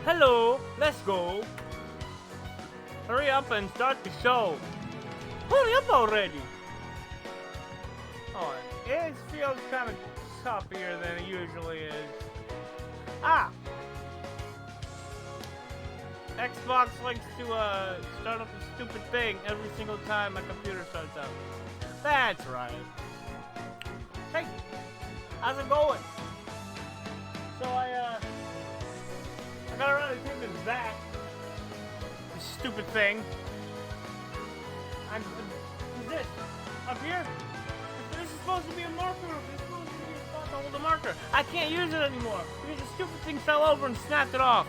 Hello, let's go. Hurry up and start the show. Hurry up already. Oh, it feels kind of choppier than it usually is. Ah! Xbox likes to start up a stupid thing every single time my computer starts up. That's right. Hey, how's it going? So I got around to taking this back. This stupid thing. Who's this? Up here? This is supposed to be a marker. This is supposed to be a spot to hold a marker. I can't use it anymore because the stupid thing fell over and snapped it off.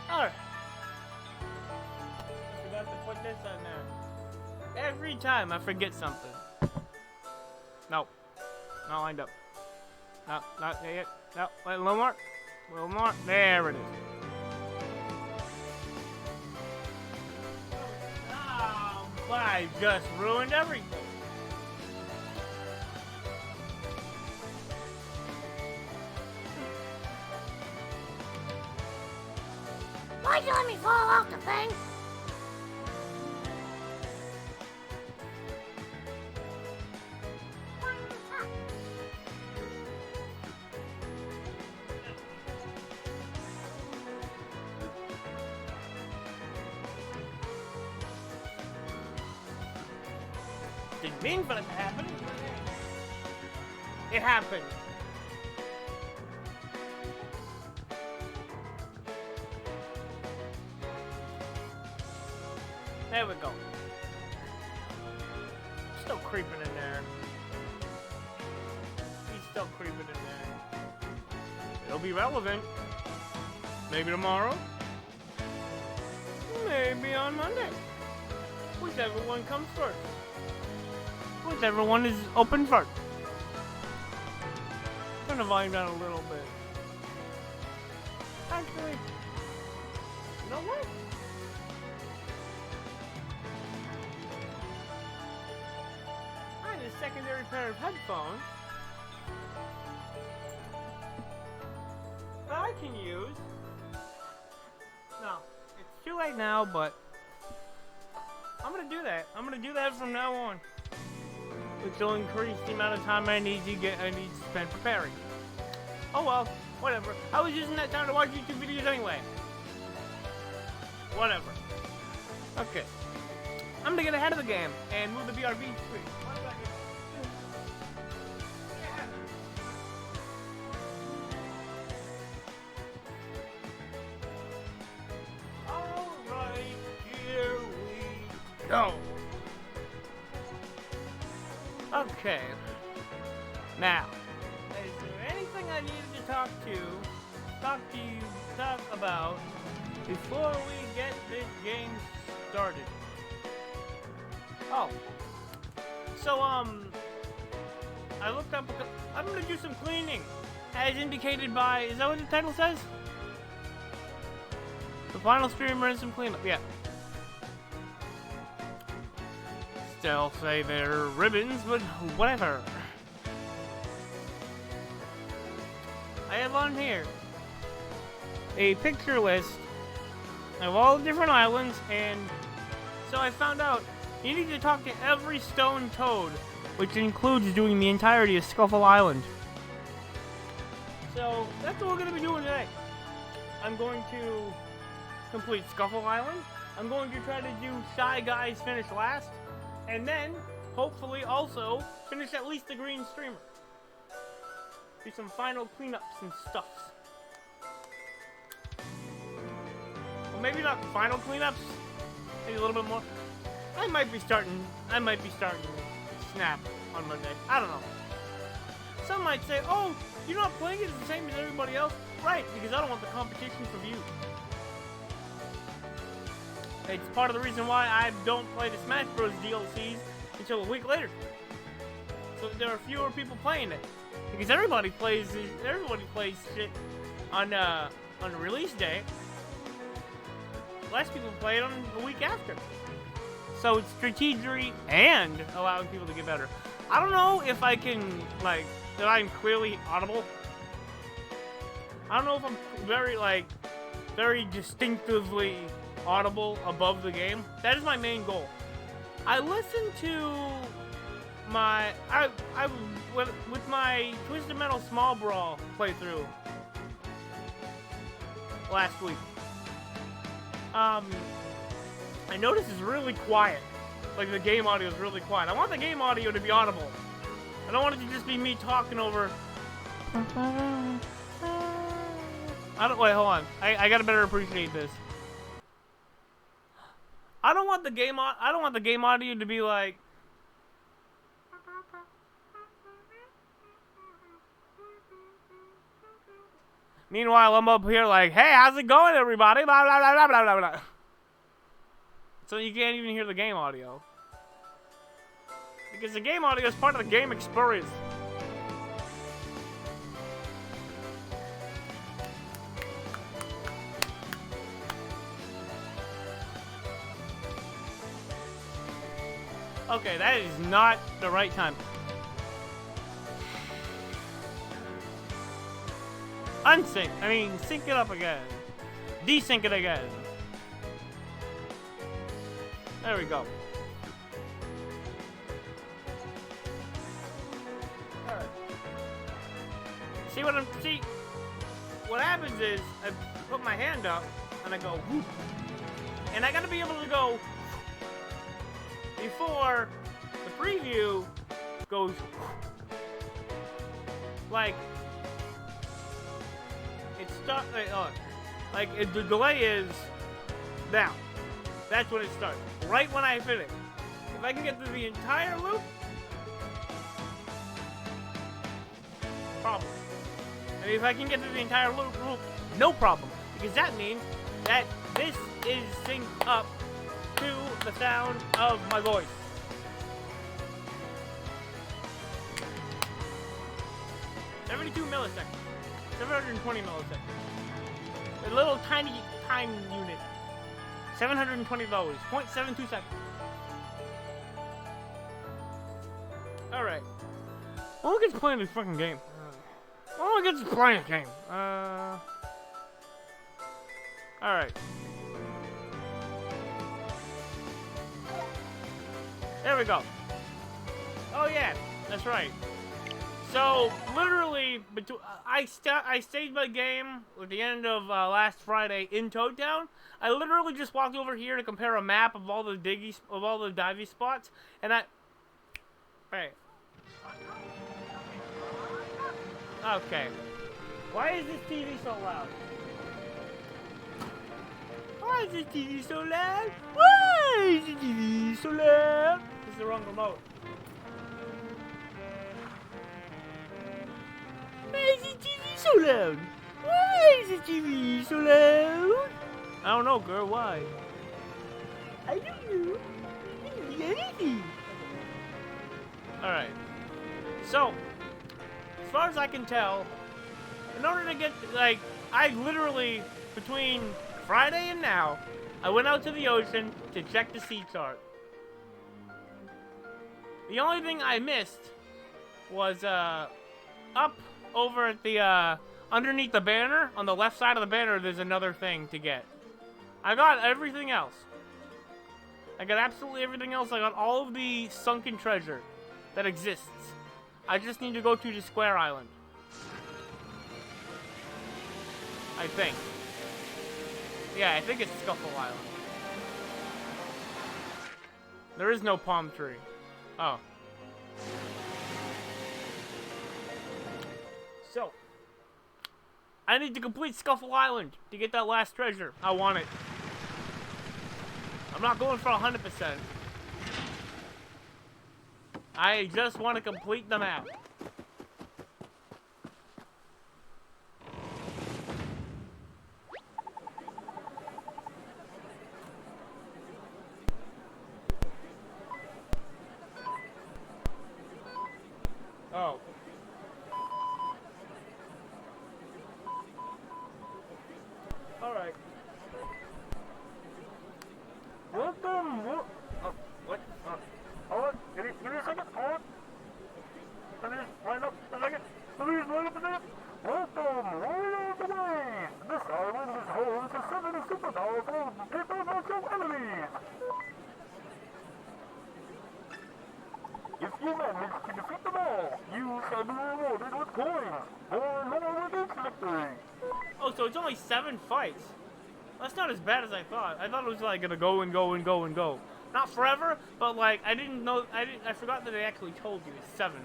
Alright. Forgot to put this on there. Every time I forget something. No. Not lined up. No, not there yet. No, wait, a little more. A little more. There it is. Oh, I just ruined everything. Why'd you let me fall off the thing? Didn't mean for it to happen. It happened. There we go. Still creeping in there. He's still creeping in there. It'll be relevant. Maybe tomorrow. Maybe on Monday. Whichever one comes first. Whichever one is open first. Turn the volume down a little bit. Actually, you know what? I need a secondary pair of headphones that I can use. No, it's too late now, but I'm gonna do that. I'm gonna do that from now on. Which will increase the amount of time I need to spend preparing. Oh well, whatever. I was using that time to watch YouTube videos anyway. Whatever. Okay. I'm gonna get ahead of the game and move the BRB screen. 1 second. Alright, here we go. Okay. Now, is there anything I needed to talk about before we get this game started? Oh. So, I looked up, I'm gonna do some cleaning, as indicated by, is that what the title says? The final streamer and some cleanup, yeah. Still say they're ribbons, but whatever. I have on here a picture list of all the different islands, and so I found out you need to talk to every stone toad, which includes doing the entirety of Scuffle Island. So that's what we're going to be doing today. I'm going to complete Scuffle Island. I'm going to try to do Shy Guys Finish Last. And then, hopefully, also finish at least the green streamer. Do some final cleanups and stuffs. Well, maybe not final cleanups. Maybe a little bit more. I might be starting Snap on Monday. I don't know. Some might say, "Oh, you're not playing it the same as everybody else." Right, because I don't want the competition from you. It's part of the reason why I don't play the Smash Bros. DLCs until a week later. So there are fewer people playing it. Because everybody plays shit on release day. Less people play it on the week after. So it's strategy and allowing people to get better. I don't know if I can, like, that I'm clearly audible. I don't know if I'm very distinctively audible above the game. That is my main goal. I listened to my with my Twisted Metal Small Brawl playthrough last week. I noticed it's really quiet. Like the game audio is really quiet. I want the game audio to be audible. I don't want it to just be me talking over. Wait, hold on. I gotta better appreciate this. I don't want the game audio to be like. Meanwhile, I'm up here like, hey, how's it going, everybody? Blah, blah, blah, blah, blah, blah. So you can't even hear the game audio. Because the game audio is part of the game experience. Okay, that is not the right time. Unsync. I mean, sync it up again. Desync it again. There we go. Alright. See what happens is I put my hand up and I go whoop. And I gotta be able to go before the preview goes like the delay is now. That's when it starts. Right when I finish. If I can get through the entire loop, problem. I mean, if I can get through the entire loop, no problem. Because that means that this is synced up to the sound of my voice. "72 milliseconds. 720 milliseconds. A little tiny time unit. 720 those. 0.72 seconds. Alright. Who gets playing this fucking game? Who gets playing this game? Alright. There we go. Oh yeah, that's right. So, literally, I stayed my game at the end of last Friday in Toad Town. I literally just walked over here to compare a map of all the divey spots, and Hey. Okay. Why is this TV so loud? Why is this TV so loud? Why is the TV so loud? This is the wrong remote. Why is the TV so loud? Why is the TV so loud? I don't know, girl. Why? I don't know. I don't know anything. Alright. So, as far as I can tell, in order to get, I literally, between Friday and now, I went out to the ocean to check the sea chart. The only thing I missed was, up over at the, underneath the banner, on the left side of the banner, there's another thing to get. I got everything else. I got absolutely everything else. I got all of the sunken treasure that exists. I just need to go to the Square Island. I think. Yeah, I think it's Scuffle Island. There is no palm tree. Oh. So, I need to complete Scuffle Island to get that last treasure. I want it. I'm not going for 100%. I just want to complete the map. Oh. Alright. What? Oh, what? Hold on. Give me a second. Hold on. Let me just line up a second. powerful supernatural enemies. If you manage to defeat them all, you shall be rewarded with coins, or more with each victory. Oh, so it's only 7 fights. That's not as bad as I thought. I thought it was like gonna go and go and go and go. Not forever, but like I didn't know. I forgot that they actually told you it's 7.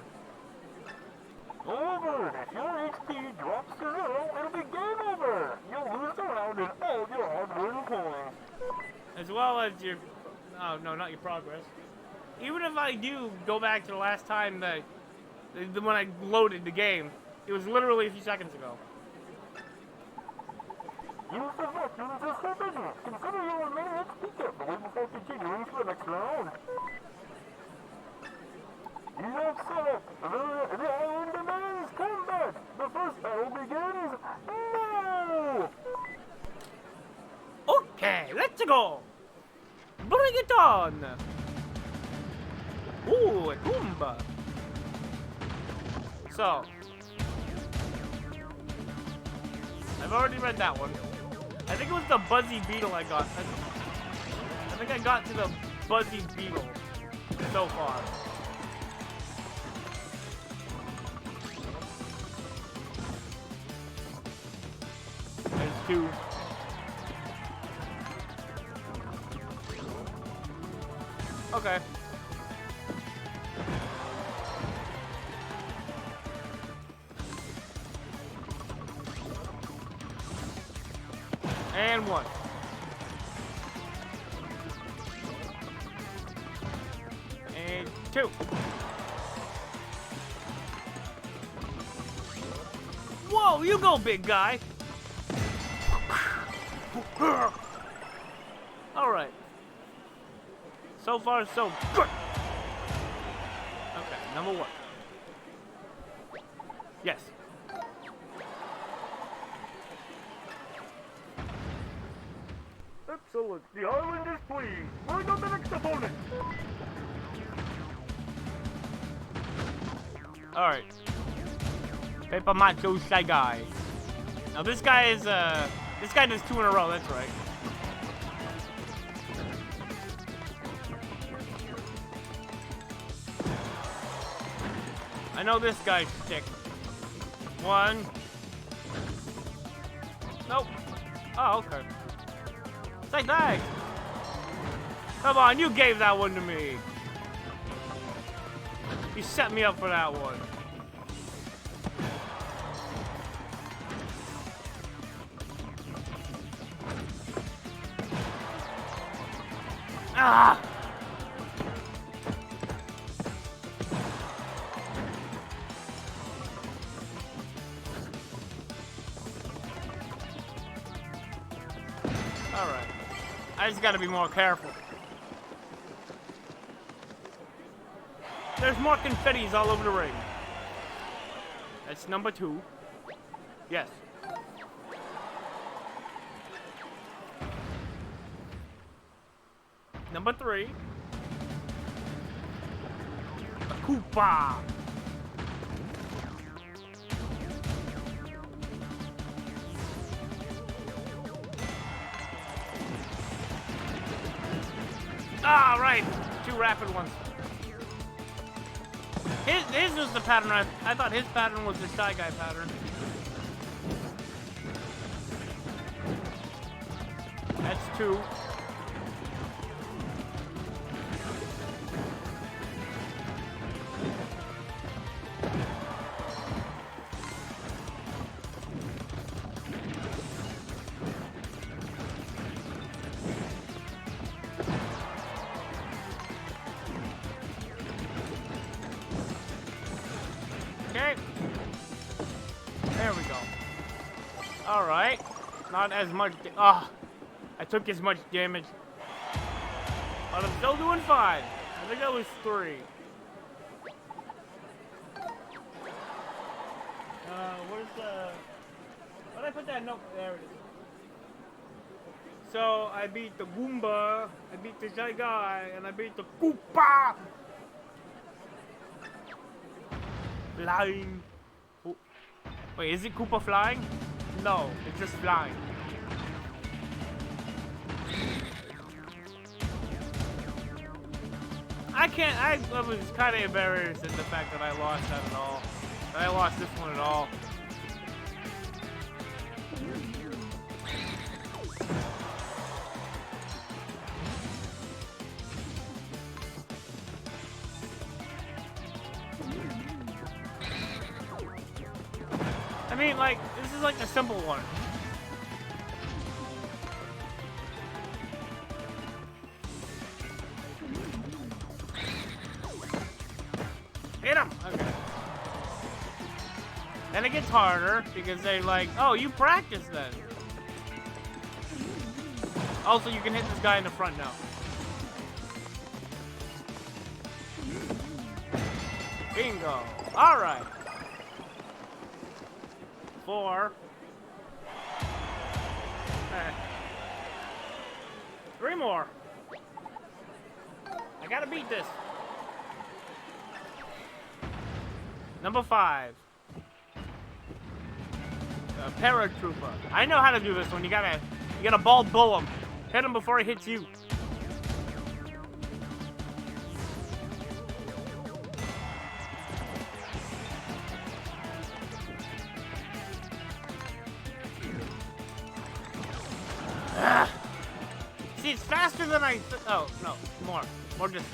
However, if your HP drops to 0, it'll be game over. You'll lose the round and all your hard-earned coins. As well as your, oh no, not your progress. Even if I do go back to the last time that, when I loaded the game, it was literally a few seconds ago. Use the vacuum for forbidden. Consider your remaining HP carefully before continuing to the next round. You have set up. The island demands combat. The first battle begins now. Okay, let's go. Bring it on. Ooh, a Goomba. So, I've already read that one. I think it was the Buzzy Beetle I got. I think I got to the Buzzy Beetle so far. There's 2. Okay. And 1. And 2. Whoa, you go, big guy. All right. So far, so good. Okay, number 1. Yes. Excellent. The island is pleased. Bring on the next opponent. All right. Paper Macho Shy Guy. Now this guy is this guy does 2 in a row. That's right. I know this guy's sick. 1. Nope. Oh, okay. Say thanks. Come on, you gave that one to me. You set me up for that one. Ah! All right. I just gotta be more careful. There's more confettis all over the ring. That's number 2. Yes. Number 3. A Koopa. Ah, right. 2 rapid ones. His was the pattern. I thought his pattern was the Shy Guy pattern. That's 2. Okay. There we go. Alright. Not as much. Ah. I took as much damage. But I'm still doing fine. I think that was 3. Where's the. Where did I put that note? There it is. So I beat the Goomba, I beat the Shy Guy, and I beat the Koopa! Flying. Oh. Wait, is it Koopa flying? No, it's just flying. I can't. I was kind of embarrassed in the fact that I lost that at all. That I lost this one at all. I mean, like, this is like a simple one. Hit him! Okay. Then it gets harder because they like, oh, you practice then. Also, you can hit this guy in the front now. Bingo. All right. 4. Okay. 3 more. I gotta beat this. Number 5. Paratrooper. I know how to do this one. You gotta ball bull him. Hit him before he hits you. Ah. See, it's faster than I. Oh no, more distance.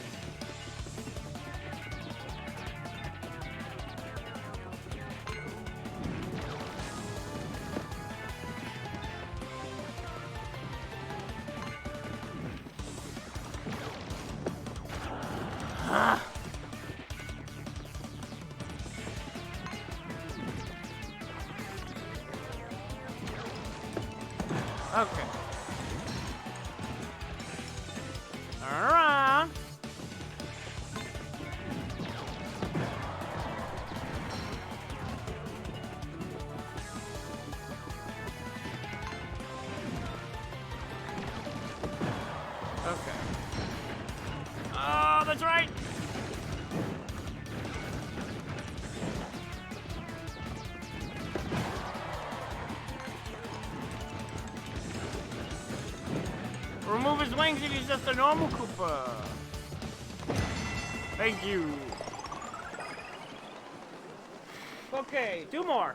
Okay. Around. Okay. Oh, that's right. Remove his wings and he's just a normal Koopa. Thank you. Okay, 2 more.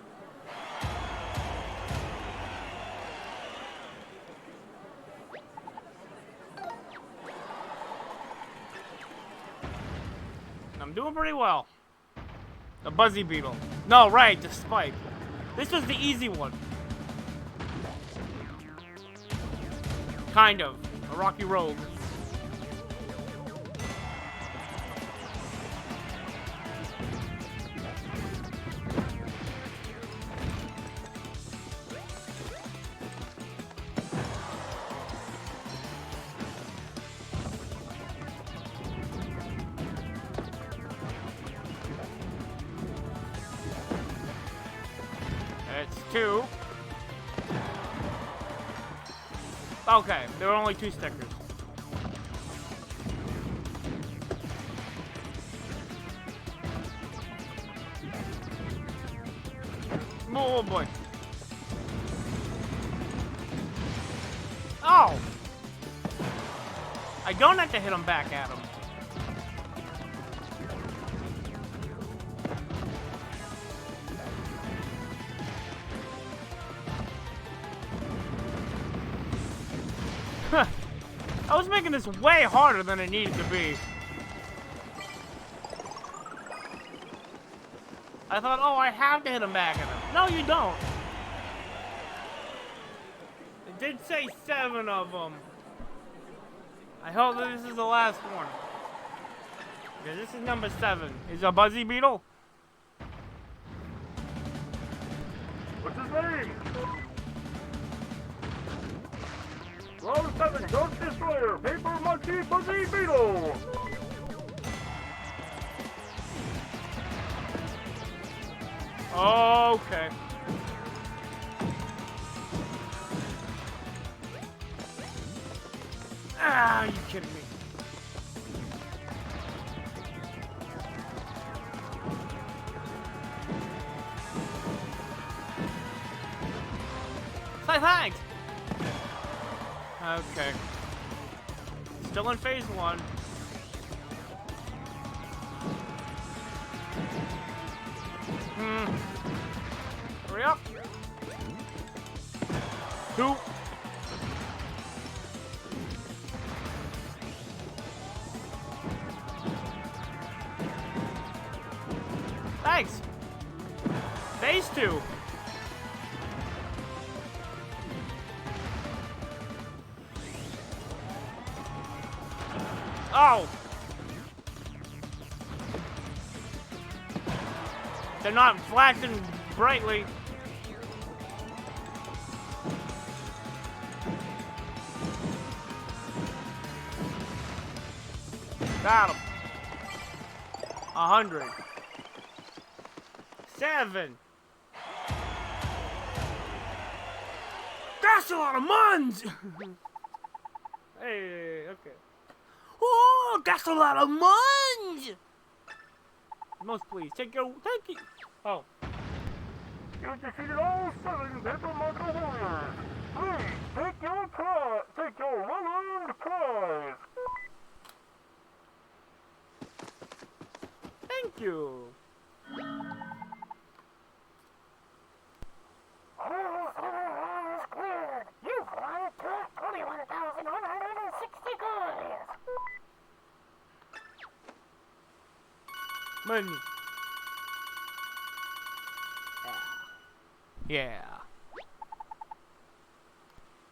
I'm doing pretty well. The Buzzy Beetle. No, right, the Spike. This was the easy one. Kind of. A Rocky Road. It's 2. Okay, there were only 2 stickers. Oh boy. Oh! I don't have to hit him back at him. I was making this way harder than it needed to be. I thought, oh, I have to hit him back at him. No, you don't. It did say 7 of them. I hope that this is the last one. Okay, this is number 7. Is a Buzzy Beetle? What's his name? Round 7, Ghost Destroyer, Paper Monkey Buzzy Beetle. Okay. Ah, are you kidding me? Say thanks. Okay. Still in phase 1. Yep. 2. Thanks. Phase 2. Oh. They're not flashing brightly. Got him. 100. 7. That's a lot of muns! Hey, okay. Oh, that's a lot of muns! Most please, take it. Oh. You defeated all 7 Paper Marker Warriors. Please, take your prize. Take your well-earned prize. Thank you. Squared. You've won 21,160 coins. Money. Yeah.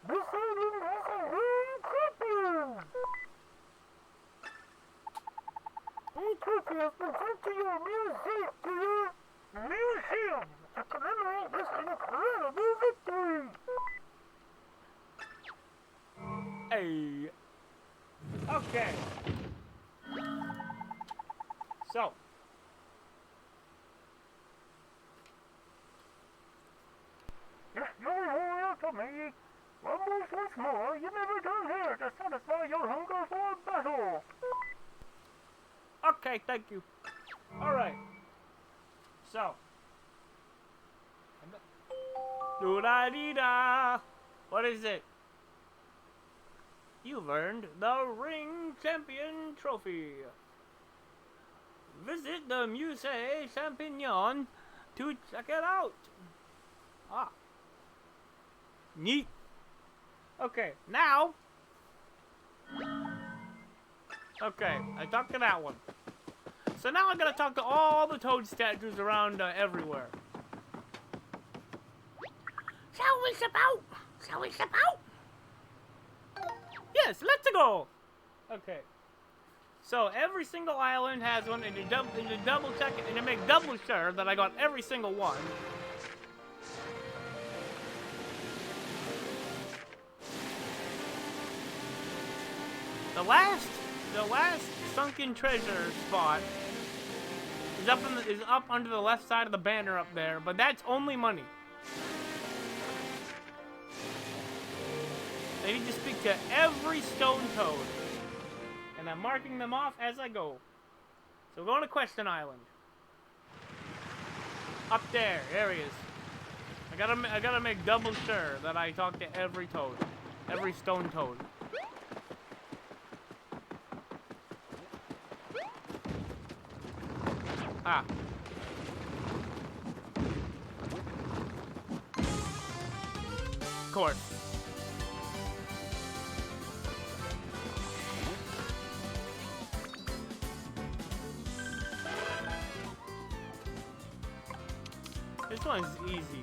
This item has a rare copy. The trophy has been sent to your museum to commemorate this incredible victory. Hey. Okay. So. If you're loyal to me, almost once more, you may return here to satisfy your hunger for battle. Okay, thank you. Alright. So. Do-da-dee-da. What is it? You've earned the Ring Champion Trophy. Visit the Musée Champignon to check it out. Ah. Neat. Okay, now. Okay, I talked to that one. So now I gotta talk to all the Toad statues around everywhere. Shall we step out? Shall we step out? Yes, let's go. Okay. So every single island has one, and you double check it, and you make double sure that I got every single one. The last sunken treasure spot is up under the left side of the banner up there, but that's only money. I need to speak to every stone toad, and I'm marking them off as I go. So we're going to Question Island. Up there he is. I gotta make double sure that I talk to every toad, every stone toad. Ah. Of course. This one's easy.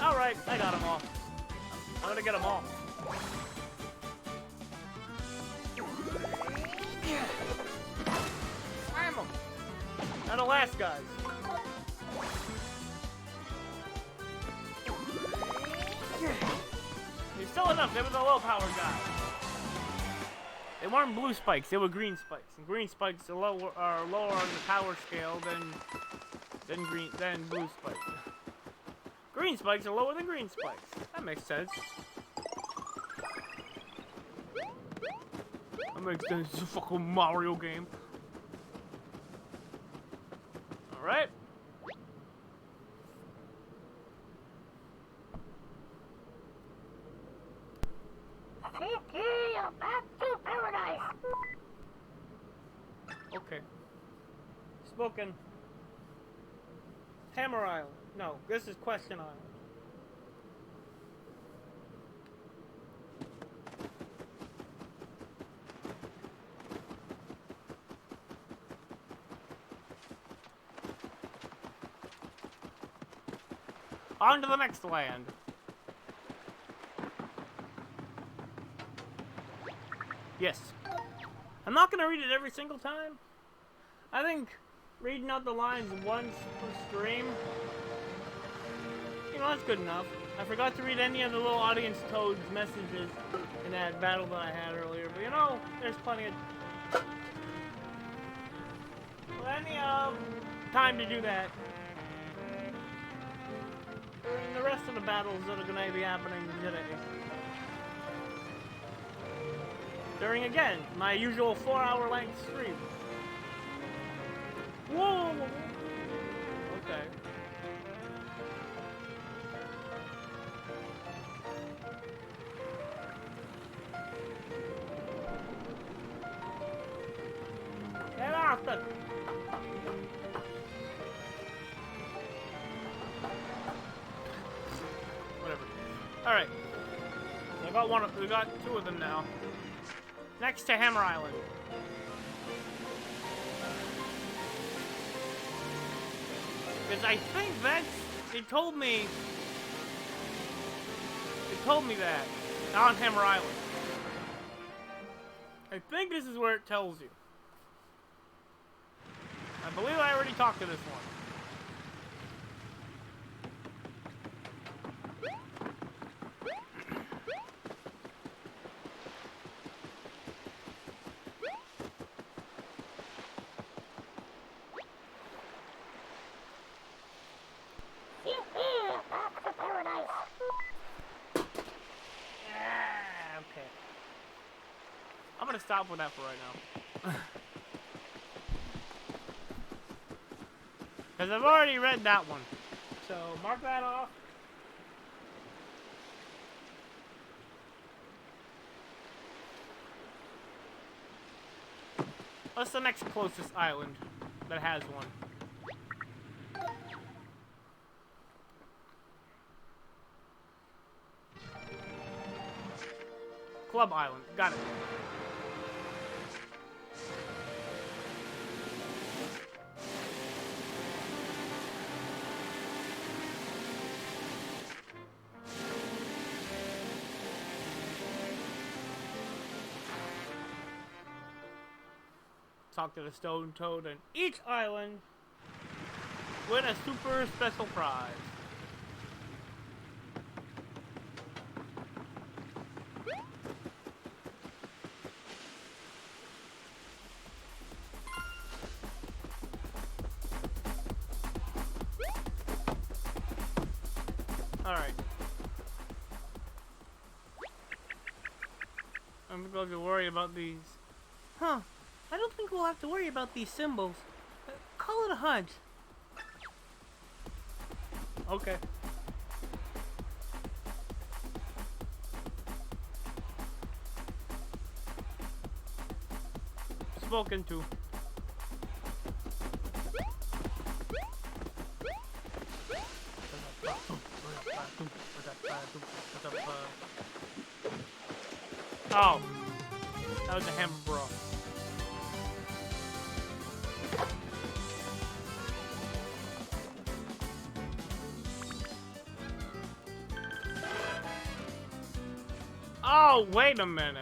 Alright, I got them all. I'm gonna get them all. Slam them! And the last guys. There's still enough, they were the low power guys. They weren't blue spikes, they were green spikes. And green spikes are lower on the power scale than blue spikes. Green spikes are lower than green spikes. That makes sense. That makes sense. It's a fucking Mario game. right? Tiki, you're back to paradise. Okay. Spoken. Hammer Island. No, this is Question Island. On to the next land. Yes. I'm not gonna read it every single time. I think reading out the lines once per stream, you know, that's good enough. I forgot to read any of the little audience toads messages in that battle that I had earlier, but you know, there's plenty of time to do that during the rest of the battles that are gonna be happening today. During, again, my usual 4-hour length stream. Whoa! Okay. Get off the... Whatever. Alright. We got two of them now. Next to Hammer Island. Because I think that's... It told me that. On Hammer Island. I think this is where it tells you. I believe I already talked to this one. I'm gonna stop with that for right now. Because I've already read that one. So, mark that off. What's the next closest island that has one? Club Island. Got it. Talk to the stone toad, and each island win a super special prize. Alright. I'm going to worry about these. Huh. I don't think we'll have to worry about these symbols. Call it a hunch. Okay. Spoken to. Oh. That was a hammer bro. Oh, wait a minute.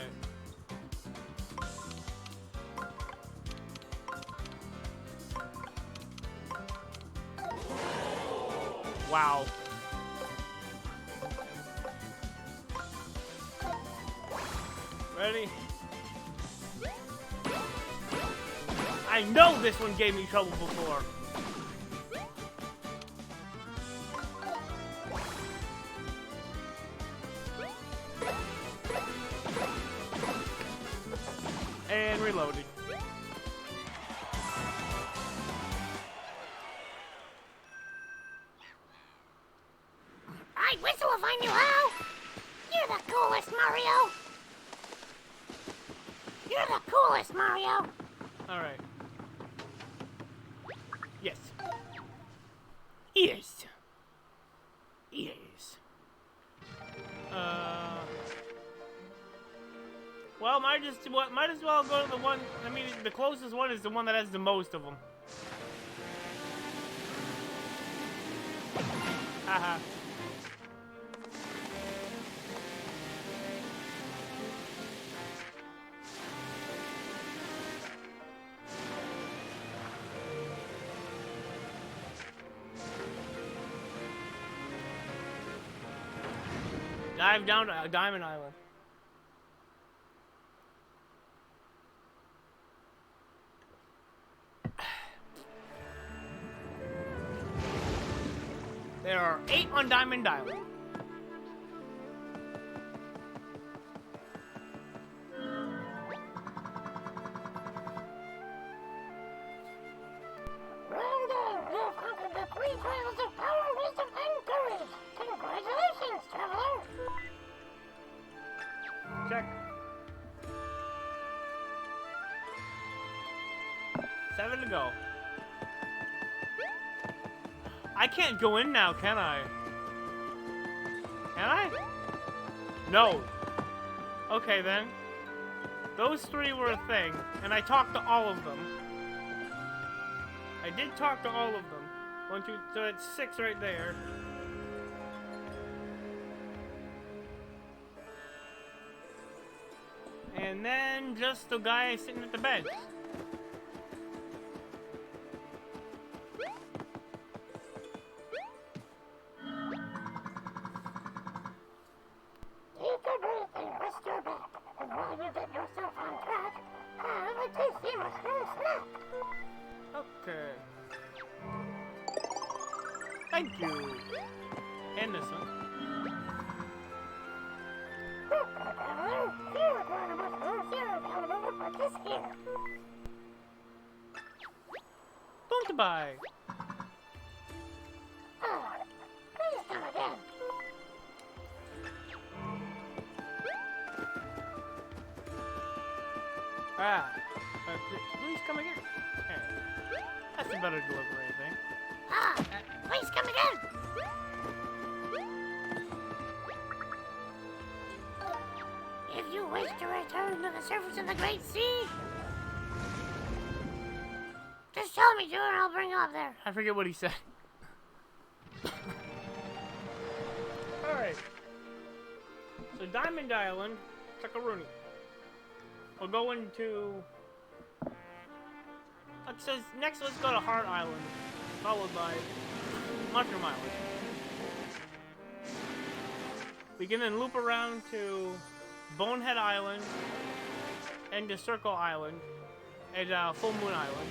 Wow. Ready? I know this one gave me trouble before. And reloading. will find you how. You're the coolest, Mario. You're the coolest, Mario. Alright. Yes. Yes. Yes. Well, might as well go to the one. I mean, the closest one is the one that has the most of them. Haha. Dive down to Diamond Island. There are 8 on Diamond Island. Well done. You have conquered the 3 trials of power, wisdom, and courage. Congratulations, traveler. Check. 7 to go. I can't go in now, can I? Can I? No. Okay, then. Those 3 were a thing, and I talked to all of them. I did talk to all of them. 1, 2, so it's 6 right there. And then just the guy sitting at the bench. Take a breath and rest your back. And while you get yourself on track, have a tasty mushroom snack. Okay. Thank you. And this one. Welcome, traveler. Here, Grandma Mushrooms, you're available to purchase here. Don't buy. Ah, please come again. Ah. Please come again. Hey. That's a better delivery, I think. Ah, please come again. If you wish to return to the surface of the Great Sea, just tell me to and I'll bring you up there. I forget what he said. Alright. So Diamond Island, Chuckaroonie. We'll go into... It says, next let's go to Heart Island, followed by Mushroom Island. We can then loop around to Bonehead Island, and to Circle Island, and Full Moon Island.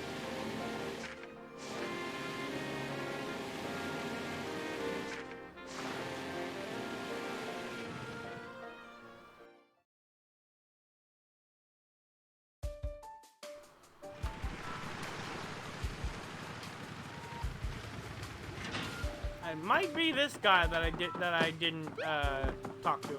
It might be this guy that I didn't talk to.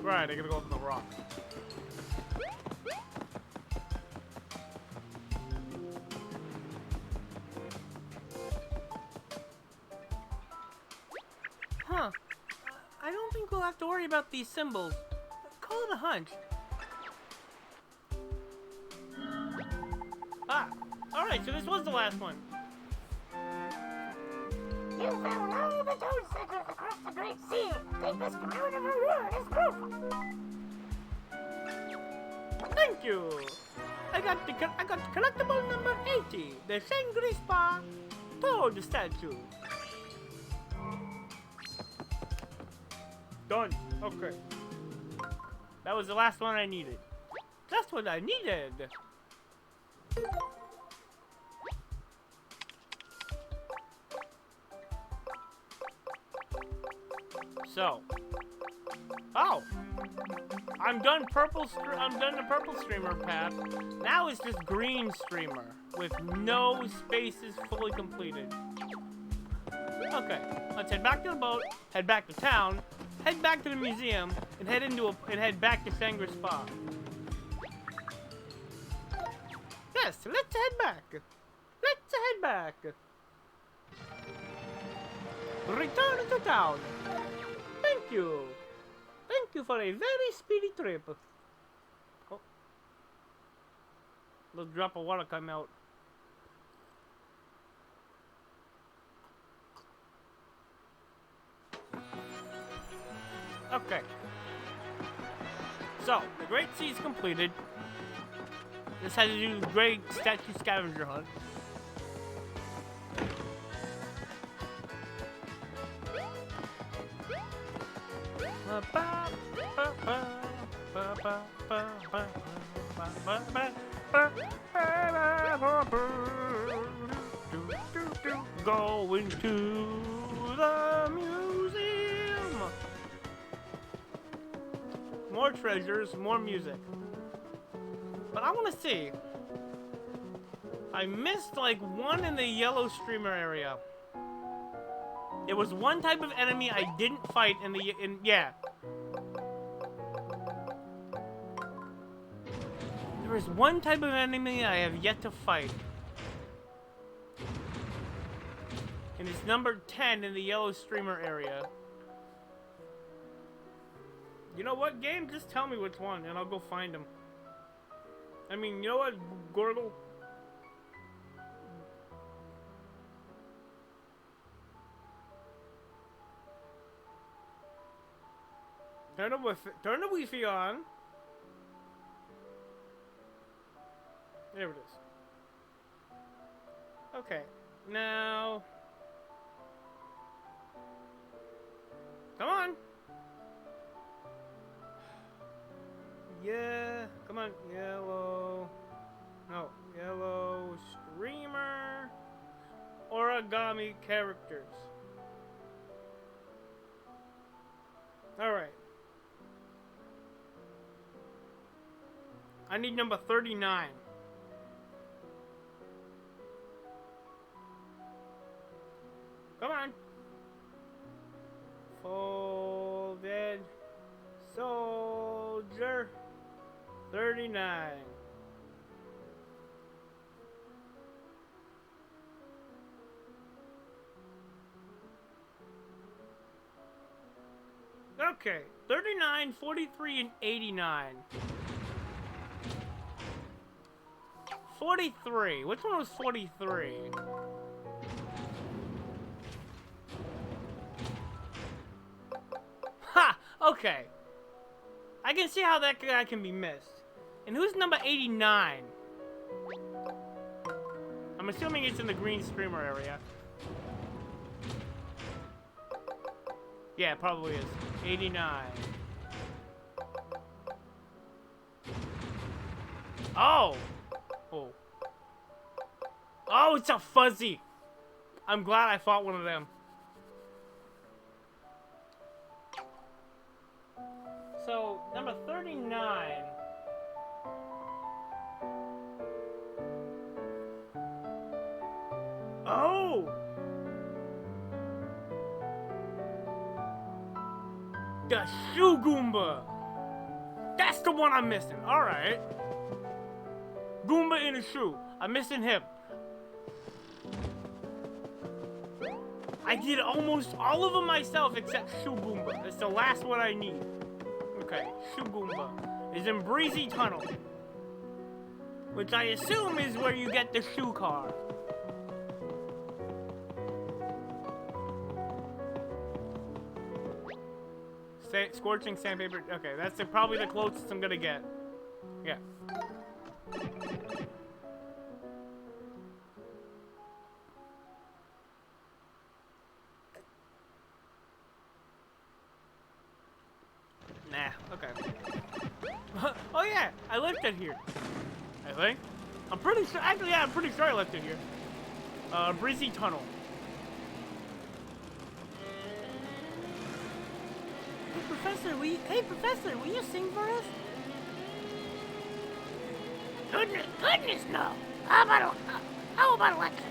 Right, I gotta go up on the rock. Huh. I don't think we'll have to worry about these symbols. Call it a hunch. Ah! Alright, so this was the last one. You found all the toad centers across the Great Sea. Take this commemorative reward as proof. Thank you! I got the collectible number 80, the Shangri-La Toad statue. Done. Okay. That was the last one I needed. That's what I needed. So. Oh. I'm done the purple streamer path. Now it's just green streamer with no spaces fully completed. Okay, let's head back to the boat, head back to town, head back to the museum, and head back to Sangra Spa. Yes, let's head back. Let's head back. Return to town. Thank you. Thank you for a very speedy trip. Oh. Little drop of water come out. Okay. So, the Great Sea is completed. This has to do with Great Statue Scavenger Hunt. Going to the museum. More treasures, more music. But I want to see. I missed like one in the yellow streamer area. There was one type of enemy I didn't fight yeah. There is one type of enemy I have yet to fight. And it's number 10 in the yellow streamer area. You know what, game? Just tell me which one and I'll go find him. I mean, you know what, Gorgle? Turn the Wi-Fi on. There it is. Okay, now... Come on! Yeah, come on, yellow. No, yellow streamer. Origami characters. Alright. I need number 39. Come on. Folded soldier 39. Okay, 39, 43, and 89. 43. Which one was 43? Ha! Okay. I can see how that guy can be missed. And who's number 89? I'm assuming it's in the green streamer area. Yeah, it probably is. 89. Oh! Oh. Oh, it's a fuzzy! I'm glad I fought one of them. So, number 39. Oh! The Shoe Goomba! That's the one I'm missing. Alright. Goomba in a shoe. I'm missing him. I did almost all of them myself except Shoe Goomba. That's the last one I need. Okay, Shoe Goomba is in Breezy Tunnel, which I assume is where you get the shoe car. Scorching sandpaper. Okay, that's probably the closest I'm gonna get. Yeah. Nah, okay. Oh yeah, I left it here. I think. I'm pretty sure, actually yeah, I'm pretty sure I left it here. Breezy Tunnel. Professor, will you sing for us? Goodness, no. How about a lecture?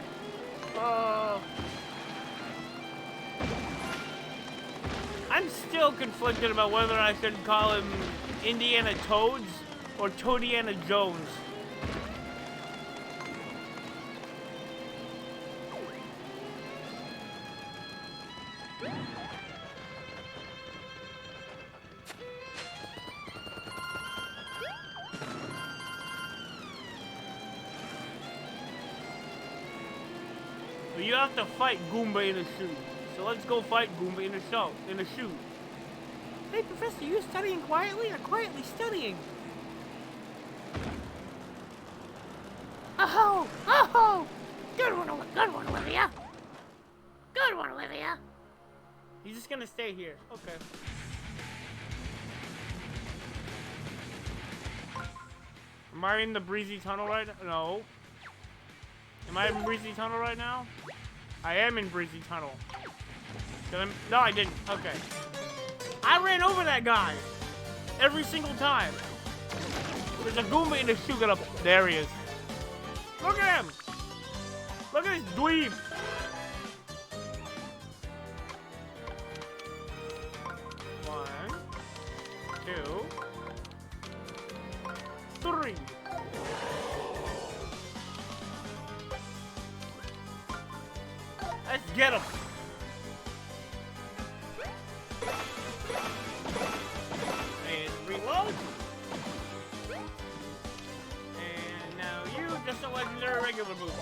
I'm still conflicted about whether I should call him Indiana Toads or Toadiana Jones. But you have to fight Goomba in a shoe. So let's go fight Goomba in a shoe. Hey, Professor, you studying quietly or quietly studying? Oh! Good one, Olivia. Good one, Olivia. He's just gonna stay here. Okay. Am I in the breezy tunnel right now? No. Am I in breezy tunnel right now? I am in breezy tunnel. No, I didn't. Okay. I ran over that guy every single time. There's a Goomba in the shoe. There he is. Look at him. Look at this dweeb. One, two, three. Let's get him. And reload. And now you just a legendary regular move.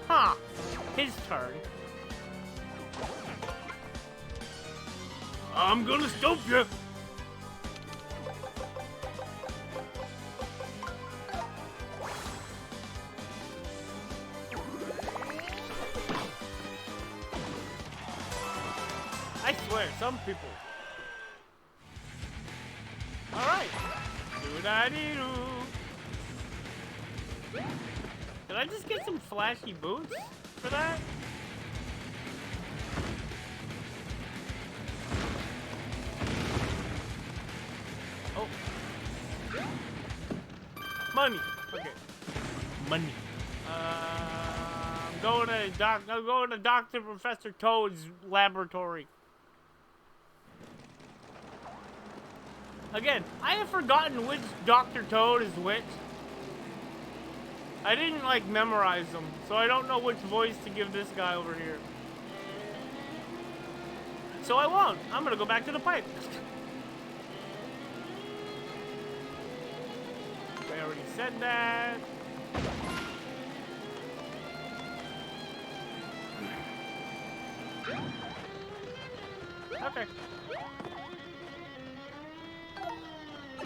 Huh. His turn. I'm gonna stomp you. I swear, some people. Alright. Do-da-dee-doo. Did I just get some flashy boots for that? Oh. Money. Okay. Money. I'm going to Dr. Professor Toad's laboratory. Again, I have forgotten which Dr. Toad is which. I didn't, like, memorize them, so I don't know which voice to give this guy over here. So I won't. I'm gonna go back to the pipe. I already said that. Okay.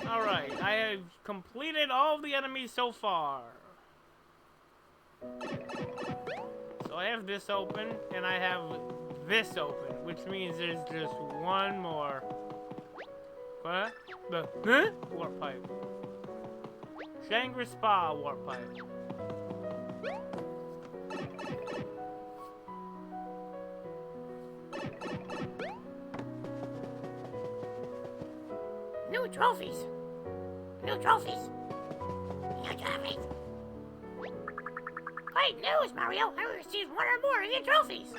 Alright, I have completed all the enemies so far. So I have this open, and I have this open, which means there's just one more. What? The warp pipe. Shangri Spa warp pipe. New trophies. New trophies. New trophies. Great news, Mario! I received one or more of your trophies!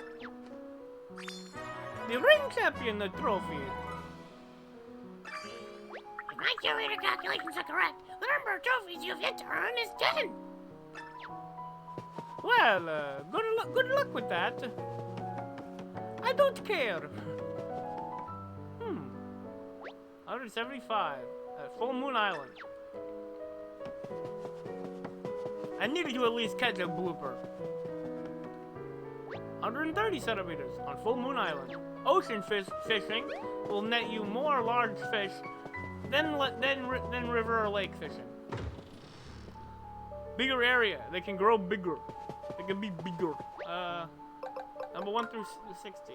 The ring champion the trophy. If my curator calculations are correct, the number of trophies you have yet to earn is 10! Well, good luck with that. I don't care. 175 at Full Moon Island. I needed to at least catch a blooper. 130 centimeters on Full Moon Island. Ocean fishing will net you more large fish than river or lake fishing. Bigger area. They can grow bigger. They can be bigger. Number 1 through 60.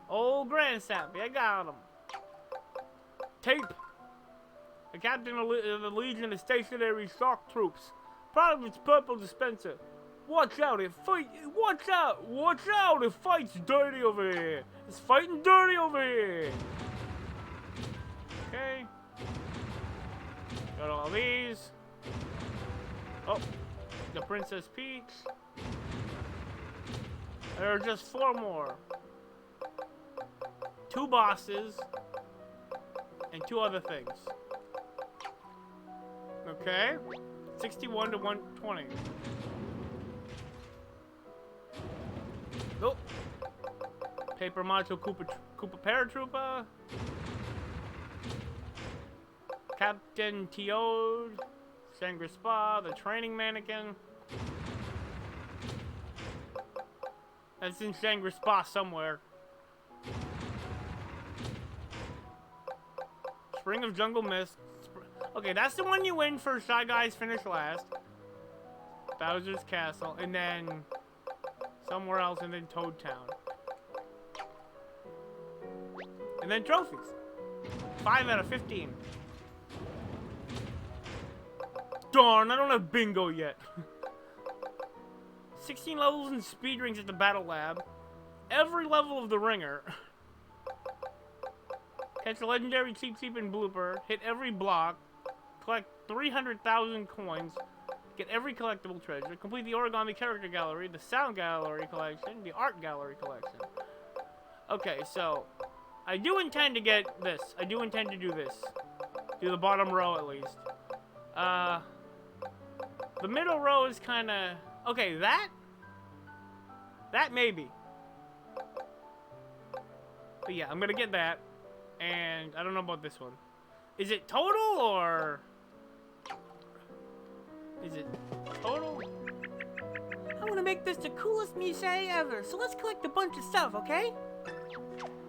Old Grand Sappy. I got him. Tape. The captain of the Legion of Stationary Shock Troops. Proud of its purple dispenser. Watch out, it fight. Watch out! Watch out! It fights dirty over here. It's fighting dirty over here. Okay. Got all these. Oh, the Princess Peach. There are just 4 more. 2 bosses and 2 other things. Okay. 61 to 120. Oh. Paper Macho Koopa Paratrooper. Captain Teode. Shangri Spa, the training mannequin. That's in Shangri Spa somewhere. Spring of Jungle Mist. Okay, that's the one you win for Shy Guys finish last. Bowser's Castle, and then somewhere else, and then Toad Town. And then trophies. 5 out of 15. Darn, I don't have bingo yet. 16 levels and speed rings at the Battle Lab. Every level of the Ringer. Catch a legendary Cheep Cheep and Blooper. Hit every block. Collect 300,000 coins. Get every collectible treasure. Complete the Origami Character Gallery, the Sound Gallery Collection, the Art Gallery Collection. Okay, so I do intend to get this. I do intend to do this. Do the bottom row at least. The middle row is kind of... Okay, that maybe. But yeah, I'm going to get that. And I don't know about this one. Is it total or... Is it total? I want to make this the coolest musée ever, so let's collect a bunch of stuff, okay?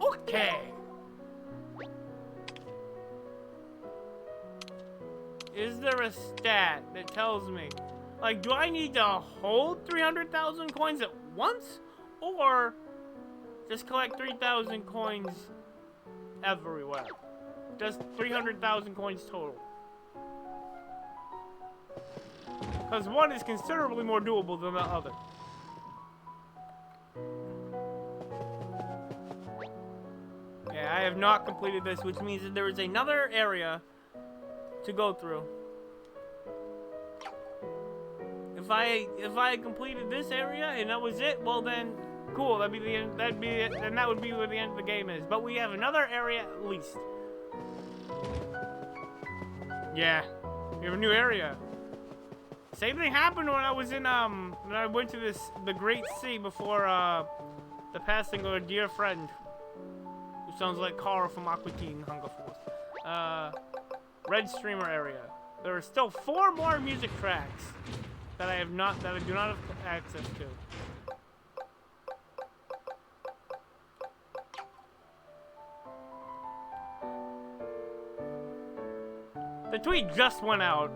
Okay. Is there a stat that tells me, like, do I need to hold 300,000 coins at once? Or just collect 3,000 coins everywhere? Just 300,000 coins total. Because one is considerably more doable than the other. Yeah, I have not completed this, which means that there is another area to go through. If I completed this area and that was it, well then, cool. That'd be the end. That'd be it. Then that would be where the end of the game is. But we have another area at least. Yeah, we have a new area. Same thing happened when I was in when I went to the Great Sea before the passing of a dear friend, who sounds like Carl from Aqua Teen Hunger Force. Red Streamer area. There are still 4 more music tracks that I do not have access to. The tweet just went out.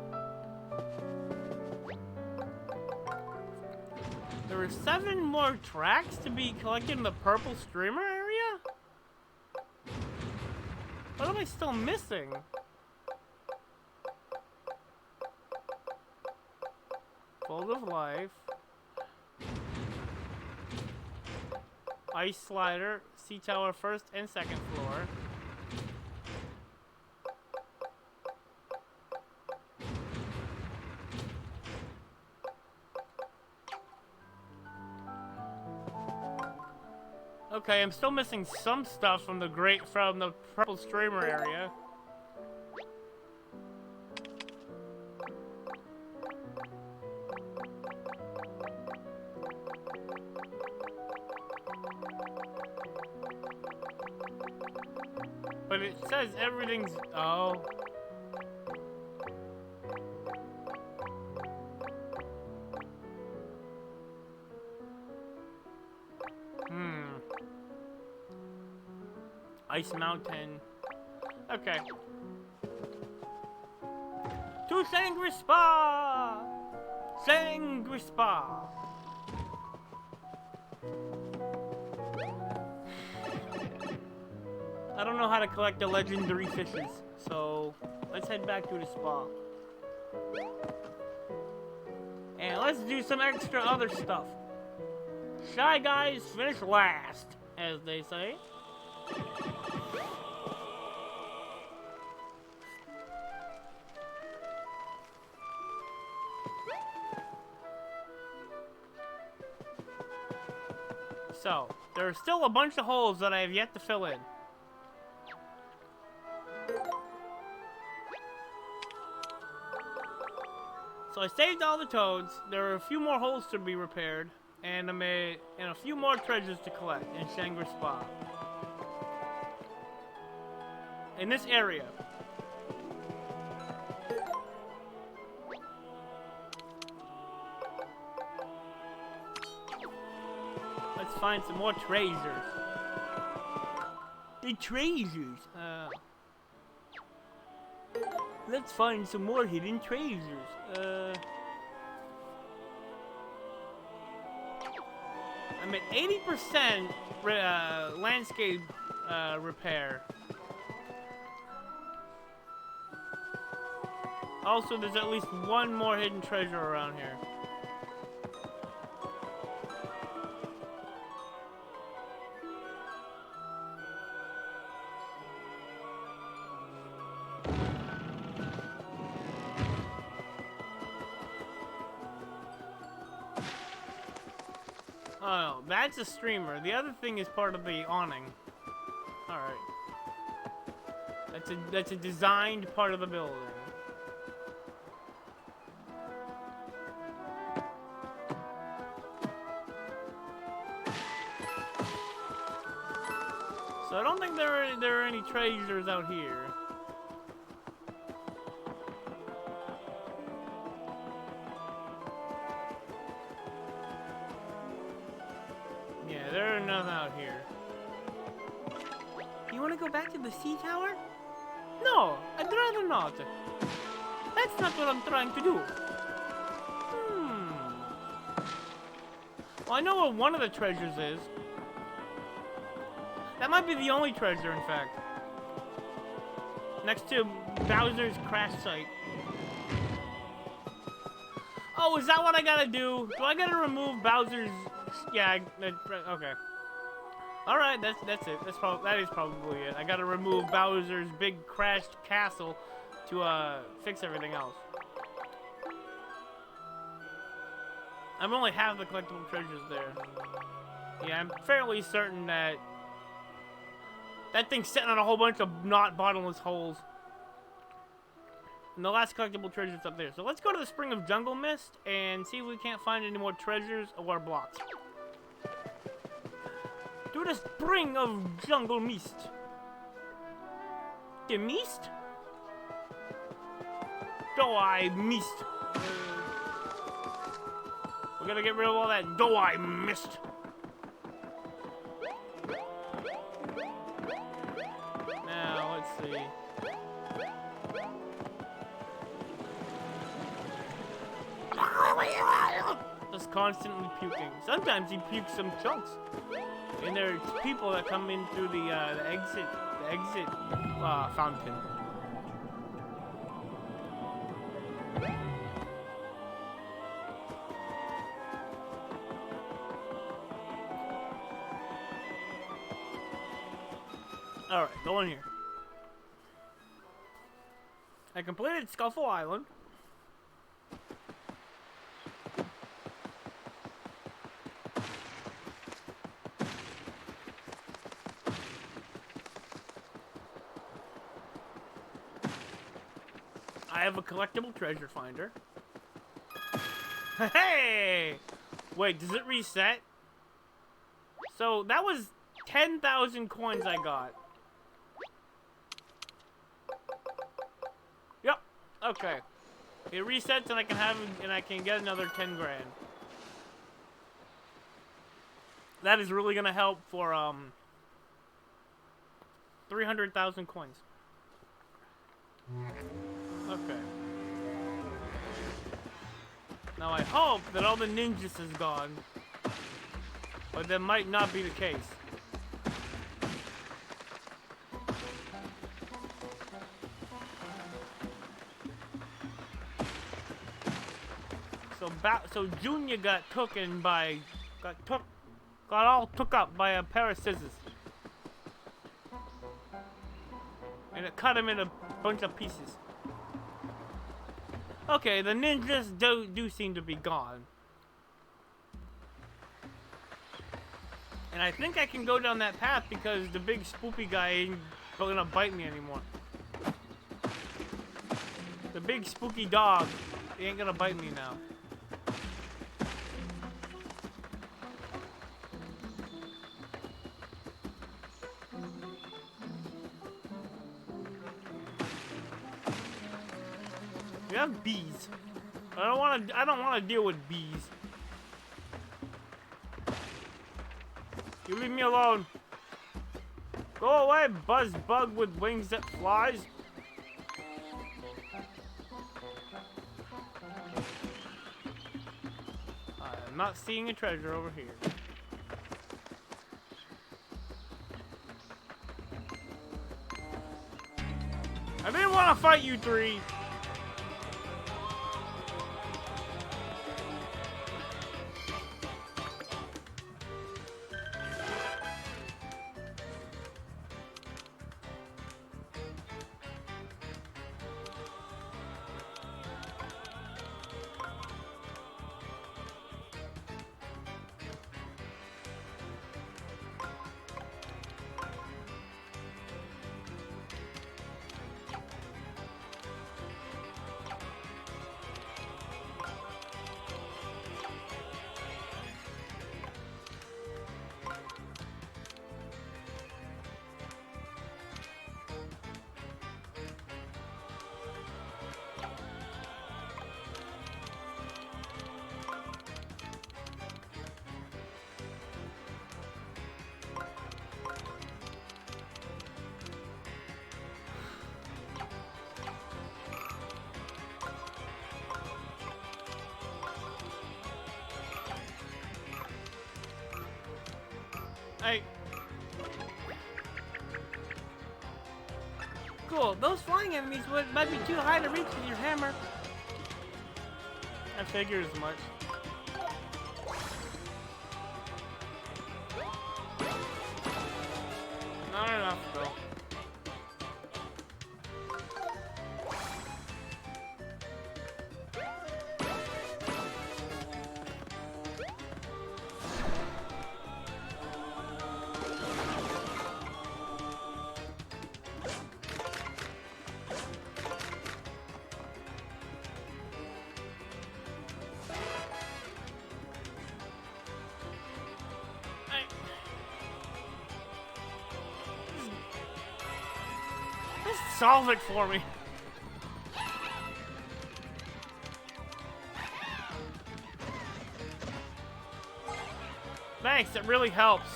There are 7 more tracks to be collected in the purple streamer area? What am I still missing? Fold of Life. Ice Slider. Sea Tower 1st and 2nd floor. Okay, I'm still missing some stuff from the purple streamer area. But it says everything's... Oh. Ice Mountain. Okay. To Shangri Spa! Shangri Spa! I don't know how to collect the legendary fishes, so let's head back to the spa. And And let's do some extra other stuff. Shy guys finish last, as they say. So, there are still a bunch of holes that I have yet to fill in. So I saved all the toads. There are a few more holes to be repaired, and a few more treasures to collect in Shangri Spa. In this area. Let's find some more treasures. The treasures. Let's find some more hidden treasures. I'm at 80% landscape repair. Also, there's at least one more hidden treasure around here. Oh, that's a streamer. The other thing is part of the awning. Alright. That's a designed part of the building. So I don't think there are any treasures out here. Yeah, there are none out here. You want to go back to the sea tower? No, I'd rather not. That's not what I'm trying to do. Well, I know where one of the treasures is. That might be the only treasure, in fact. Next to Bowser's crash site. Oh, is that what I gotta do? Do I gotta remove Bowser's... Yeah, okay. Alright, that's it. That is probably it. I gotta remove Bowser's big crashed castle to fix everything else. I'm only half the collectible treasures there. Yeah, I'm fairly certain that that thing's sitting on a whole bunch of not bottomless holes. And the last collectible treasure's up there. So let's go to the Spring of Jungle Mist and see if we can't find any more treasures or blocks. To the Spring of Jungle Mist. The mist? Do I mist? We're gonna get rid of all that do I mist. Now, let's see. Just constantly puking. Sometimes he pukes some chunks. And there's people that come in through the exit fountain. Alright, go in here. I completed Scuffle Island. I have a collectible treasure finder. Hey! Wait, does it reset? So that was 10,000 coins I got. Yep. Okay. It resets and I can get another 10 grand. That is really gonna help for 300,000 coins. Okay. Now I hope that all the ninjas is gone. But that might not be the case. So So Junior got all took up by a pair of scissors. And it cut him in a bunch of pieces. Okay, the ninjas do seem to be gone. And I think I can go down that path because the big spoopy guy ain't gonna bite me anymore. The big spooky dog, he ain't gonna bite me now. We have bees. I don't wanna deal with bees. You leave me alone. Go away, buzz bug with wings that flies. I'm not seeing a treasure over here. I didn't want to fight you three. Hey. Cool. Those flying enemies might be too high to reach with your hammer. I figured as much. Not enough, though. Just solve it for me. Thanks, it really helps.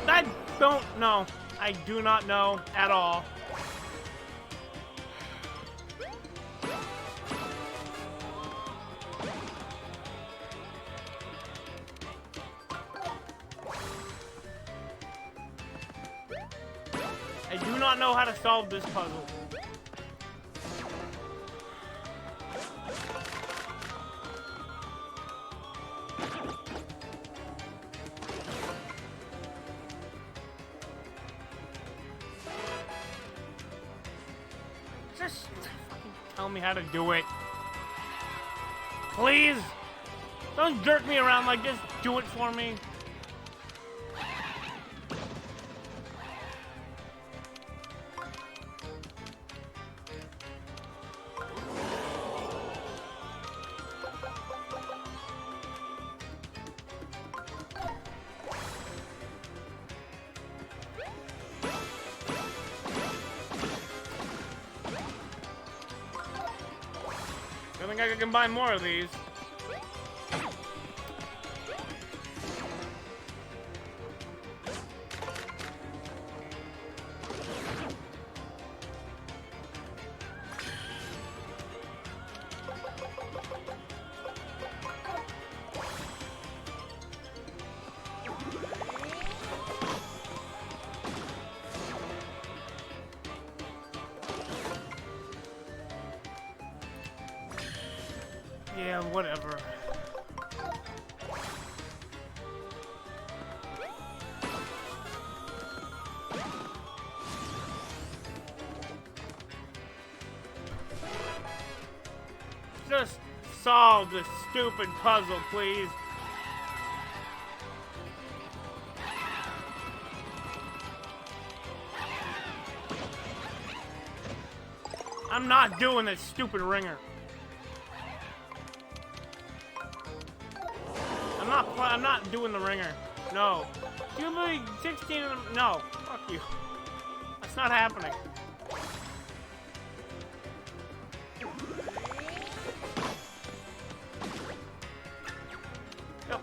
I don't know. I do not know at all. I do not know how to solve this puzzle. Just fucking tell me how to do it. Please! Don't jerk me around like this. Do it for me. I think I can combine more of these. Yeah, whatever. Just solve this stupid puzzle, please. I'm not doing this stupid ringer. I'm not doing the ringer. No. You believe 16 of them? No. Fuck you. That's not happening. Yep.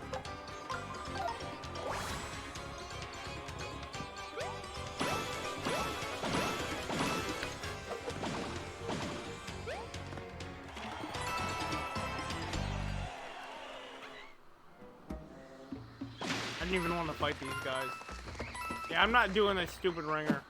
I didn't even want to fight these guys. Yeah, I'm not doing this stupid ringer.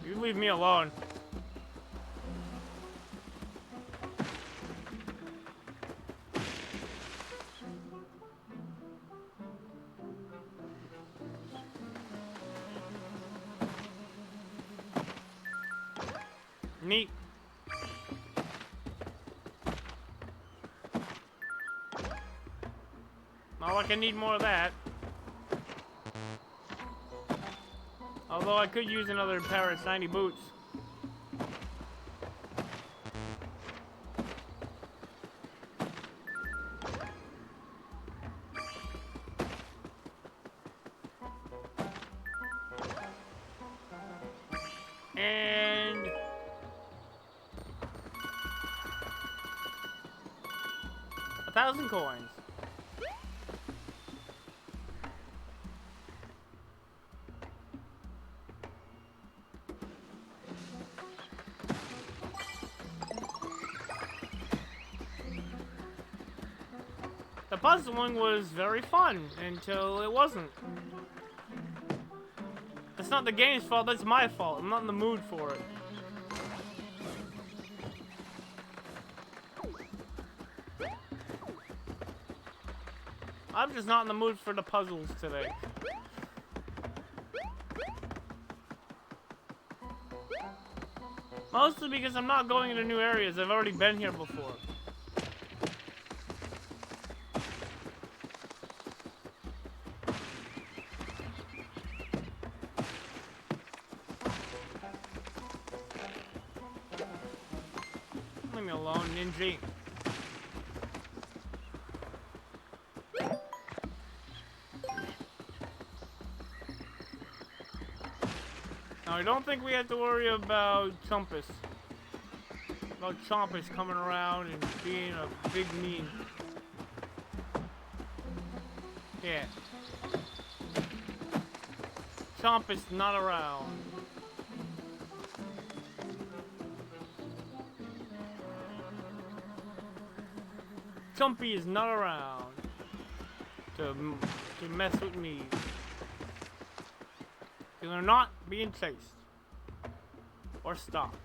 You leave me alone. Neat. Not like I need more of that. Although I could use another pair of shiny boots. And 1,000 coins. The puzzling was very fun until it wasn't. It's not the game's fault, that's my fault. I'm not in the mood for it. I'm just not in the mood for the puzzles today. Mostly because I'm not going into new areas. I've already been here before. Leave me alone, Ninja. Now, I don't think we have to worry about Chompus. About Chompus coming around and being a big mean. Yeah. Chompus not around. Chompy is not around to mess with me. Because they're not being chased or stopped.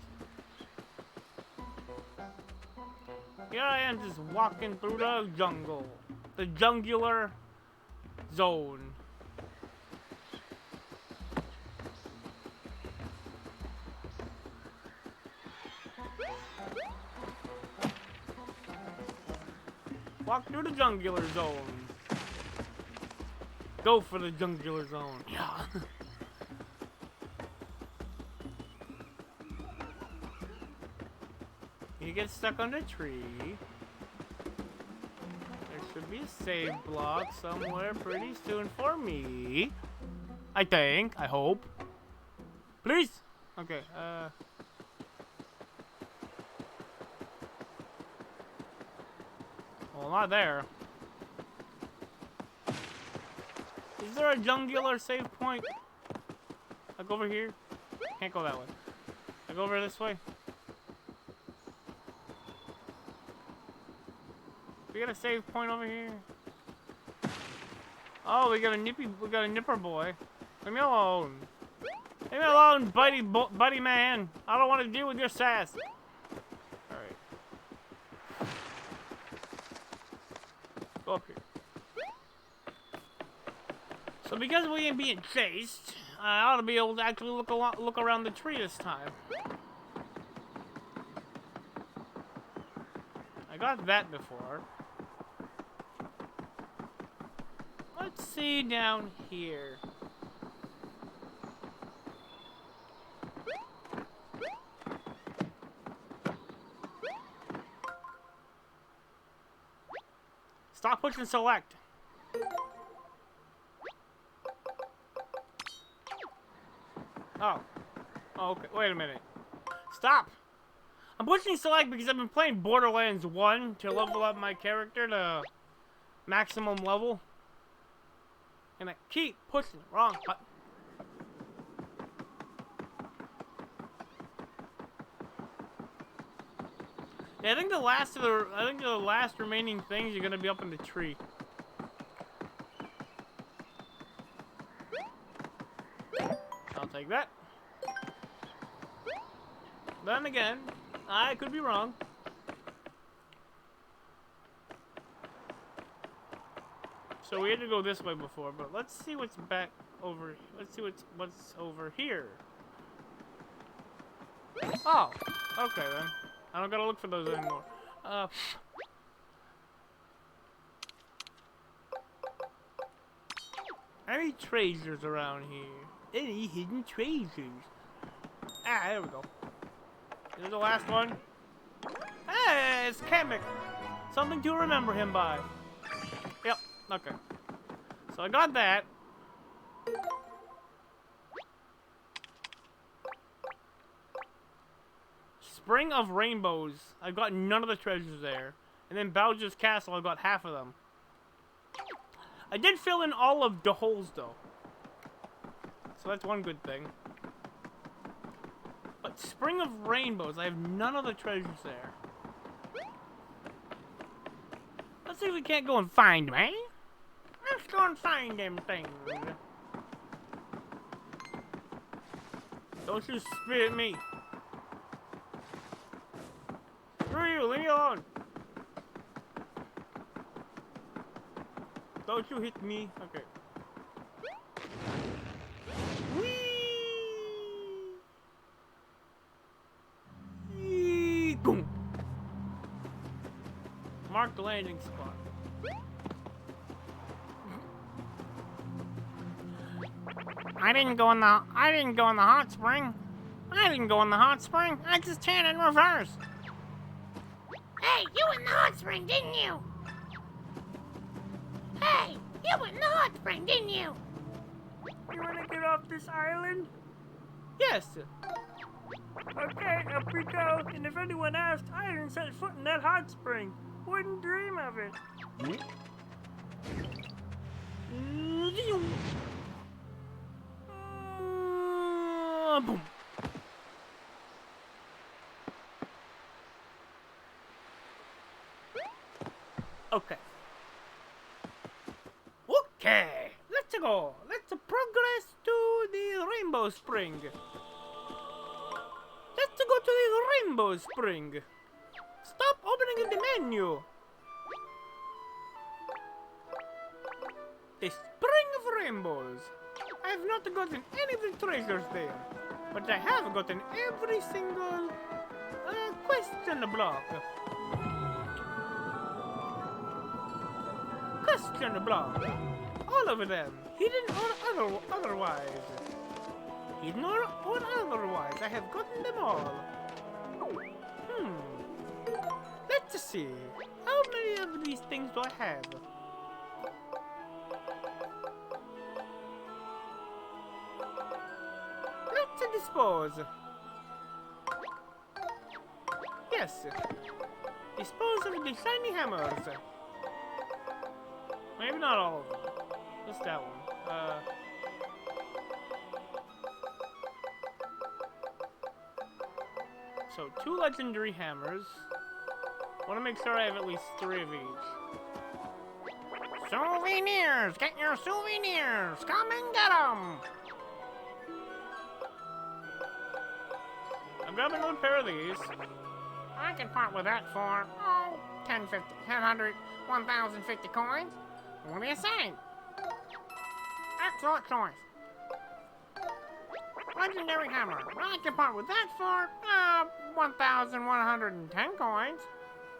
Here I am just walking through the jungle. The jungular zone. Walk through the jungular zone. Go for the jungular zone. Yeah. You get stuck on a tree. There should be a save block somewhere pretty soon for me. I think. I hope. Please. Okay. Well, not there. Is there a jungular save point? Like over here? Can't go that way. I go over this way. We got a save point over here. Oh, we got a nipper boy. Leave me alone. Leave me alone, buddy man. I don't want to deal with your sass. Alright. Go up here. So because we ain't being chased, I ought to be able to actually look around the tree this time. I got that before. Let's see down here. Stop pushing select. Oh. Oh, okay. Wait a minute. Stop! I'm pushing select because I've been playing Borderlands 1 to level up my character to maximum level. And I keep pushing the wrong button. Yeah, I think the last remaining things are gonna be up in the tree. I'll take that. Then again, I could be wrong. So we had to go this way before, but let's see what's back over. Let's see what's over here. Oh, okay then. I don't gotta look for those anymore. Any treasures around here? Any hidden treasures? Ah, there we go. This is the last one. Hey, it's Kamek. Something to remember him by. Yep, okay. So I got that. Spring of Rainbows. I got none of the treasures there. And then Bowser's Castle, I got half of them. I did fill in all of the holes though. So that's one good thing. But Spring of Rainbows, I have none of the treasures there. Let's see if we can't go and find them, eh? Let's go and find them things. Don't you spit at me. Screw you, leave me alone. Don't you hit me. Okay. Whee! Boom. Mark the landing spot. I didn't go in the hot spring. I just turned in reverse. Hey, you in the hot spring, didn't you? Hey, you in the hot spring, didn't you? You wanna get off this island? Yes. Okay, up we go. And if anyone asked, I didn't set foot in that hot spring. Wouldn't dream of it. Boom. Okay. Okay. Let's go. Let's progress to the Rainbow Spring. Let's go to the Rainbow Spring. Stop opening the menu. The Spring of Rainbows. I have not gotten any of the treasures there, but I have gotten every single question block. Question block. All of them. Hidden or otherwise. Hidden or otherwise. I have gotten them all. Let's see. How many of these things do I have? Let's dispose. Yes. Dispose of the shiny hammers. Maybe not all of them. Just that one. So 2 legendary hammers. Want to make sure I have at least 3 of each. Souvenirs! Get your souvenirs! Come and get them! I'm grabbing another pair of these. I can part with that for, 10, 50, 100, 1,050 coins. What do you say? Excellent choice. Legendary hammer. I can part with that for, 1,110 coins.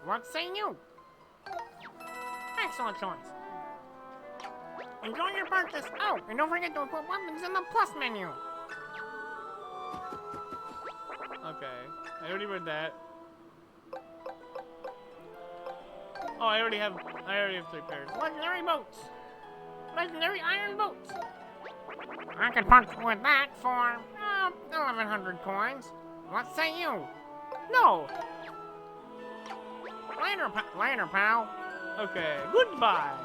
What say you? Excellent choice. Enjoy your purchase. Oh, and don't forget to equip weapons in the plus menu. Okay, I already read that. Oh, I already have 3 pairs. Legendary boats. Legendary iron boats. I can punch with that for 1,100 coins. What say you? No. Later, pal. Okay, goodbye.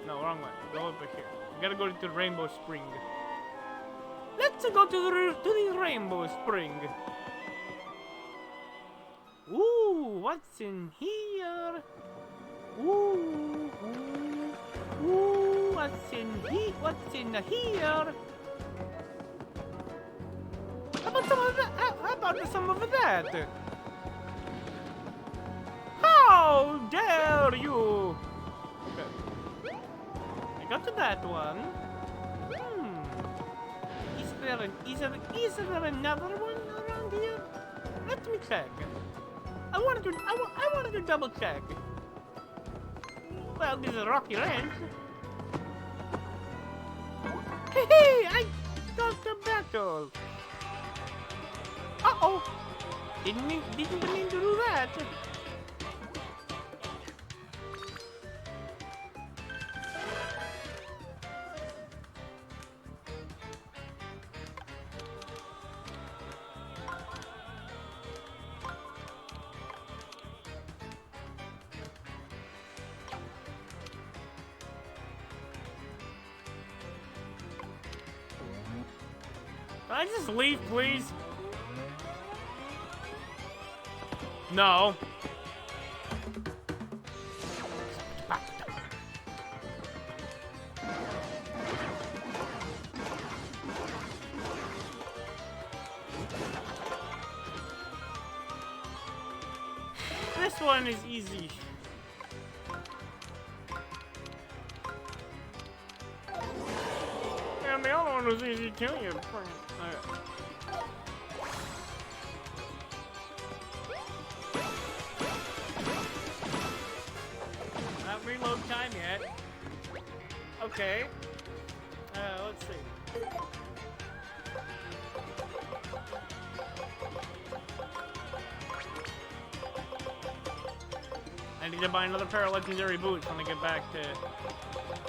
No, wrong way. Go over here. We gotta go to Rainbow Spring. Let's go to the Rainbow Spring. Ooh, what's in here? Ooh, what's in here? How about some of that? How about some of that? How dare you? Okay. I got to that one. Is there another one around here? Let me check. I wanted to double check. Well, this is a rocky ranch. Hey, I got the battle. Uh-oh. Didn't mean to do that. Can I just leave, please? No. This one is easy. And the other one was easy too, you friend. Okay. Not reload time yet. Okay. Let's see. I need to buy another pair of legendary boots when I get back to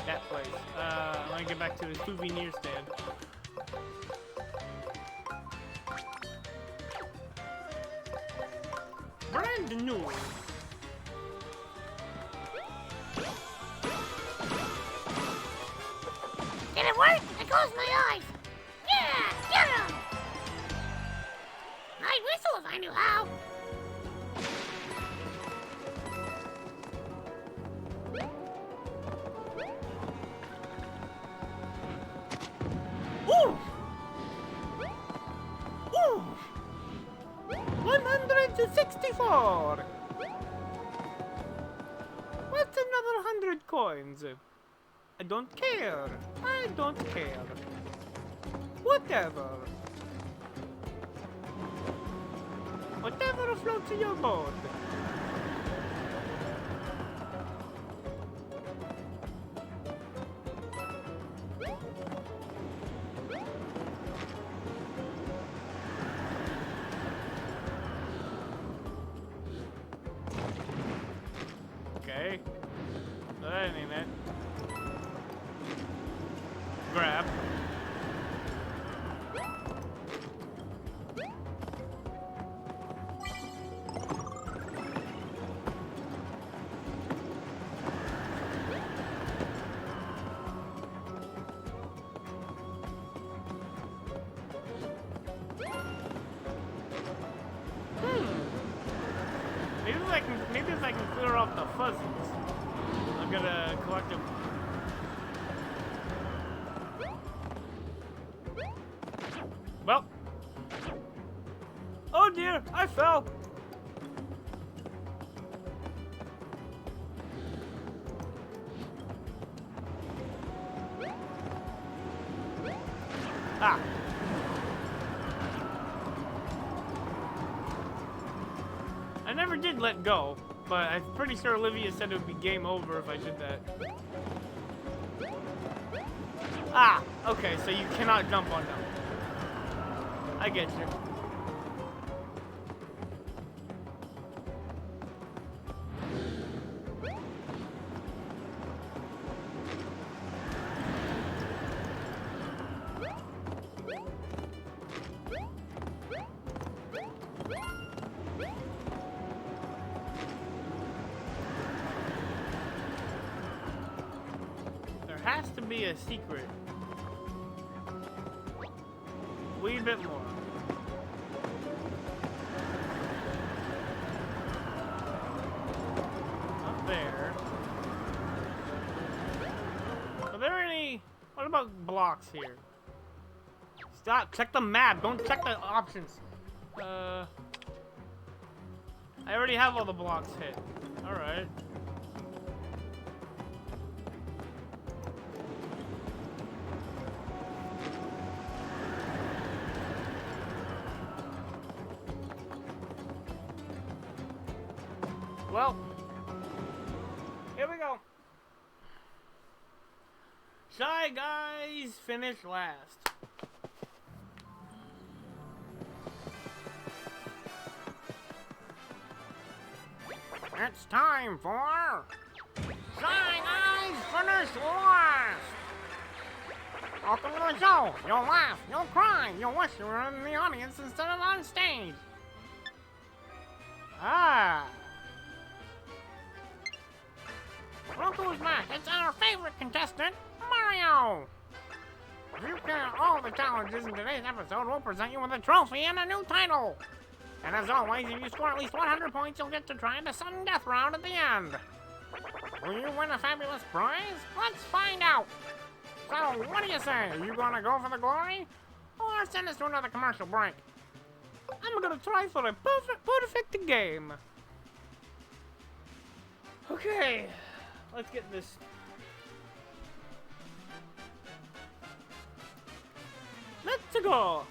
that place. When I get back to the souvenir stand. Brand new. Did it work? I closed my eyes. Yeah, get him! I'd whistle if I knew how. Ooh! Ooh! 164! What's another 100 coins? I don't care. I don't care. Whatever. Whatever floats your boat. Okay. So that ain't it. Grab. Maybe if I can clear off the fuzzies, I'm gonna collect them. Well. Oh dear, I fell. Ah. I never did let go, but I'm pretty sure Olivia said it would be game over if I did that. Ah, okay, so you cannot jump on them. I get you. Has to be a secret. Wee bit more. Up there. Are there any... What about blocks here? Stop! Check the map! Don't check the options! I already have all the blocks hit. Alright. Well, here we go. Shy Guys finished last. It's time for Shy Guys finished last. Welcome to the show. You'll laugh, you'll cry, you'll wish you were in the audience instead of on stage. Ah. Look who's back! It's our favorite contestant, Mario! If you clear all the challenges in today's episode, we'll present you with a trophy and a new title! And as always, if you score at least 100 points, you'll get to try the sudden death round at the end! Will you win a fabulous prize? Let's find out! So, what do you say? Are you gonna go for the glory? Or send us to another commercial break? I'm gonna try for a perfect game! Okay. Let's get this. Let's go.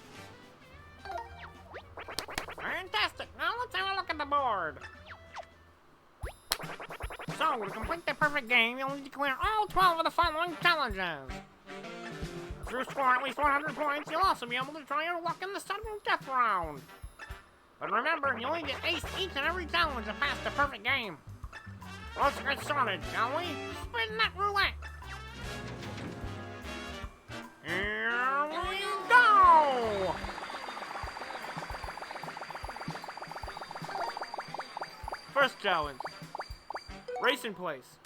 Fantastic. Now let's have a look at the board. So, to complete the perfect game, you'll need to clear all 12 of the following challenges. If you score at least 100 points, you'll also be able to try your luck in the sudden death round. But remember, you'll need to ace each and every challenge to pass the perfect game. Let's get started, shall we? Spin that roulette! Here we go! First challenge. Race in place.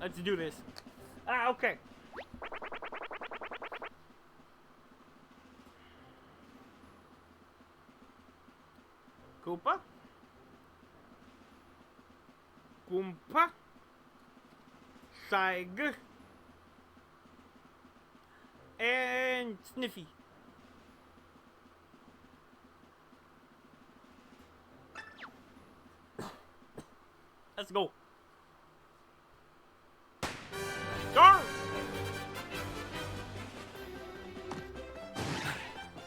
Let's do this. Ah, okay. Koopa. Goompa. Saig. And Sniffy. Let's go. Go!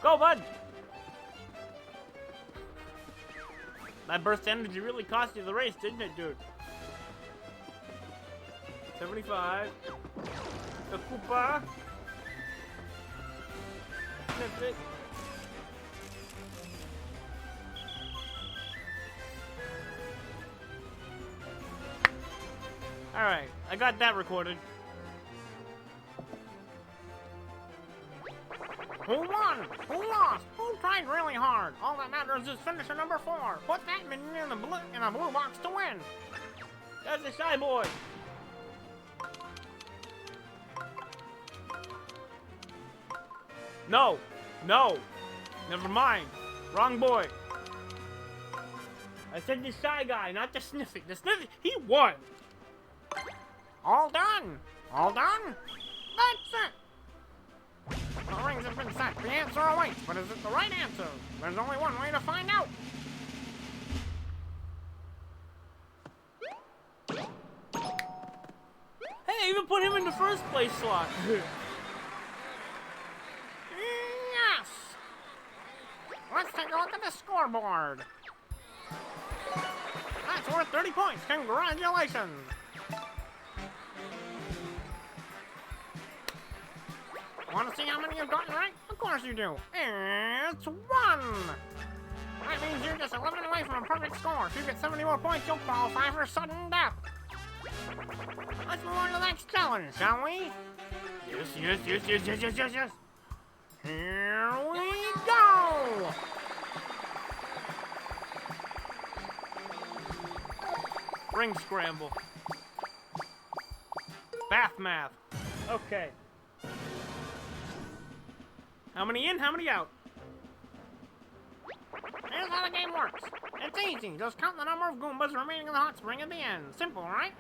Go, bud! That burst energy really cost you the race, didn't it, dude? 75. The Koopa. Sniff it. Alright, I got that recorded. Who won? Who lost? Who tried really hard? All that matters is finisher number 4. Put that minion in the blue box to win. That's a shy boy. No. No. Never mind. Wrong boy. I said the Shy Guy, not the Sniffy. The Sniffy, he won. All done. All done? That's it. The rings have been set. The answer awaits, but is it the right answer? There's only one way to find out. Hey, I even put him in the first place slot. Yes. Let's take a look at the scoreboard. That's worth 30 points. Congratulations. Want to see how many you've gotten right? Of course you do. It's 1. That means you're just 11 away from a perfect score. If you get 70 more points, you'll qualify for sudden death. Let's move on to the next challenge, shall we? Yes. Here we go! Ring scramble. Bath math. Okay. How many in, how many out? Here's how the game works. It's easy. Just count the number of Goombas remaining in the hot spring at the end. Simple, right?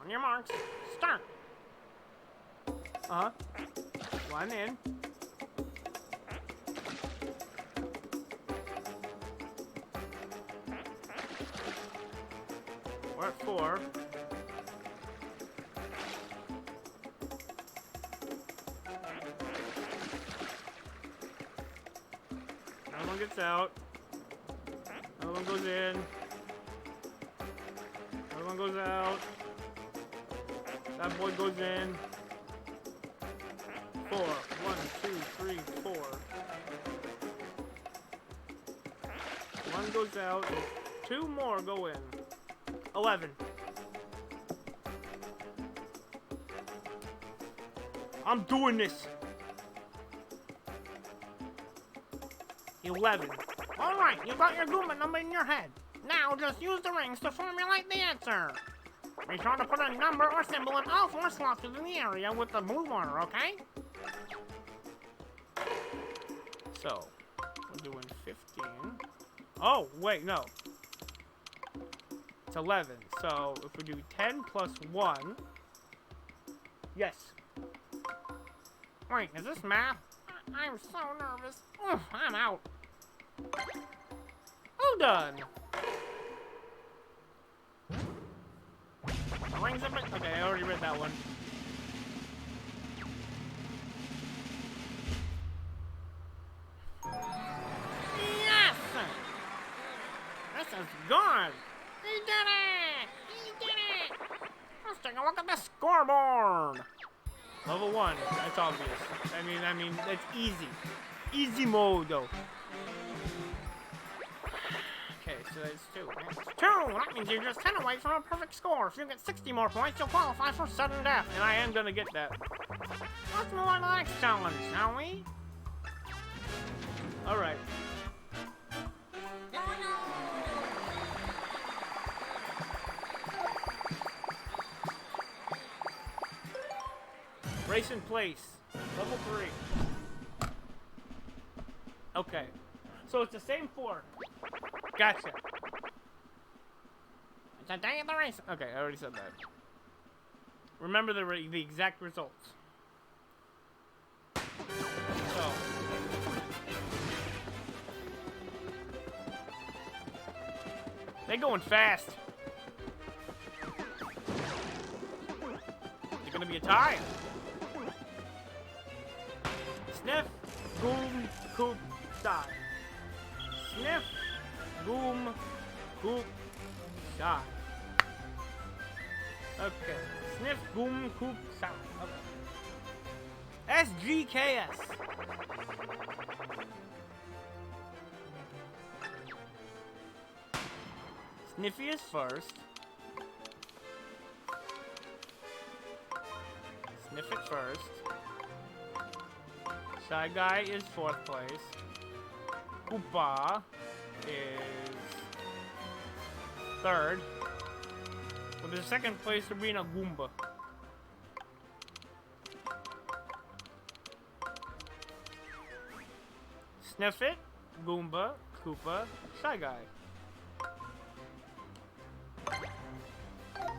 On your marks, start. Uh-huh. 1 in. We're at 4. Another one gets out. Another one goes in. Another one goes out. That boy goes in. 4. 1, 2, 3, 4. One goes out. 2 more go in. 11. I'm doing this. 11. All right, you got your Goomba number in your head. Now just use the rings to formulate the answer. Be sure to put a number or symbol in all 4 slots within the area with the blue border, okay? So, we're doing 15. Oh, wait, no. It's 11. So, if we do 10 plus 1. Yes. Wait, is this math? I'm so nervous. Oof, I'm out. All done. The rings have been... Okay, I already read that one. Yes! This is good! He did it! He did it! Let's take a look at the scoreboard! Level 1. That's obvious. I mean, that's easy. Easy mode, though. Okay, so that's 2. It's 2! That means you're just 10 away from a perfect score. If you get 60 more points, you'll qualify for sudden death. And I am gonna get that. Let's move on to the next challenge, shall we? Alright. Race in place. Level 3. Okay. So it's the same 4. Gotcha. It's a day of the race. Okay, I already said that. Remember the exact results. So. They're going fast. It's gonna be a tie. Sniff, boom, coop, die. Sniff, boom, coop, die. Okay. Sniff, boom, coop, die. Okay. SGKS. Sniffy is first. Sniff it first. Shy Guy is 4th place. Koopa is 3rd. With the 2nd place being a Goomba. Sniff It, Goomba, Koopa, Shy Guy.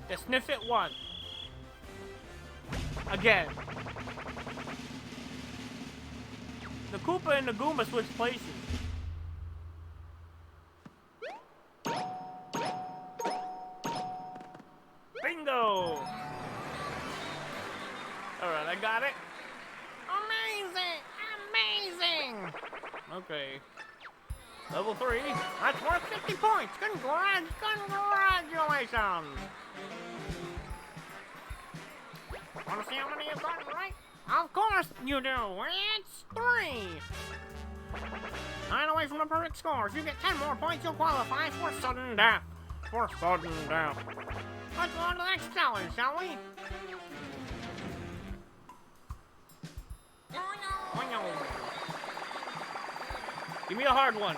The Sniff It won. Again. The Koopa and the Goomba switch places. Bingo! Alright, I got it. Amazing! Amazing! Okay. Level 3. That's worth 50 points! Congratulations! Want to see how many you've gotten right? Of course you do! It's 3! 9 away from the perfect score. If you get 10 more points, you'll qualify for sudden death. For sudden death. Let's go on to the next challenge, shall we? Oh no! Give me a hard one.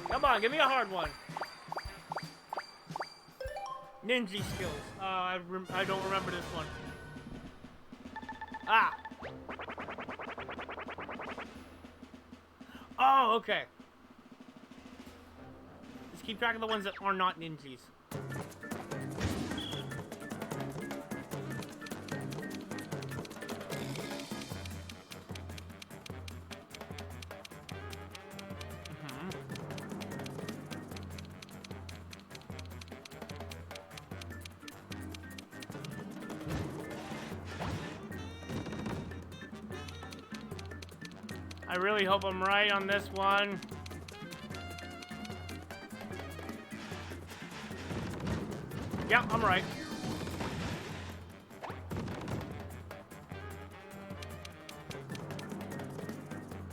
Come on, give me a hard one. Ninja skills. I don't remember this one. Ah! Oh, okay. Just keep track of the ones that are not ninjas. I really hope I'm right on this one. Yeah, I'm right.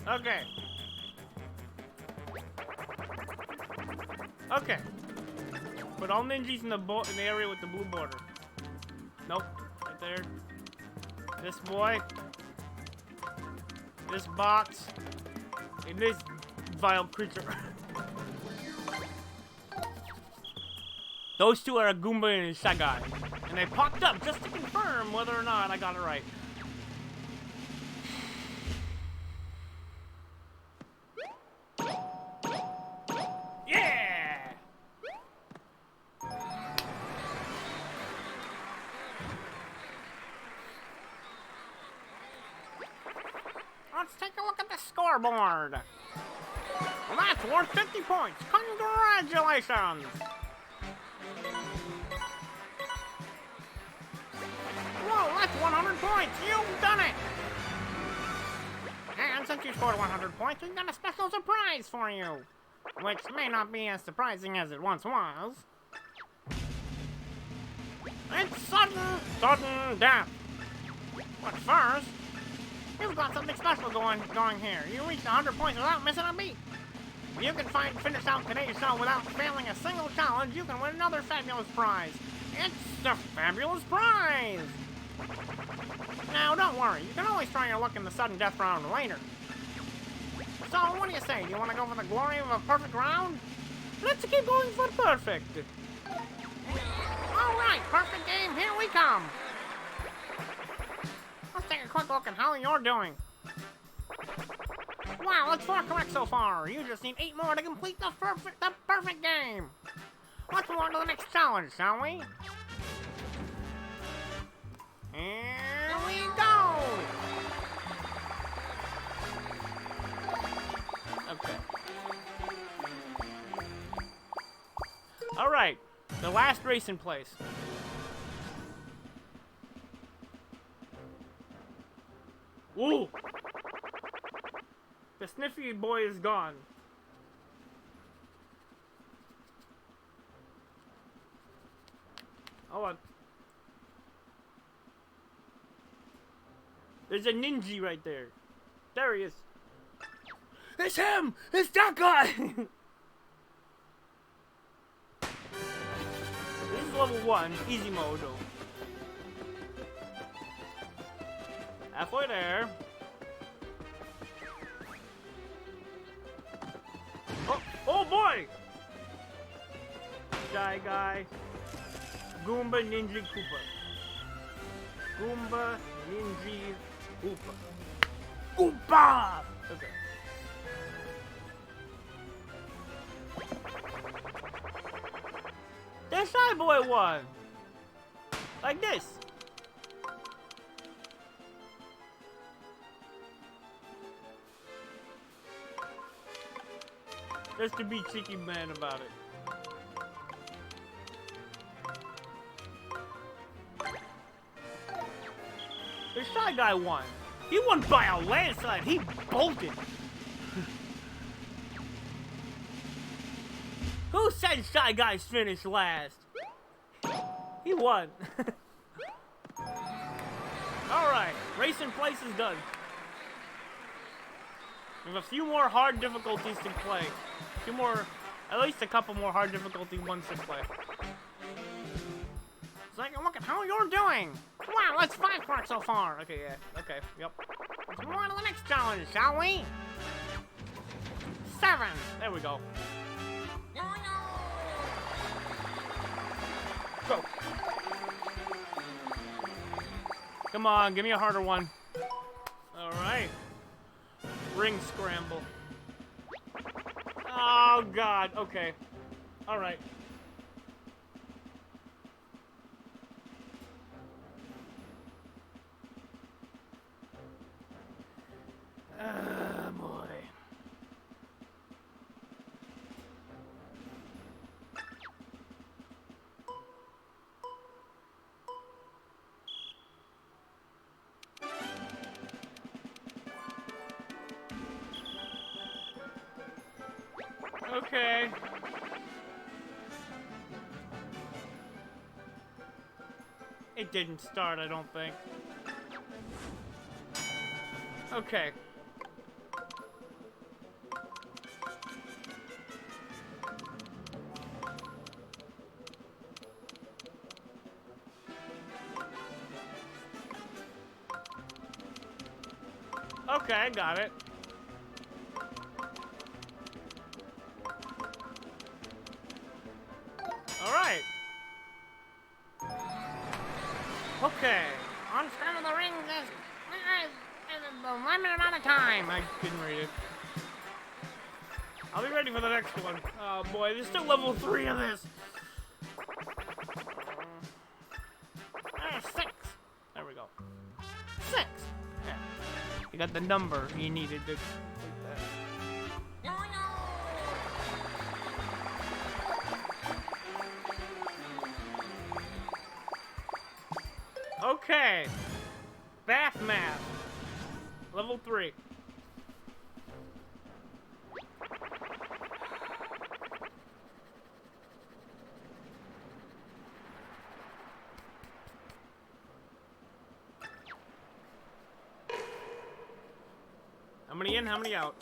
Okay. Okay. Put all ninjas in the area with the blue border. Nope. Right there. This boy. This box. And this vile creature. Those two are a Goomba and a Shy Guy. And they popped up just to confirm whether or not I got it right. Yeah! Let's take a look at the scoreboard. Well, that's worth 50 points. Congratulations! Whoa, that's 100 points. You've done it! And since you scored 100 points, we've got a special surprise for you. Which may not be as surprising as it once was. It's sudden death. But first, you've got something special going here. You reached 100 points without missing a beat. If you can finish out today's show without failing a single challenge, you can win another fabulous prize. It's the fabulous prize! Now, don't worry. You can always try your luck in the sudden death round later. So, what do you say? Do you want to go for the glory of a perfect round? Let's keep going for perfect. All right, perfect game. Here we come. Let's take a quick look at how you're doing. Wow, that's 4 correct so far. You just need 8 more to complete the perfect game. Let's move on to the next challenge, shall we? Here we go! Okay. All right, the last race in place. Ooh! The sniffy boy is gone. Hold on. There's a ninja right there. There he is. It's him! It's that guy! This is level 1, easy mode though. Halfway there. Oh boy! Shy Guy. Goomba, Ninja, Koopa. Goomba, Ninja, Koopa. Koopa! Okay. The Shy Boy won. Like this. Just to be cheeky man about it. The Shy Guy won. He won by a landslide. He bolted. Who said Shy Guys finished last? He won. Alright, race in place is done. We have a few more hard difficulties to play. A few more, at least a couple more hard difficulty ones to play. So I can look at how you're doing. Wow, that's 5 parts so far. Okay, yeah, okay, yep. Let's move on to the next challenge, shall we? 7. There we go. Go. Come on, give me a harder one. Alright. Ring Scramble. Oh, God. Okay. Alright. Boy. Okay. It didn't start, I don't think. Okay. Okay, got it. Alright. Okay. On Scramble the Rings is the limited amount of time. I didn't read it. I'll be ready for the next one. Oh boy, there's still level 3 of this. 6. There we go. 6. Yeah. You got the number you needed to complete that. Okay. Bath math. Level 3. How many in, how many out?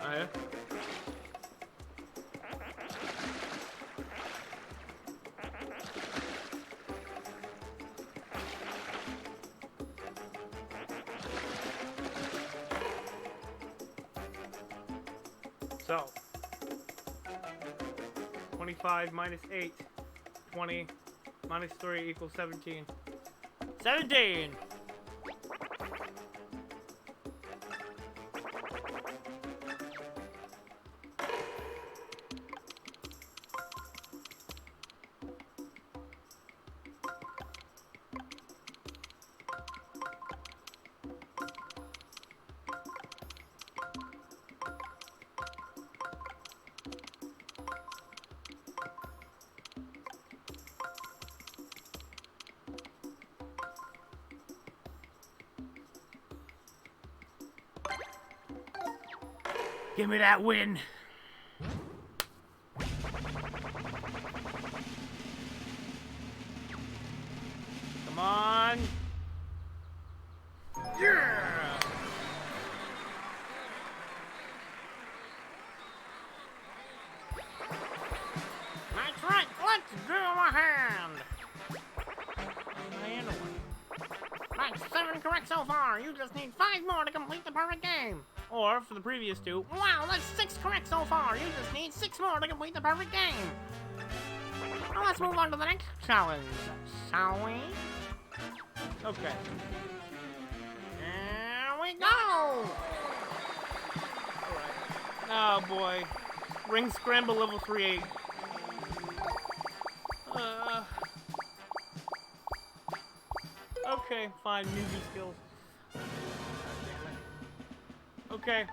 Oh, yeah? So, 25 minus 8, 20 minus 3 equals 17. 17! Give me that win. Come on. Yeah. correct so far. You just need 5 more to complete the perfect game. Or, for the previous 2, Wow, that's 6 correct so far. You just need 6 more to complete the perfect game. Now let's move on to the next challenge, shall we? okay. Here we go! Oh boy. Ring Scramble level 3-8. Okay, fine, ninja skills. Okay.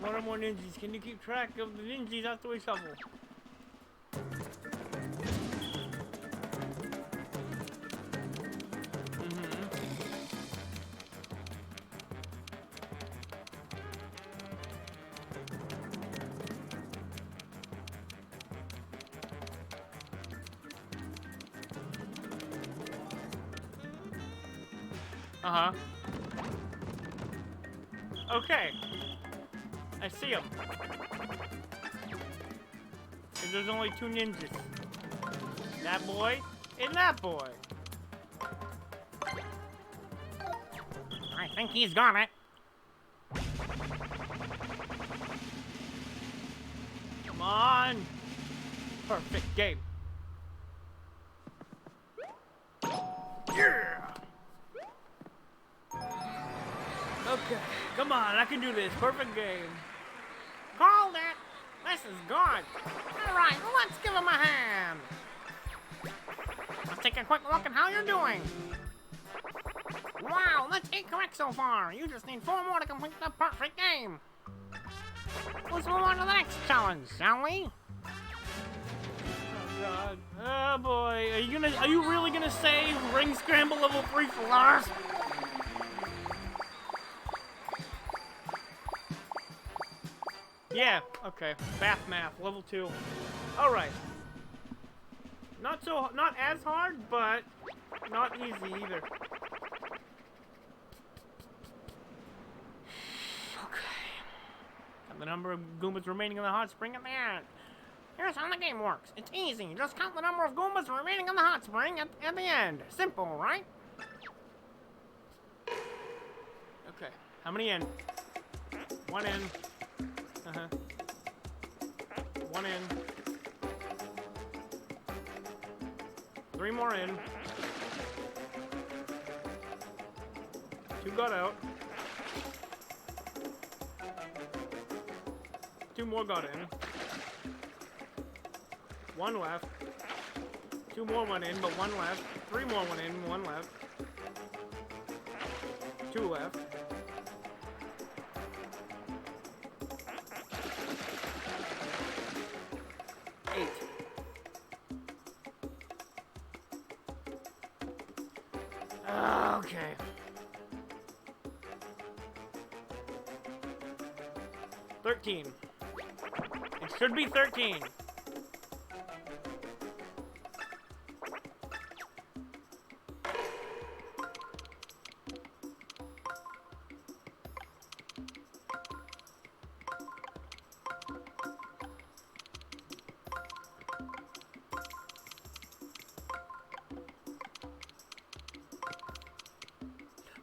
One or more ninjas. Can you keep track of the ninjas after we shuffle? Uh-huh. Okay. I see him. And there's only 2 ninjas. That boy and that boy. I think he's got it. Come on. Perfect game. Yeah. Okay, come on, I can do this. Perfect game. Called it. This is good. All right, let's give him a hand. Let's take a quick look at how you're doing. Wow, that's 8 correct so far. You just need 4 more to complete the perfect game. Let's move on to the next challenge, shall we? Oh god. Oh boy. Are you really gonna save Ring Scramble level 3 for last? Yeah, okay. Bath math, level 2. Alright. Not as hard, but not easy either. Okay. And the number of Goombas remaining in the hot spring at the end. Here's how the game works. It's easy. Just count the number of Goombas remaining in the hot spring at the end. Simple, right? Okay. How many in? 1 in. Uh-huh. 1 in. 3 more in. 2 got out. 2 more got in. 1 left. 2 more went in, but 1 left. 3 more went in, 1 left. 2 left. 8. Okay. $13. It should be 13.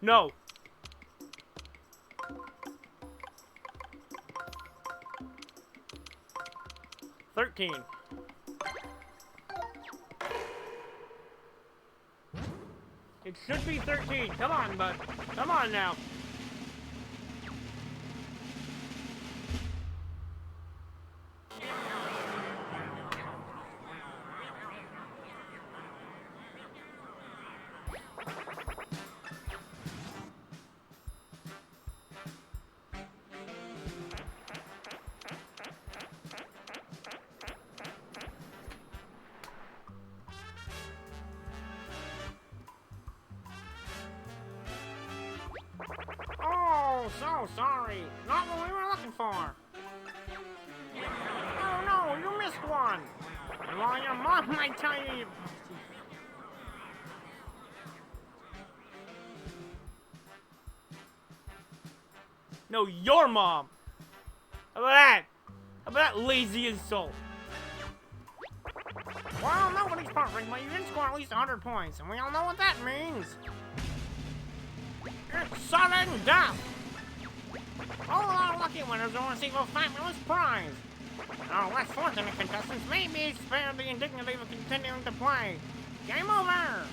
No. $13. It should be 13. Come on, bud. Come on now. Oh, so sorry. Not what we were looking for. Oh no, you missed one. Well, your mom might tell you. No, your mom. How about that? How about that lazy insult? Well, nobody's perfect, but you did score at least 100 points, and we all know what that means. It's sudden death. All of our lucky winners will receive a fabulous prize. Our less fortunate contestants may be spared the indignity of continuing to play. Game over!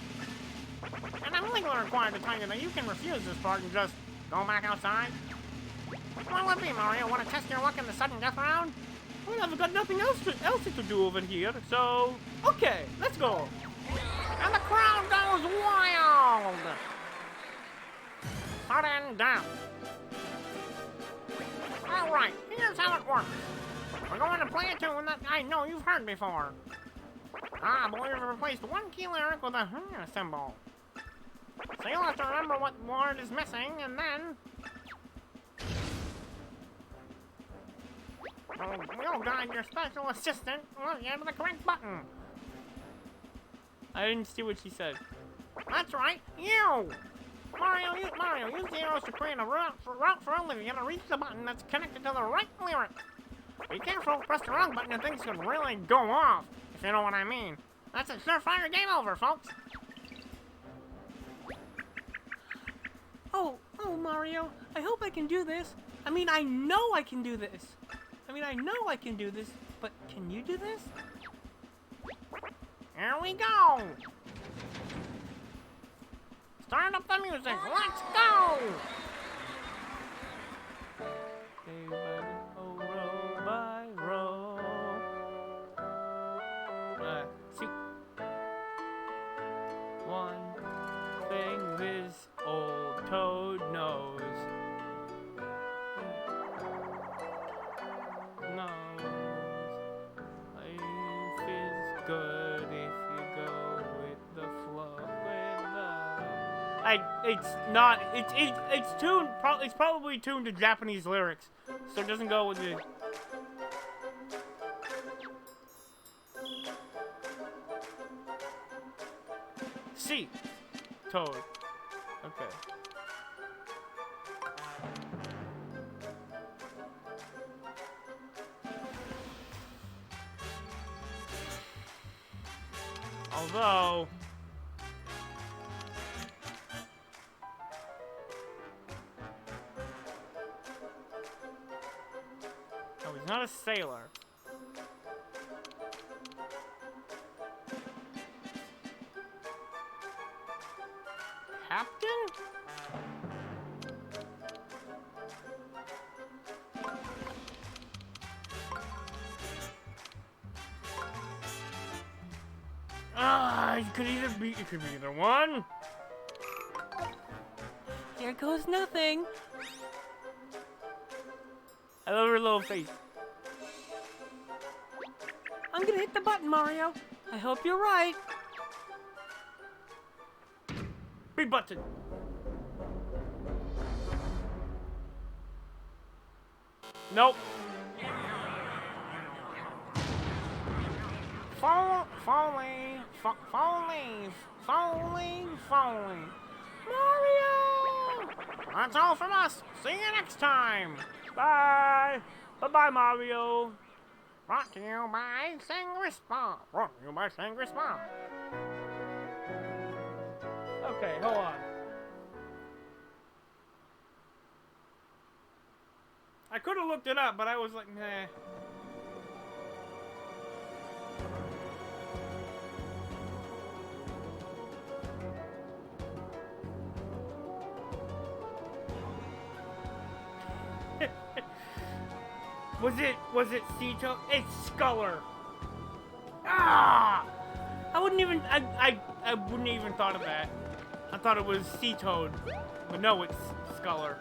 And I'm legally required to tell you that you can refuse this part and just go back outside. What will it be, Mario? Want to test your luck in the sudden death round? Well, I've got nothing else to do over here, so okay, let's go. And the crowd goes wild! Sudden death. Alright, here's how it works. We're going to play a tune that I know you've heard before. Ah, but we've replaced one key lyric with a symbol. So you'll have to remember what word is missing, and then... we'll guide your special assistant to the correct button. I didn't see what she said. That's right, you! Mario, use the arrows to create a route for Olivia to reach the button that's connected to the right lyric. Be careful, press the wrong button and things could really go off, if you know what I mean. That's a surefire game over, folks. Oh, Mario, I hope I can do this. I mean, I know I can do this. But can you do this? Here we go! Start up the music, let's go! Hey, buddy, oh, roll by roll. See, one thing this old toad knows. Life is good if you go with the flow. It's probably tuned to Japanese lyrics, so it doesn't go with the. C. Toad. Okay. Although... no, he's not a sailor. Captain? It could be either one. Here goes nothing. I love her little face. I'm gonna hit the button, Mario. I hope you're right. B button. Nope. Foley. Mario! That's all from us. See you next time. Bye. Bye-bye, Mario. Brought to you by Sangrispa. Okay, hold on. I could have looked it up, but I was like, nah. Was it Cito? It's Sculler. Ah! I wouldn't even thought of that. I thought it was Sea Toad, but no, it's Sculler.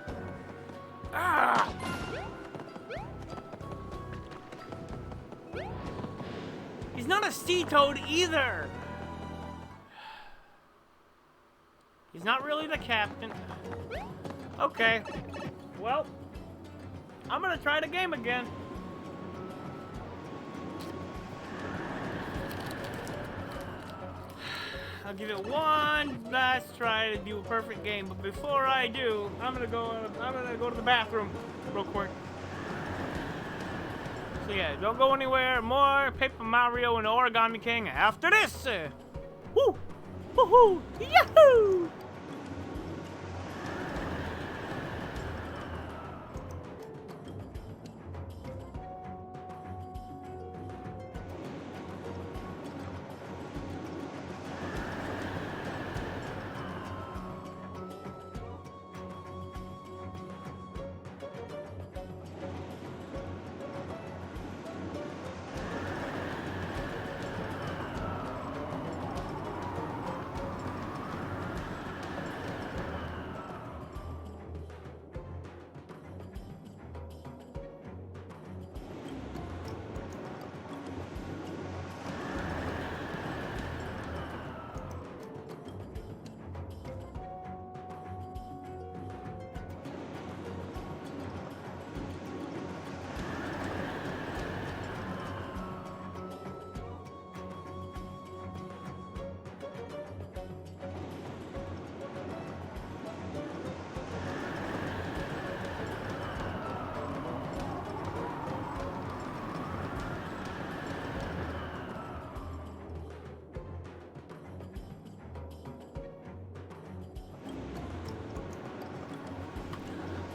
Ah! He's not a Sea Toad either. He's not really the captain. Okay. Well, I'm gonna try the game again. I'll give it one last try to do a perfect game, but before I do, I'm gonna go to the bathroom real quick. So yeah, don't go anywhere. More Paper Mario and Origami King after this. Woo! Woohoo! Yahoo!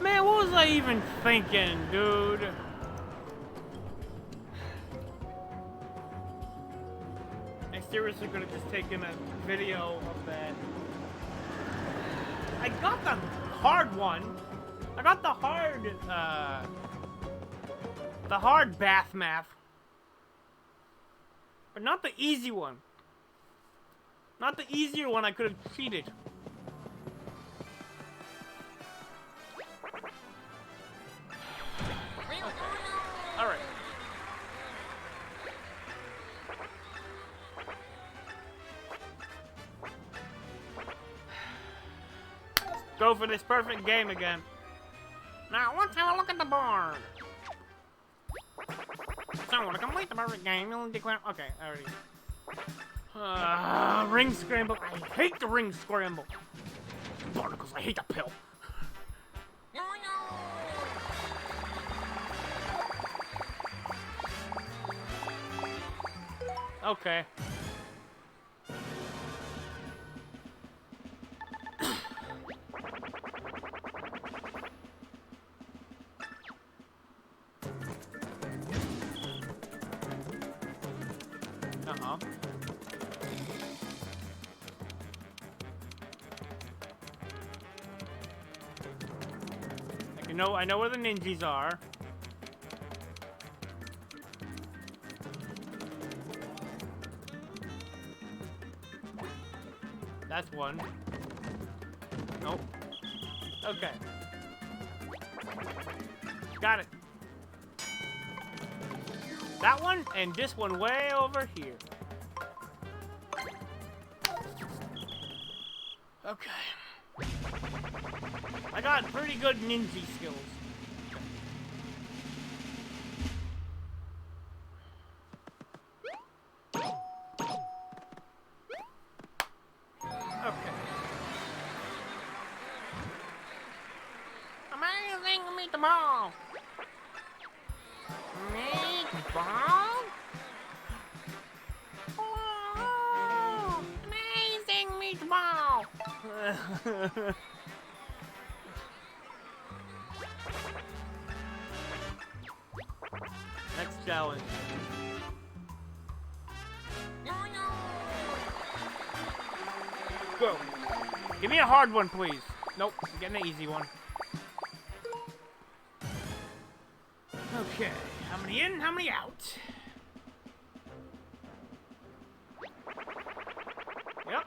Man, what was I even thinking, dude? I seriously could have just taken a video of that. I got the hard one. I got the hard bath math. But not the easy one. Not the easier one I could have cheated. Alright. Go for this perfect game again. Now, let's have a look at the board. So, to complete the perfect game, you'll declare... Okay, already. Ring Scramble. I hate the Ring Scramble. Barnacles, I hate the pill. Okay. Uh-huh. I know where the ninjas are. That's one. Nope. Okay. Got it. That one, and this one way over here. Okay. I got pretty good ninja skills. Okay. Amazing meatball! Meatball? Oh, amazing meatball! Next challenge. Go. Give me a hard one, please. Nope, I'm getting an easy one. Okay, how many in, how many out? Yep.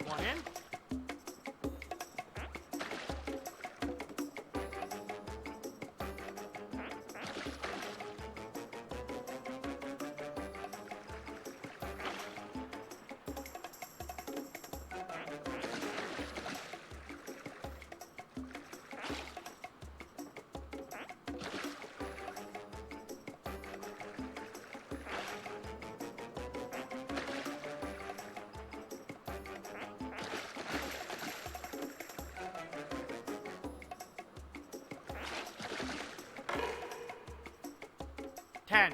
One in. 10.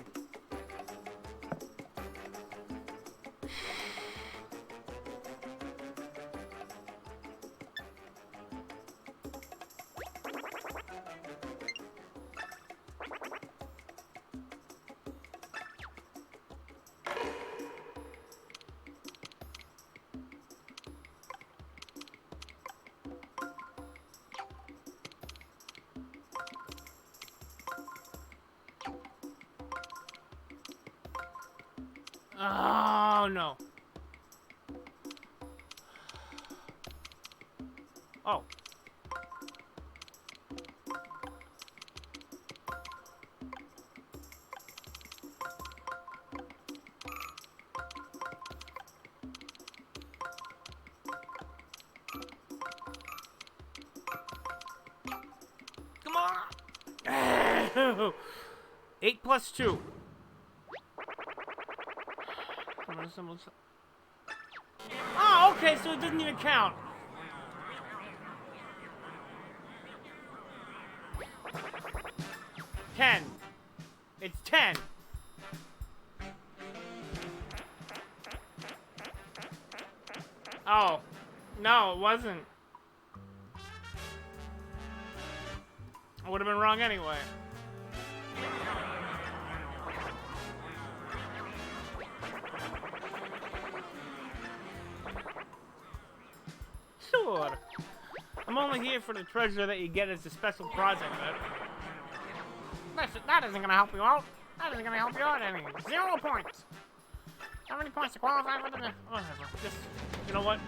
Oh, no. Oh. Come on. 8 plus 2. Oh, okay, so it doesn't even count. Ten. It's 10. Oh, no, it wasn't. I would have been wrong anyway. Sure. I'm only here for the treasure that you get as a special project, That isn't gonna help you out. That isn't gonna help you out any. 0 points. How many points to qualify for the... whatever. Just, you know what?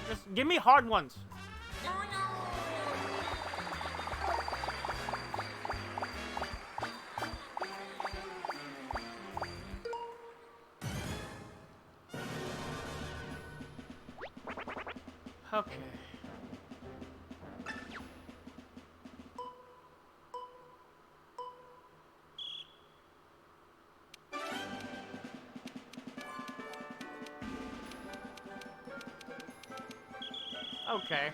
Just give me hard ones. Okay. Okay.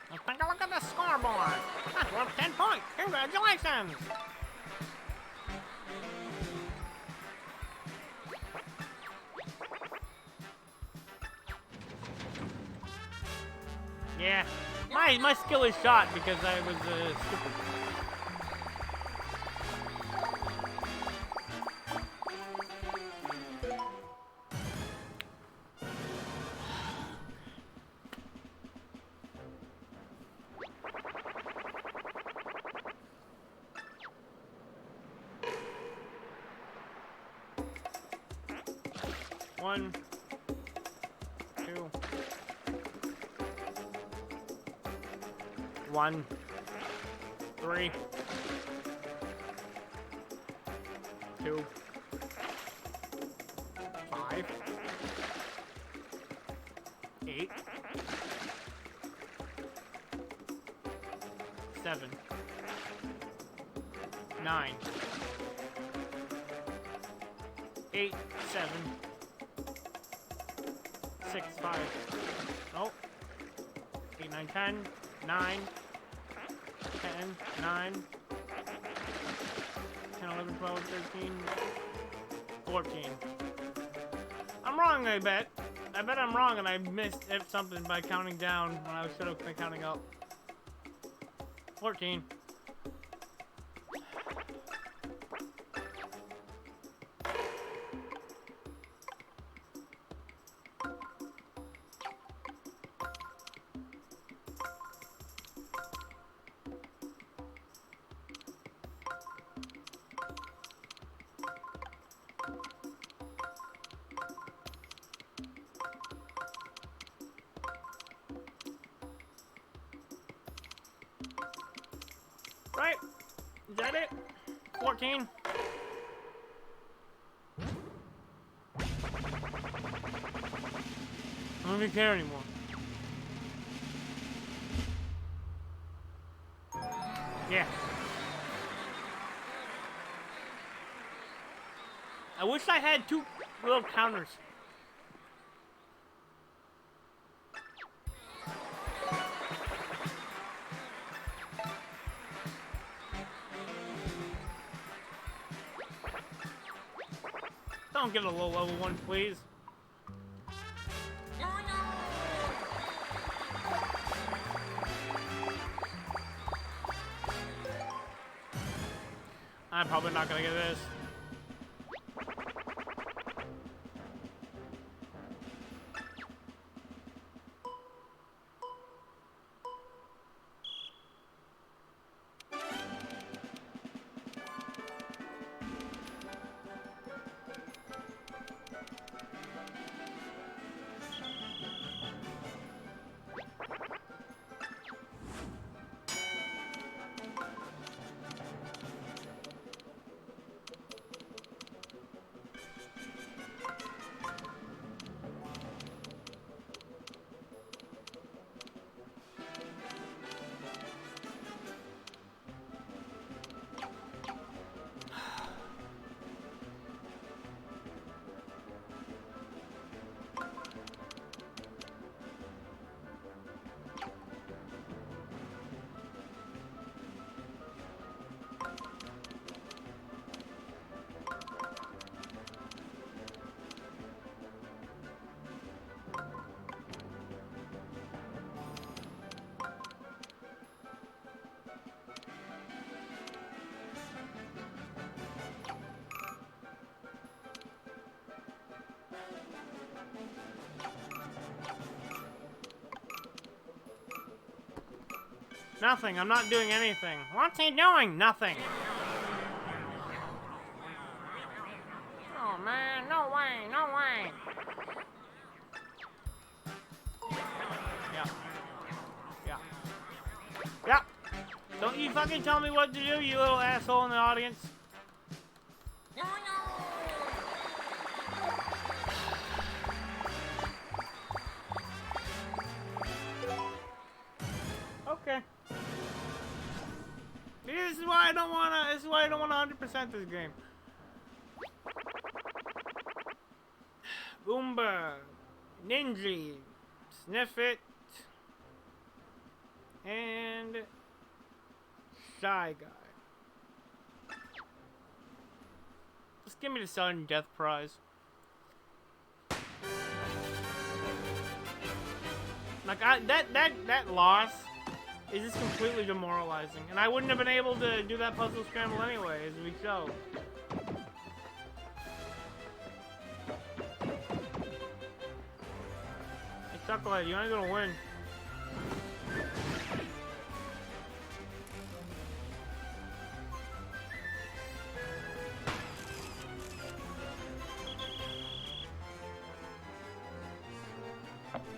Let's take a look at the scoreboard. That's worth 10 points. Congratulations. Yeah. My skill is shot because I was stupid. One, 2, 1, 3, 2, 5, 8, 7, 9, 8, 7, 6, 5. Oh. 8, 9, 10. 9. 10. 9. 10, 11, 12, 13. 14. I'm wrong, I bet. I bet I'm wrong and I missed something by counting down when I should have been counting up. 14. Right? Is that it? 14? don't even care anymore. Yeah. I wish I had 2 little counters. Don't get a low level one, please. I'm probably not gonna get this. Nothing. I'm not doing anything. What's he doing? Nothing. Oh man, no way, no way. Yeah. Yeah. Yeah. Don't you fucking tell me what to do, you little asshole in the audience. Okay. This is why I don't wanna. This is why I don't wanna 100% this game. Boomba, Ninja, Sniff It, and Shy Guy. Just give me the sudden death prize. Like that loss is just completely demoralizing, and I wouldn't have been able to do that puzzle scramble anyway, as we show. Hey, Chucklehead, you ain't gonna win.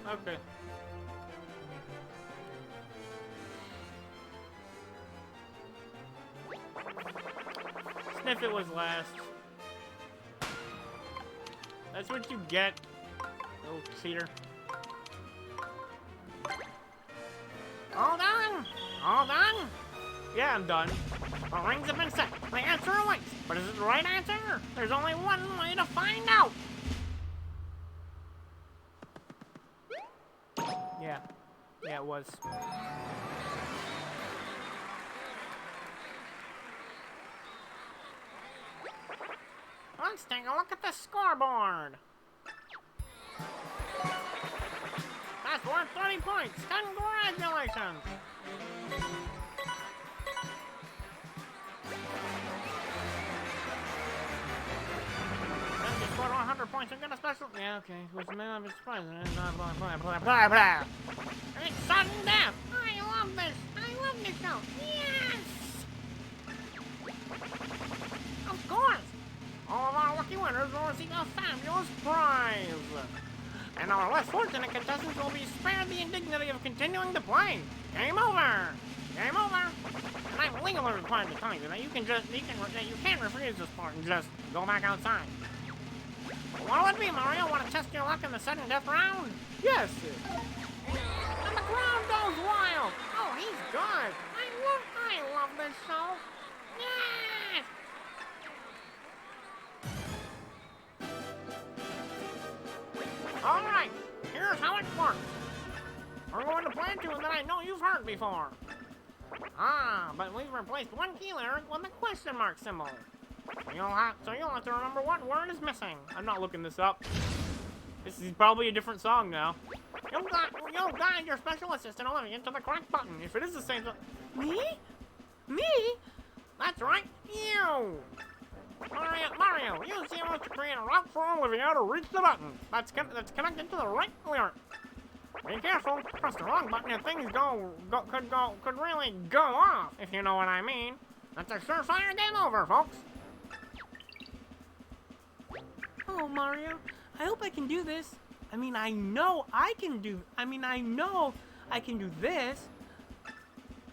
Okay. Sniff It was last. That's what you get, little cheater. All done? All done? Yeah, I'm done. The rings have been set. The answer awaits. But is it the right answer? There's only one way to find out. Yeah. Yeah, it was. Let's take a look at the scoreboard. That's worth 30 points. Congratulations. Then you scored 100 points and get a special. Yeah, okay. Who's the man I'm surprised? Blah, blah, blah, blah. It's sudden death. I love this. I love this show. Yes. Of course. All of our lucky winners will receive a fabulous prize. And our less fortunate contestants will be spared the indignity of continuing to play. Game over. Game over. And I'm legally required to tell you that you can't refuse this part and just go back outside. What'll it be, Mario? What test your luck in the sudden death round? Yes. And the crowd goes wild. Oh, he's good. I love this show. Yes! All right, here's how it works. We're going to play a tune that I know you've heard before. Ah, but we've replaced one key lyric with a question mark symbol. So you'll have to remember what word is missing. I'm not looking this up. This is probably a different song now. You'll guide your special assistant Olivia to the correct button. If it is the same song. Me? Me? That's right, you! Mario, use zeros to create a route for Olivia to reach the button that's connected to the right lyric. Be careful, press the wrong button and things could really go off, if you know what I mean. That's a surefire game over, folks. Oh, Mario, I hope I can do this. I know I can do this.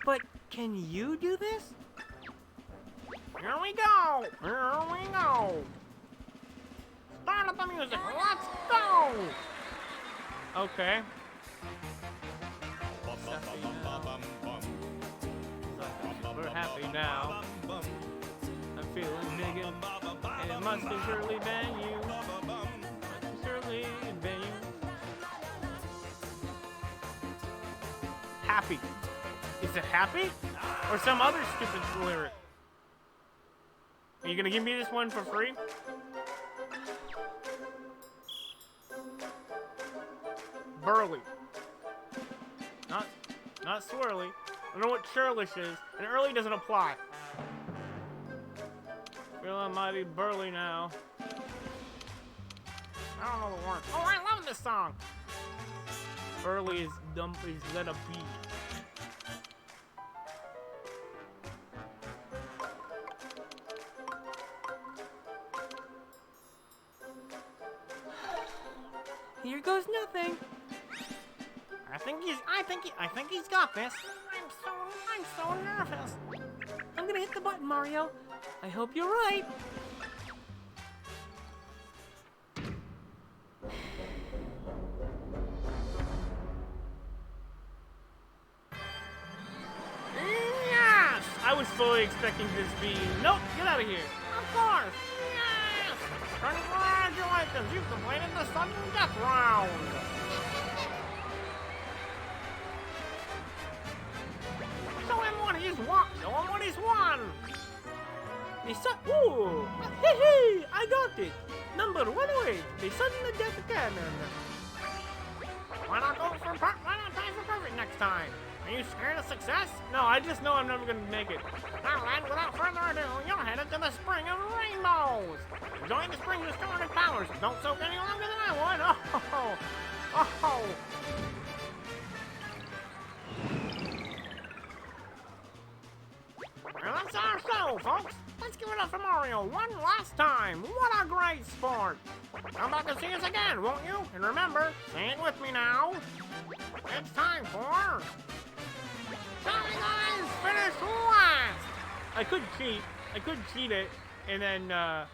But can you do this? Here we go! Here we go! Start up the music! Let's go! Okay. We're happy now. I'm feeling big and it must have surely been you. Must have surely been you. Happy. Is it happy? Or some other stupid lyric? Are you gonna give me this one for free? Burly. Not swirly. I don't know what churlish is, and early doesn't apply. Feeling mighty burly now. I don't know the word. Oh, I love this song! Burly is dump is let a be. Here goes nothing. I think he's got this. I'm so nervous. I'm gonna hit the button, Mario. I hope you're right. Yes! I was fully expecting this to be. Nope, get out of here. Of course! Yes! Congratulations! You've completed the sudden death round! Show him what he's won! Show him what he's won! Ooh! Hey! I got it! Number 108, the sudden death cannon. Why not try for perfect next time? Are you scared of success? No, I just know I'm never gonna make it. Now then, without further ado, you're headed to the Spring of Rainbows! Enjoy the spring's restorative powers. Don't soak any longer than I would. Oh! Well, that's our show, folks. Let's give it up for Mario one last time. What a great sport. Come back and see us again, won't you? And remember, say it with me now. It's time for... Johnny Guys finish last! I could cheat it, and then, I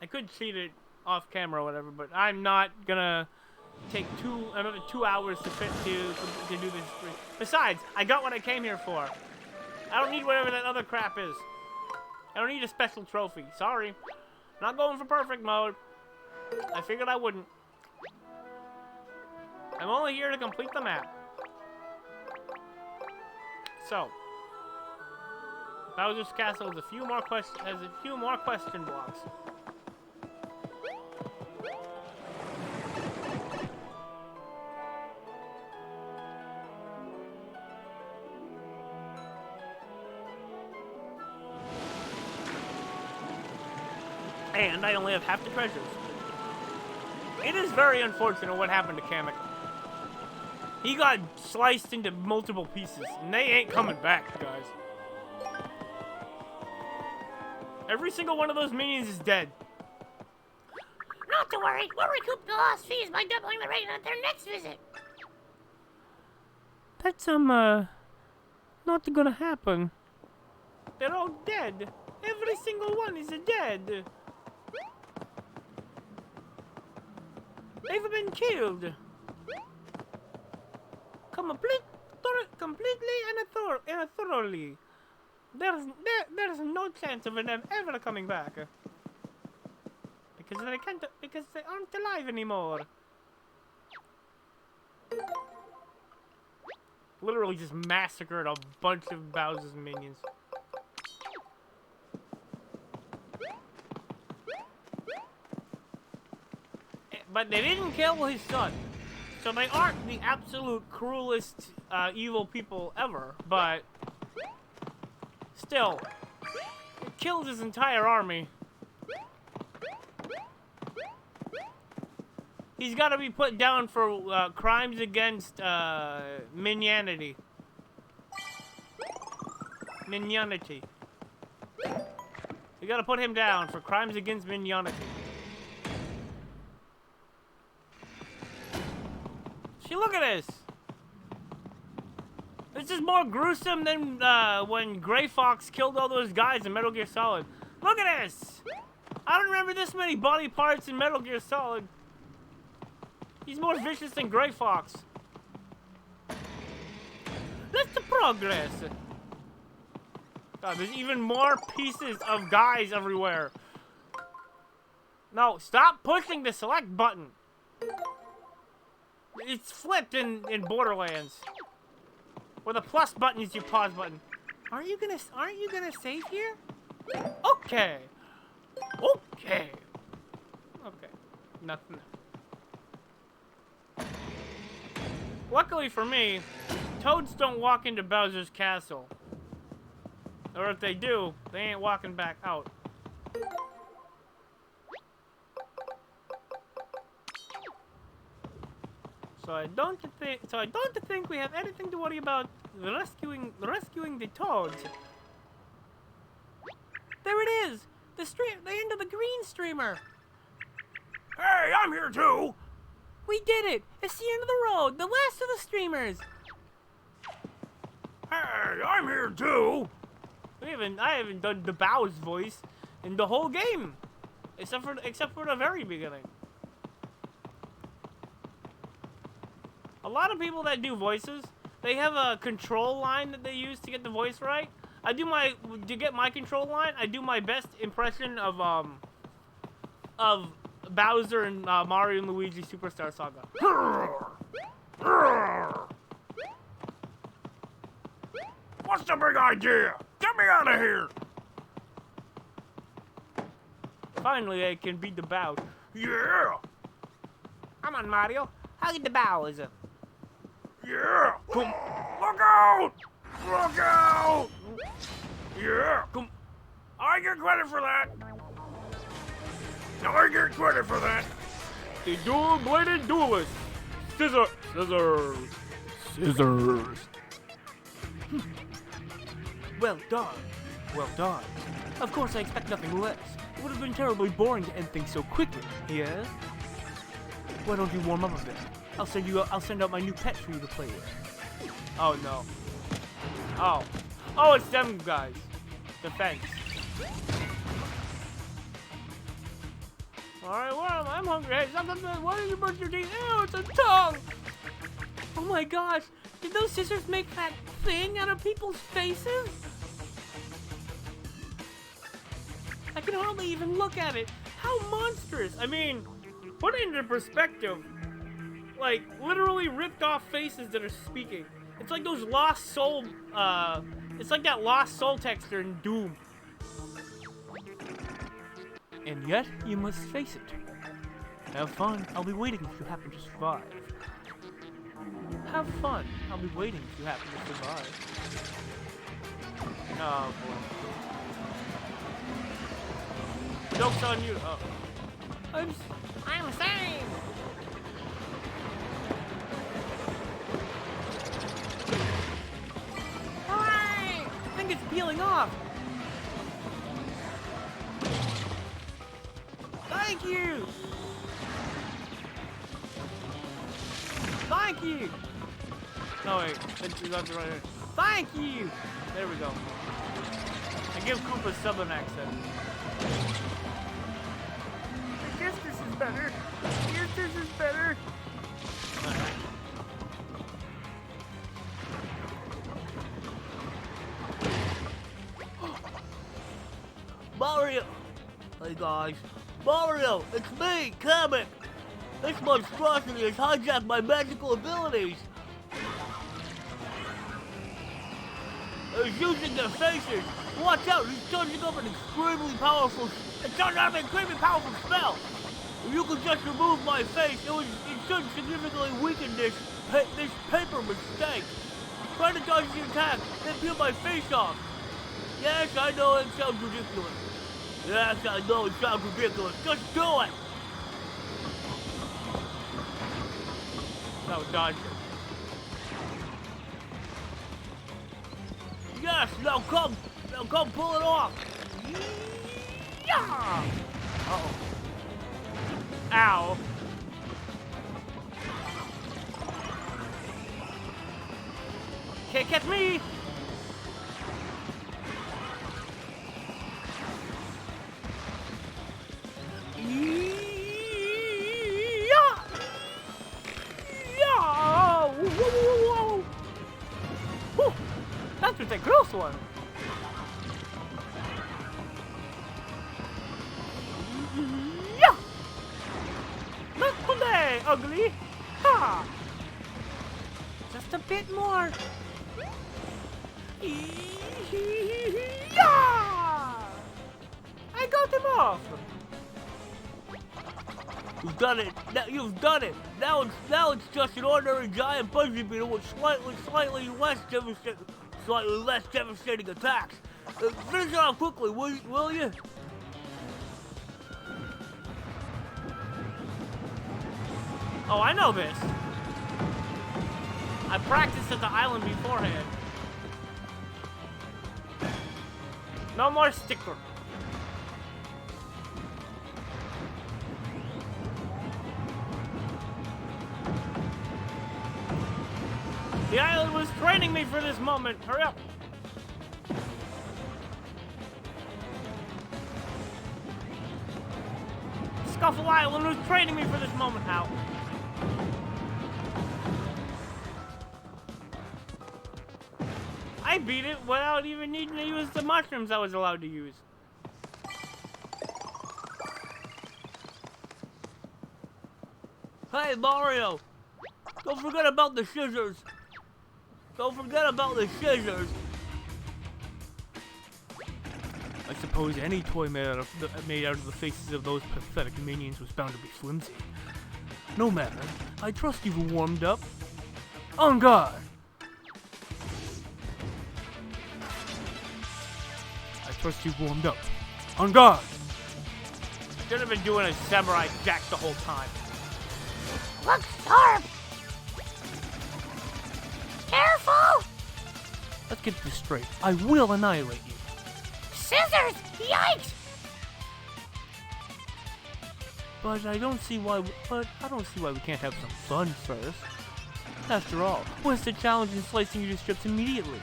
could cheat it off camera or whatever, but I'm not gonna take another 2 hours to do this. Besides, I got what I came here for. I don't need whatever that other crap is. I don't need a special trophy. Sorry. Not going for perfect mode. I figured I wouldn't. I'm only here to complete the map. So, Bowser's Castle has a few more question blocks. And I only have half the treasures. It is very unfortunate what happened to Kamek. He got sliced into multiple pieces, and they ain't coming back, guys. Every single one of those minions is dead. Not to worry, we'll recoup the lost fees by doubling the rate at their next visit. That's, not gonna happen. They're all dead. Every single one is dead. They've been killed. Completely and thoroughly. There's no chance of them ever coming back. Because they aren't alive anymore. Literally just massacred a bunch of Bowser's minions. But they didn't kill his son. So they aren't the absolute cruelest evil people ever, but still, it killed his entire army. He's got to be put down for crimes against minionity. Minionity. You got to put him down for crimes against minionity. See, look at this. This is more gruesome than when Gray Fox killed all those guys in Metal Gear Solid. Look at this. I don't remember this many body parts in Metal Gear Solid. He's more vicious than Gray Fox. That's the progress. God, there's even more pieces of guys everywhere. No, stop pushing the select button. It's flipped in Borderlands. Where the plus button is your pause button. Aren't you gonna save here? Okay. Okay. Okay. Nothing. Luckily for me, toads don't walk into Bowser's castle. Or if they do, they ain't walking back out. So I don't think we have anything to worry about rescuing the toads. There it is! The end of the green streamer! Hey, I'm here too! We did it! It's the end of the road! The last of the streamers! Hey, I'm here too! I haven't done the Bow's voice in the whole game! Except for the very beginning. A lot of people that do voices, they have a control line that they use to get the voice right. To get my control line, I do my best impression of Bowser and Mario and Luigi Superstar Saga. What's the big idea? Get me out of here! Finally, I can beat the Bow. Yeah! Come on, Mario. How get the Bow is it? Yeah! Come. Look out! Look out! Yeah! Come. I get credit for that! I get credit for that! The dual-bladed duelist. Scissors. Well done. Well done. Of course, I expect nothing less. It would have been terribly boring to end things so quickly. Yes? Why don't you warm up a bit? I'll send out my new pet for you to play with. Oh no. Oh. Oh, it's them guys. Defense. Alright, well, I'm hungry. Hey, why did you brush your teeth? Ew, it's a tongue! Oh my gosh. Did those scissors make that thing out of people's faces? I can hardly even look at it. How monstrous. I mean, put it into perspective. Like, literally ripped off faces that are speaking. It's like those Lost Soul, it's like that Lost Soul texture in Doom. And yet, you must face it. Have fun. I'll be waiting if you happen to survive. Have fun. I'll be waiting if you happen to survive. Oh, boy. Joke's on you. Oh. I'm saved! Hooray! I think it's peeling off. Thank you! Thank you! No, wait. That's right here. Thank you! There we go. I give Koopa a southern accent. I guess this is better. Yes, this is better. guys. Mario, it's me, Kamek. This monstrosity has hijacked my magical abilities. He's using their faces. Watch out, he's charging up an extremely powerful spell. If you could just remove my face, it should significantly weaken this paper mistake. Try to dodge the attack, then peel my face off. Yes, I know it sounds ridiculous. Yes, I know it sounds ridiculous. Just do it! No, dodge it. Yes, now come pull it off. Yeah! Uh-oh. Ow. Can't catch me! That was a gross one. Yeah. Not today, ugly. Ha. Just a bit more. Yeah. I got him off. You've done it. You've done it. Now it's just an ordinary giant bungee beetle with slightly less devastating attacks. Finish it off quickly, will you? Oh, I know this. I practiced at the island beforehand. No more sticker. The island was training me for this moment. Hurry up. Scuffle Island was training me for this moment. Ow. I beat it without even needing to use the mushrooms I was allowed to use. Hey, Mario. Don't forget about the scissors. Don't forget about the scissors. I suppose any toy made out of the faces of those pathetic minions was bound to be flimsy. No matter. I trust you've warmed up. On guard. I trust you've warmed up. On guard. Should have been doing a samurai jack the whole time. Look sharp! Careful! Let's get this straight. I will annihilate you. Scissors! Yikes! But I don't see why we can't have some fun first. After all, what's the challenge in slicing you to strips immediately?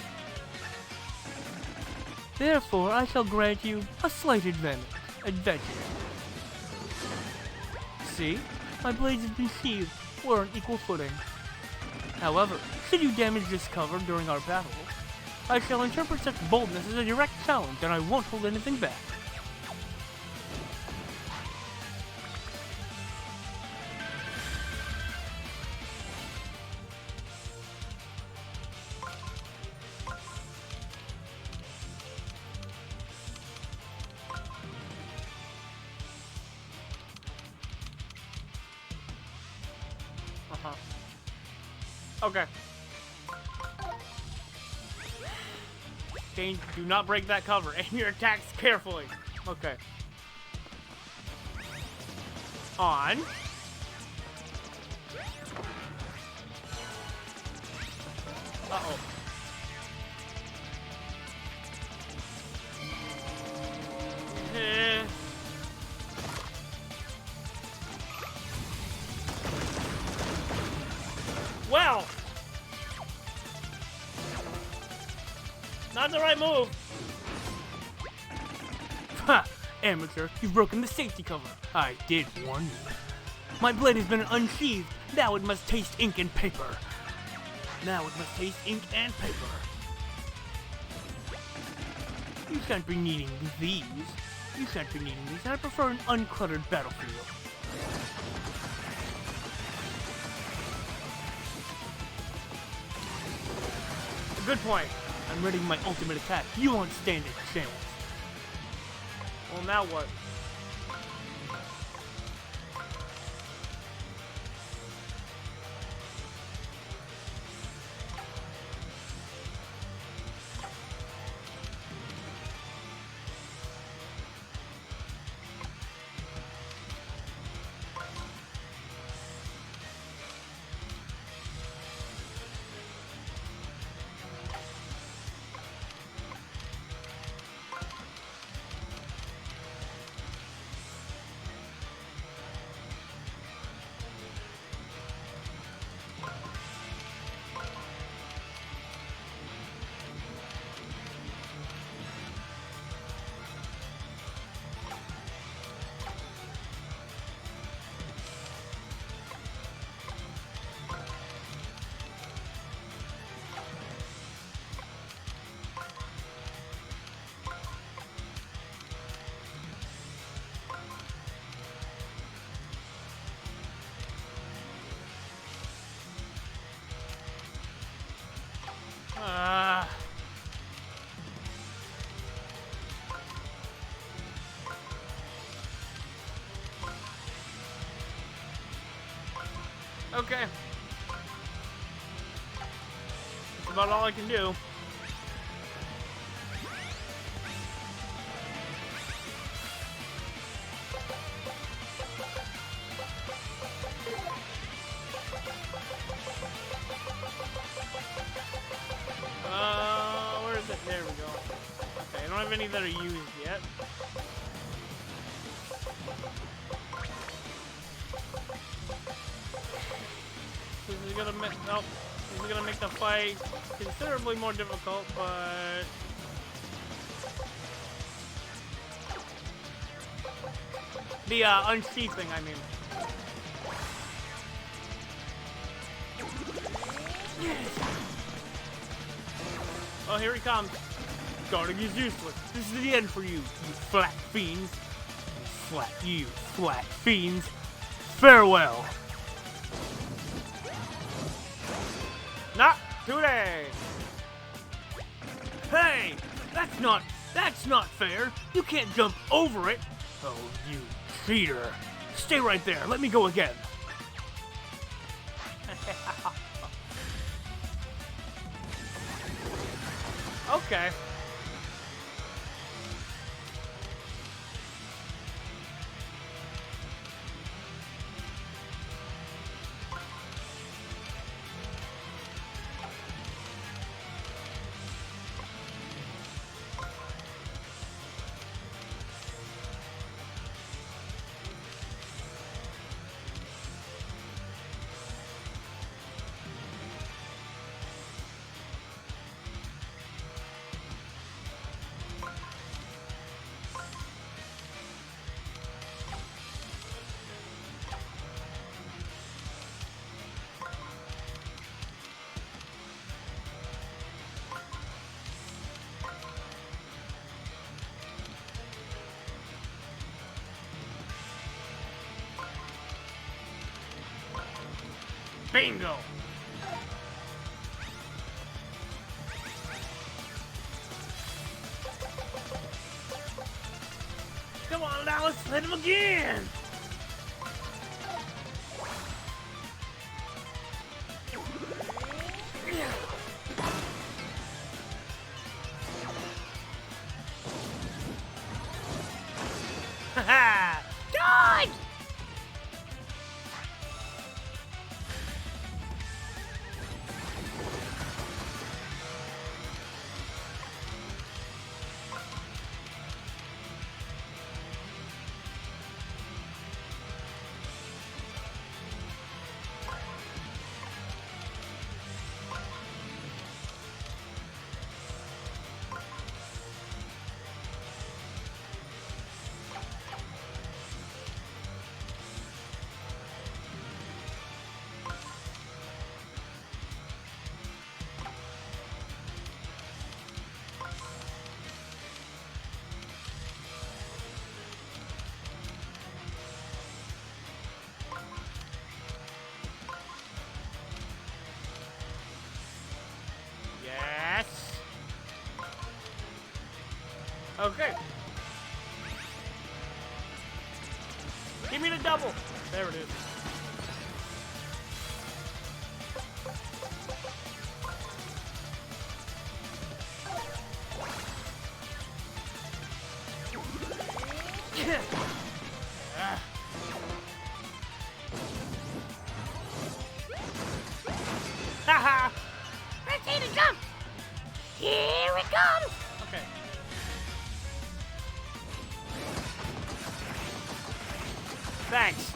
Therefore, I shall grant you a slight adventure. See? My blades have been sheathed. We're on equal footing. However, should you damage this cover during our battle, I shall interpret such boldness as a direct challenge, and I won't hold anything back. Okay. Dane, do not break that cover. Aim your attacks carefully. Okay. On. Uh-oh. Well. Not the right move. Ha! Amateur, you've broken the safety cover. I did warn you. My blade has been unsheathed. Now it must taste ink and paper. Now it must taste ink and paper. You can't be needing these. You sent me enemies, and I prefer an uncluttered battlefield. A good point. I'm readying my ultimate attack. You won't stand a chance. Well, now what? Okay. That's about all I can do. Where is it? There we go. Okay, I don't have any that are used yet. This is gonna make this is gonna make the fight considerably more difficult, but the unsheathing, I mean. Oh, here he comes. Guarding is useless. This is the end for you, you flat fiends. You flat fiends. Farewell. Not today. Hey, that's not fair. You can't jump over it. Oh, you cheater. Stay right there. Let me go again. Okay. Bingo! Come on now, let's hit him again! Haha! Dodge! Okay. Give me the double. There it is. Haha! Ready to jump! Here it comes! Okay. Thanks.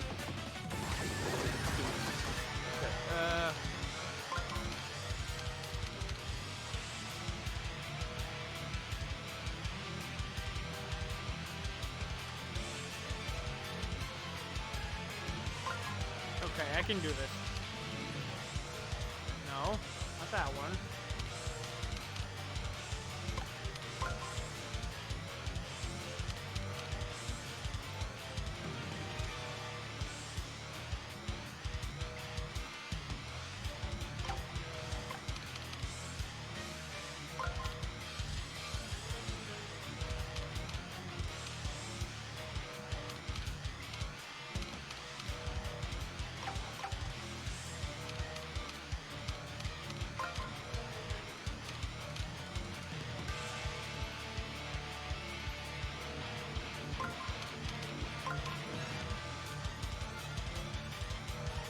Okay, I can do this. No, not that one.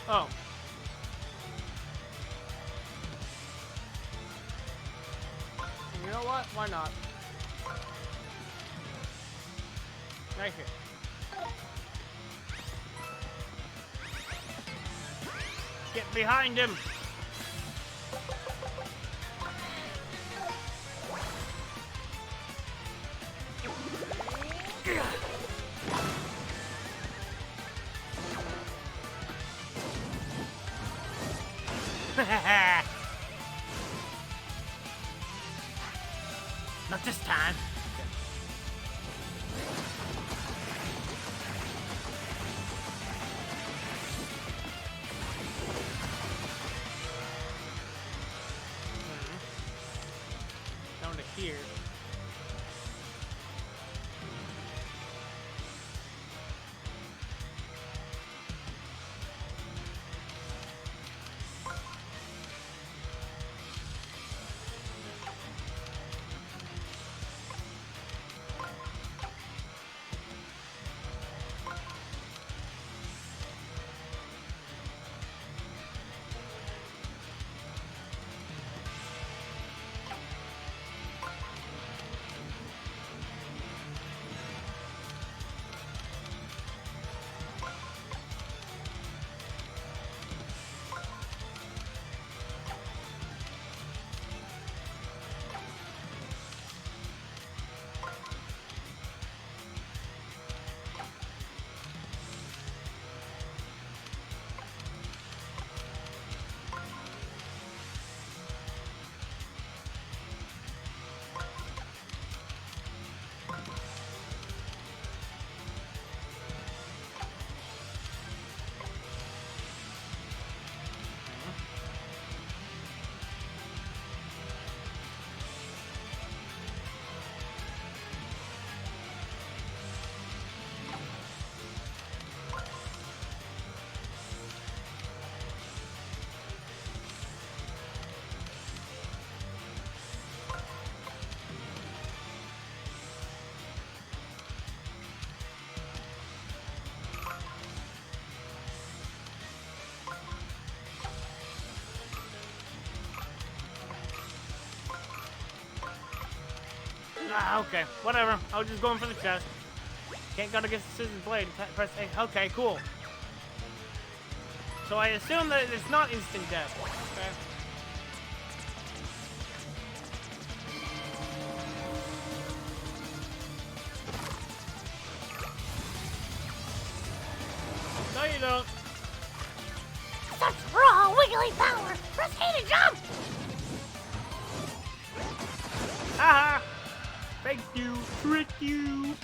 Oh. You know what? Why not? Right here. Get behind him! Not this time. Down to here. Ah, okay, whatever. I was just going for the chest. Can't go against the scissors blade. Press A. Okay, cool. So I assume that it's not instant death. Okay. No, you don't. Such raw, wiggly power! Press A to jump! Haha! Thank you. Trick you.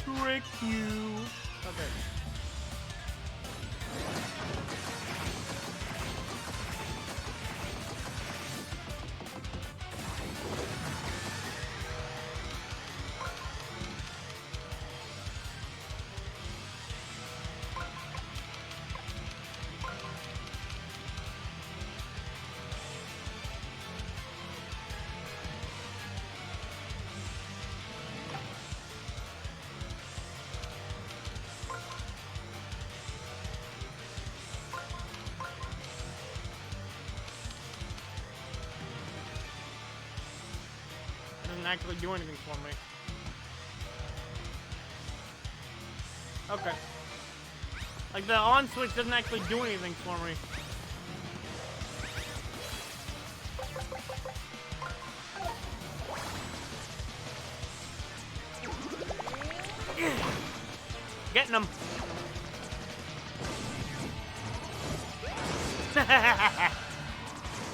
Trick you. Okay. doesn't actually do anything for me. Okay. Like, the on switch doesn't actually do anything for me. Getting them.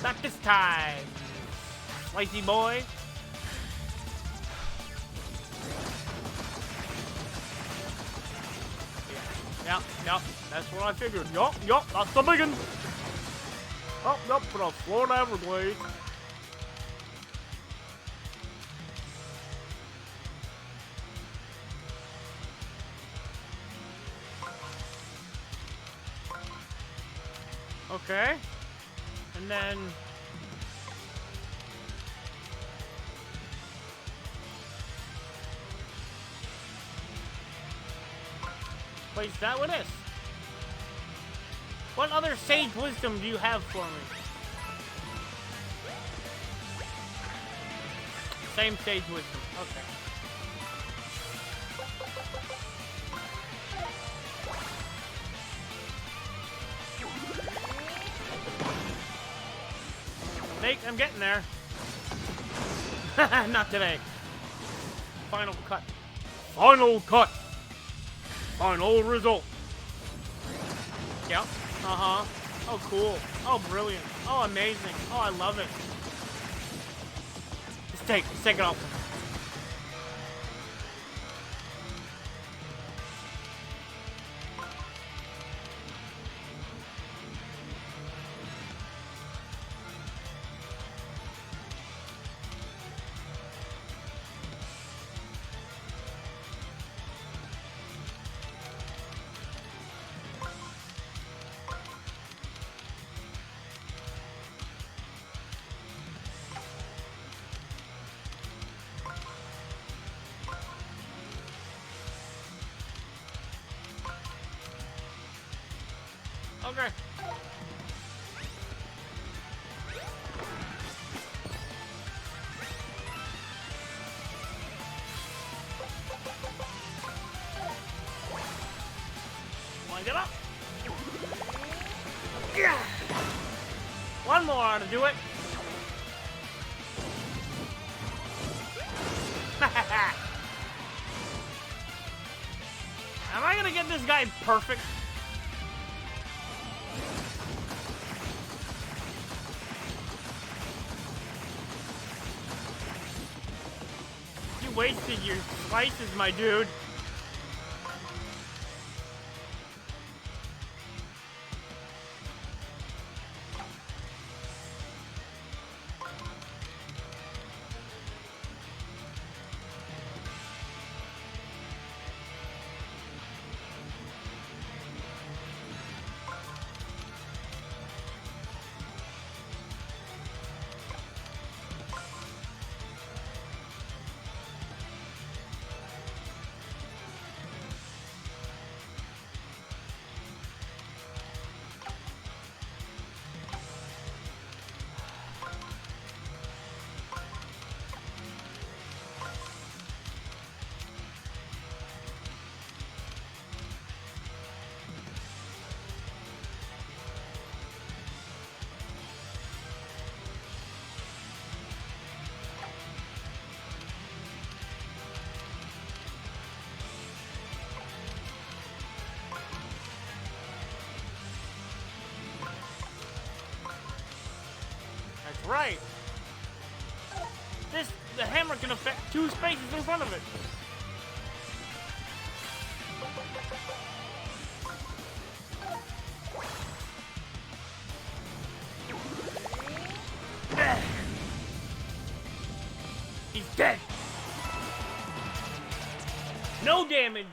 Not this time, slicey boy. Yep, that's what I figured. Yup, that's the big one. Up for the Florida Everglades. Okay, and then place that with this. What other sage wisdom do you have for me? Same sage wisdom. Okay. I'm getting there. Not today. Final cut. Final cut. Final result. Yep. Uh-huh. Oh, cool. Oh, brilliant. Oh, amazing. Oh, I love it. Just take it off. Okay. Wind it up. Yeah. One more ought to do it. Am I gonna get this guy perfect? Wasted your slices, my dude. Right. The hammer can affect 2 spaces in front of it. He's dead. No damage.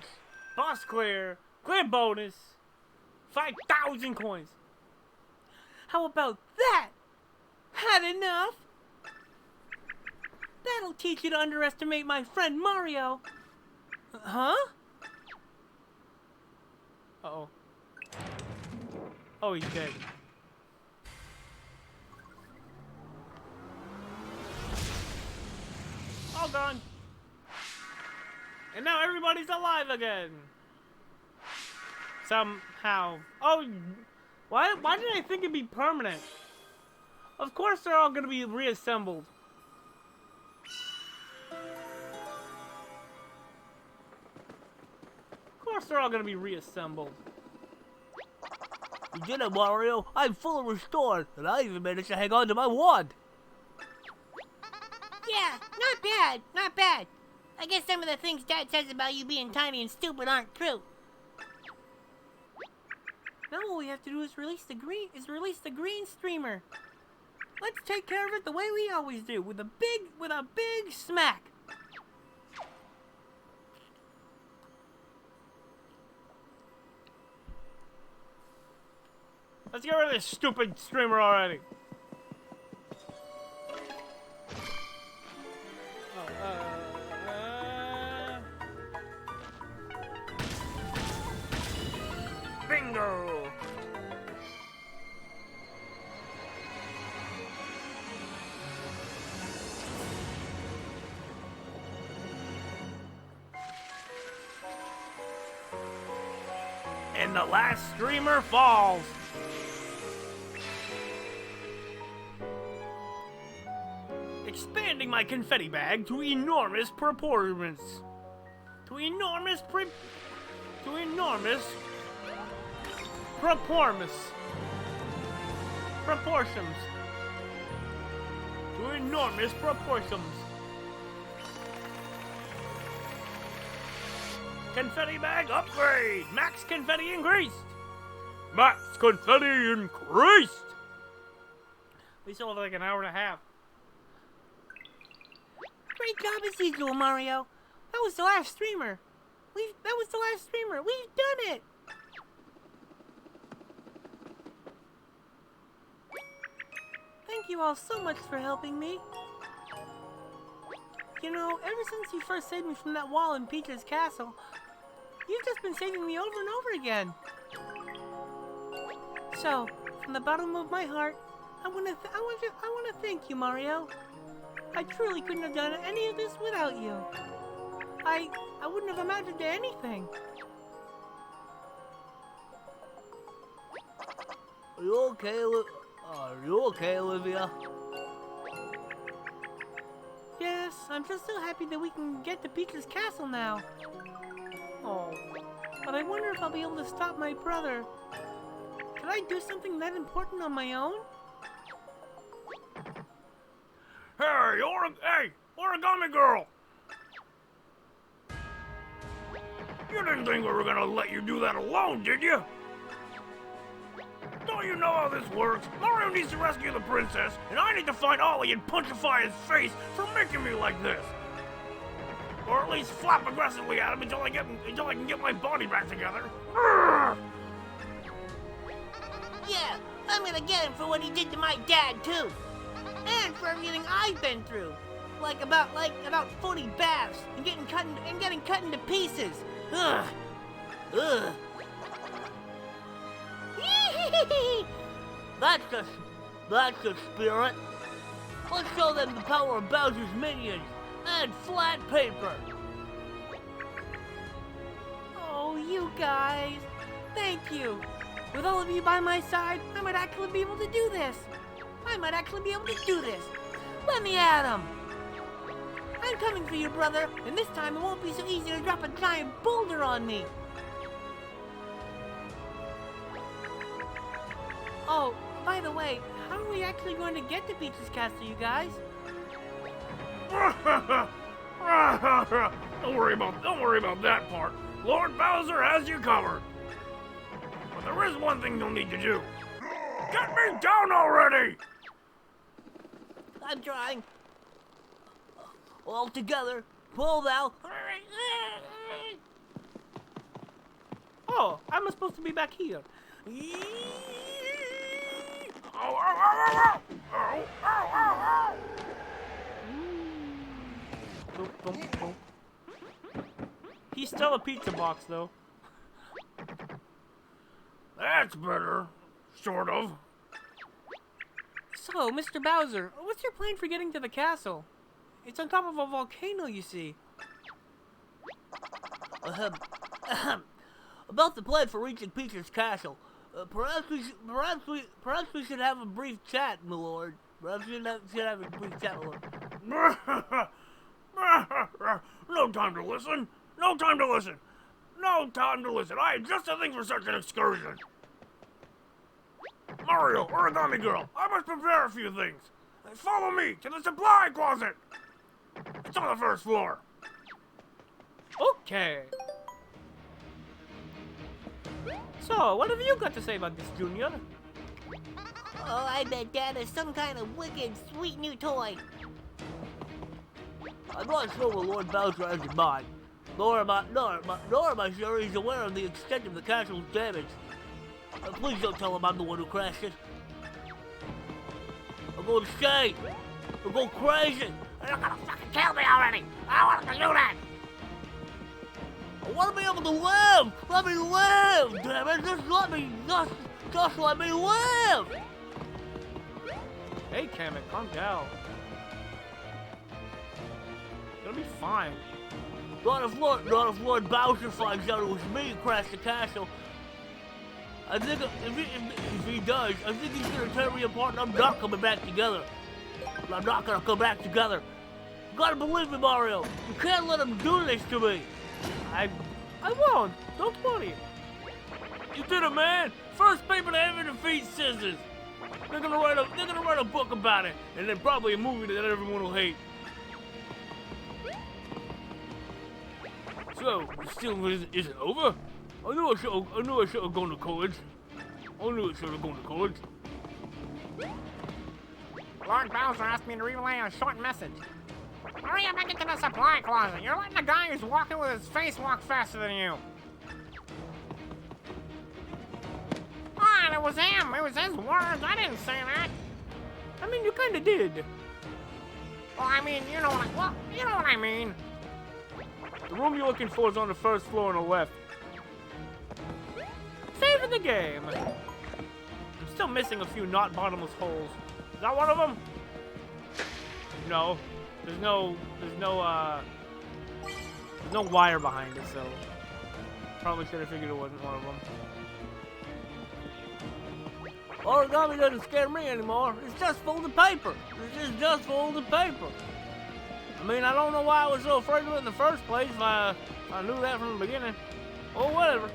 Boss clear. Clear bonus. 5,000 coins. How about that? Had enough? That'll teach you to underestimate my friend Mario. Huh? Uh-oh. Oh, he's dead. Okay. And now everybody's alive again. Somehow. Oh, why did I think it'd be permanent? Of course they're all gonna be reassembled. Of course they're all gonna be reassembled. You did it, Mario. I'm fully restored, and I even managed to hang on to my wand. Yeah, not bad, not bad. I guess some of the things Dad says about you being tiny and stupid aren't true. Now all we have to do is release the green streamer. Let's take care of it the way we always do, with a big smack. Let's get rid of this stupid streamer already. Bingo! And the last streamer falls. Expanding my confetti bag to enormous proportions. To enormous proportions. To enormous proportions. Confetti bag upgrade! Max confetti increased! Max confetti increased! We still have like an hour and a half. Great job as usual, Mario. That was the last streamer. We've done it. Thank you all so much for helping me. You know, ever since you first saved me from that wall in Peach's castle, you've just been saving me over and over again. So, from the bottom of my heart, I want to thank you, Mario. I truly couldn't have done any of this without you. I wouldn't have amounted to anything. Are you okay, Olivia? Yes, I'm just so happy that we can get to Peach's castle now. Oh, but I wonder if I'll be able to stop my brother. Could I do something that important on my own? Hey, Origami Girl! You didn't think we were gonna let you do that alone, did you? Don't you know how this works? Mario needs to rescue the princess, and I need to find Ollie and punctify his face for making me like this. Or at least flap aggressively at him until I can get my body back together. Urgh! Yeah, I'm gonna get him for what he did to my dad too, and for everything I've been through, like about 40 baths and getting cut into pieces. Ugh. Ugh. That's the spirit. Let's show them the power of Bowser's minions and flat paper. Oh, you guys. Thank you. With all of you by my side, I might actually be able to do this. Let me at him. I'm coming for you, brother, and this time it won't be so easy to drop a giant boulder on me. Oh, by the way, how are we actually going to get to Peach's castle, you guys? Don't worry about that part. Lord Bowser has you covered. But there is one thing you'll need to do. Get me down already! I'm trying. All together. Pull now. Oh, I'm supposed to be back here. Ow, ow, ow, ow, ow! Ow, ow, ow, ow! He's still a pizza box, though. That's better. Sort of. So, Mr. Bowser, what's your plan for getting to the castle? It's on top of a volcano, you see. About the plan for reaching Peach's castle. Perhaps we should have a brief chat, my lord. Perhaps we should have a brief chat, my lord. No time to listen. No time to listen. No time to listen. I had just a thing for such an excursion. Mario, Origami Girl, I must prepare a few things. Follow me to the supply closet. It's on the first floor. Okay. So, what have you got to say about this, Junior? Oh, I bet Dad is some kind of wicked, sweet new toy. I'm not sure what Lord Bowser has in mind, nor am I sure he's aware of the extent of the castle's damage. Please don't tell him I'm the one who crashed it. I'm going insane. I'm going crazy. You're gonna fucking kill me already. I want to do that. I want to be able to live. Let me live, damn it. Just let me live. Hey, Kamek, calm down. You'll be fine. Not if Lord Bowser finds out it was me who crashed the castle. I think if he does, I think he's gonna tear me apart and I'm not coming back together. I'm not gonna come back together. You gotta believe me, Mario. You can't let him do this to me. I won't. Don't worry. You did it, man. First paper to ever defeat Scissors. They're gonna write a book about it, and then probably a movie that everyone will hate. So, still isn't over? I knew I should have gone to college. Lord Bowser asked me to relay a short message. Hurry up and get to the supply closet. You're letting the guy who's walking with his face walk faster than you. Ah, it was him. It was his words. I didn't say that. I mean, you kind of did. Well, I mean, you know what I mean. The room you're looking for is on the first floor on the left. Saving the game. I'm still missing a few not bottomless holes. Is that one of them? No. There's no wire behind it, so probably should have figured it wasn't one of them. Origami doesn't scare me anymore. It's just folded paper. It's just folded paper. I mean, I don't know why I was so afraid of it in the first place if I knew that from the beginning. Or whatever.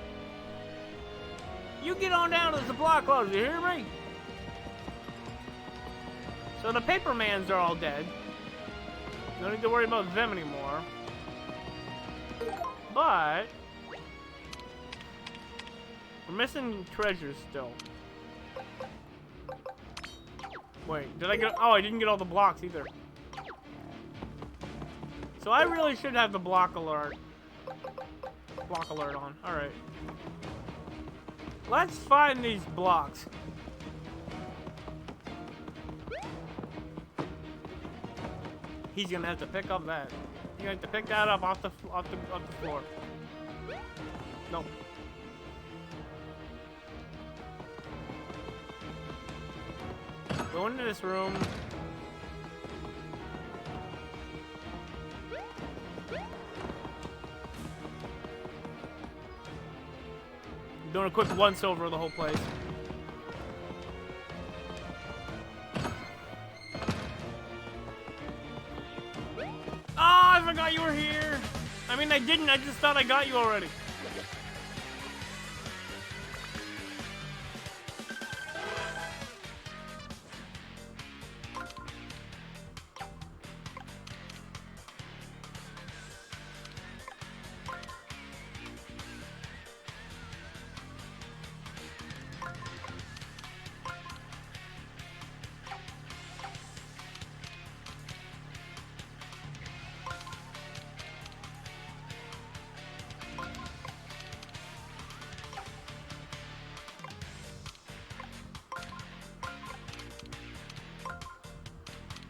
You get on down to the supply closet, you hear me? So the Papermans are all dead. No need to worry about them anymore. But we're missing treasures still. Wait, did I get... Oh, I didn't get all the blocks either. So I really should have the block alert on. Alright. Let's find these blocks. He's gonna have to pick up that. You're gonna have to pick that up off the floor. Nope. Go into this room. Doing a quick once over of the whole place. Oh, I forgot you were here. I mean, I didn't. I just thought I got you already.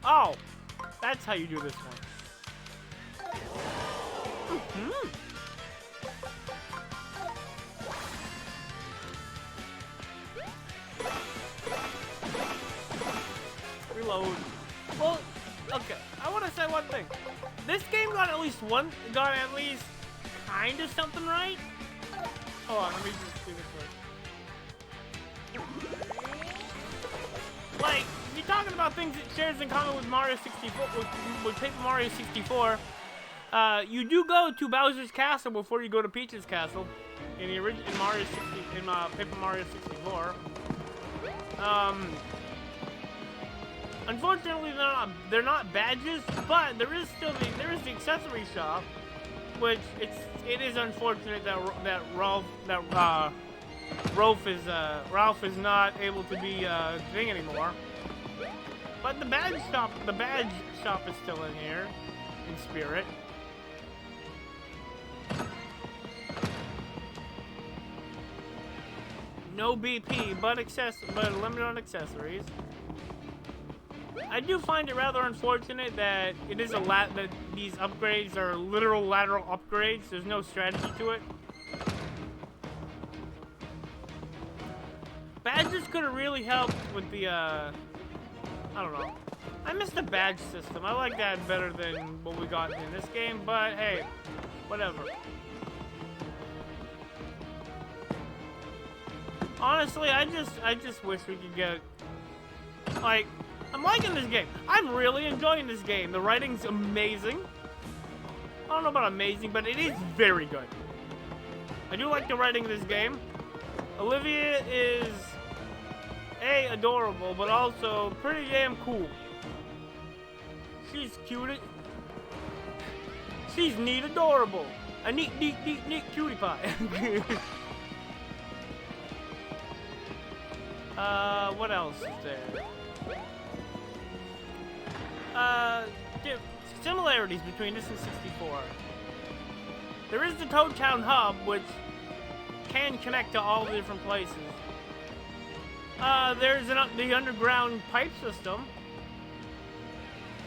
Oh, that's how you do this one. Reload. Well, okay. I want to say one thing. This game got at least kinda something right. Hold on, let me just do this one. Like, if you're talking about things it shares in common with Mario 64, with Paper Mario 64, you do go to Bowser's Castle before you go to Peach's Castle in the in Mario 60 in Paper Mario 64. Unfortunately, they're not badges, but there is the accessory shop, which it is unfortunate that Ralph is not able to be a thing anymore. But the badge shop is still in here, in spirit. No BP, but limited on accessories. I do find it rather unfortunate that it is that these upgrades are literal lateral upgrades. There's no strategy to it. Badges could have really helped with the I don't know. I miss the badge system. I like that better than what we got in this game, but hey, whatever. Honestly, I just wish we could get, like, I'm liking this game. I'm really enjoying this game. The writing's amazing. I don't know about amazing, but it is very good. I do like the writing of this game. Olivia is adorable, but also pretty damn cool. She's cute. She's neat, adorable. A neat cutie pie. What else is there? Similarities between this and 64. There is the Toad Town hub, which can connect to all the different places. There's the underground pipe system.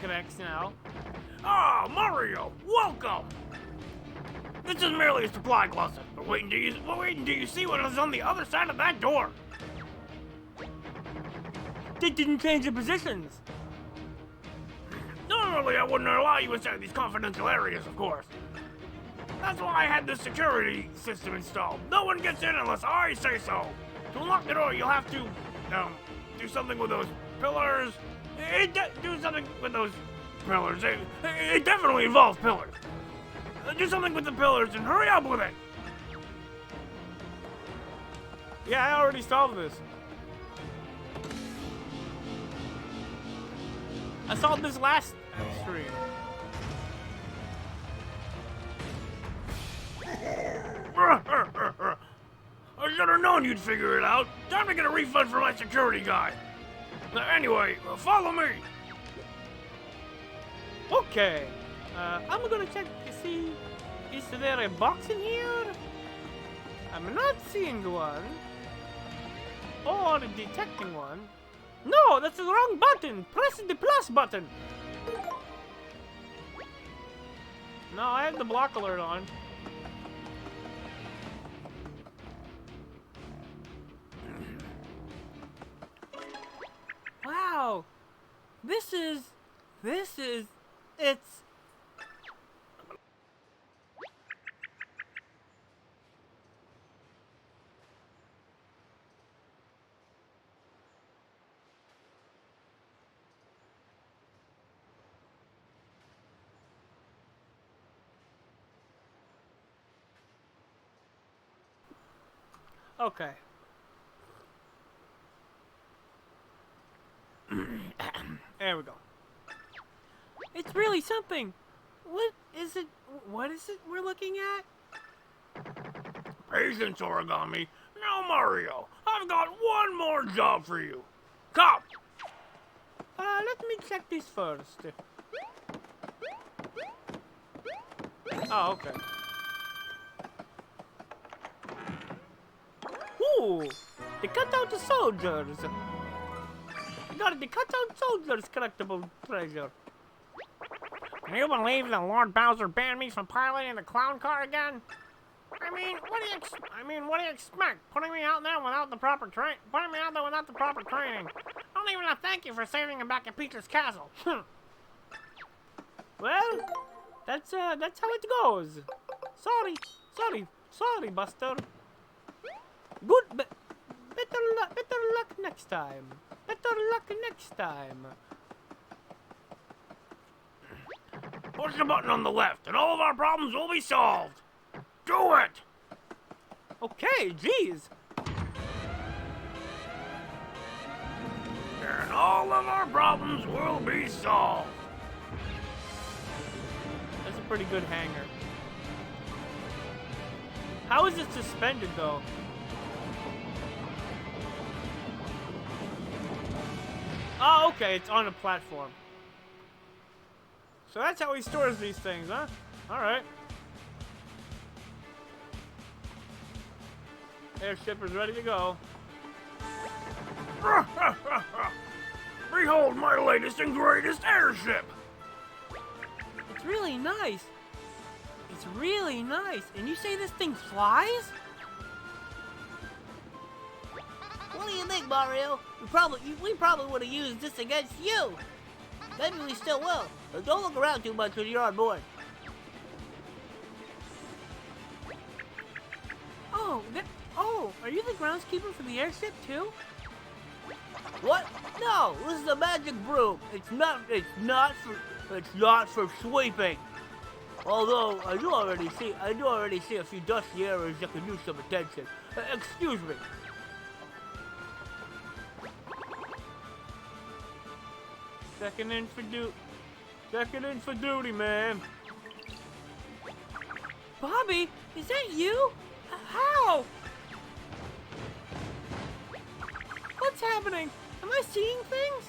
Connects now. Ah, Mario, welcome! This is merely a supply closet. But wait until you see what is on the other side of that door. They didn't change the positions. Normally, I wouldn't allow you inside these confidential areas, of course. That's why I had this security system installed. No one gets in unless I say so. To unlock the door, you'll have to, do something with those pillars. Do something with those pillars. It definitely involves pillars. Do something with the pillars and hurry up with it. Yeah, I already solved this. I solved this last stream. I should have known you'd figure it out. Time to get a refund for my security guy. Anyway, follow me. Okay. I'm gonna check to see, is there a box in here? I'm not seeing one. Or detecting one. No, that's the wrong button. Press the plus button. No, I have the block alert on. Wow. It's... Okay. There we go. It's really something. What is it we're looking at? Patience, Origami. Now, Mario, I've got one more job for you. Come. Let me check this first. Oh, okay. Ooh, the cutout soldiers. I got the cutout soldiers collectible treasure. Can you believe that Lord Bowser banned me from piloting the clown car again? I mean, what do you expect? Putting me out there without the proper training? I don't even have to thank you for saving him back at Peach's Castle. Well, that's how it goes. Sorry, Buster. Better luck next time. Better luck next time. Push the button on the left, and all of our problems will be solved. Do it! Okay, jeez. And all of our problems will be solved. That's a pretty good hanger. How is it suspended, though? Oh, okay, it's on a platform. So that's how he stores these things, huh? Alright. Airship is ready to go. Behold my latest and greatest airship! It's really nice. It's really nice. And you say this thing flies? What do you think, Mario? We probably would have used this against you. Maybe we still will. But don't look around too much when you're on board. Oh, are you the groundskeeper for the airship too? What? No, this is a magic broom. It's not for sweeping. Although I do already see a few dusty areas that could use some attention. Excuse me. Checking in for duty, man. Bobby, is that you? How? What's happening? Am I seeing things?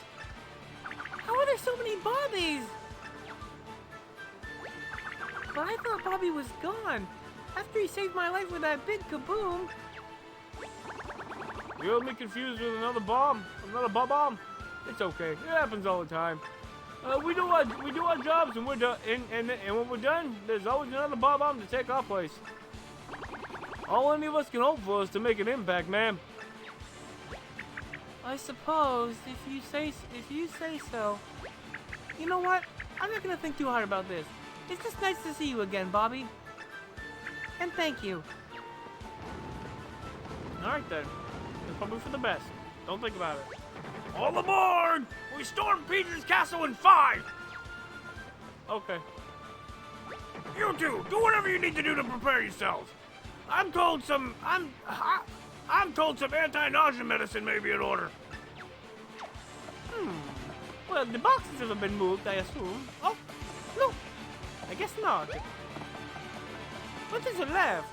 How are there so many Bobbies? But I thought Bobby was gone. After he saved my life with that big kaboom. You have me confused with another bomb. Another bomb. It's okay. It happens all the time. We do our jobs, and we're done. And when we're done, there's always another bomb to take our place. All any of us can hope for is to make an impact, man. I suppose, if you say so. You know what? I'm not gonna think too hard about this. It's just nice to see you again, Bobby. And thank you. All right then. It's probably for the best. Don't think about it. All aboard! We storm Peach's castle in 5! Okay. You two, do whatever you need to do to prepare yourselves. I'm told some anti-nausea medicine may be in order. Well, the boxes haven't been moved, I assume. Oh, no. I guess not. What is it left?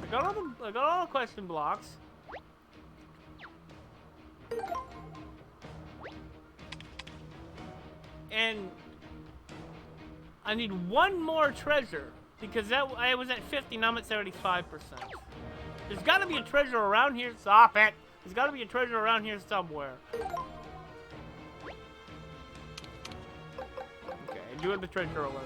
I got all the question blocks. And I need one more treasure because I was at 50, now I'm at 75%. There's got to be a treasure around here. Stop it! There's got to be a treasure around here somewhere. Okay, I do have the treasure alert on.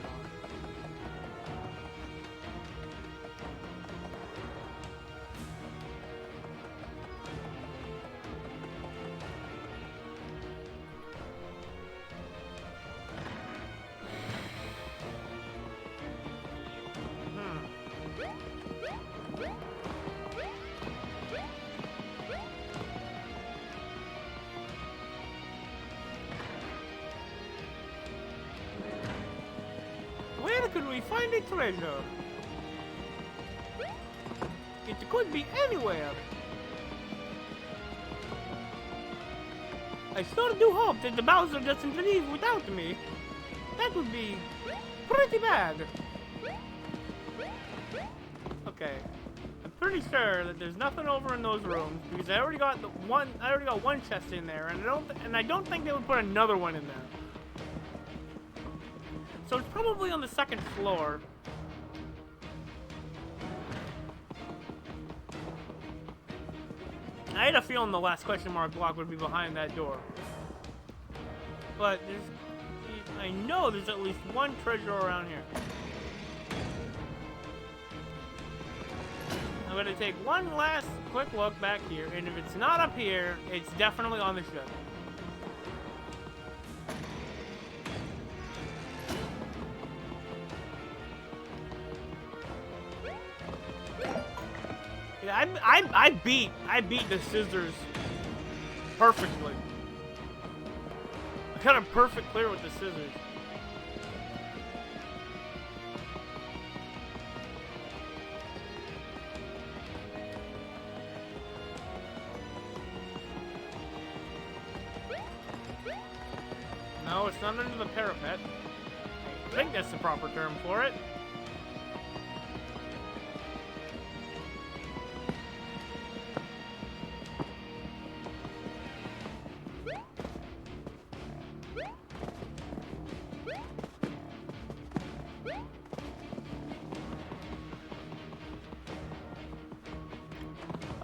Where could we find a treasure? It could be anywhere. I sure do hope that the Bowser doesn't leave without me. That would be pretty bad. Okay. I'm pretty sure that there's nothing over in those rooms because I already got one chest in there, and I don't think they would put another one in there. So it's probably on the second floor. I had a feeling the last question mark block would be behind that door. But I know there's at least one treasure around here. I'm gonna take one last quick look back here, and if it's not up here, it's definitely on the ship. Yeah, I beat the scissors perfectly. I got a perfect clear with the scissors. No, it's not under the parapet. I think that's the proper term for it.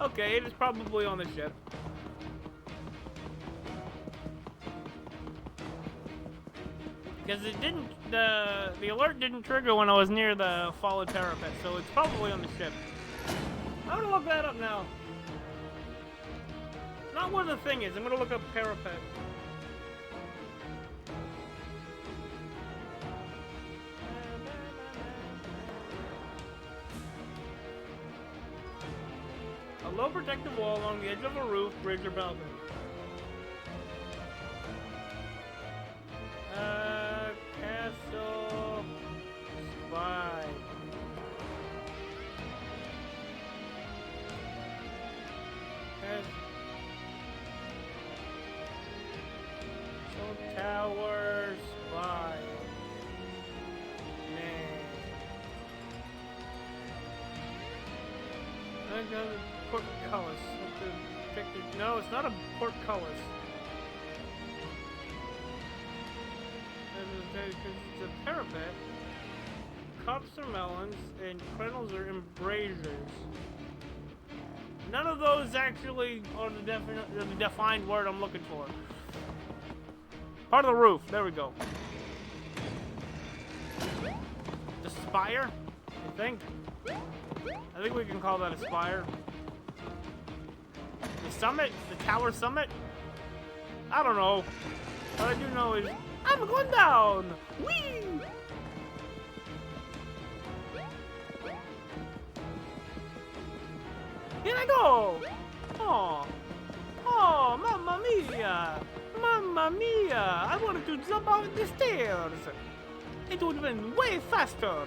Okay, it is probably on the ship. Because it didn't, the alert didn't trigger when I was near the fallen parapet, so it's probably on the ship. I'm gonna look that up now. Not where the thing is, I'm gonna look up parapet. A low protective wall along the edge of a roof, bridge, or balcony. Castle spy. Castle tower spy. Man. I got a portcullis. No, it's not a portcullis. Because it's a parapet, cups are melons, and cradles are embrasures. None of those actually are the defined word I'm looking for. Part of the roof, there we go. The spire, I think we can call that a spire. The summit, the tower summit? I don't know. What I do know is I'm going down! Whee! Here I go! Oh! Oh, mamma mia! Mamma mia! I wanted to jump off the stairs! It would have been way faster!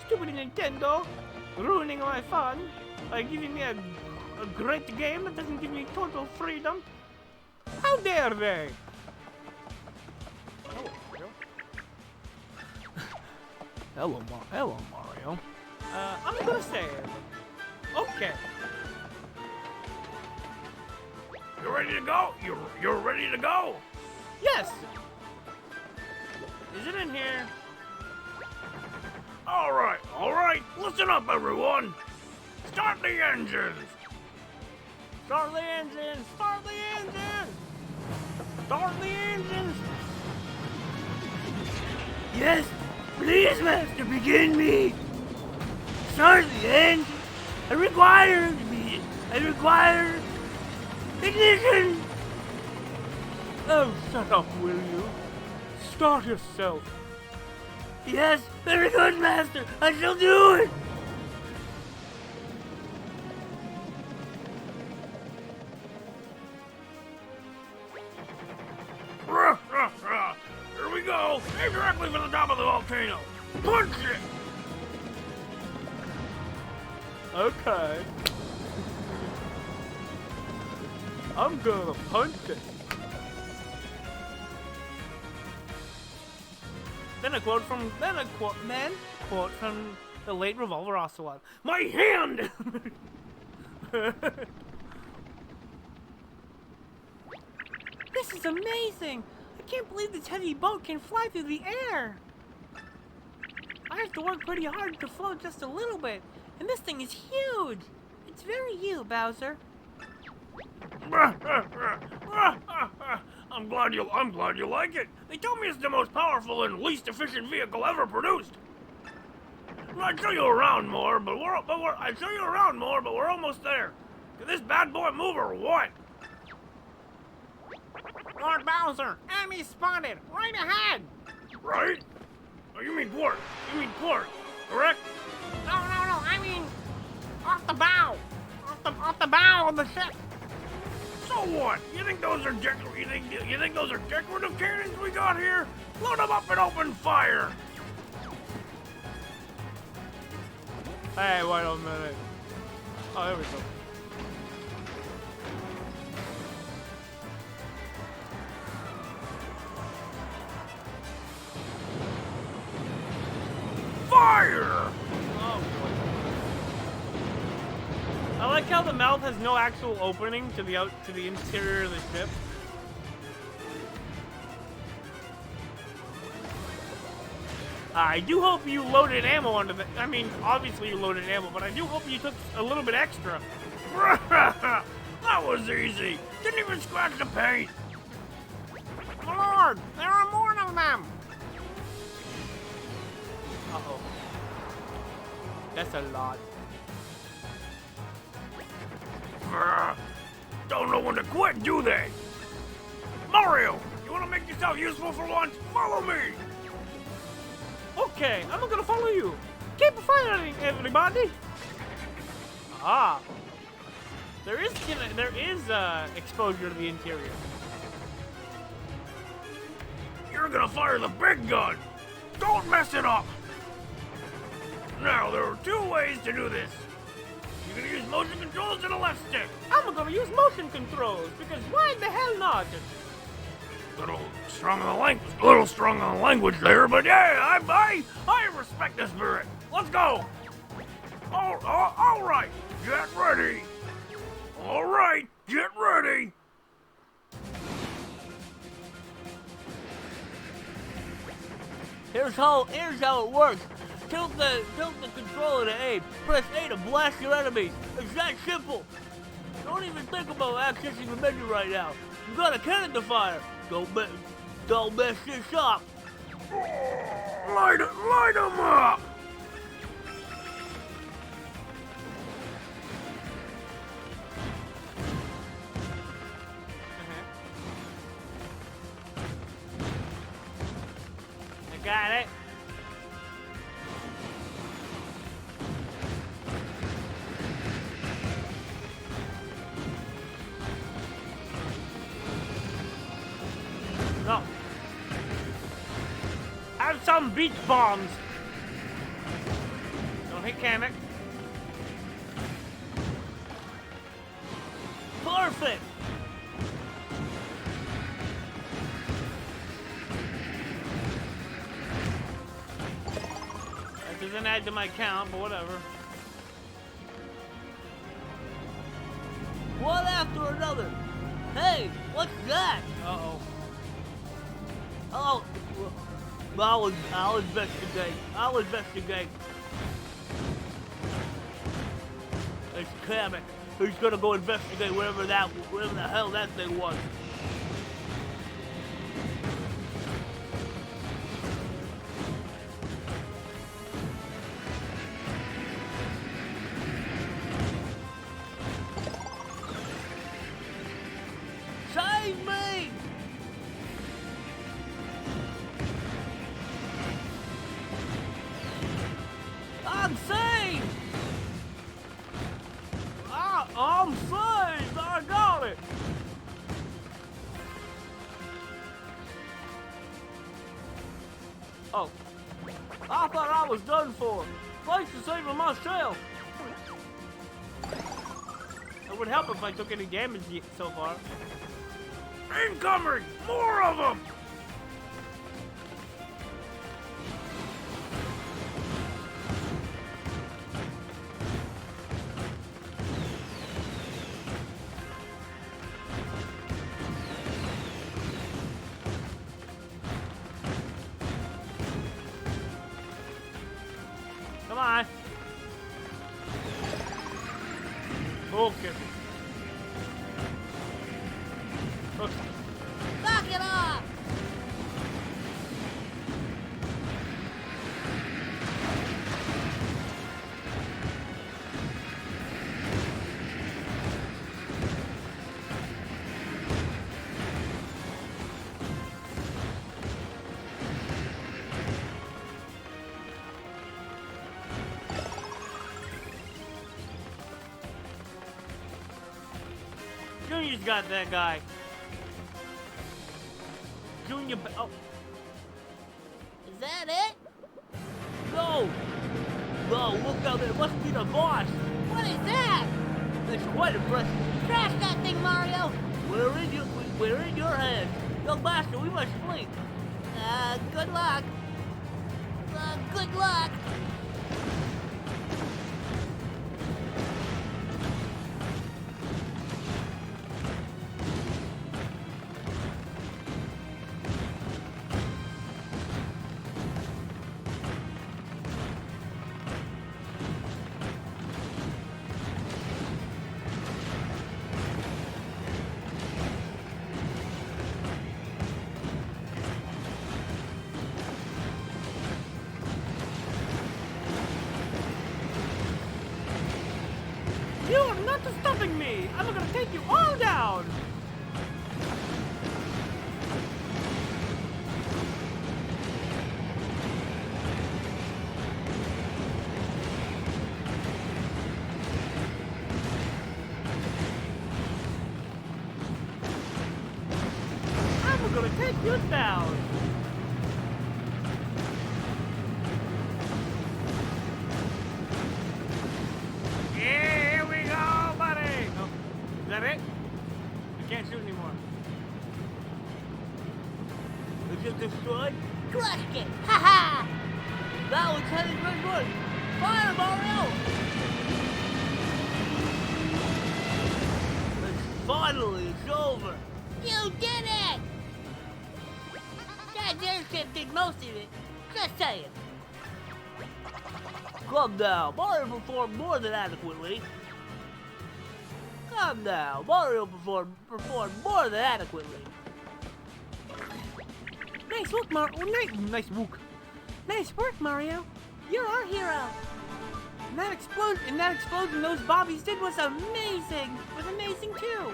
Stupid Nintendo! Ruining my fun by giving me a great game that doesn't give me total freedom! How dare they! Hello, Mario. I'm gonna save. Okay. You ready to go? You're ready to go? Yes. Is it in here? All right. Listen up, everyone. Start the engines. Start the engine. Start the engine. Start the engines. Yes, please, Master, begin me. Start the engine. I require ignition. Oh, shut up, will you? Start yourself. Yes, very good, Master. I shall do it. Here we go. Aim directly for the top of the volcano. Punch it. Okay. I'm gonna punch it. Then a quote from the late Revolver Ocelot. My hand. This is amazing! I can't believe this heavy boat can fly through the air! I have to work pretty hard to float just a little bit, and this thing is huge! It's very you, Bowser. I'm glad you like it. They told me it's the most powerful and least efficient vehicle ever produced. I'd show you around more, but we're almost there. Can this bad boy move or what? Lord Bowser, enemy spotted, right ahead! Right? Oh, you mean port, correct? No, I mean Off the bow! Off the bow of the ship! So what? You think those are decorative cannons we got here? Load them up and open fire! Hey, wait a minute. Oh, there we go. Fire! Oh, boy. I like how the mouth has no actual opening to the interior of the ship. I do hope you loaded ammo onto the... I mean, obviously you loaded ammo, but I do hope you took a little bit extra. That was easy. Didn't even scratch the paint. My lord, there are more of them. Uh-oh. That's a lot. Don't know when to quit, do they? Mario, you want to make yourself useful for once? Follow me. Okay, I'm gonna follow you. Keep firing, everybody. Ah. There is exposure to the interior. You're gonna fire the big gun. Don't mess it up. Now, there are two ways to do this. You're gonna use motion controls to the left stick. I'm gonna use motion controls, because why the hell not? A little strong on the language there, but yeah, I respect the spirit. Let's go. All right, get ready. All right, get ready. Here's how it works. Tilt the controller to aim. Press A to blast your enemies. It's that simple. Don't even think about accessing the menu right now. You got a cannon to fire. Don't mess this up. Light 'em up. I got it. No. Have some beach bombs. Don't hit Kamek. Perfect. That doesn't add to my count, but whatever. One after another. Hey, what's that? Uh-oh. Oh, well, I'll investigate. It's Kamek. He's gonna go investigate wherever the hell that thing was. Save me! I'm saved! I'm saved! I got it! Oh. I thought I was done for. Thanks for saving myself. It would help if I took any damage so far. Incoming! More of them! Come on. Okay. Okay. Knock it off! got that guy. Junior. Oh. Is that it? No! No, look out there. It must be the boss. What is that? That's quite impressive. Crash that thing, Mario! We're in your hands. Young master, we must flee. Good luck. Good luck. You are not stopping me! I'm gonna take you all down! I'm gonna take you down! Here we go, buddy! Oh, is that it? I can't shoot anymore. Is it destroyed? Crushed it! Ha ha! That was heading very good. Fire, Mario! Finally, it's over. You did it! That airship did most of it. Just saying. Calm down. Mario performed more than adequately. Calm down. Mario performed more than adequately. Nice work, nice work. Nice work, Mario. You're our hero. And that explosion those bobbies did was amazing. Was amazing too.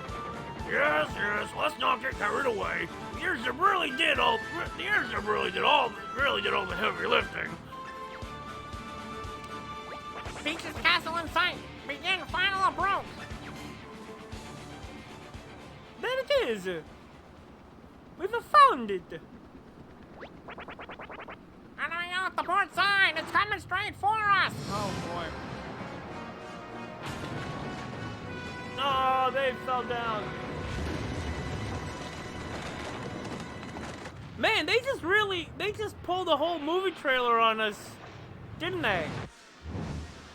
Yes, let's not get carried away. The airship really did all the heavy lifting. Peach's Castle in sight. Begin final approach. There it is! We've found it! Entering out the port side. It's coming straight for us. Oh boy. Oh, they fell down. Man, they just pulled a whole movie trailer on us, didn't they?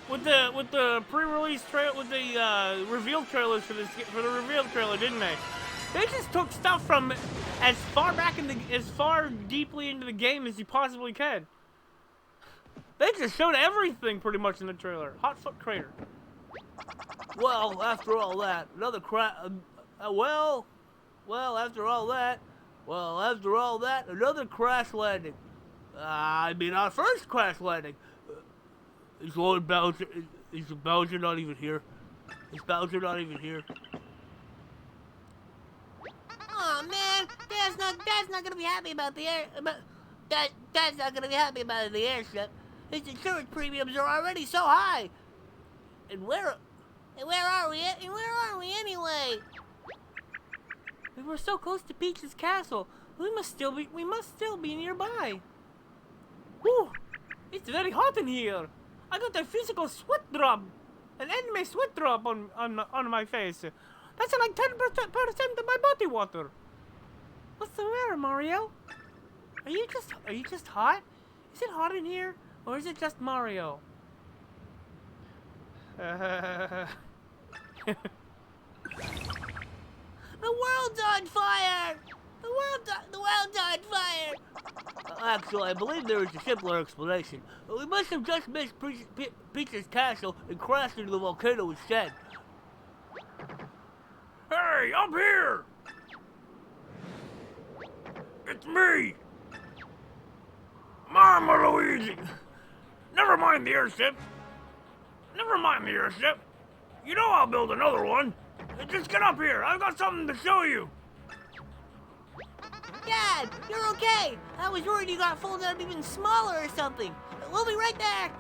With the pre-release trailer, with the reveal trailers for the reveal trailer, didn't they? They just took stuff from as far deeply into the game as you possibly can. They just showed everything pretty much in the trailer. Hot Foot Crater. Well, after all that, another another crash landing. I mean, our first crash landing. Is Lord Bowser? Is Bowser not even here? Is Bowser not even here? Oh man, Dad's not gonna be happy about the Dad's not gonna be happy about the airship. His insurance premiums are already so high. And where are we anyway? We were so close to Peach's castle. We must still be nearby. Whew! It's very hot in here. I got a physical sweat drop, an anime sweat drop on my face. That's like 10% of my body water. What's the matter, Mario? Are you just hot? Is it hot in here, or is it just Mario? The world's on fire! The world's on fire! Actually, I believe there is a simpler explanation. We must have just missed Peach's castle and crashed into the volcano instead. Hey, up here! It's me! Mama Luigi! Never mind the airship! You know I'll build another one! Just get up here! I've got something to show you! Dad, you're okay! I was worried you got folded up even smaller or something. We'll be right there!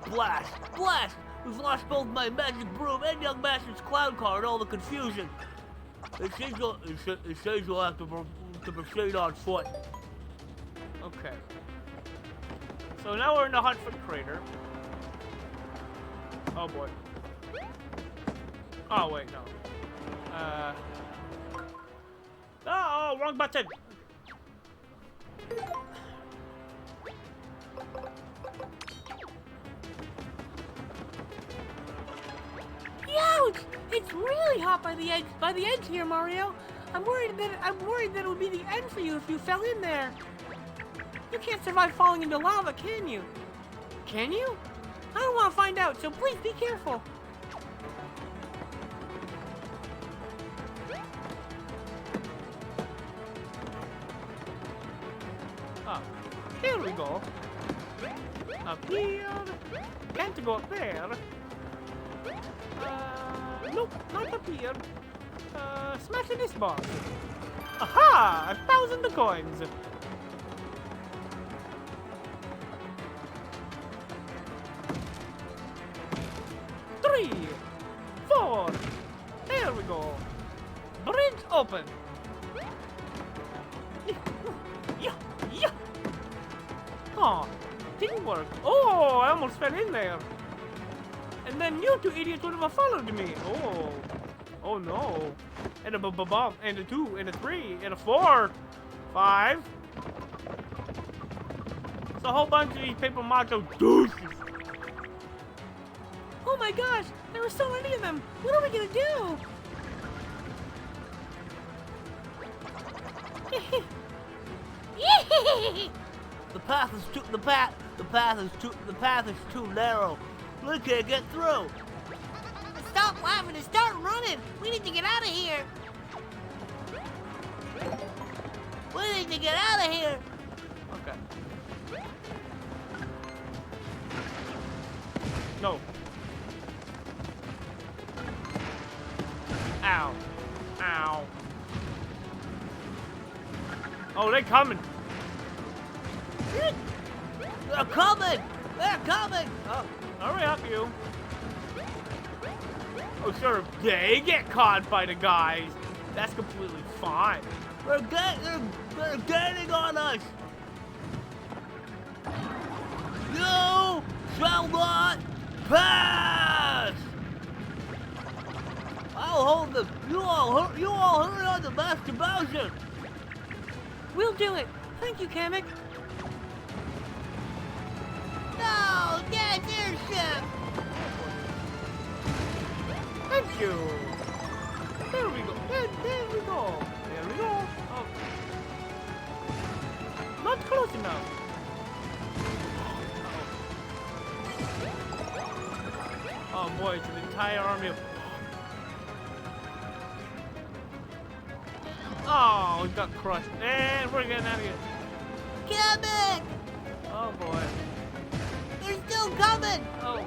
Blast! Blast! We've lost both my magic broom and young master's clown car in all the confusion. It says you'll have to proceed on foot. Okay. So now we're in the Hotfoot Crater. Oh boy. Oh wait, no. Oh, wrong button. Ouch! It's really hot by the edge here, Mario. I'm worried that it would be the end for you if you fell in there. You can't survive falling into lava, can you? Can you? I don't want to find out, so please be careful. Ah, here we go. Up here. Can't go up there. Nope, not up here. Smash in this box. Aha! 1,000 coins. Three, 4. There we go. Bridge open. Yeah, yeah. Oh, didn't work. Oh, I almost fell in there. And then you two idiots would have followed me. Oh. Oh no. And a bomb. And a 2. And a 3. And a 4. 5. It's a whole bunch of these paper macho douches. Oh my gosh, there were so many of them. What are we gonna do? The path is too narrow. We can't get through. Stop laughing and start running. We need to get out of here. We need to get out of here. Okay. No. Ow. Ow. Oh, they're coming. They're coming. They're coming. Oh, hurry up, you. Oh, sure, they get caught by the guys. That's completely fine. They're gaining on us. You shall not pass. I'll hold them. You all hurry on to Master Bowser. We'll do it. Thank you, Kamek. No, Dad's airship. Thank you. There we go. There we go. There we go. Oh. Not close enough. Oh boy, it's an entire army of... Oh, we got crushed. And we're getting out of here. Kamek! Oh boy. They're still coming. Oh.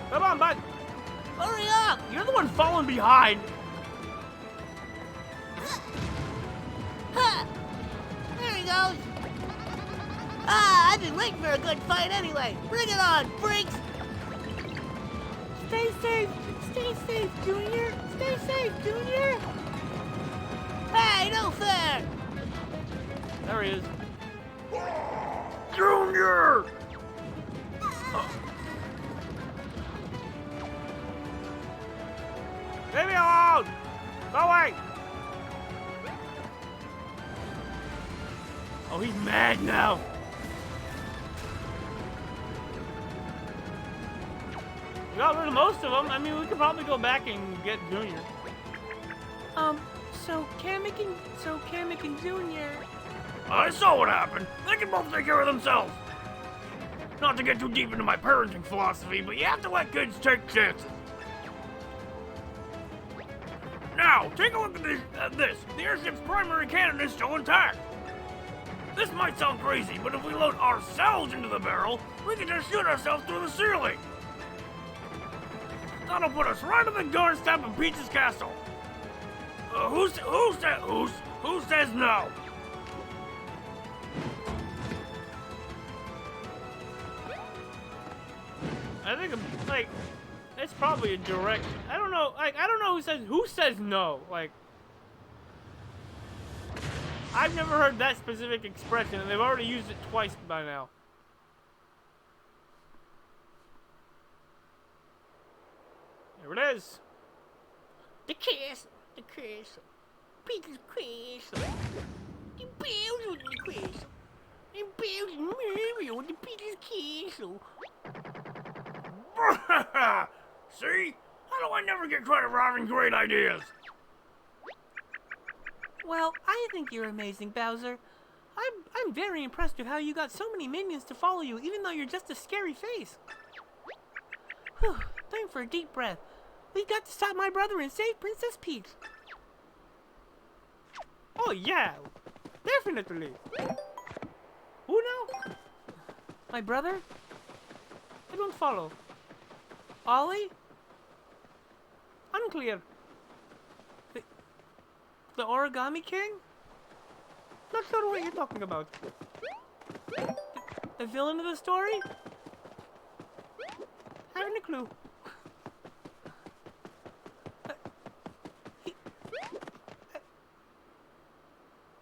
Come on, bud. Hurry up. You're the one falling behind. Ha! There he goes. Ah, I've been waiting for a good fight anyway. Bring it on, freaks. Stay safe. Stay safe, Junior. Stay safe, Junior. Hey, no fair. There he is. Junior! Leave me alone! Go away! Oh, he's mad now. We got rid of most of them. I mean, we could probably go back and get Junior. So Kamek and Junior. I saw what happened. They can both take care of themselves. Not to get too deep into my parenting philosophy, but you have to let kids take chances. Now, take a look at this. The airship's primary cannon is still intact. This might sound crazy, but if we load ourselves into the barrel, we can just shoot ourselves through the ceiling. That'll put us right on the doorstep of Peach's Castle. Who says no? like, it's probably a direct. I don't know. Like, I don't know who says no. Like, I've never heard that specific expression, and they've already used it twice by now. There it is. The castle, Peter's castle. The bells on the castle. The bells and Mario on the Peter's castle. See? How do I never get credit for having great ideas? Well, I think you're amazing, Bowser. I'm very impressed with how you got so many minions to follow you, even though you're just a scary face. Whew, time for a deep breath. We've got to stop my brother and save Princess Peach. Oh yeah, definitely. Who now? My brother? I don't follow. Ollie? Unclear. The Origami King? Not sure what you're talking about. The villain of the story? Haven't a clue.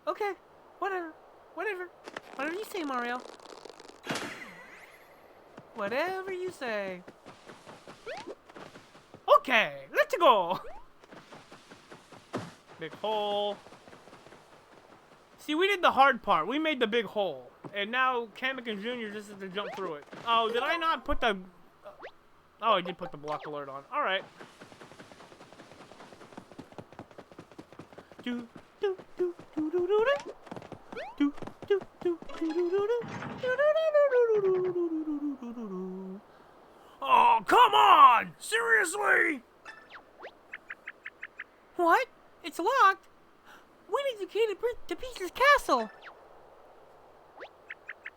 Okay, whatever. Whatever you say, Mario. Whatever you say. Okay, let's go. Big hole. See, we did the hard part. We made the big hole. And now Kamikin Jr. just has to jump through it. Oh, did I not put the... Oh, I did put the block alert on. Alright. Do, do, do, do, do, do, do. Do, do, do, do, do, do, do. Oh, come on! Seriously? What? It's locked? We need to get to Peach's castle.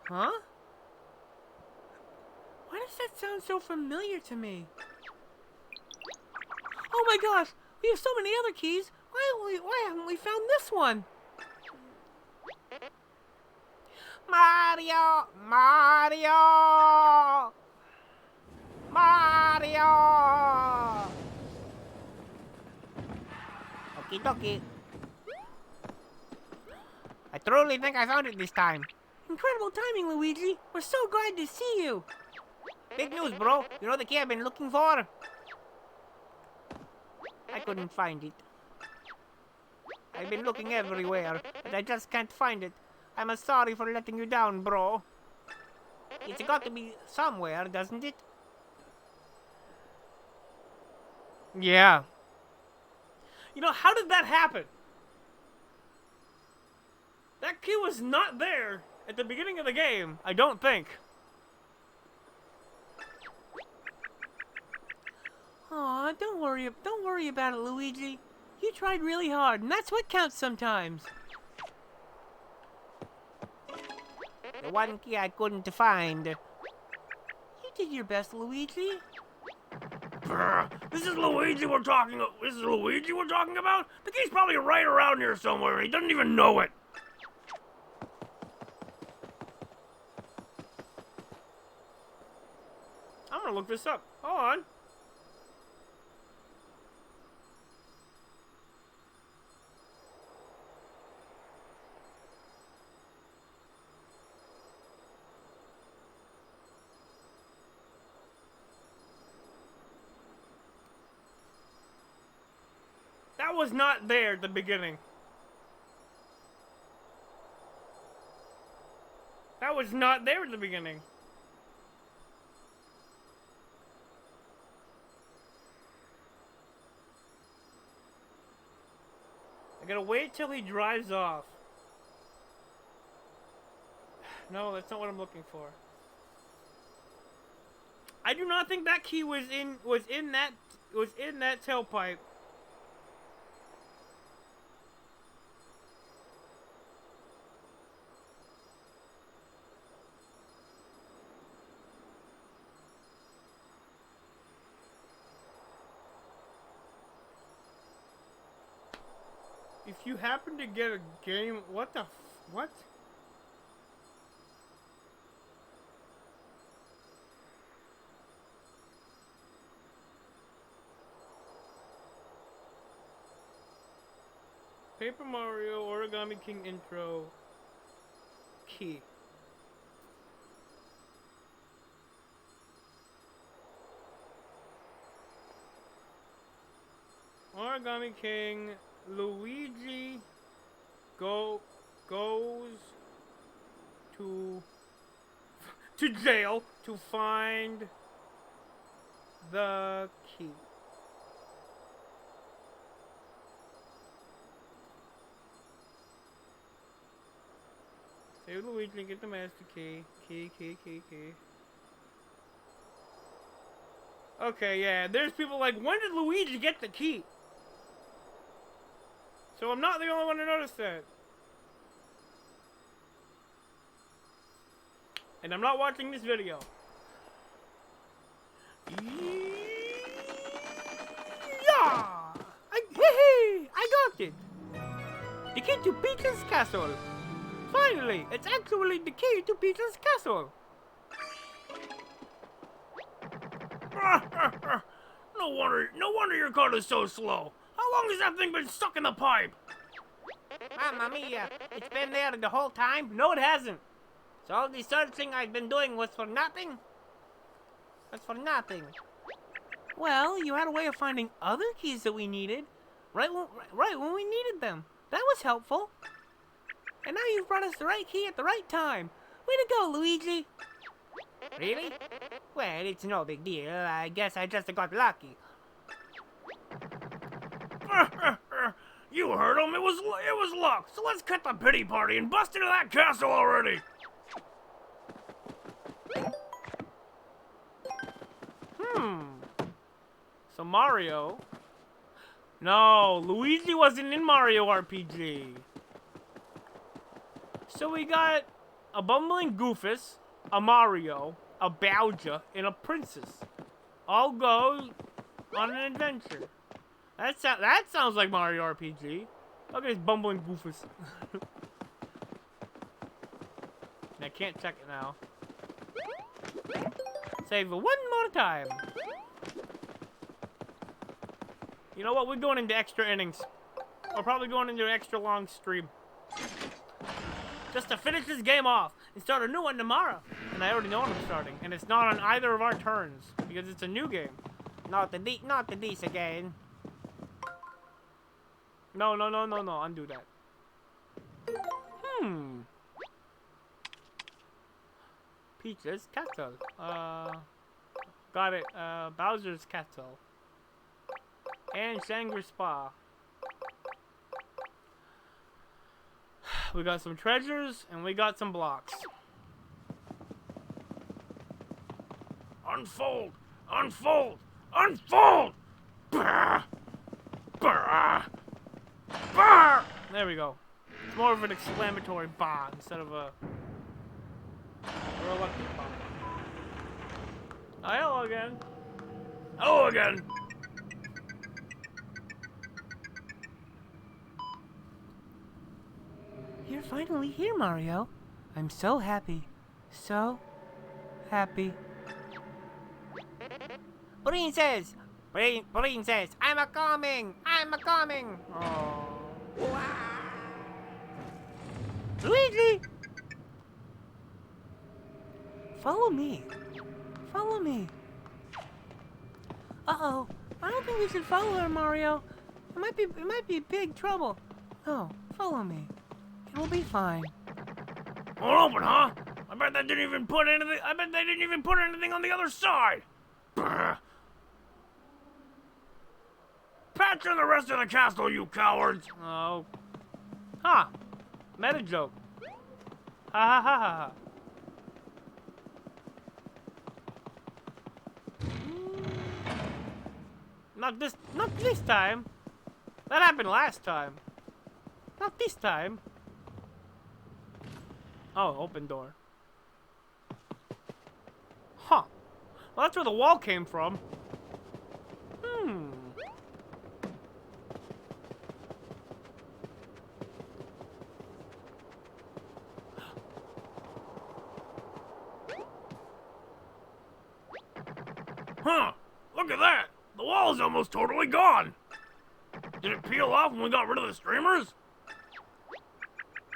Huh? Why does that sound so familiar to me? Oh my gosh! We have so many other keys. Why haven't we found this one? Mario! Mario! Mario! Okie dokie. I truly think I found it this time. Incredible timing, Luigi. We're so glad to see you. Big news, bro. You know the key I've been looking for? I couldn't find it. I've been looking everywhere, but I just can't find it. I'm sorry for letting you down, bro. It's got to be somewhere, doesn't it? Yeah. You know, how did that happen? That key was not there at the beginning of the game, I don't think. Aw, don't worry about it, Luigi. You tried really hard, and that's what counts sometimes. The one key I couldn't find. You did your best, Luigi. Brr, this is Luigi we're talking about? The key's probably right around here somewhere and he doesn't even know it. I'm gonna look this up. Hold on. That was not there at the beginning. That was not there at the beginning. I gotta wait till he drives off. No, that's not what I'm looking for. I do not think that key was in that tailpipe. If you happen to get a game, what? Paper Mario Origami King intro key. Origami King Luigi goes to jail to find the key. Save Luigi, get the master key. Key. Okay, yeah, there's people like, when did Luigi get the key? So I'm not the only one to notice that. And I'm not watching this video. Yeah! I got it! The key to Peach's Castle! Finally! It's actually the key to Peach's Castle! No wonder your card is so slow. How long has that thing been stuck in the pipe? Mamma mia, it's been there the whole time? No, it hasn't. So all the searching I've been doing was for nothing? That's for nothing. Well, you had a way of finding other keys that we needed, right when we needed them. That was helpful. And now you've brought us the right key at the right time. Way to go, Luigi. Really? Well, it's no big deal. I guess I just got lucky. You heard him. It was luck. So let's cut the pity party and bust into that castle already. So Mario... No, Luigi wasn't in Mario RPG. So we got a bumbling Goofus, a Mario, a Bowser, and a Princess. All go on an adventure. That sounds like Mario RPG. Look at this bumbling Goofus. And I can't check it now. Save it one more time. You know what? We're going into extra innings. We're probably going into an extra long stream. Just to finish this game off and start a new one tomorrow. And I already know when I'm starting. And it's not on either of our turns. Because it's a new game. Not the D's again. No. Undo that. Peach's Castle. Got it. Bowser's Castle. And Shangri Spa. We got some treasures and we got some blocks. Unfold! Unfold! Unfold! Brr! Brr! Brr! There we go. It's more of an exclamatory bah instead of a reluctant bah. Oh, hello again. Hello again! You're finally here, Mario. I'm so happy. So happy. Princess, I'm a-coming. Oh. Luigi! Follow me. Uh-oh. I don't think we should follow her, Mario. It might be big trouble. No, follow me. It will be fine. Won't open, huh? I bet they didn't even put anything on the other side. Brr. Patch in the rest of the castle, you cowards! Oh. Huh. Meta joke. Ha ha ha ha. Not this time. That happened last time. Not this time. Oh, open door. Huh. Well, that's where the wall came from. Huh, look at that! The wall is almost totally gone! Did it peel off when we got rid of the streamers?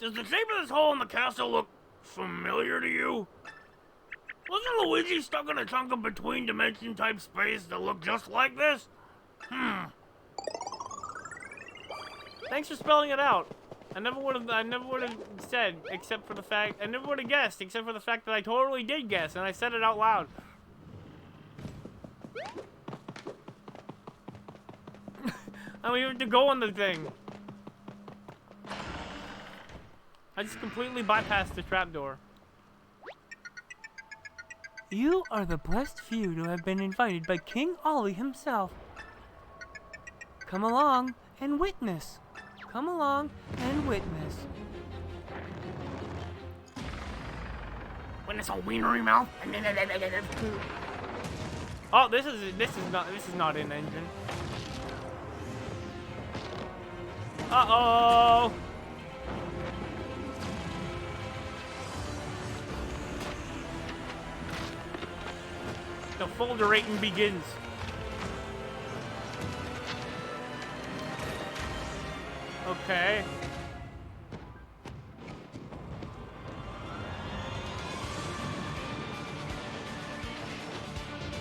Does the shape of this hole in the castle look familiar to you? Wasn't Luigi stuck in a chunk of between dimension type space that looked just like this? Thanks for spelling it out. I never would have said, except for the fact, I never would have guessed, except for the fact that I totally did guess, and I said it out loud. I don't even have to go on the thing. I just completely bypassed the trapdoor. You are the blessed few to have been invited by King Ollie himself. Come along and witness. Come along and witness. When it's a wienery mouth. Oh, this is not in engine. Uh-oh. The folder rating begins. Okay.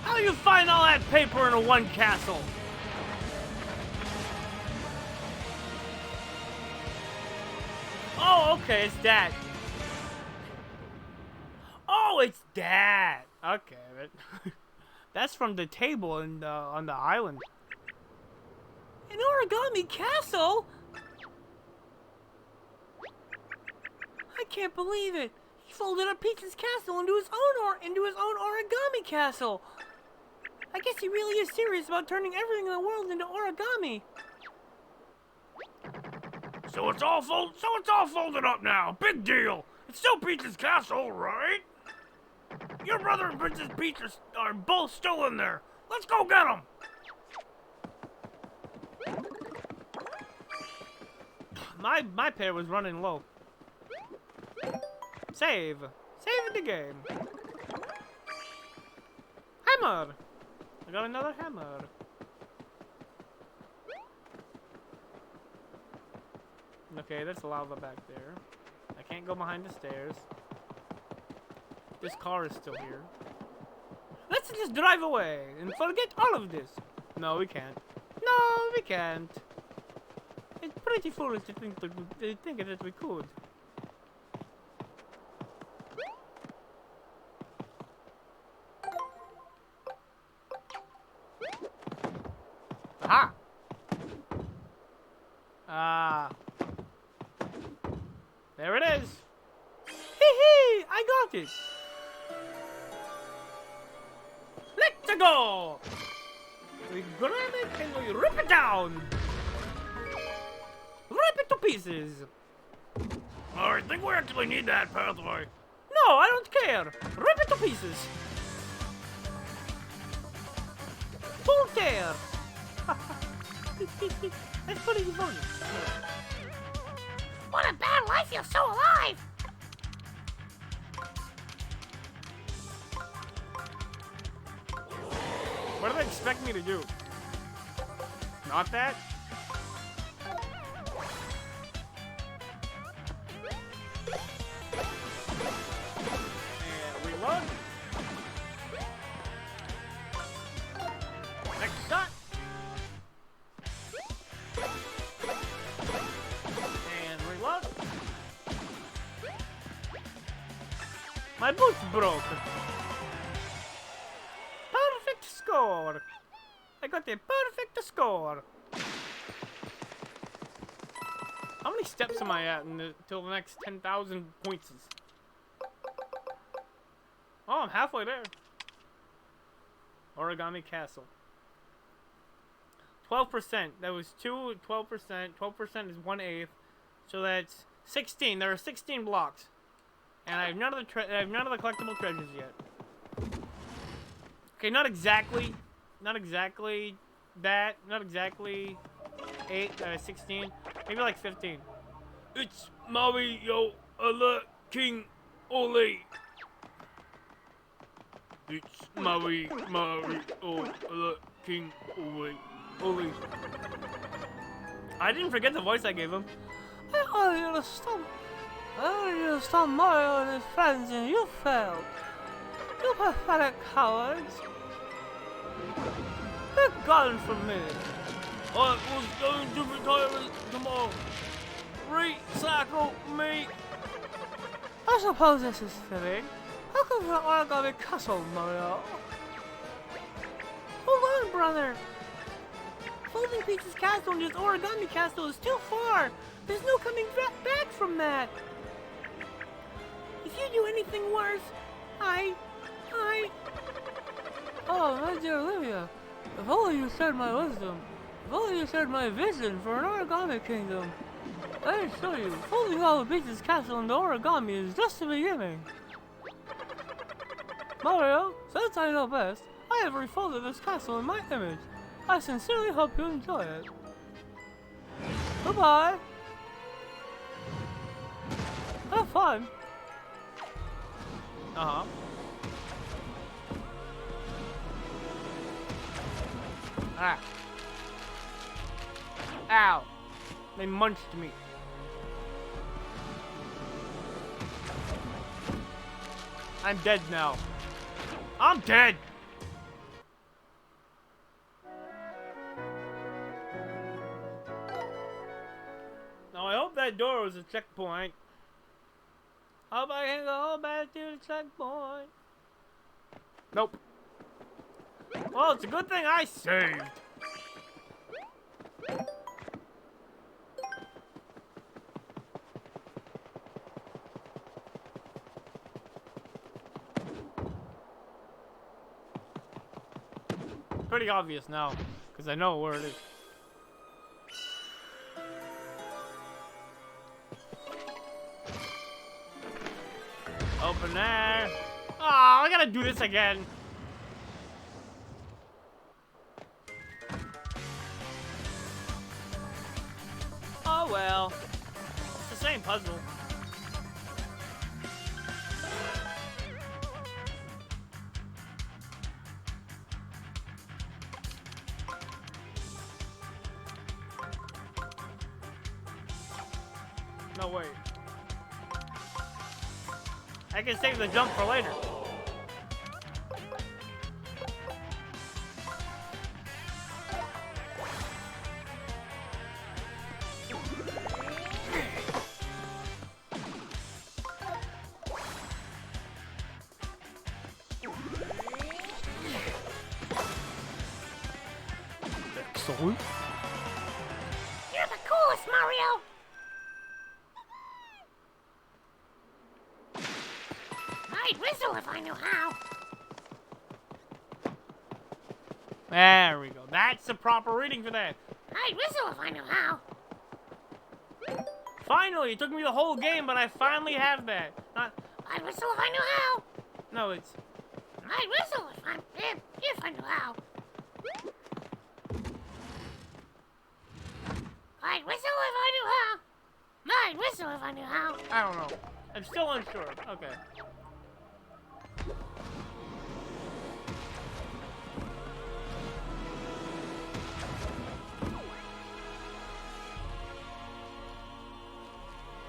How do you find all that paper in a one castle? Oh, okay, it's that. Oh, it's that. Okay, that's from the table on the island. An Origami Castle? I can't believe it. He folded up Peach's castle into his own Origami Castle. I guess he really is serious about turning everything in the world into origami. So it's all folded up now. Big deal. It's still Peach's castle, right? Your brother and Princess Peach are both still in there. Let's go get them. My pair was running low. Save the game. Hammer. I got another hammer. Okay, there's lava back there. I can't go behind the stairs. This car is still here. Let's just drive away and forget all of this. No, we can't. No, we can't. It's pretty foolish to think that we could. Aha! There it is. Hee! I got it. Let's go. We grab it and we rip it down. Rip it to pieces. I think we actually need that pathway. No, I don't care. Rip it to pieces. Full tear. That's pretty funny. What a battle! I feel so alive! What do they expect me to do? Not that? And reload. Next shot. And reload. My boots broke. Perfect score. I got a perfect score. How many steps am I at until the next 10,000 points? Oh, I'm halfway there. Origami Castle. 12%. That was 2, 12%. 12% is 1/8. So that's 16. There are 16 blocks. And I have none of the collectible treasures yet. Okay, not exactly that. Not exactly 16. Maybe like 15. It's Mario King Ole. It's Mario King Ole. I didn't forget the voice I gave him. I stop. You stopped Mario and his friends and you failed. You pathetic cowards. Get gone from me. I was going to retire tomorrow. Recycle me. I suppose this is fitting. Welcome to the Origami Castle, Mario. Hold on, brother. Folding Peach's castle and his Origami Castle is too far. There's no coming back from that. If you do anything worse, Oh, my dear Olivia, if only you shared my wisdom, if only you shared my vision for an Origami Kingdom. I assure you, folding all of Peach's castle into origami is just the beginning. Mario, since I know best, I have refolded this castle in my image. I sincerely hope you enjoy it. Goodbye. Have fun. Uh-huh. Ah. Ow. They munched me. I'm dead now. I'm dead! Now I hope that door was a checkpoint. Hope I can go back to the checkpoint. Nope. Well, it's a good thing I saved. Pretty obvious now, because I know where it is. Open there. Oh, I gotta do this again. Oh well. It's the same puzzle. No, wait. I can save the jump for later. Excellent. You're the coolest, Mario! I'd whistle if I knew how. There we go. That's the proper reading for that. I'd whistle if I knew how. Finally, it took me the whole game, but I finally have that. Not, I'd whistle if I knew how. no, it's I'd whistle if I knew how. I'd whistle if I knew how. I'd whistle if I knew how. I don't know. I'm still unsure. Okay.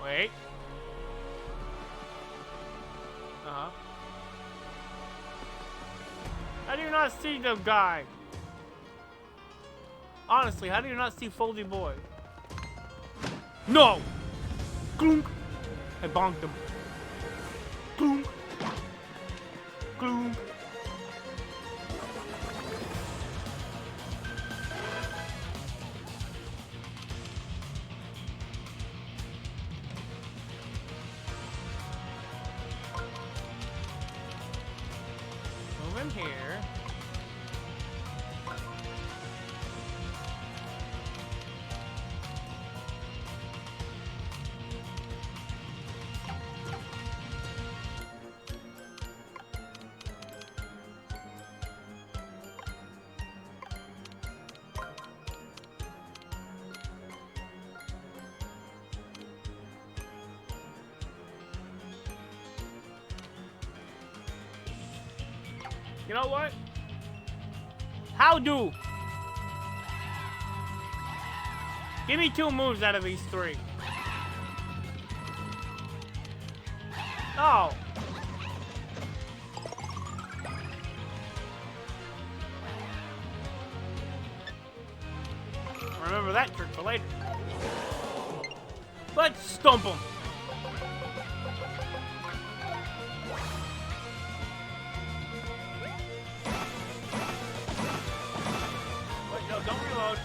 Wait. Uh-huh. How do you not see the guy? Honestly, how do you not see Foldy Boy? No! Clunk! I bonked him. Clunk! Clunk! Move in here. You know what? How do? Give me 2 moves out of these 3. Oh. Remember that trick for later. Let's stump him. Wait, no, don't reload.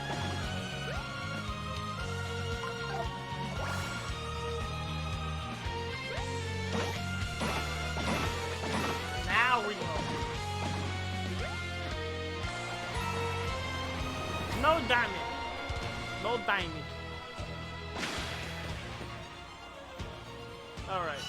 Now reload. No damage. No damage. Alright.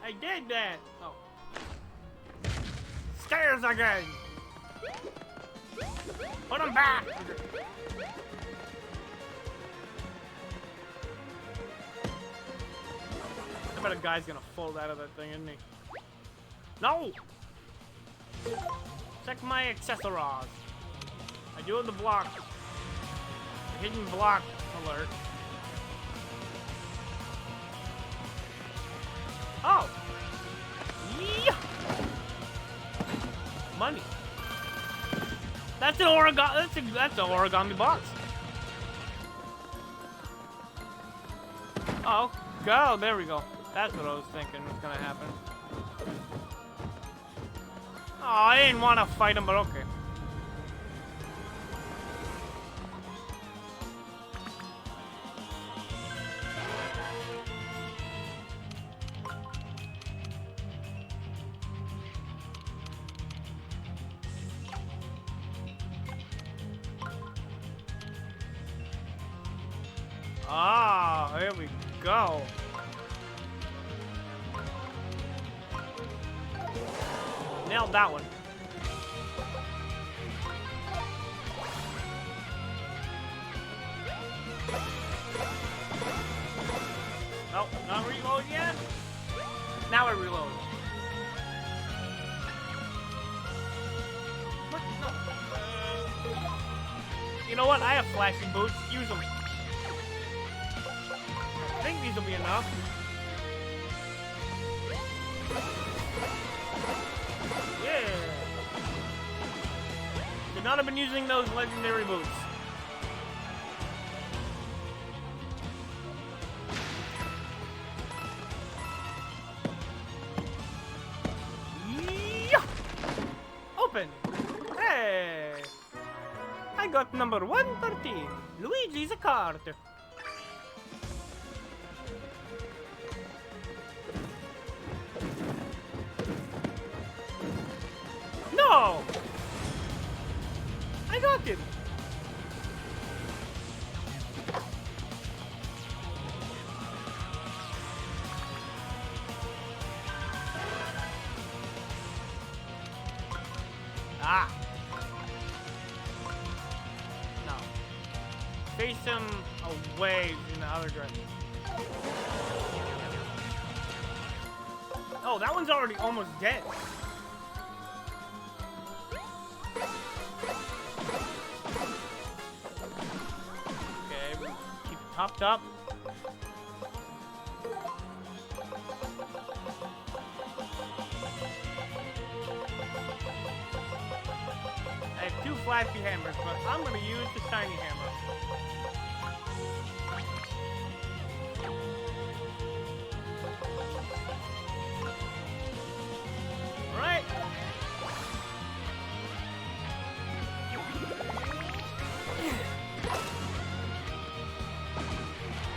I did that. Oh. Stairs again. Put them back. I bet a guy's gonna fall out of that thing, isn't he? No! Check my accessories. I do have the block. The hidden block alert. Oh! Yeah! Money. That's an origami. That's an origami box. Oh, go! There we go. That's what I was thinking was gonna happen. Oh, I didn't want to fight him, but okay. Ah, here we go. Nailed that one. Nope, not reload yet. Now I reload. What? No. You know what? I have flashing boots. Use them. I think these will be enough. Yeah. Should not have been using those legendary boots. Yeah. Open. Hey. I got number 113. Luigi's a card. No! I got it! Ah! No. Face him away in the other direction. Oh, that one's already almost dead. Topped up. I have 2 flashy hammers, but I'm gonna use the shiny hammer. Alright.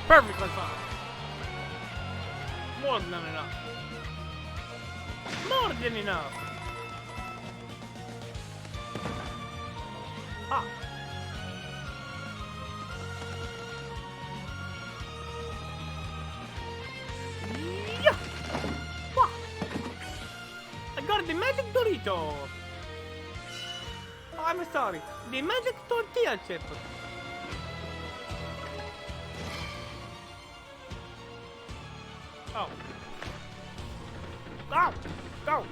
Perfectly fine. More than enough. More than enough. Ah. Yeah. Wah. I got the magic Dorito. Oh, I'm sorry. The magic tortilla chip. Oh. Go! Go!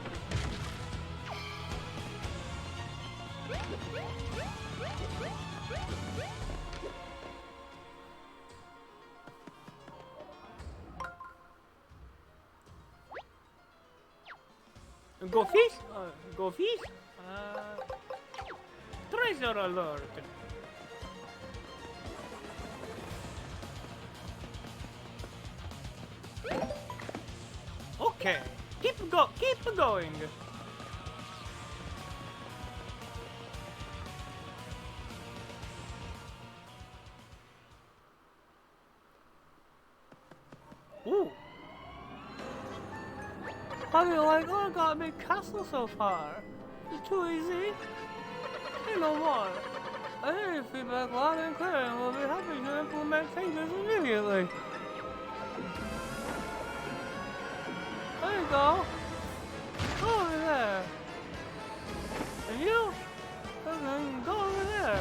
Go fish? Go fish? Treasure alert. Okay, keep going. Ooh. How do you like Origami Castle so far? It's too easy? Say no more. I hear your feedback loud and clear and we'll be happy to implement changes immediately. There you go. Go over there. And you? Go over there.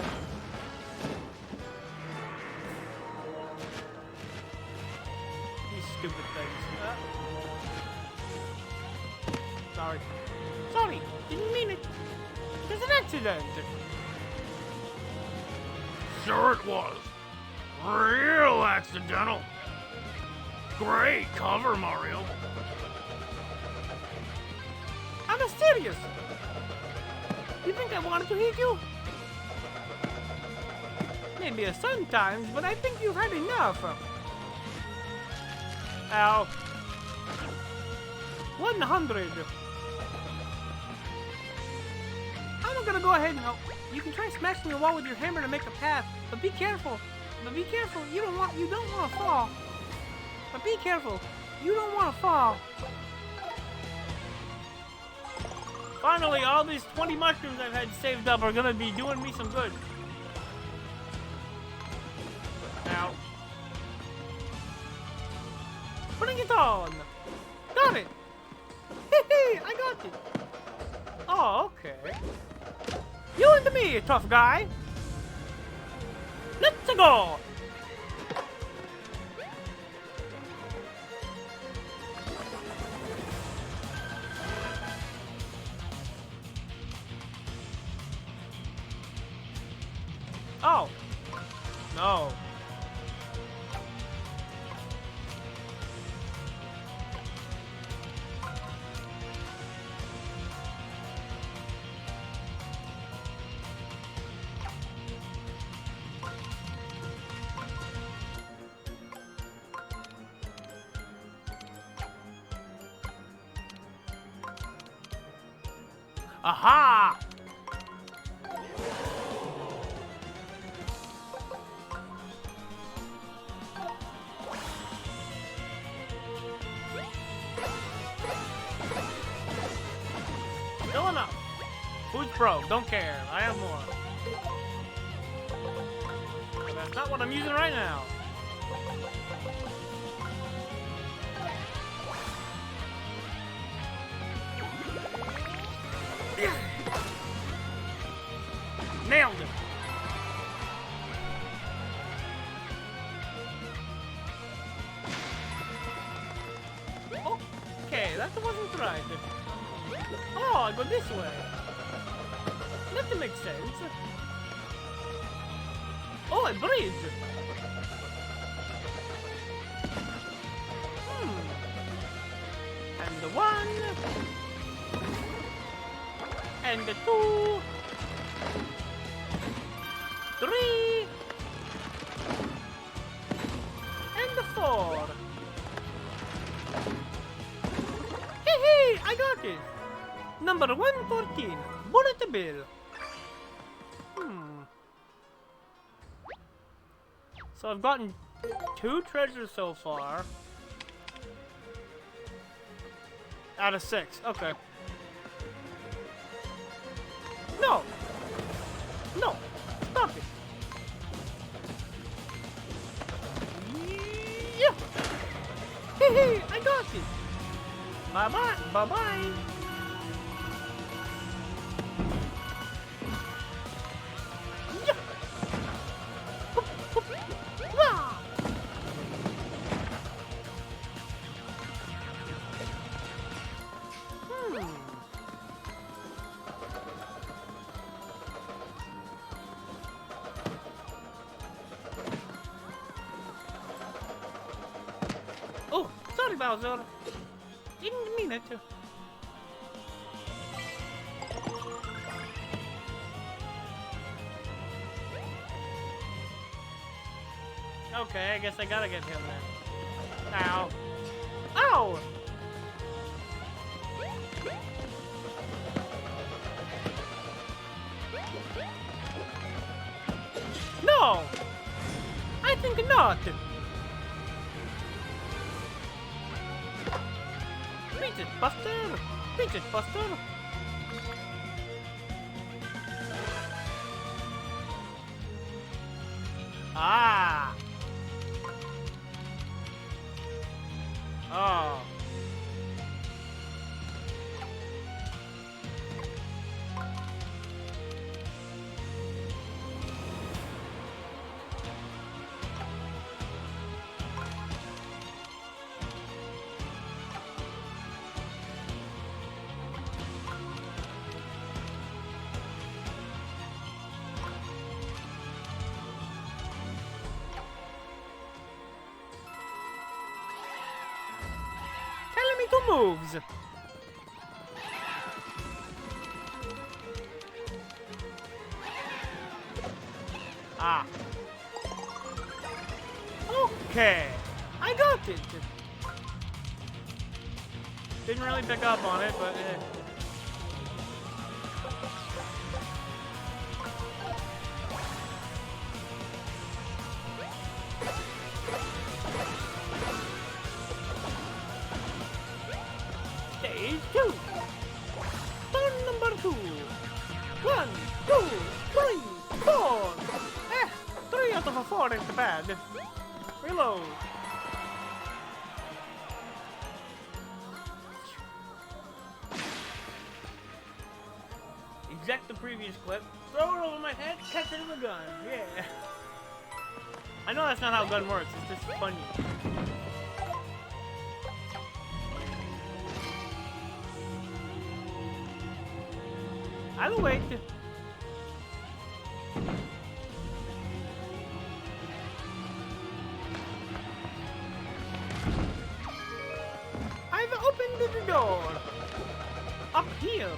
These stupid things. Sorry, didn't mean it. It was an accident. Sure it was. Real accidental. Great cover, Mario. I'm serious. You think I wanted to hit you? Maybe sometimes, but I think you've had enough. Ow. 100. I'm gonna go ahead and help. You can try smashing the wall with your hammer to make a path, but be careful. You don't want to fall. But be careful. You don't want to fall. Finally, all these 20 mushrooms I've had saved up are gonna be doing me some good. Now, bring it on. Got it. Hee, I got it. Oh, okay. You and me, tough guy. Let's go. Oh. No. Aha! Still enough. Who's broke? Don't care. I have more. But that's not what I'm using right now. Nailed it. Okay, that wasn't right. Oh, I go this way. That makes sense. Oh, a bridge. And the 1. And the 2. 3. And the 4. Hey, I got it. Number 114. Bullet bill. So I've gotten 2 treasures so far. Out of 6. Okay. No. No. Stop it. Yeah. Hey, I got it. Bye-bye. Bye-bye. Yeah. Hoop, hoop. Wah. Oh, sorry, Bowser. Didn't mean it. Okay, I guess I gotta get him then. Ow. Ow! No! I think not. Beat it, Buster! Beat it, Buster! Ah! Oh. Telling me two moves. Ah. Okay. I got it. Didn't really pick up on it, but Stage 2. Turn number 2. 1, 2, 3, 4. 3 out of 4 ain't bad. Reload. Eject the previous clip. Throw it over my head. Catch it in the gun. Yeah. I know that's not how gun works. It's just funny. I'll wait. I've opened the door. Up here.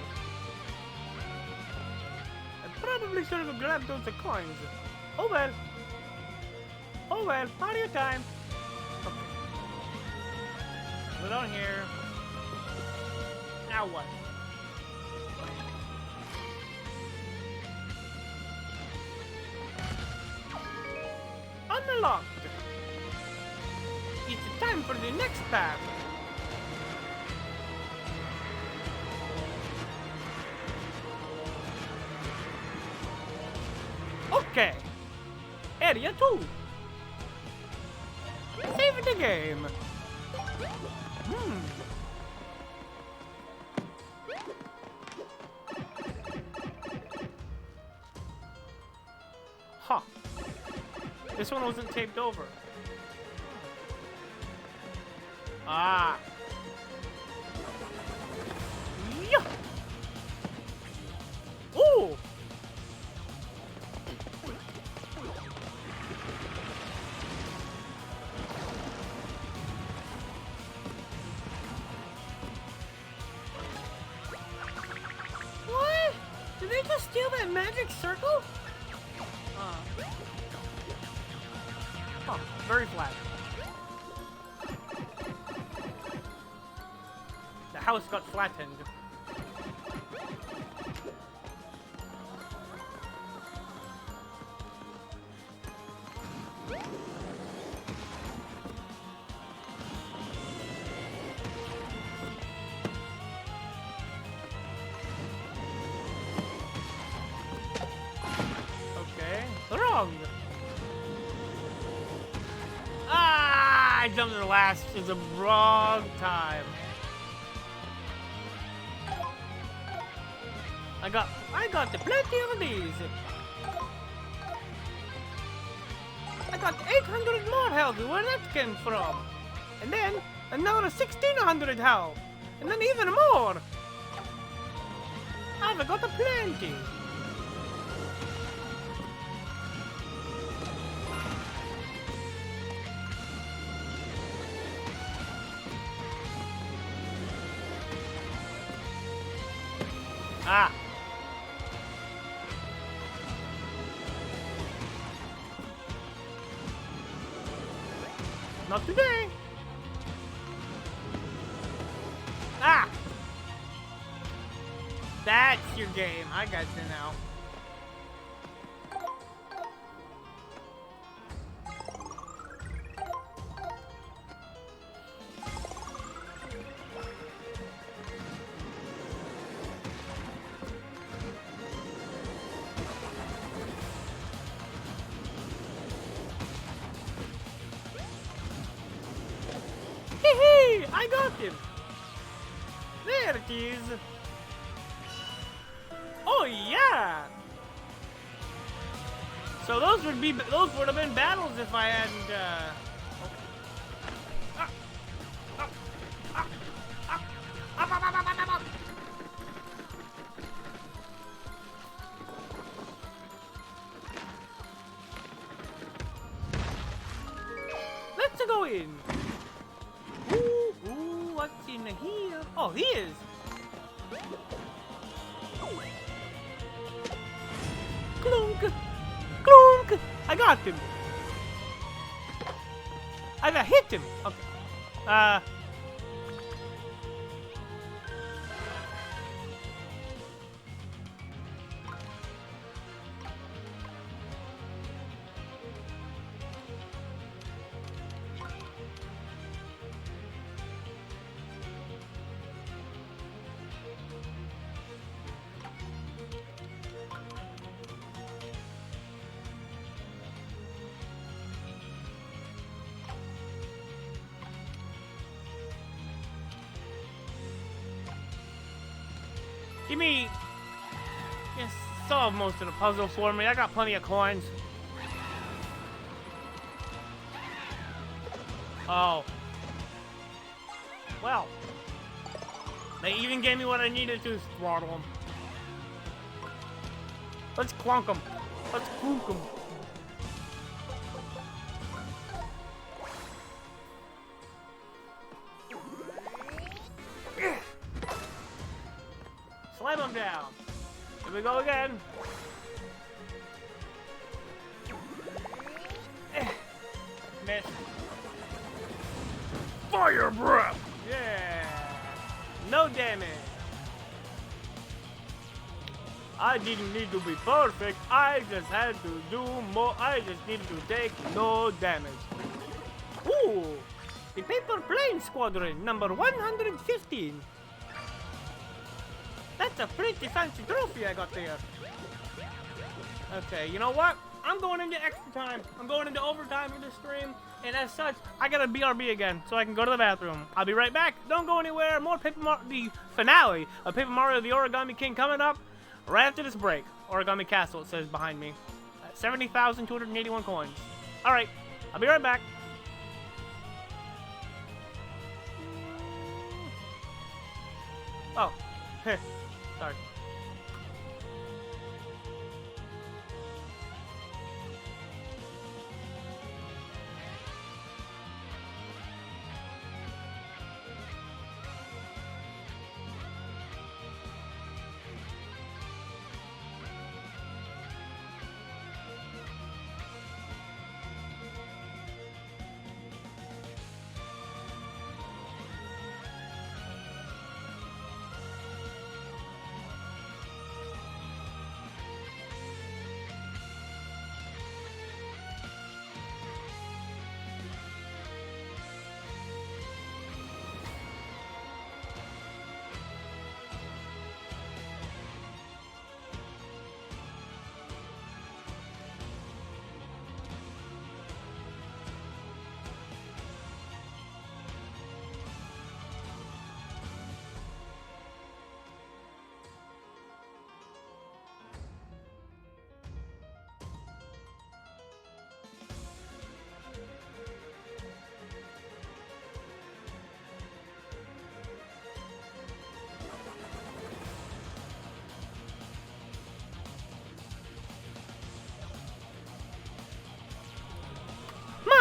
I probably should have grabbed those coins. Oh well. Oh well, Mario time. Okay. Put on here. Now what? Unlocked. It's time for the next path. Okay. Area 2. Save the game. Huh. This one wasn't taped over. Ah. Yeah. Ooh. What? Did they just steal that magic circle? Huh, very flat. The house got flattened. Okay, wrong. I jumped to the last is the wrong time. I got the plenty of these. I got 800 more health. Where that came from? And then another 1600 health. And then even more. I've got a plenty. Ah. Not today. Ah. That's your game. I got you now. Hee, I got him. There it is. Oh yeah. So those would have been battles if I hadn't. Let's go in. Ooh, what's in here? Oh, he is. Clunk, clunk. I got him. I got hit him. Okay. Give me. Yes, solve most of the puzzle for me. I got plenty of coins. Oh. Well. They even gave me what I needed to throttle them. Let's clunk them. Let's clunk them. Slam them down. Here we go again. Miss. Fire breath! Yeah. No damage. I didn't need to be perfect. I just had to do more. I just needed to take no damage. Ooh. The Paper Plane Squadron, number 115. That's a pretty fancy trophy I got there. Okay, you know what? I'm going into extra time. I'm going into overtime in this stream. And as such, I gotta BRB again so I can go to the bathroom. I'll be right back. Don't go anywhere. More the finale of Paper Mario the Origami King coming up right after this break. Origami Castle, it says behind me. 70,281 coins. Alright, I'll be right back. Oh, sorry.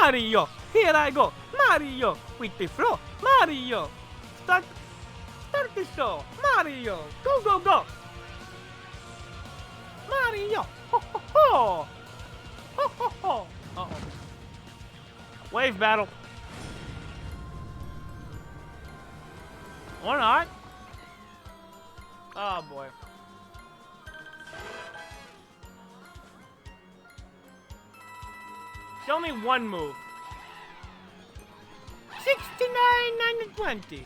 Mario, here I go. Mario, with the flow. Mario, start the show. Mario, go, go, go. Mario! Ho ho ho! Ho ho ho! Uh-oh. Wave battle. Or not. Oh boy. Show me one move. 69,920.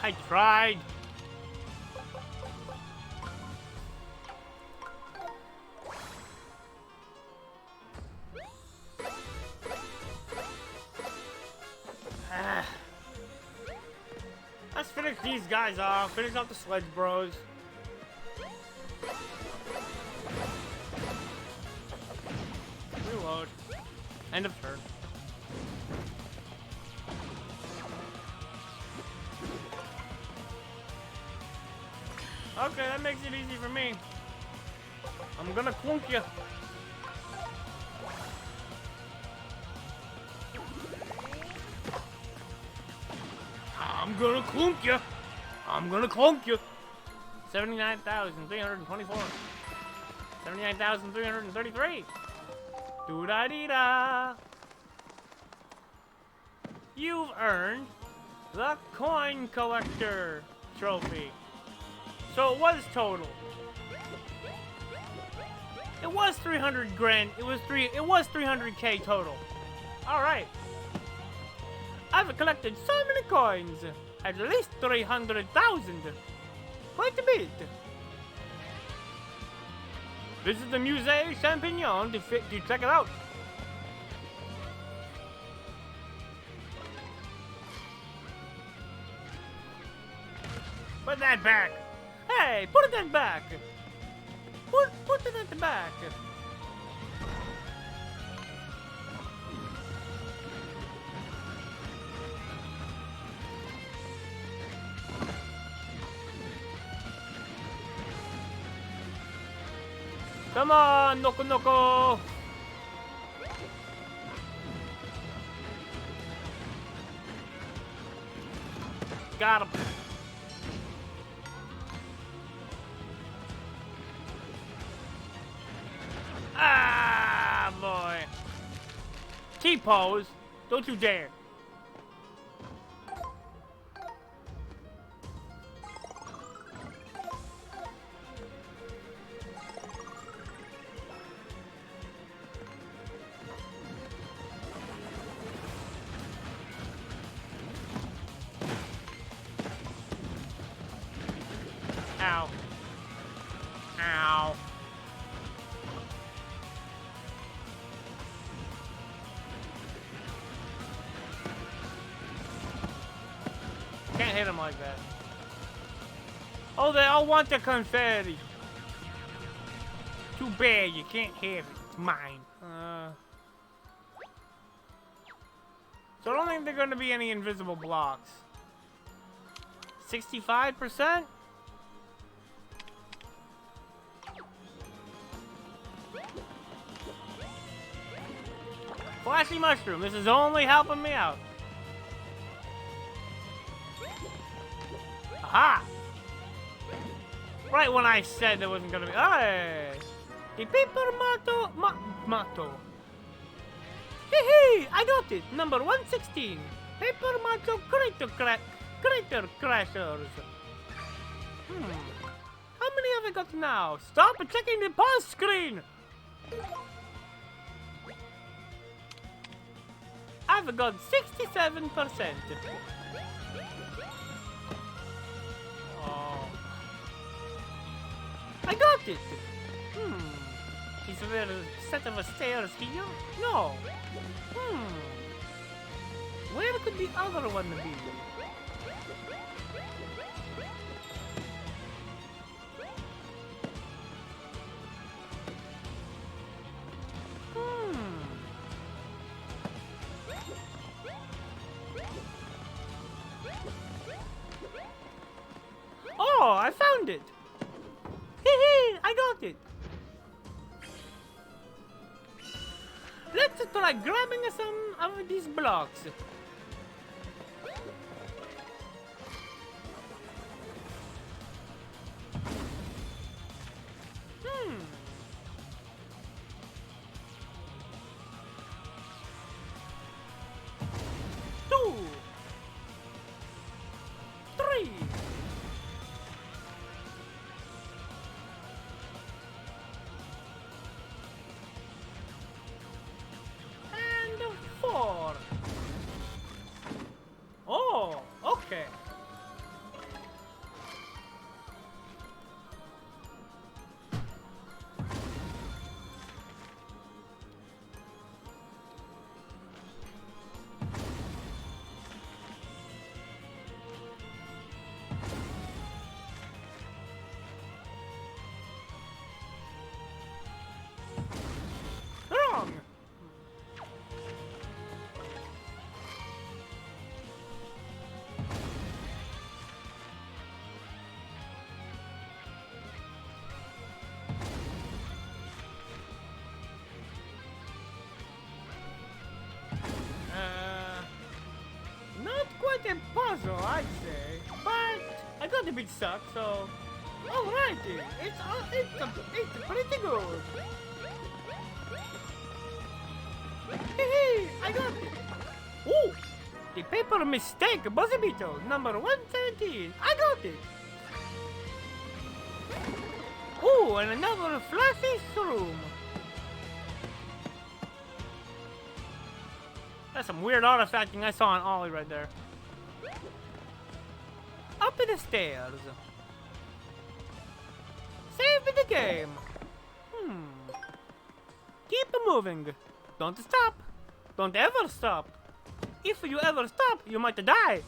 I tried. Let's finish these guys off. Finish off the Sledge Bros. Reload. End of turn. Okay, that makes it easy for me. I'm gonna clunk you. I'm gonna clunk you. I'm gonna clunk you. 79,324. 79,333. Doo-da-dee-da. You've earned the Coin Collector trophy. So it was total. It was 300 grand. It was 300K total. All right. I've collected so many coins. At least 300,000. Quite a bit. Visit the Musée Champignon to check it out. Put that back. Hey, put that back. Put it at the back. Come on, Noko Noko. Got him. Ah, boy. T-pose. Don't you dare. Ow. Ow. Can't hit him like that. Oh, they all want the confetti. Too bad you can't have it. It's mine. So I don't think there are going to be any invisible blocks. 65%? Flashy mushroom, this is only helping me out. Aha! Right when I said there wasn't gonna be. Hey! The paper motto. Hey, I got it. Number 116. Paper motto crater crashers. How many have I got now? Stop checking the pause screen! I've got 67%. Oh. I got it! Is there a set of stairs here? No. Where could the other one be? Oh, I found it! Hee, I got it! Let's try grabbing some of these blocks. Two. Three. Four. Oh, okay. Wrong. Not quite a puzzle, I'd say, but I got a bit stuck, so alrighty, it's pretty good. Hee, I got it. Ooh, the paper mistake buzzy beetle number 117. I got it. Ooh, and another flashy shroom. That's some weird artifacting I saw on Ollie right there. Up the stairs. Save the game. Keep moving. Don't stop. Don't ever stop. If you ever stop, you might die.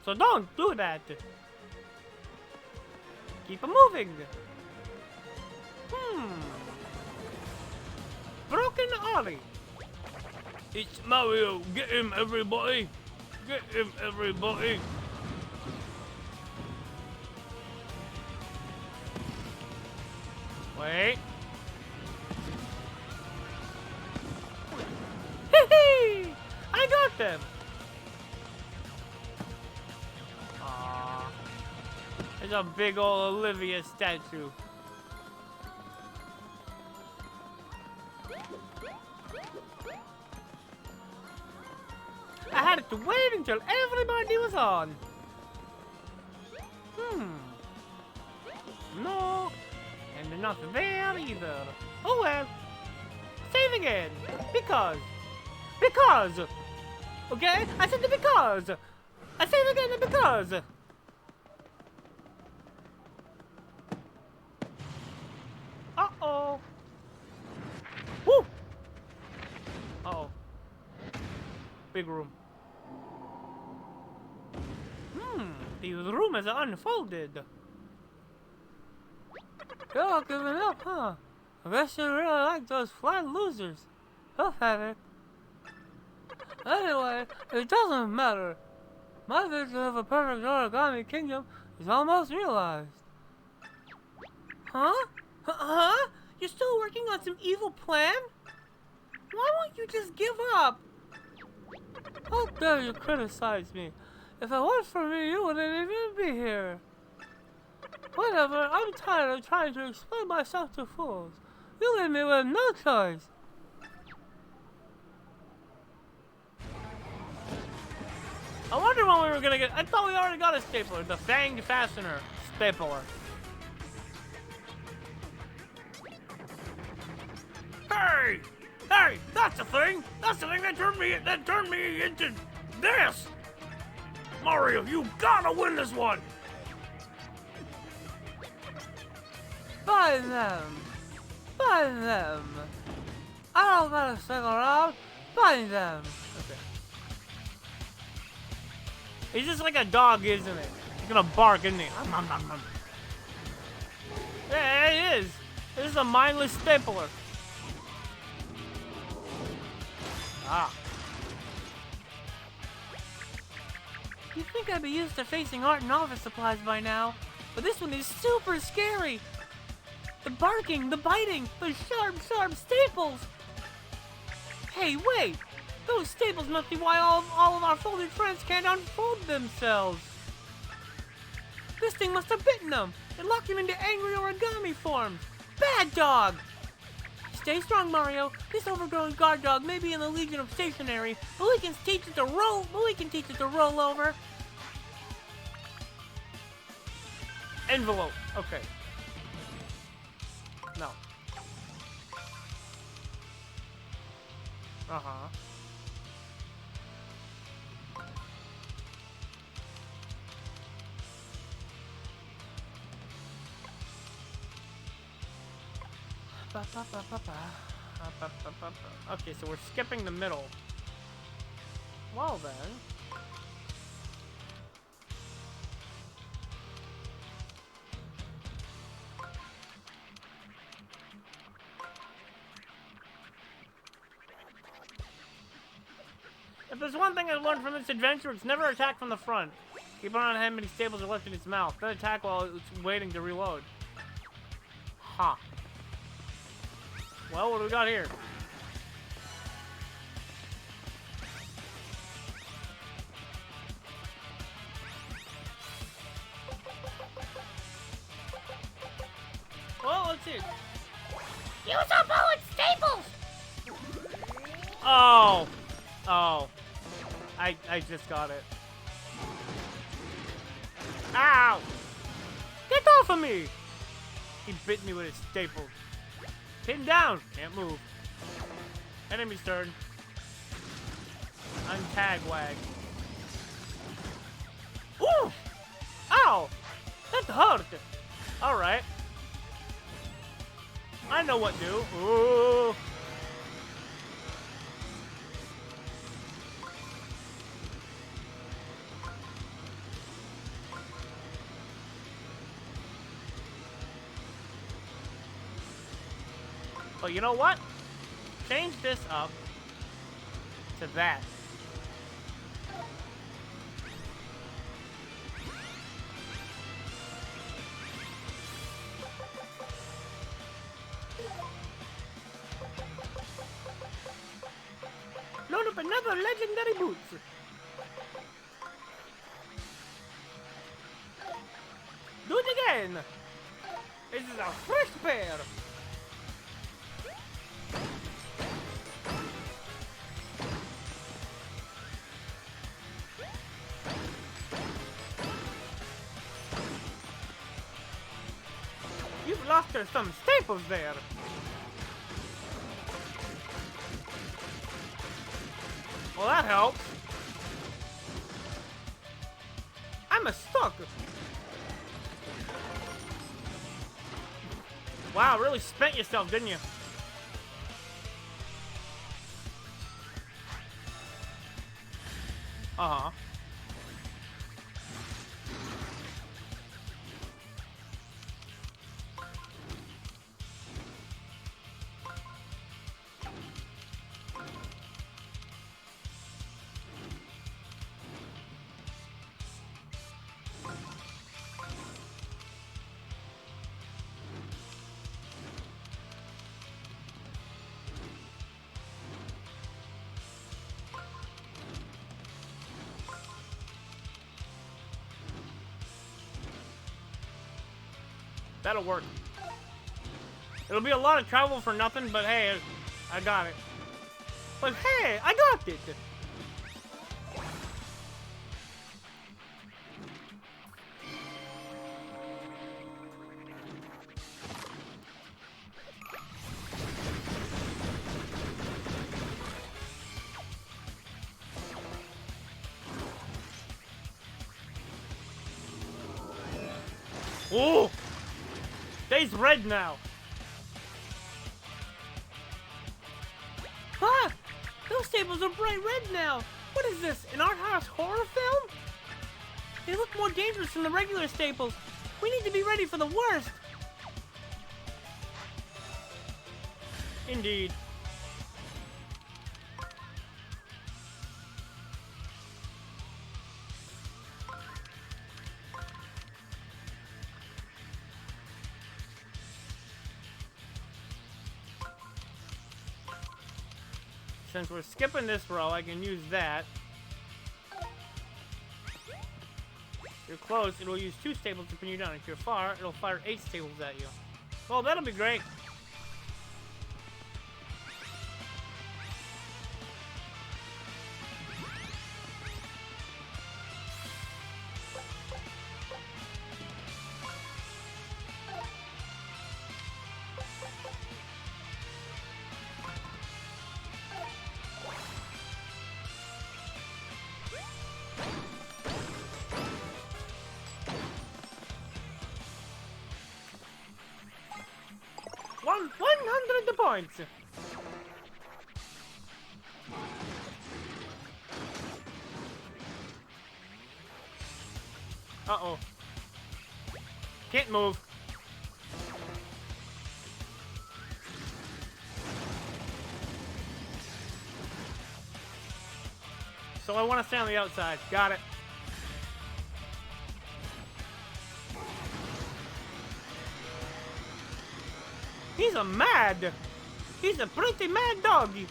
So don't do that. Keep moving. Broken Ollie. It's Mario. Get him, everybody. Get him, everybody. Wait. Hee! I got them. Aww. There's a big old Olivia statue. I had to wait until everybody was on. No, and they're not there either. Oh well. Save again. Because. Okay? I said because. I said again because. Uh-oh. Woo! Uh-oh. Big room. The room is unfolded. You're all giving up, huh? I guess you really like those flat losers. Pathetic. Anyway, it doesn't matter. My vision of a perfect origami kingdom is almost realized. Huh? Huh? You're still working on some evil plan? Why won't you just give up? How dare you criticize me? If it weren't for me, you wouldn't even be here. Whatever, I'm tired of trying to explain myself to fools. You leave me with no choice. I wonder when we were gonna get. I thought we already got a stapler, the fanged fastener stapler. Hey, that's the thing! That's the thing that turned me into this! Mario, you gotta win this one! Find them! Find them! I don't gotta stick around. Find them! Okay. He's just like a dog, isn't it? He's gonna bark, isn't he? Yeah, he is. This is a mindless stapler. Ah. You'd think I'd be used to facing art and office supplies by now, but this one is super scary. The barking, the biting, the sharp staples. Hey, wait! Those staples must be why all of our folded friends can't unfold themselves. This thing must have bitten them. It locked them into angry origami forms. Bad dog! Stay strong, Mario. This overgrown guard dog may be in the Legion of Stationary, but we can teach it to roll. Over. Envelope. Okay. No. Uh-huh. Okay, so we're skipping the middle. Well then. If there's one thing I learned from this adventure, it's never attack from the front. Keep an eye on how many staples are left in its mouth. Then attack while it's waiting to reload. Ha. Well, what do we got here? Well, let's see. Use up all its staples! Oh. Oh. I just got it. Ow! Get off of me! He bit me with his staples. Pin down! Can't move. Enemy's turn. Untag wag. Ooh! Ow! That hurt! Alright. I know what to do. Ooh! But you know what? Change this up to that. Load up another legendary boots. Do it again. This is a fresh pair. You've lost her some staples there. Well, that helps. I'm stuck. Wow, really spent yourself, didn't you? Uh-huh. That'll work. It'll be a lot of travel for nothing, but hey, I got it. But hey, I got it! Oh! Stays red now. Ah! Those staples are bright red now. What is this, an art house horror film? They look more dangerous than the regular staples. We need to be ready for the worst. Indeed. Since we're skipping this row, I can use that. If you're close, it'll use 2 staples to pin you down. If you're far, it'll fire 8 staples at you. Well, that'll be great. One 100 points. Uh-oh. Can't move. So I want to stay on the outside. Got it. He's a mad. He's a pretty mad doggy.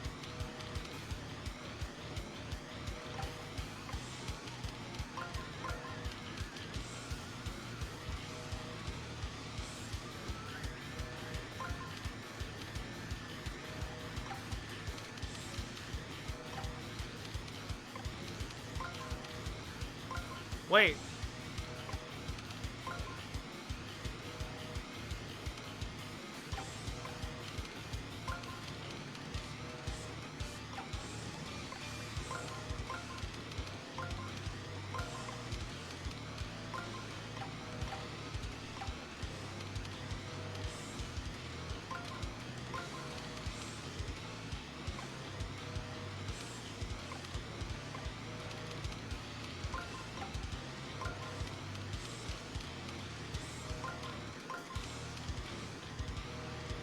Wait.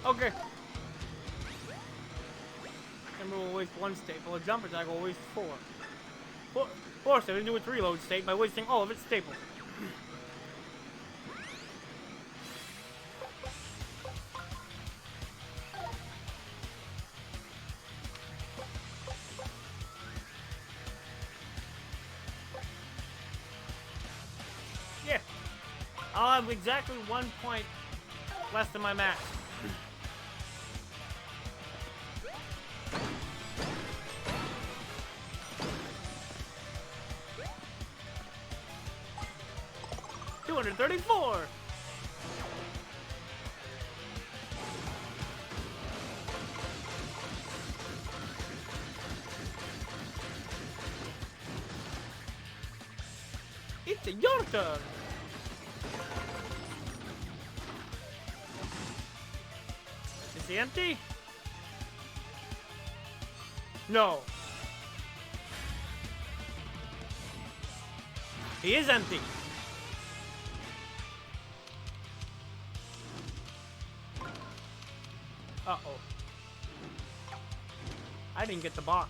Okay. Remember, we'll waste 1 staple. A jump attack will waste 4. Four staples into its reload state by wasting all of its staples. Yeah. I'll have exactly 1 point less than my max. $234. It's your turn. Is he empty? No. He is empty. Uh-oh. I didn't get the box.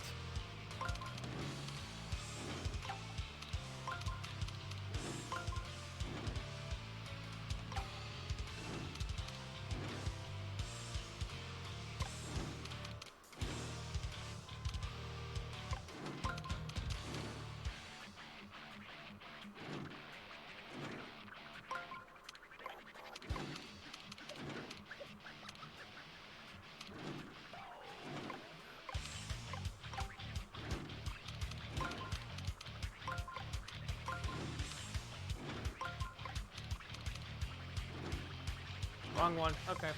Wrong one. Okay.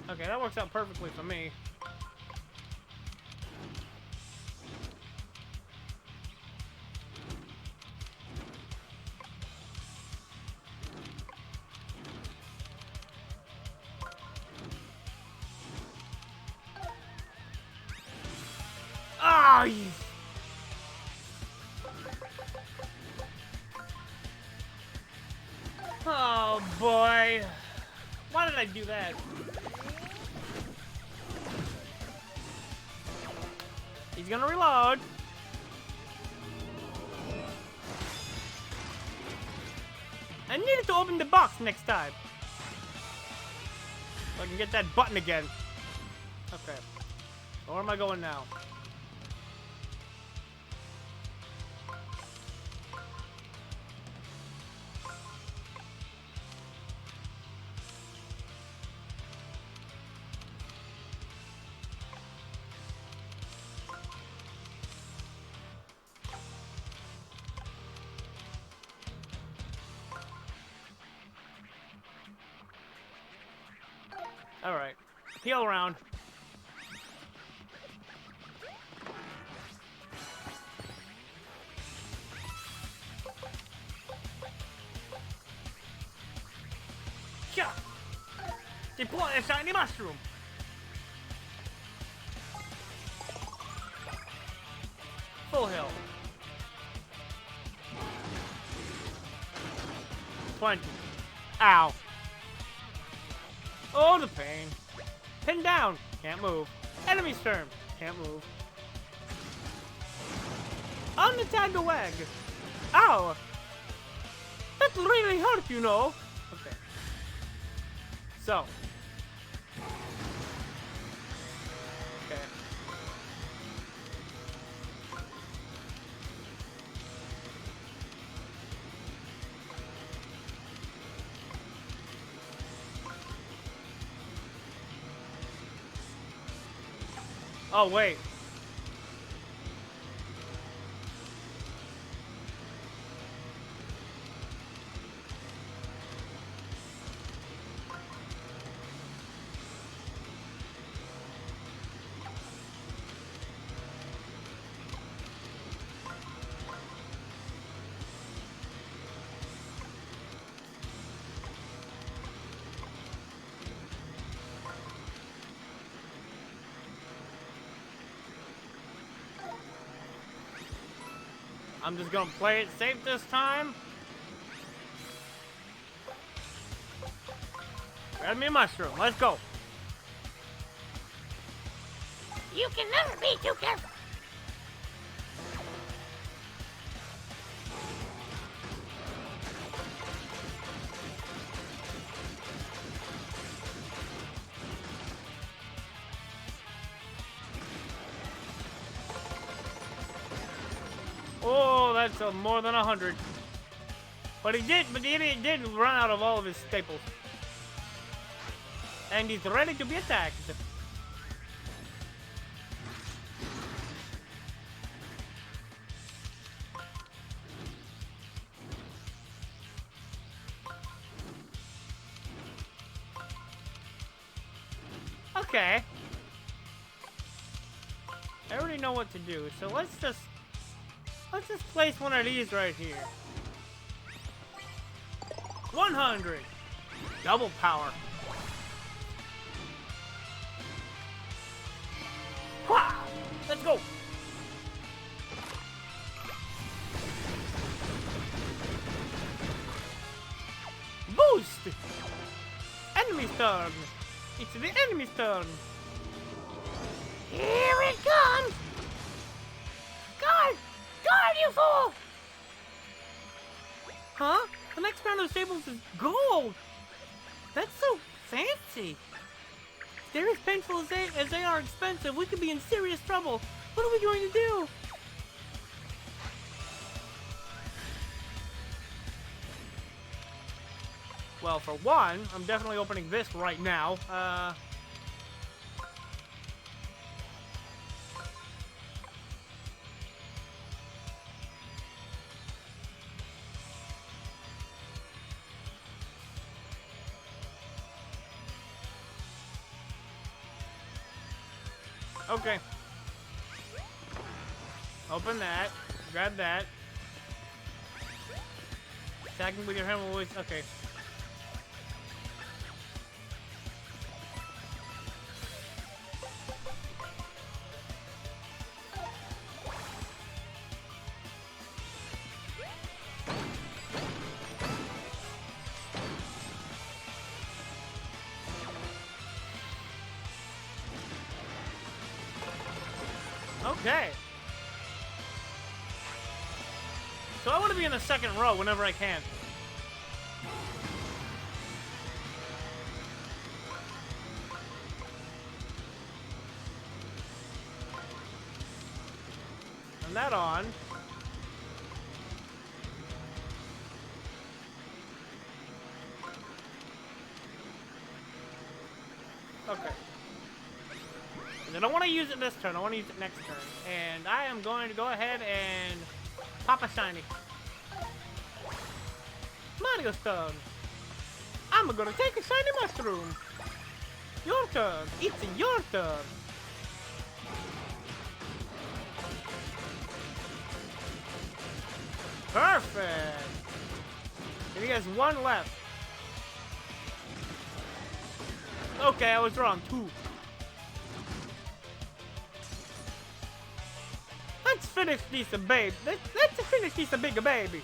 Okay, that works out perfectly for me. Nice! Oh boy. Why did I do that? He's gonna reload. I needed to open the box next time. So I can get that button again. Okay. So where am I going now? Alright. Peel around. Yeah. Deploy a shiny mushroom. Full health. 20. Ow. Oh, the pain. Pin down. Can't move. Enemy's turn. Can't move. On the tag the wag. Ow. That really hurt, you know. Okay. So. Okay. Oh, wait. I'm just gonna play it safe this time. Grab me a mushroom. Let's go. You can never be too careful. Oh, that's more than 100. But the idiot did run out of all of his staples. And he's ready to be attacked. Okay. I already know what to do, so let's just place one of these right here. 100. Double power. Wah! Let's go. Boost. Enemy's turn. It's the enemy's turn. Here it comes. Guard! Guard, you fool! Huh? The next round of staples is gold! That's so fancy! They're as painful as they are expensive. We could be in serious trouble. What are we going to do? Well, for one, I'm definitely opening this right now. Okay. Open that. Grab that. Attacking with your hammer always. Okay. Okay. So I want to be in the second row whenever I can. Turn that on. Okay. And I don't want to use it this turn. I want to use it next turn. And I am going to go ahead and pop a shiny. Mario Stone. I'm gonna take a shiny mushroom. Your turn. It's your turn. Perfect. And he has one left. Okay, I was wrong. 2. Let's finish this babe. Let's finish this big baby.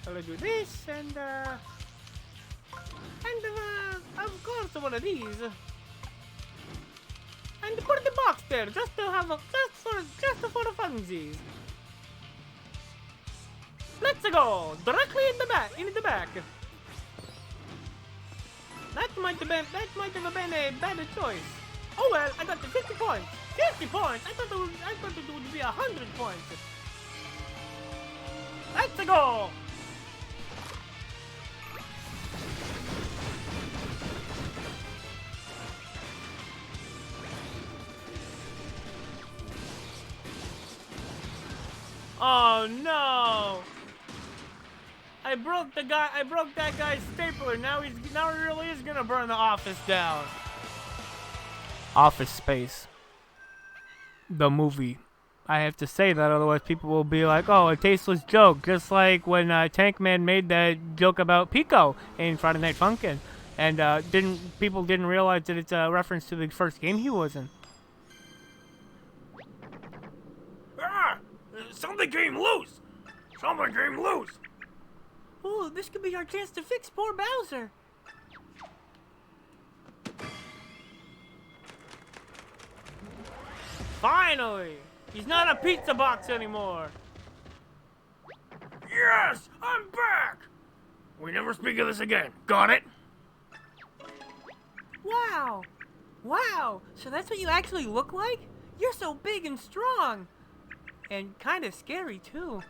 I'll do this and of course one of these. And put in the box there, just to have a just for the funsies. Let's go directly in the back. That might have been a bad choice. Oh well, I got the 50 points. 50 points. I thought it would be 100 points. Let's go. Oh no! I broke that guy's stapler. Now he really is gonna burn the office down. Office Space. The movie. I have to say that, otherwise people will be like, oh, a tasteless joke. Just like when Tankman made that joke about Pico in Friday Night Funkin'. And people didn't realize that it's a reference to the first game he was in. Ah! Something came loose! Something came loose! Ooh, this could be our chance to fix poor Bowser. Finally! He's not a pizza box anymore. Yes! I'm back! We never speak of this again. Got it? Wow! Wow! So that's what you actually look like? You're so big and strong! And kind of scary, too.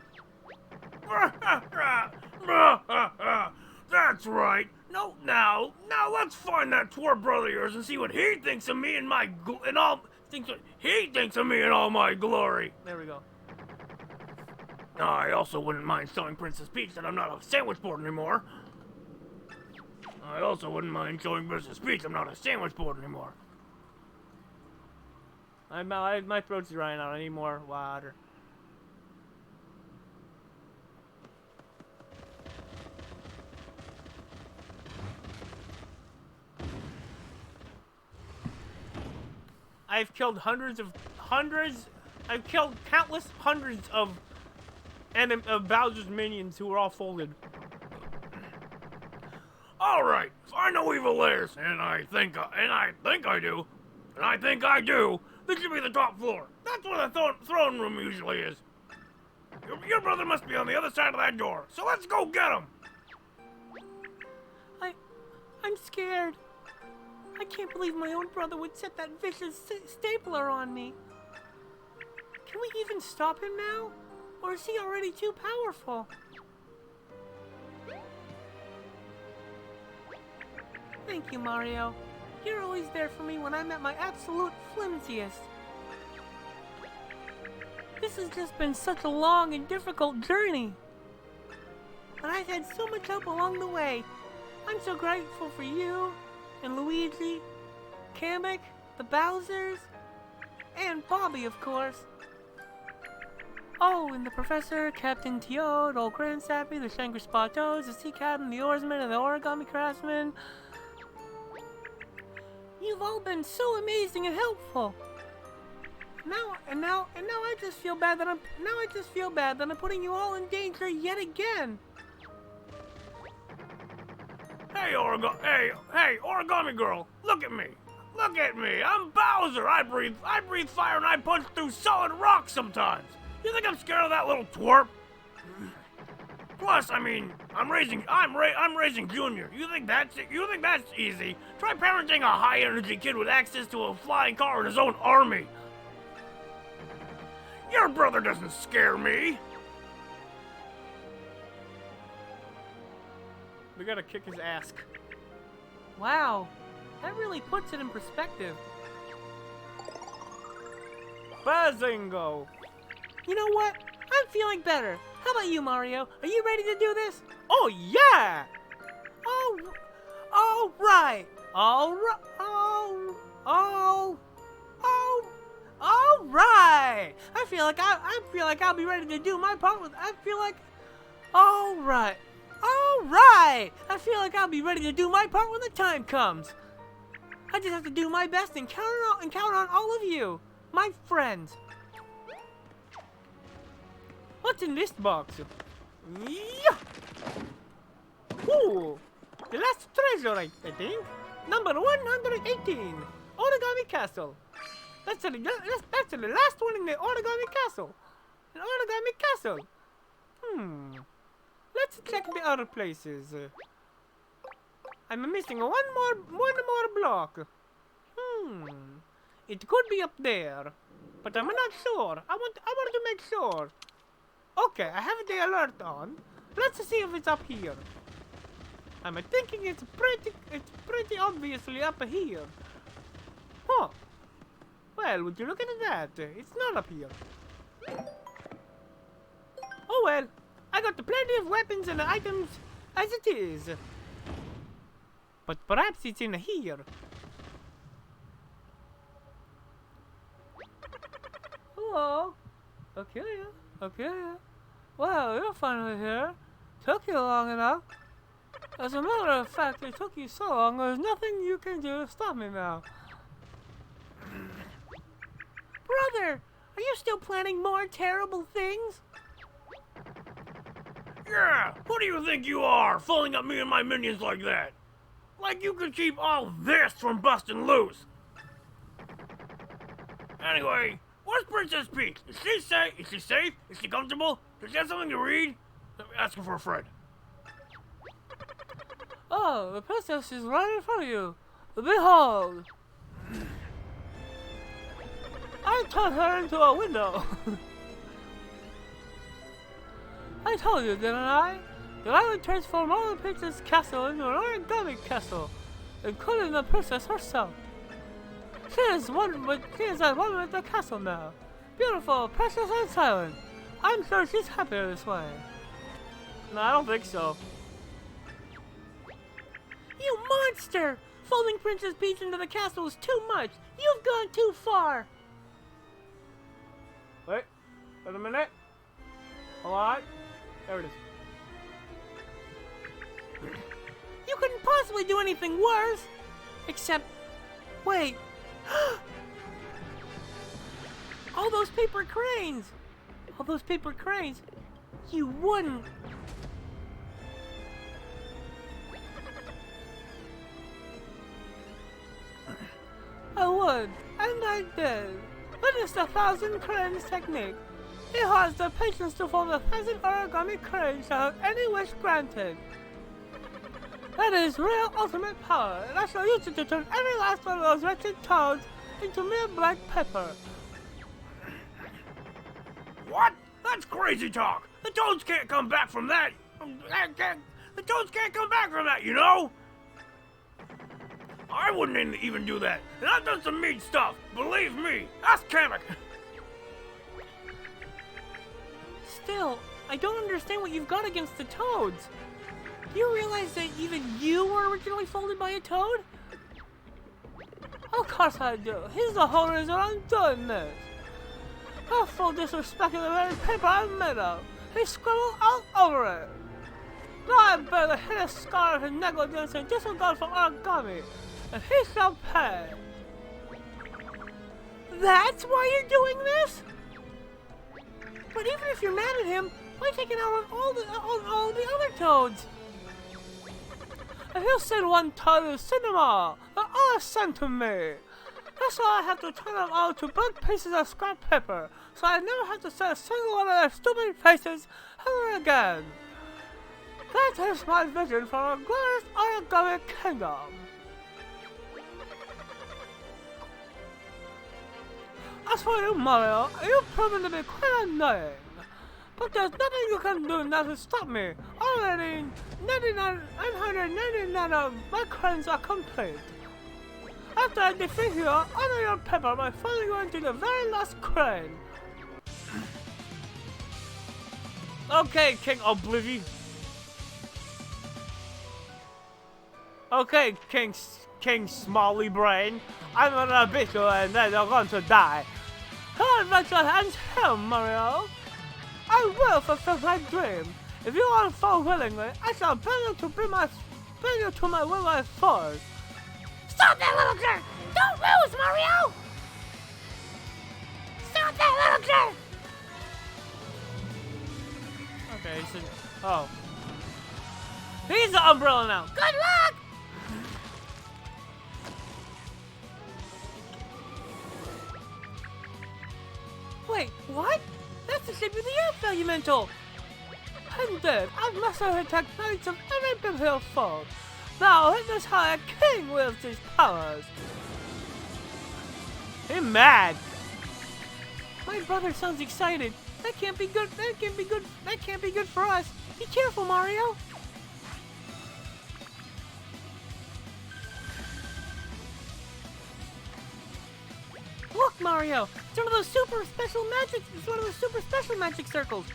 That's right. No, now let's find that twerp brother of yours and see what he thinks of me and my all my glory. There we go. I also wouldn't mind showing Princess Peach that I'm not a sandwich board anymore. My throat's drying out. I need more water. I've killed I've killed countless hundreds of Bowser's minions who were all folded. Alright, if I know evil layers, and I think I do, this should be the top floor. That's where the throne room usually is. Your brother must be on the other side of that door, so let's go get him! I'm scared. I can't believe my own brother would set that vicious stapler on me. Can we even stop him now? Or is he already too powerful? Thank you, Mario. You're always there for me when I'm at my absolute flimsiest. This has just been such a long and difficult journey. But I've had so much help along the way. I'm so grateful for you, and Luigi, Kamek, the Bowsers, and Bobby, of course. Oh, and the Professor, Captain Toad, Old Grandsappy, the Shangri Spottos, the Sea Captain, the Oarsman, and the Origami Craftsman. You've all been so amazing and helpful. Now I just feel bad that I'm putting you all in danger yet again. Hey, Origami Girl, look at me. Look at me. I'm Bowser. I breathe fire and I punch through solid rock sometimes. You think I'm scared of that little twerp? Plus, I mean, I'm raising Junior. You think that's easy? Try parenting a high-energy kid with access to a flying car and his own army. Your brother doesn't scare me. We gotta kick his ass. Wow, that really puts it in perspective. Bazingo! You know what? I'm feeling better. How about you, Mario? Are you ready to do this? Oh yeah! All right. All right. I feel like I'll be ready to do my part with. All right. I feel like I'll be ready to do my part when the time comes. I just have to do my best and count on all of you, my friends. What's in this box? Yeah! Ooh! The last treasure, I think. Number 118. Origami Castle. That's the last one in the Origami Castle. An Origami Castle. Let's check the other places. I'm missing one more block. It could be up there, but I'm not sure. I want to make sure. Okay, I have the alert on. Let's see if it's up here. I'm thinking it's pretty obviously up here. Huh. Well, would you look at that? It's not up here. Oh well, I got plenty of weapons and items as it is. But perhaps it's in here. Hello. Okay. Well, you're finally here. Took you long enough. As a matter of fact, it took you so long, there's nothing you can do to stop me now. Brother, are you still planning more terrible things? Yeah, who do you think you are, fooling up me and my minions like that? Like you could keep all this from busting loose. Anyway, where's Princess Peach? Is she safe? Is she comfortable? Does she have something to read? Let me ask her for a friend. Oh, the princess is right in front of you. Behold! I turned her into a window. I told you, didn't I? That I would transform all the princess' castle into an origami castle, including the princess herself. She is at one with the castle now. Beautiful, precious, and silent. I'm sure she's happier this way. No, I don't think so. You monster! Folding Princess Peach into the castle is too much. You've gone too far. Wait a minute. Hold on. There it is. You couldn't possibly do anything worse. Except, wait. All those paper cranes. You wouldn't. I would, and I did. Witness the 1,000 cranes technique. It has the patience to fold 1,000 origami cranes without any wish granted. That is real ultimate power, and I shall use it to turn every last one of those wretched toads into mere black pepper. What? That's crazy talk. The toads can't come back from that. The toads can't come back from that, you know? I wouldn't even do that. And I've done some mean stuff. Believe me. Ask Kamek. Still, I don't understand what you've got against the toads. Do you realize that even you were originally folded by a toad? Of course I do. He's the whole reason I'm doing this. How full disrespect of the very paper I'm made of. He scribbled all over it. Now I bear the hideous scar of his negligence and disregard for origami, and he shall pay. That's why you're doing this? But even if you're mad at him, why take it out on all the other toads? If you send one to cinema, they're all sent to me. That's why I have to turn them all to burnt pieces of scrap paper, so I never have to see a single one of their stupid faces ever again. That is my vision for a glorious Origami Kingdom. As for you, Mario, you've proven to be quite annoying. But there's nothing you can do now to stop me. Already, 999 of my crimes are complete. After I defeat you, I'll honor your paper by following you into the very last crane. Okay, King Oblivion. Okay, King Smalley Brain. I'm gonna beat you and then you're going to die. Her adventure ends here, Mario. I will fulfill my dream. If you unfold willingly, I shall bring you to my will-life force. Stop that little jerk! Don't lose, Mario! Stop that little jerk! Okay, so... Oh. He's the umbrella now! Good luck! Wait, what? That's the shape of the Earth Elemental! I'm dead. I've mastered the techniques of every biblical folk. Now, witness how a king wields these powers. He's mad. My brother sounds excited. That can't be good. That can't be good. That can't be good for us. Be careful, Mario. Look, Mario. It's one of those super special magic. It's one of those super special magic circles.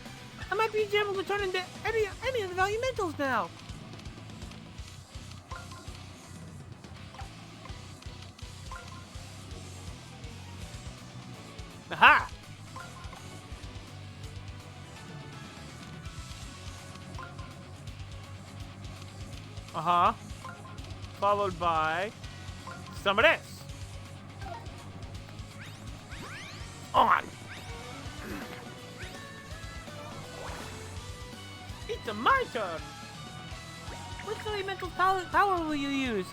I might be able to turn into any of the elementals now. Aha! Uh-huh. Followed by some of this. On! It's my turn! Which elemental power will you use?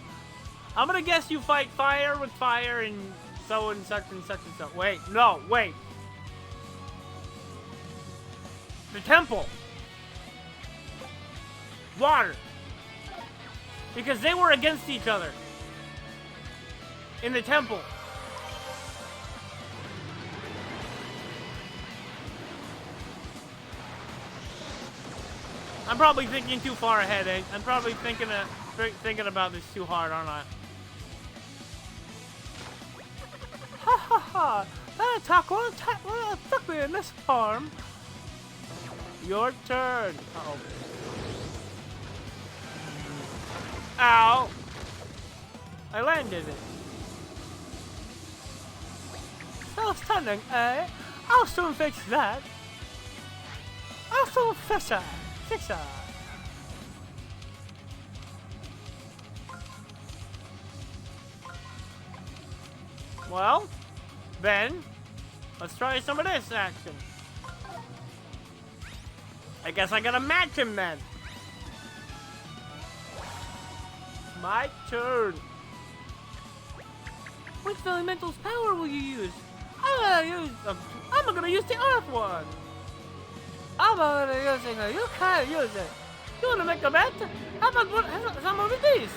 I'm gonna guess you fight fire with fire and so and such and such and such. Wait, no, wait. The temple. Water. Because they were against each other. In the temple. I'm probably thinking too far ahead, eh? I'm probably thinking about this too hard, aren't I? Ha ha ha! That attack won't affect me in this form. Your turn. Uh-oh. Ow! I landed it. So stunning, eh? I'll soon fix that. I'll soon fix that. Well, then, let's try some of this action. I guess I gotta match him then. My turn. Which elemental's power will you use? I'm gonna use the Earth one. I'm already using it. You can't use it. You wanna make a bet? How about some of these?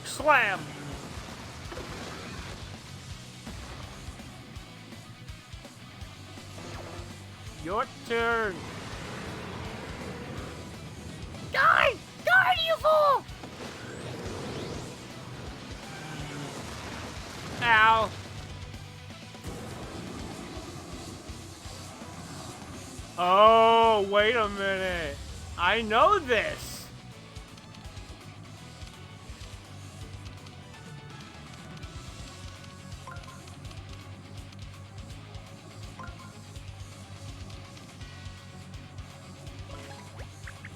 Slam. Your turn. Die! Die, you fool! Ow. Oh, wait a minute. I know this.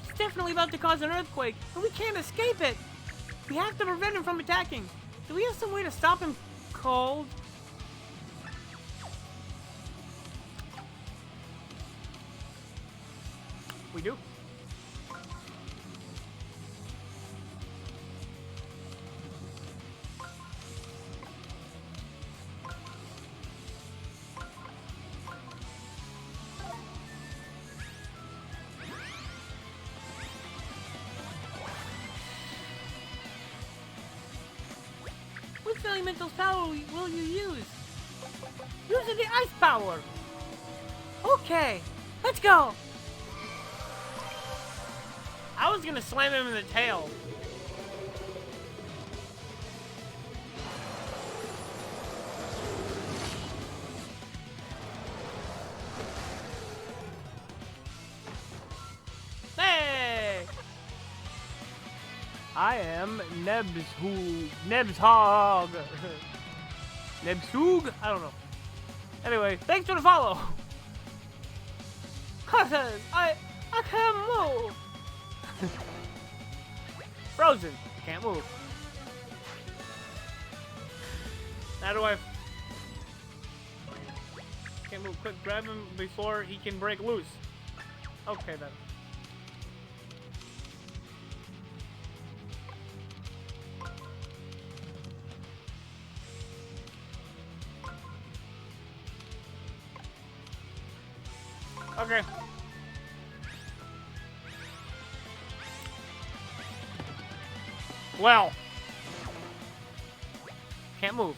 It's definitely about to cause an earthquake, and we can't escape it. We have to prevent him from attacking. Do we have some way to stop him cold? We do. Which elemental power will you use? Using the ice power. Okay, let's go. I was gonna slam him in the tail. Hey! I am Nebshog. Nebshog? I don't know. Anyway, thanks for the follow. Cousin, I can't move. Frozen. Can't move. How do I... Can't move. Quick, grab him before he can break loose. Okay, then. Okay. Well. Can't move.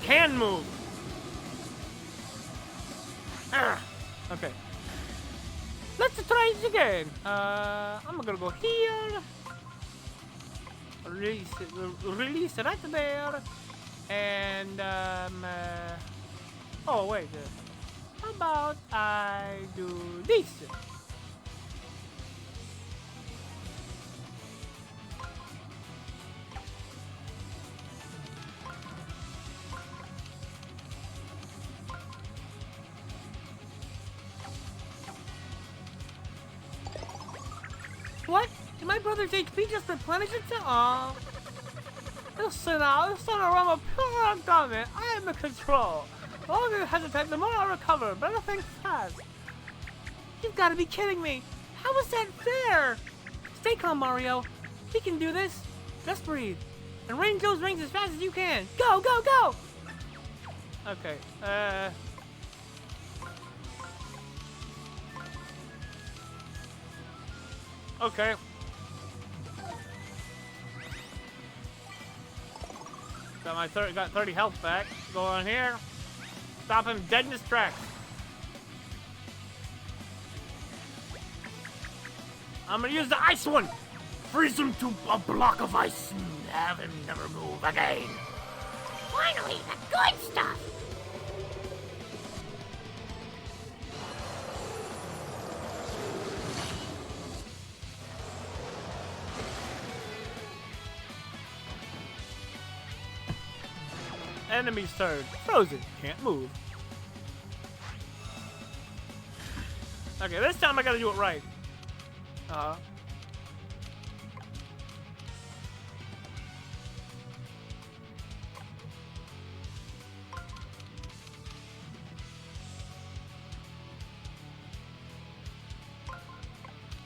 Can move. Okay. Let's try it again. I'm gonna go here. Release right there. And, oh, wait. How about I do this? What? Did my brother's HP just replenish itself? Aw. Listen now, this son of Rama pure uncommon. I am in control. The longer you hesitate, the more I recover. Better think fast. You've got to be kidding me. How is that fair? Stay calm, Mario. We can do this. Just breathe. And range those rings as fast as you can. Go, go, go! Okay, okay. Got 30 health back. Go on here. Stop him dead in his tracks. I'm gonna use the ice one. Freeze him to a block of ice and have him never move again. Finally, the good stuff. Enemy's turn. Frozen. Can't move. Okay, this time I gotta do it right.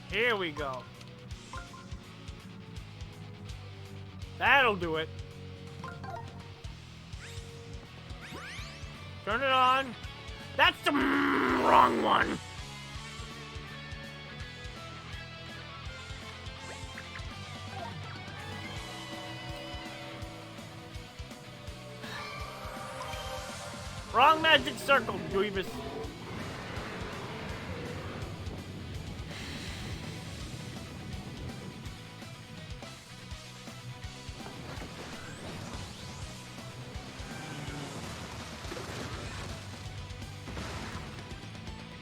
Here we go. That'll do it. Turn it on. That's the wrong one. Wrong magic circle, Dweebus.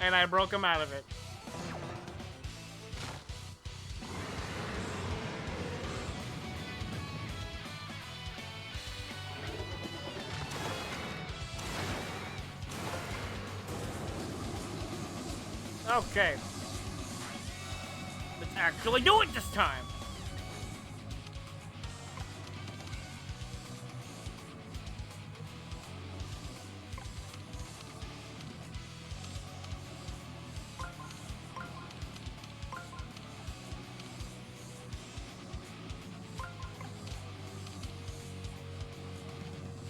And I broke him out of it. Okay. Let's actually do it this time.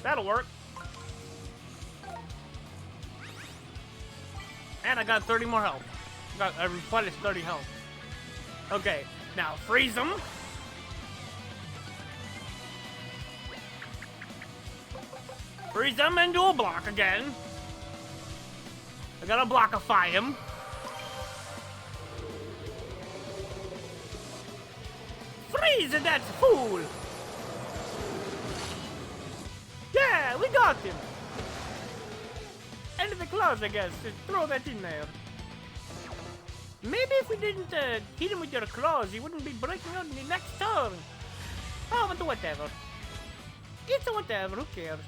That'll work. And I got 30 more health. I replenished 30 health. Okay, now freeze them. Freeze them into a block again. I gotta blockify him. Freeze that fool! Yeah, we got him! End of the claws, I guess. Just throw that in there. Maybe if we didn't hit him with your claws, he wouldn't be breaking out in the next turn. Oh, but whatever. It's a whatever, who cares?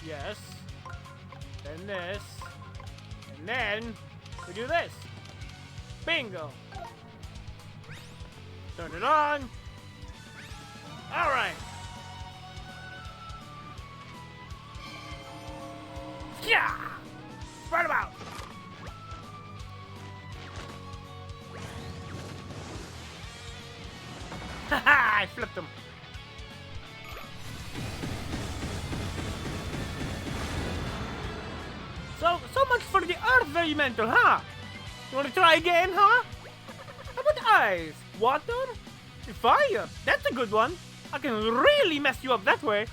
Yes. Then this. And then we do this. Bingo. Turn it on. Alright. Yeah! Spread him out. Haha! I flipped him. So much for the earth elemental, huh? You wanna try again, huh? How about ice? Water? Fire? That's a good one. I can really mess you up that way.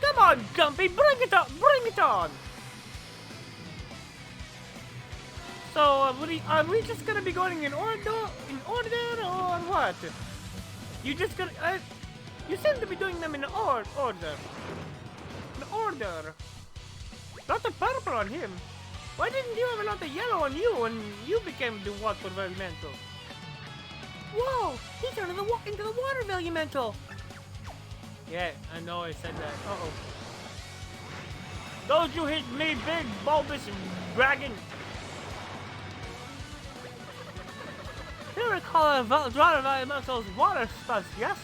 Come on, Gumpy, bring it on, bring it on. So, are we just gonna be going in order or what? You just gonna, you seem to be doing them in order. In order. Lot of purple on him. Why didn't you have a lot of yellow on you when you became the water elemental? Whoa! He turned into the water elemental. Yeah, I know I said that. Uh-oh. Don't you hit me, big bulbous dragon! You recall water elemental's water spots, yes?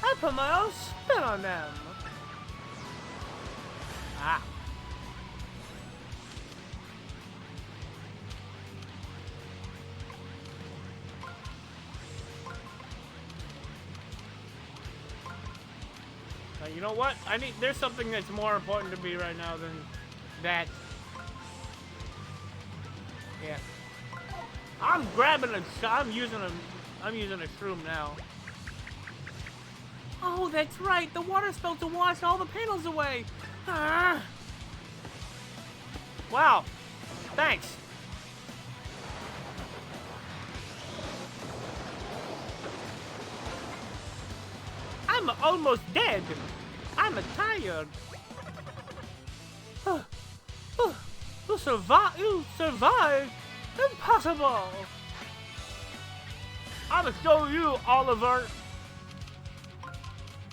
I put my own spin on them. Ah. You know what? There's something that's more important to me right now than that. Yeah. I'm grabbing I'm using a shroom now. Oh, that's right. The water spell to wash all the panels away. Ah. Wow. Thanks. I'm almost dead. I'm tired. You survived? Impossible. I'ma show you, Oliver.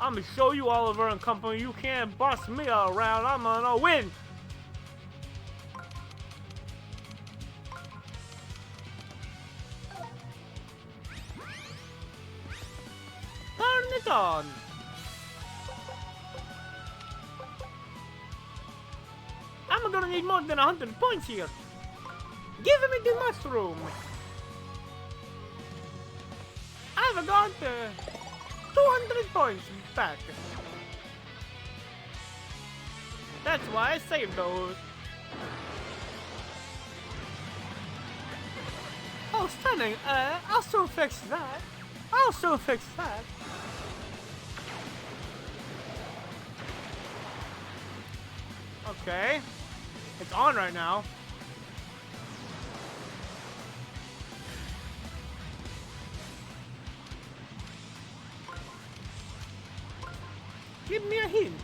I'ma show you, Oliver and company. You can't boss me around. I'm gonna win. Turn it on. I'm gonna need more than 100 points here. Give me the mushroom. I've got 200 points back. That's why I saved those. Oh, stunning. I'll soon fix that. Okay. It's on right now. Give me a hint.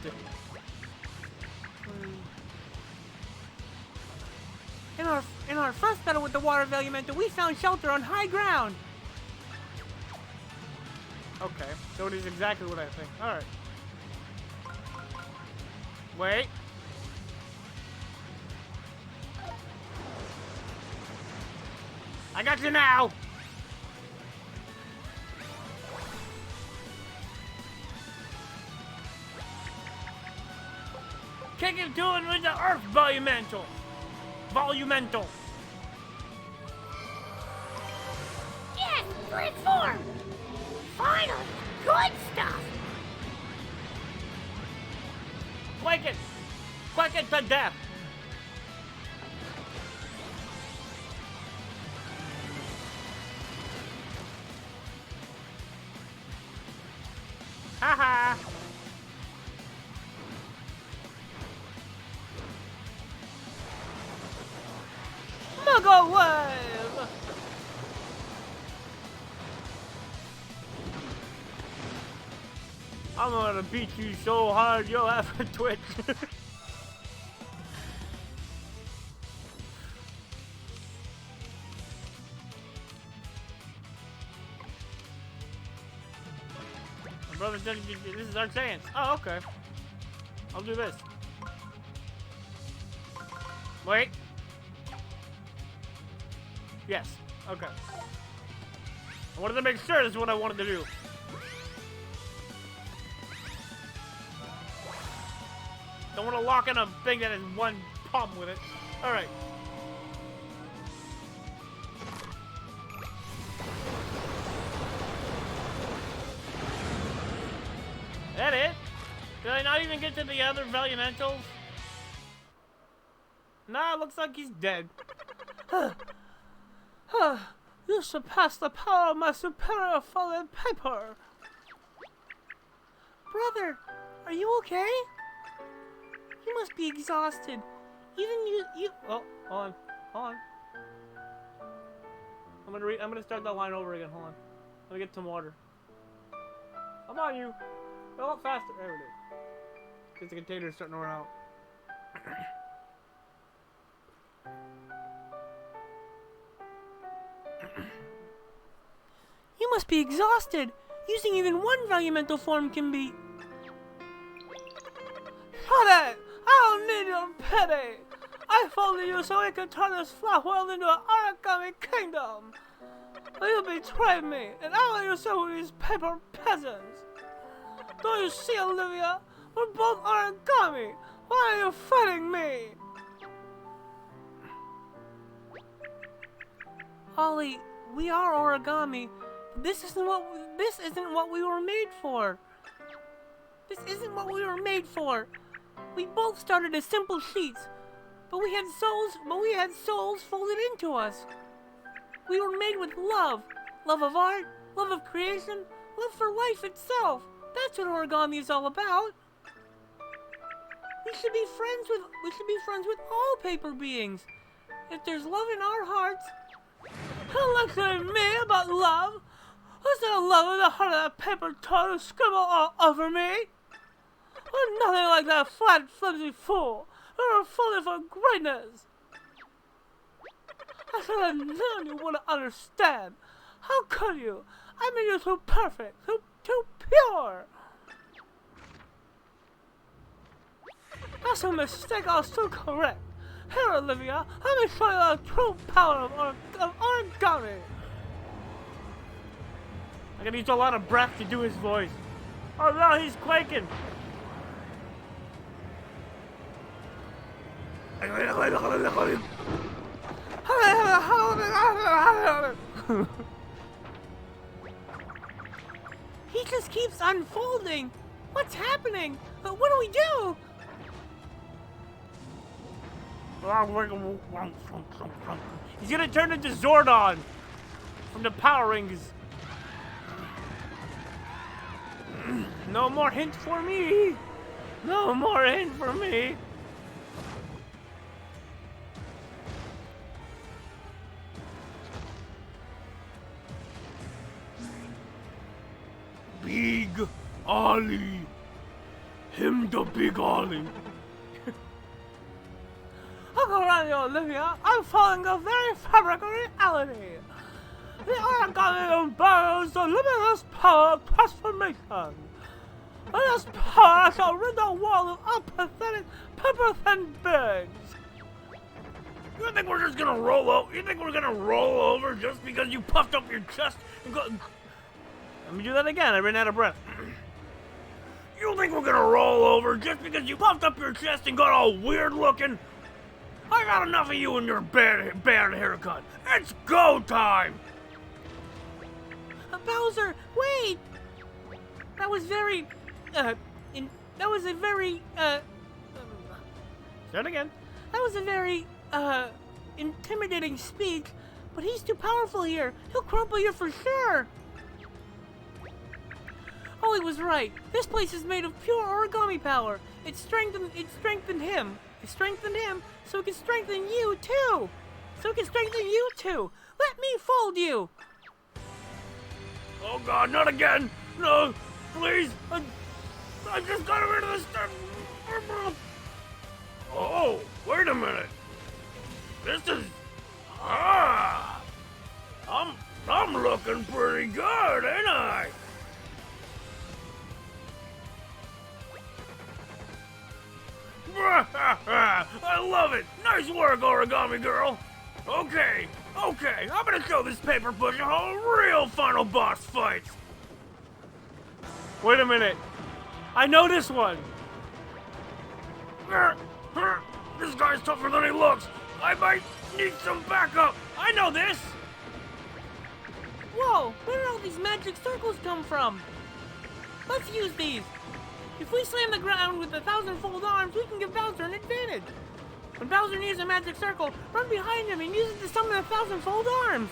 In our first battle with the water elemental, we found shelter on high ground. Okay, so it is exactly what I think. Alright. Wait. I got you now! Kick him to it with the earth volumental. transform! Finally, good stuff! Quake it! Quake it to death! Haha! Muggle Wave! I'm gonna beat you so hard you'll have to twitch. My brother said this is our chance. Oh, okay. I'll do this. Wait. Yes. Okay. I wanted to make sure this is what I wanted to do. Don't want to lock in a thing that has one problem with it. Alright. That it? Did I not even get to the other Valiantals? Nah, it looks like he's dead. You surpassed the power of my superior fallen paper. Brother, are you okay? You must be exhausted. Even you. Oh, hold on. I'm gonna start that line over again. Hold on. Let me get some water. Come on, you. Go up faster. There it is. Because the container's starting to run out. You must be exhausted. Using even one Valiamental form can be. Shut it! I don't need your pity! I folded you so I could turn this flat world into an Origami Kingdom! But you betrayed me, and I let yourself with these paper peasants! Don't you see, Olivia? We're both origami! Why are you fighting me? Ollie, we are origami, but this isn't what we were made for! This isn't what we were made for! We both started as simple sheets, but we had souls folded into us. We were made with love. Love of art, love of creation, love for life itself. That's what origami is all about. We should be friends with all paper beings. If there's love in our hearts, don't lecture me about love. Who's that love in the heart of that paper toad who scribble all over me? We're nothing like that flat, flimsy fool. We're folded for greatness. I should have known you wouldn't understand. How could you? I made you so perfect, so pure. That's a mistake I was so correct. Here, Olivia, let me show you the true power of origami. I'm gonna use a lot of breath to do his voice. Oh no, he's quaking. He just keeps unfolding. What's happening? What do we do? He's gonna turn into Zordon from the Power Rings. No more hint for me. No more hint for me. Big Ollie. Him the Big Ollie. Look around you, Olivia. I'm following the very fabric of reality. The origami embodies the limitless power of transformation. With this power, I shall rid the world of unpathetic, paper-thin beings. You think we're just gonna roll over? You think we're gonna roll over just because you puffed up your chest and go? Let me do that again. I ran out of breath. You think we're gonna roll over just because you puffed up your chest and got all weird looking? I got enough of you and your bad haircut. It's go time! Bowser, wait! That was very, that was a very, Say it again. that was a very, intimidating speech, but he's too powerful here. He'll crumple you for sure. Ollie was right. This place is made of pure origami power. It strengthened him. It strengthened him so it can strengthen you too. Let me fold you. Oh God, not again! No, please! I just got rid of this stuff! Oh, wait a minute! This is... I'm looking pretty good, ain't I? I love it! Nice work, Origami Girl! Okay, I'm gonna show this paper push a whole real final boss fight! Wait a minute. I know this one. This guy's tougher than he looks! I might need some backup! I know this! Whoa, where did all these magic circles come from? Let's use these. If we slam the ground with 1,000-fold arms, we can give Bowser an advantage. When Bowser needs a magic circle, run behind him and use it to summon 1,000-fold arms.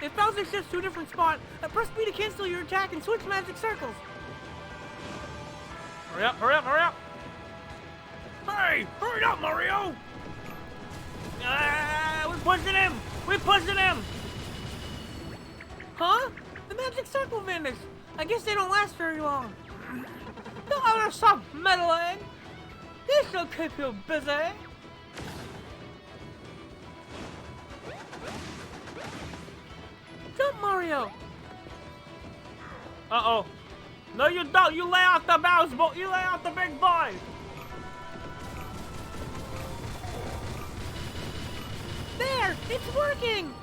If Bowser shifts to a different spot, press B to cancel your attack and switch magic circles. Hurry up. Hey, hurry up, Mario! We're pushing him. Huh? The magic circle vanished. I guess they don't last very long. No other soft meddling. This'll keep you busy. Jump, Mario. Uh-oh. No, you don't. You lay out the Bowser. You lay out the big boy. There, it's working.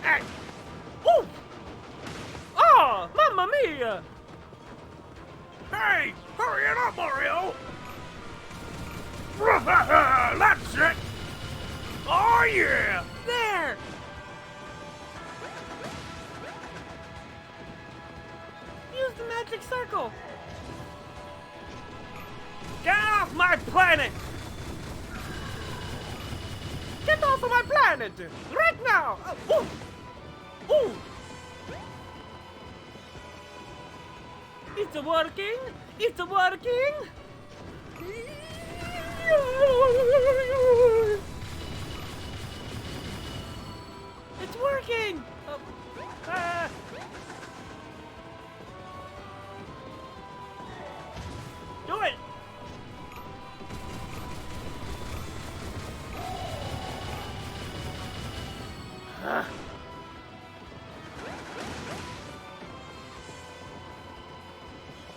Hey. Ooh. Oh, Mamma Mia. Hey, hurry it up, Mario! That's it! Oh yeah! There. Use the magic circle. Get off my planet. Get off of my planet. Right now. Ooh. It's working. It's working. It's working. Do it.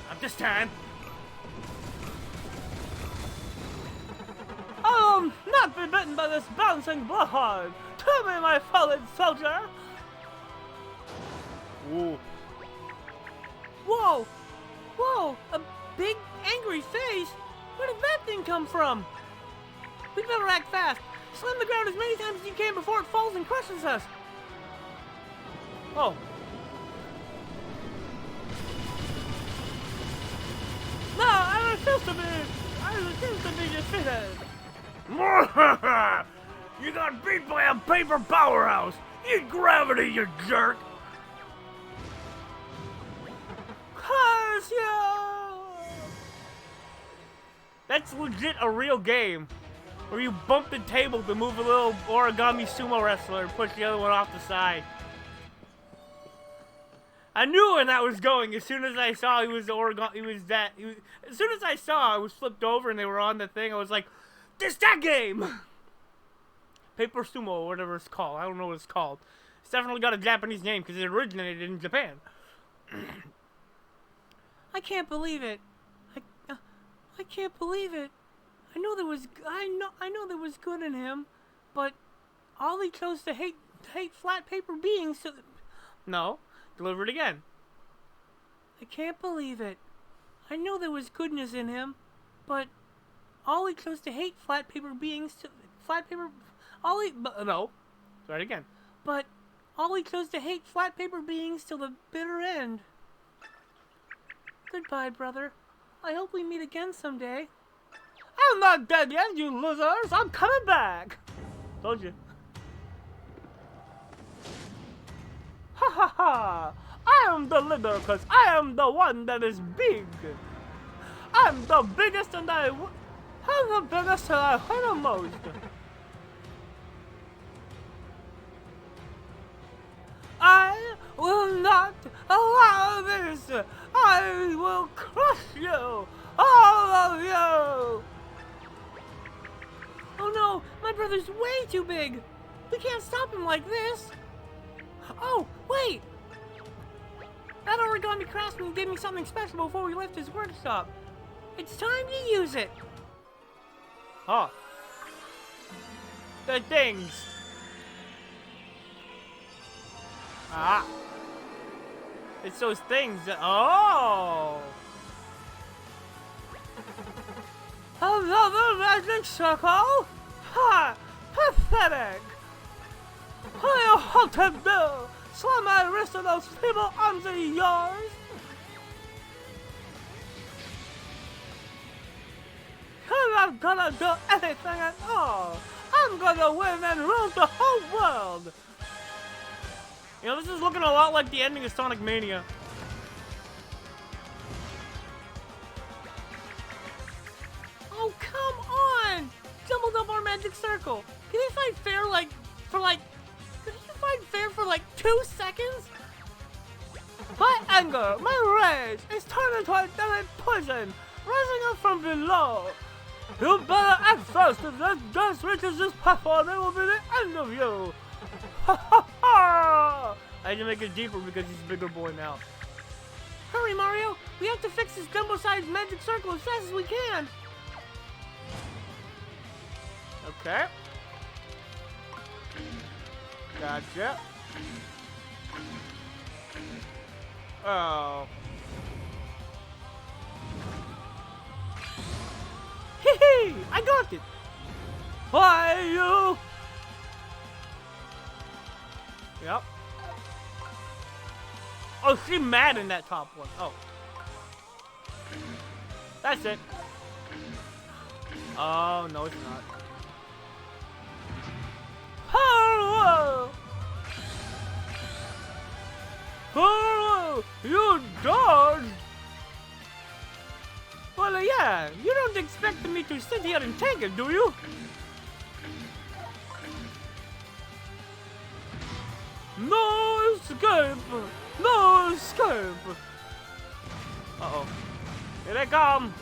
Not this time. Not be bitten by this bouncing bloodhog. Tell me, my fallen soldier. Ooh. Whoa, a big angry face? Where did that thing come from? We better act fast. Slam the ground as many times as you can before it falls and crushes us. Oh. No, I refuse to be defeated. You got beat by a paper powerhouse! Eat gravity, you jerk! Curse you! That's legit a real game. Where you bump the table to move a little origami sumo wrestler and push the other one off the side. I knew where that was going as soon as I saw as soon as I saw I was flipped over and they were on the thing, I was like, this that game! Paper Sumo, or whatever it's called. I don't know what it's called. It's definitely got a Japanese name because it originated in Japan. I can't believe it. I can't believe it. I know there was good in him, but Ollie chose to hate hate flat paper beings to the... No. Deliver it again. I can't believe it. I know there was goodness in him, but Ollie chose to hate flat paper beings to... Flat paper... Ollie... No. Try it again. But Ollie chose to hate flat paper beings till the bitter end. Goodbye, brother. I hope we meet again someday. I'm not dead yet, you losers! I'm coming back! Told you. Ha ha ha! I am the leader because I am the one that is big! I'm the biggest and I'm the biggest and I hurt the most! I will not allow this! I will crush you! All of you! Oh no, my brother's way too big. We can't stop him like this. Oh, wait! That origami craftsman gave me something special before we left his workshop. It's time to use it. Oh. The things. Ah. It's those things that... Oh! Another magic circle? Ha! Pathetic! I hunt him now! Slam my wrist on those feeble arms of yours! I'm not gonna do anything at all! I'm gonna win and rule the whole world! You know, this is looking a lot like the ending of Sonic Mania. Oh, come on! Doubled up our magic circle. Can you fight fair Can you fight fair for 2 seconds? My anger, my rage is turned into a deadly poison, rising up from below. You better act fast if that gas reaches this platform, it will be the end of you. Ha ha ha! I had to make it deeper because he's a bigger boy now. Hurry, Mario! We have to fix this Dumbo-sized magic circle as fast as we can! Okay. Gotcha. Oh. Hee hee! I got it! Why you? Yep. Oh, she's mad in that top one. Oh. That's it. Oh, no, it's not. Hello! Hello! You dodged! Well, yeah, you don't expect me to sit here and take it, do you? No escape! No escape! Uh-oh. Here they come!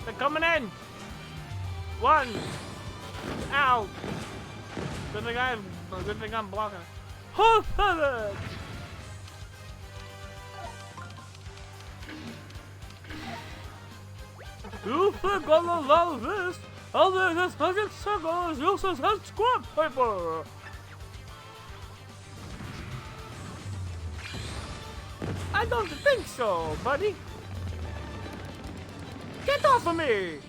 They're coming in! One! Ow! Good thing I'm blocking. Hop it! You think I'll allow this? I'll make this magic circle as useless as scrap paper! I don't think so, buddy! Get off of me!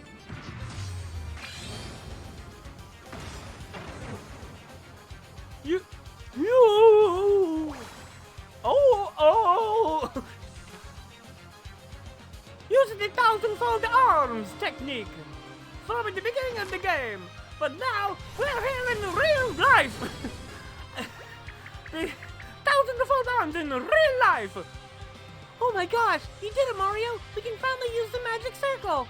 You... Oh! Using the thousand-fold arms technique from the beginning of the game, but now we're here in real life. The thousand-fold arms in real life. Oh my gosh, you did it, Mario! We can finally use the magic circle!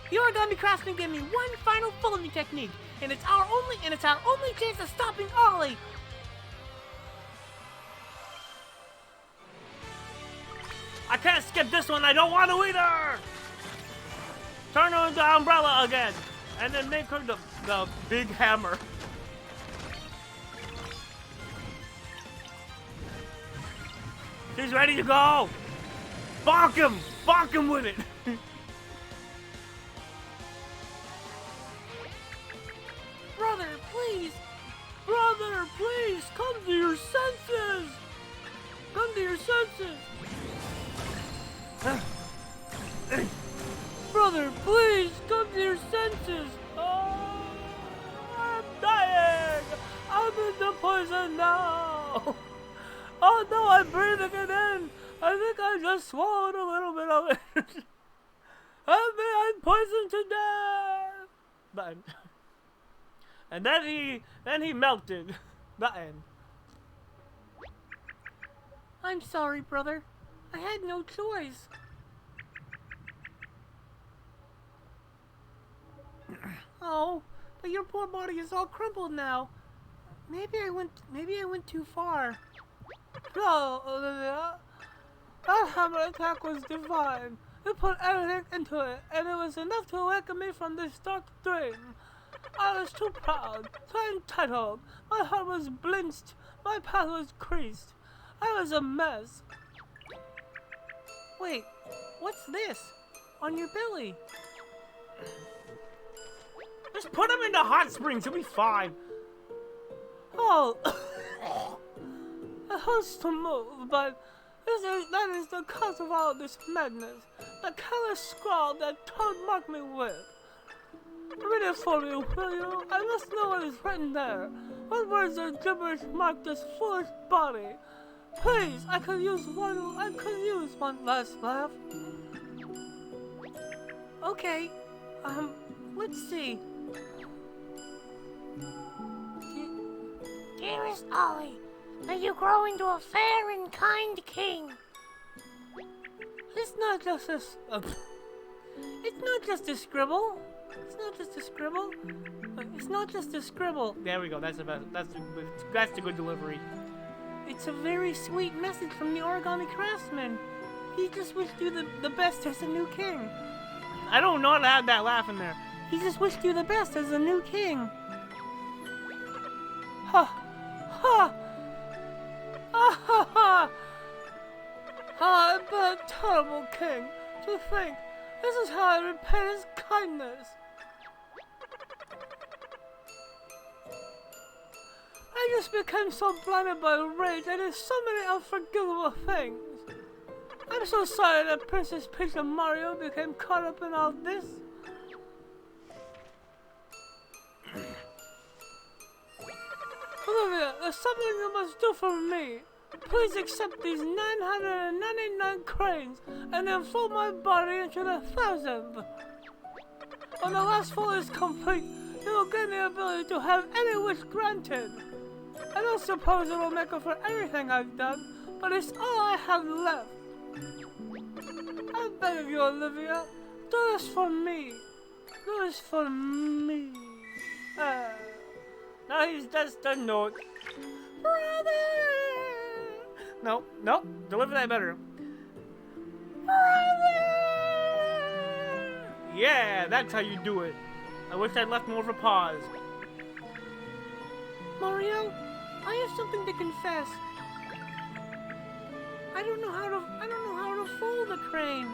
The Origami Craftsman gave me one final folding technique, and it's our only chance of stopping Ollie! I can't skip this one, I don't want to either! Turn her into Umbrella again, and then make her the big hammer. She's ready to go! Bonk him with it! Brother, please! Brother, please Brother, please come to your senses. Oh, I'm dying. I'm in the poison now. Oh no, I'm breathing it in. I think I just swallowed a little bit of it. I'm poisoned to death. Button. And then he melted. Button. I'm sorry, brother. I had no choice. Oh, but your poor body is all crumpled now. Maybe I went too far. No, Olivia. That hammer attack was divine. You put everything into it, and it was enough to awaken me from this dark dream. I was too proud, too entitled. My heart was blinched. My path was creased. I was a mess. Wait, what's this? On your belly? Just put him into hot springs, he'll be fine. Oh, it hurts to move, but that is the cause of all this madness. The careless scrawl that Toad marked me with. Read it for me, will you? I must know what is written there. What words or gibberish mark this foolish body? Please, I could use one last laugh. Okay, let's see. Dearest Ollie, may you grow into a fair and kind king. It's not just a scribble. It's not just a scribble. There we go. That's the good delivery. It's a very sweet message from the Origami Craftsman. He just wished you the best as a new king. I don't know how to have that laugh in there. He just wished you the best as a new king. Ha! Ha! Ah ha ha! I've been a terrible king. To think, this is how I repay his kindness. I just became so blinded by rage. I did so many unforgivable things. I'm so sorry that Princess Peach and Mario became caught up in all this. Olivia, there's something you must do for me. Please accept these 999 cranes and then fold my body into the 1000th. When the last fold is complete, you will gain the ability to have any wish granted. I don't suppose it will make up for everything I've done, but it's all I have left. I beg you, Olivia, do this for me. Do this for me. No, he's just a note. Brother! No, deliver that better. Brother! Yeah, that's how you do it. I wish I'd left more of a pause. Mario, I have something to confess. I don't know how to fold a crane.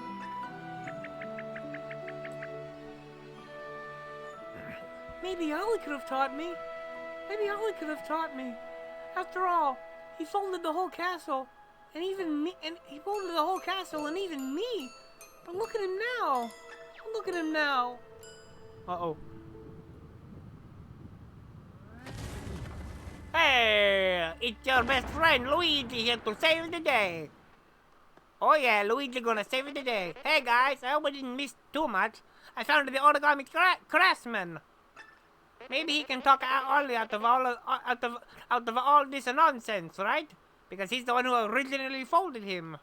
Maybe Ollie could have taught me. After all, he folded the whole castle, and even me. But look at him now. Uh-oh. Hey, it's your best friend Luigi here to save the day. Oh yeah, Luigi gonna save the day. Hey guys, I hope I didn't miss too much. I found the Origami Craftsman. Maybe he can talk Ollie out of all this nonsense, right? Because he's the one who originally folded him.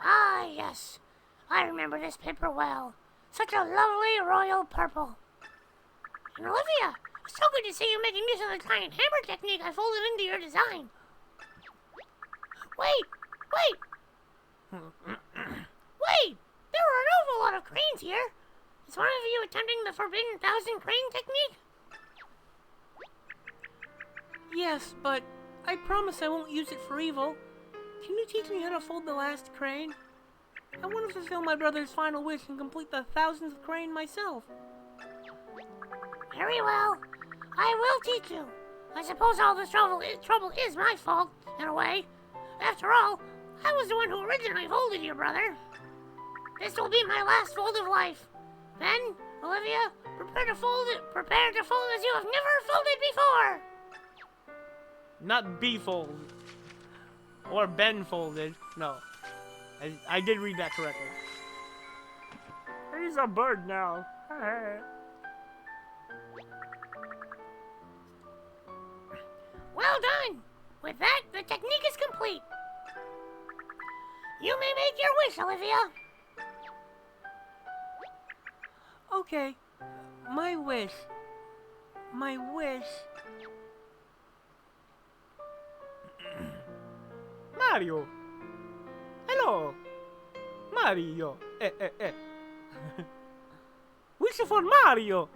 Ah, yes. I remember this paper well. Such a lovely royal purple. And Olivia, it's so good to see you making use of the giant hammer technique I folded into your design. Wait! Wait! There are an awful lot of cranes here. Is one of you attempting the forbidden 1,000 crane technique? Yes, but I promise I won't use it for evil. Can you teach me how to fold the last crane? I want to fulfill my brother's final wish and complete the 1,000th crane myself. Very well. I will teach you. I suppose all this trouble is my fault, in a way. After all, I was the one who originally folded you, brother. This will be my last fold of life. Then, Olivia, prepare to fold as you have never folded before. Not be folded. Or been folded. No. I did read that correctly. He's a bird now. Well done. With that, the technique is complete. You may make your wish, Olivia. Okay. My wish. Mario. Hello. Mario. Wish for Mario.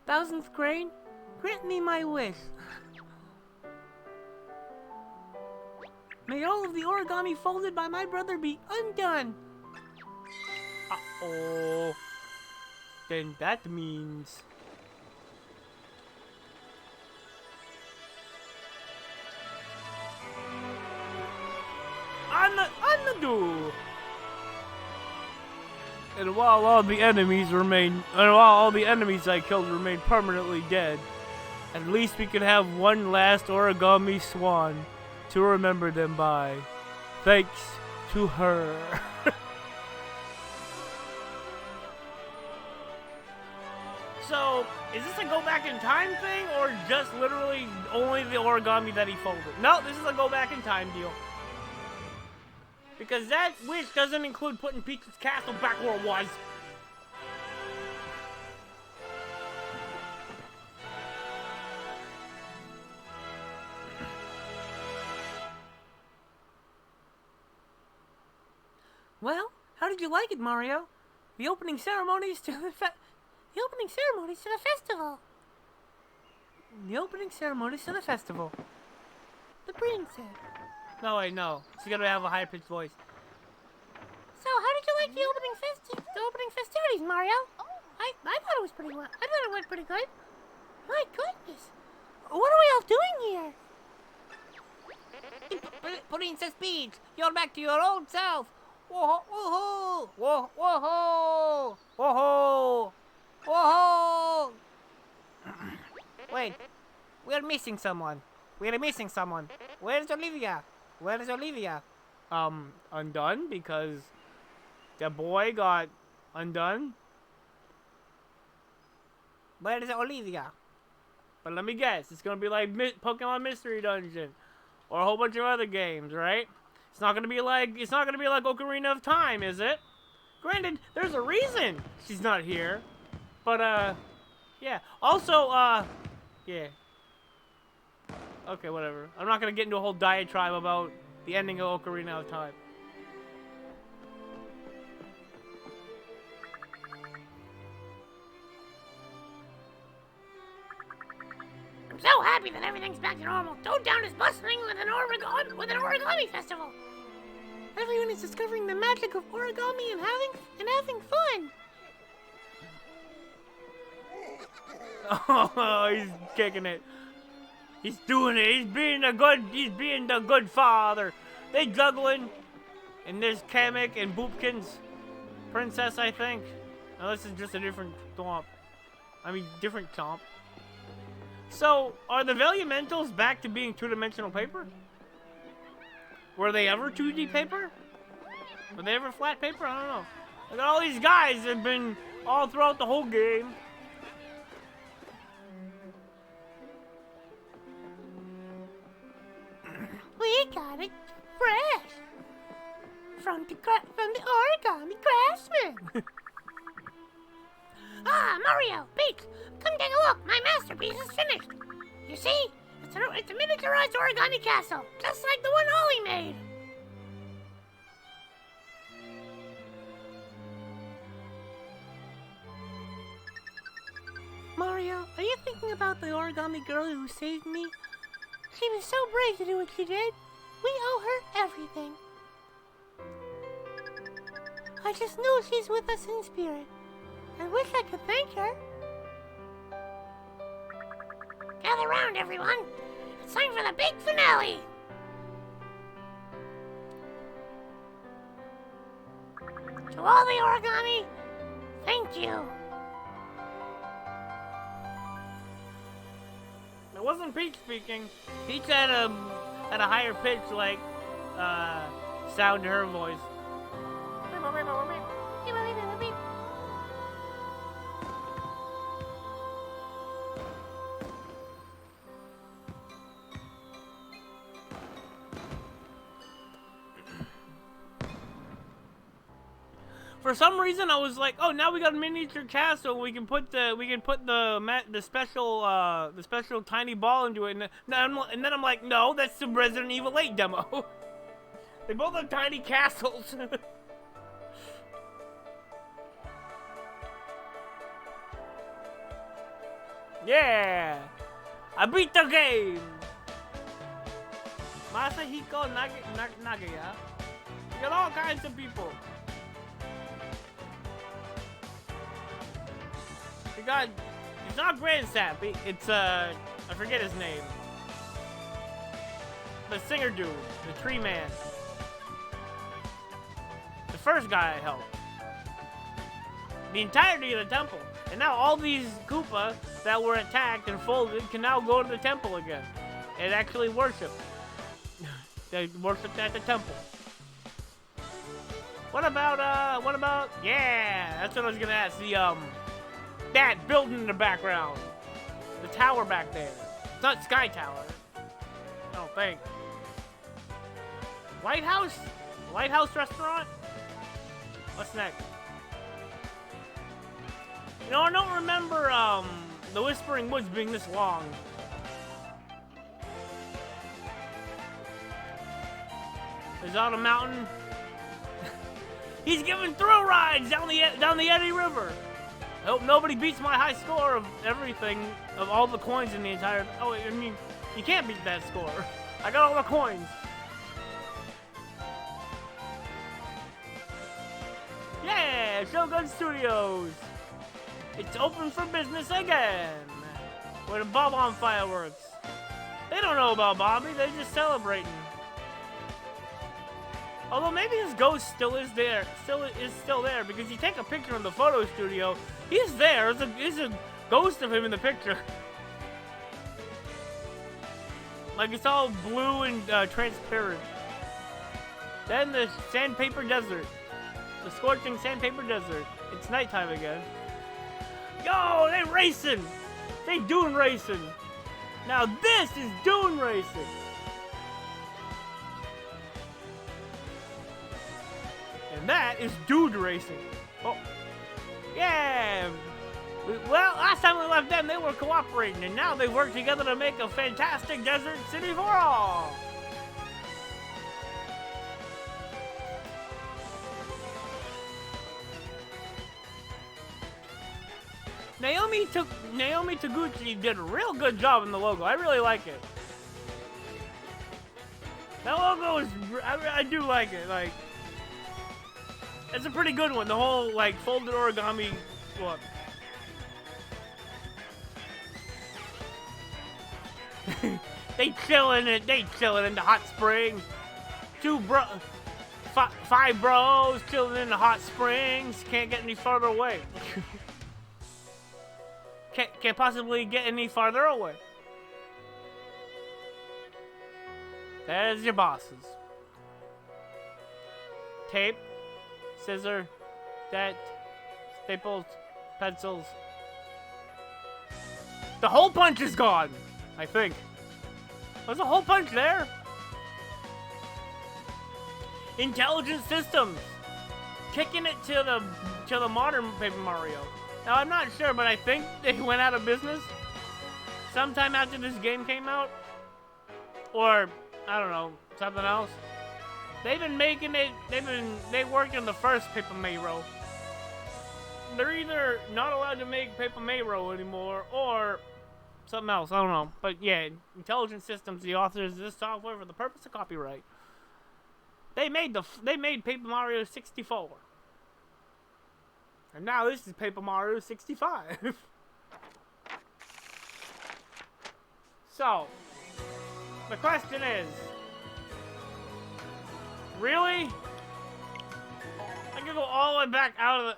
1000th grade, grant me my wish. May all of the origami folded by my brother be undone. Uh-oh. Then that means... Undo! And while all the enemies I killed remain permanently dead, at least we can have one last origami swan to remember them by. Thanks to her. So, is this a go back in time thing, or just literally only the origami that he folded? No, this is a go back in time deal. Because that wish doesn't include putting Peach's castle back where it was. Well, how did you like it, Mario? The opening ceremonies to the festival. The opening ceremonies to the festival. The Broom said. No, I know. She's gonna have a high-pitched voice. So, how did you like the opening festivities, Mario? I thought it was pretty well. I thought it went pretty good. My goodness. What are we all doing here? Princess Peach, you're back to your old self. Whoa, whoa, whoa, whoa, whoa, whoa. Wait, we're missing someone. Where's Olivia? Undone because the boy got undone. Where's Olivia? But let me guess, it's gonna be like Pokemon Mystery Dungeon, or a whole bunch of other games, right? It's not gonna be like Ocarina of Time, is it? Granted, there's a reason she's not here, but yeah. Also, yeah. Okay, whatever. I'm not gonna get into a whole diatribe about the ending of Ocarina of Time. I'm so happy that everything's back to normal. Toad Town is bustling with an origami festival. Everyone is discovering the magic of origami and having fun. Oh, he's kicking it. He's doing it. He's being the good father. They juggling, and there's Kamek and Boopkin's princess, I think. Now this is just a different chomp. Different chomp. So, are the Valiamentals back to being two-dimensional paper? Were they ever 2D paper? Were they ever flat paper? I don't know. Look at all these guys that have been all throughout the whole game. We got it fresh from the Origami Craftsman. Mario, Peach, come take a look. My masterpiece is finished. You see, it's a miniaturized Origami Castle, just like the one Ollie made. Mario, are you thinking about the origami girl who saved me? She was so brave to do what she did. We owe her everything. I just know she's with us in spirit. I wish I could thank her. Gather round, everyone. It's time for the big finale. To all the origami, thank you. It wasn't Peach speaking. Peach had a higher pitch, like, sound to her voice. For some reason, I was like, "Oh, now we got a miniature castle. We can put the special tiny ball into it." And then I'm like, "No, that's the Resident Evil 8 demo." They both have tiny castles. Yeah, I beat the game. Masahiko Nagaya. You got all kinds of people. It's not Grand Sappy, it's I forget his name. The singer dude, the tree man. The first guy I helped. The entirety of the temple. And now all these Koopa that were attacked and folded can now go to the temple again. And actually worship. They worship at the temple. What about, yeah, that's what I was gonna ask. That building in the background. The tower back there. It's not Sky Tower. I don't think. Lighthouse? Lighthouse restaurant? What's next? You know, I don't remember the Whispering Woods being this long. Is on a mountain. He's giving thrill rides down the Eddy River. I hope nobody beats my high score of everything, of all the coins in the entire... Oh, I mean, you can't beat that score. I got all the coins. Yeah, Shogun Studios. It's open for business again. With a Bob-on fireworks. They don't know about Bobby, they're just celebrating. Although maybe his ghost still is there, still there, because you take a picture in the photo studio, he's there. There's a ghost of him in the picture. Like it's all blue and transparent. Then the sandpaper desert, the scorching sandpaper desert. It's nighttime again. Yo, they racing, they dune racing. Now this is dune racing. And that is dude racing. Oh, yeah. Well, last time we left them, they were cooperating, and now they work together to make a fantastic desert city for all. Naomi Taguchi did a real good job in the logo. I really like it. That logo is, I do like it. Like, it's a pretty good one. The whole like folded origami look. They chilling in the hot spring. Five bros chilling in the hot springs. Can't get any farther away. Can't possibly get any farther away. There's your bosses. Tape, scissor, that, staples, pencils. The hole punch is gone, I think. Was a hole punch there? Intelligent systems, kicking it to the modern Paper Mario. Now I'm not sure, but I think they went out of business sometime after this game came out, or I don't know, something else. They've been making it. They worked on the first Paper Mario. They're either not allowed to make Paper Mario anymore, or something else. I don't know. But yeah, Intelligent Systems, the authors of this software for the purpose of copyright. They made Paper Mario 64. And now this is Paper Mario 65. So, the question is, really? Like gonna go all the way back out of the...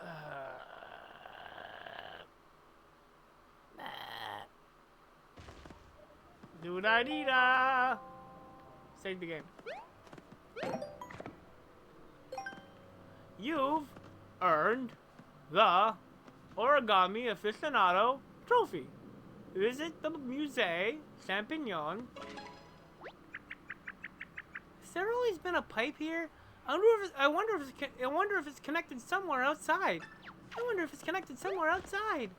Do-da-dee-da! Save the game. You've earned the Origami Aficionado Trophy. Visit the Musée Champignon. Has there always been a pipe here? I wonder if it's connected somewhere outside. I wonder if it's connected somewhere outside.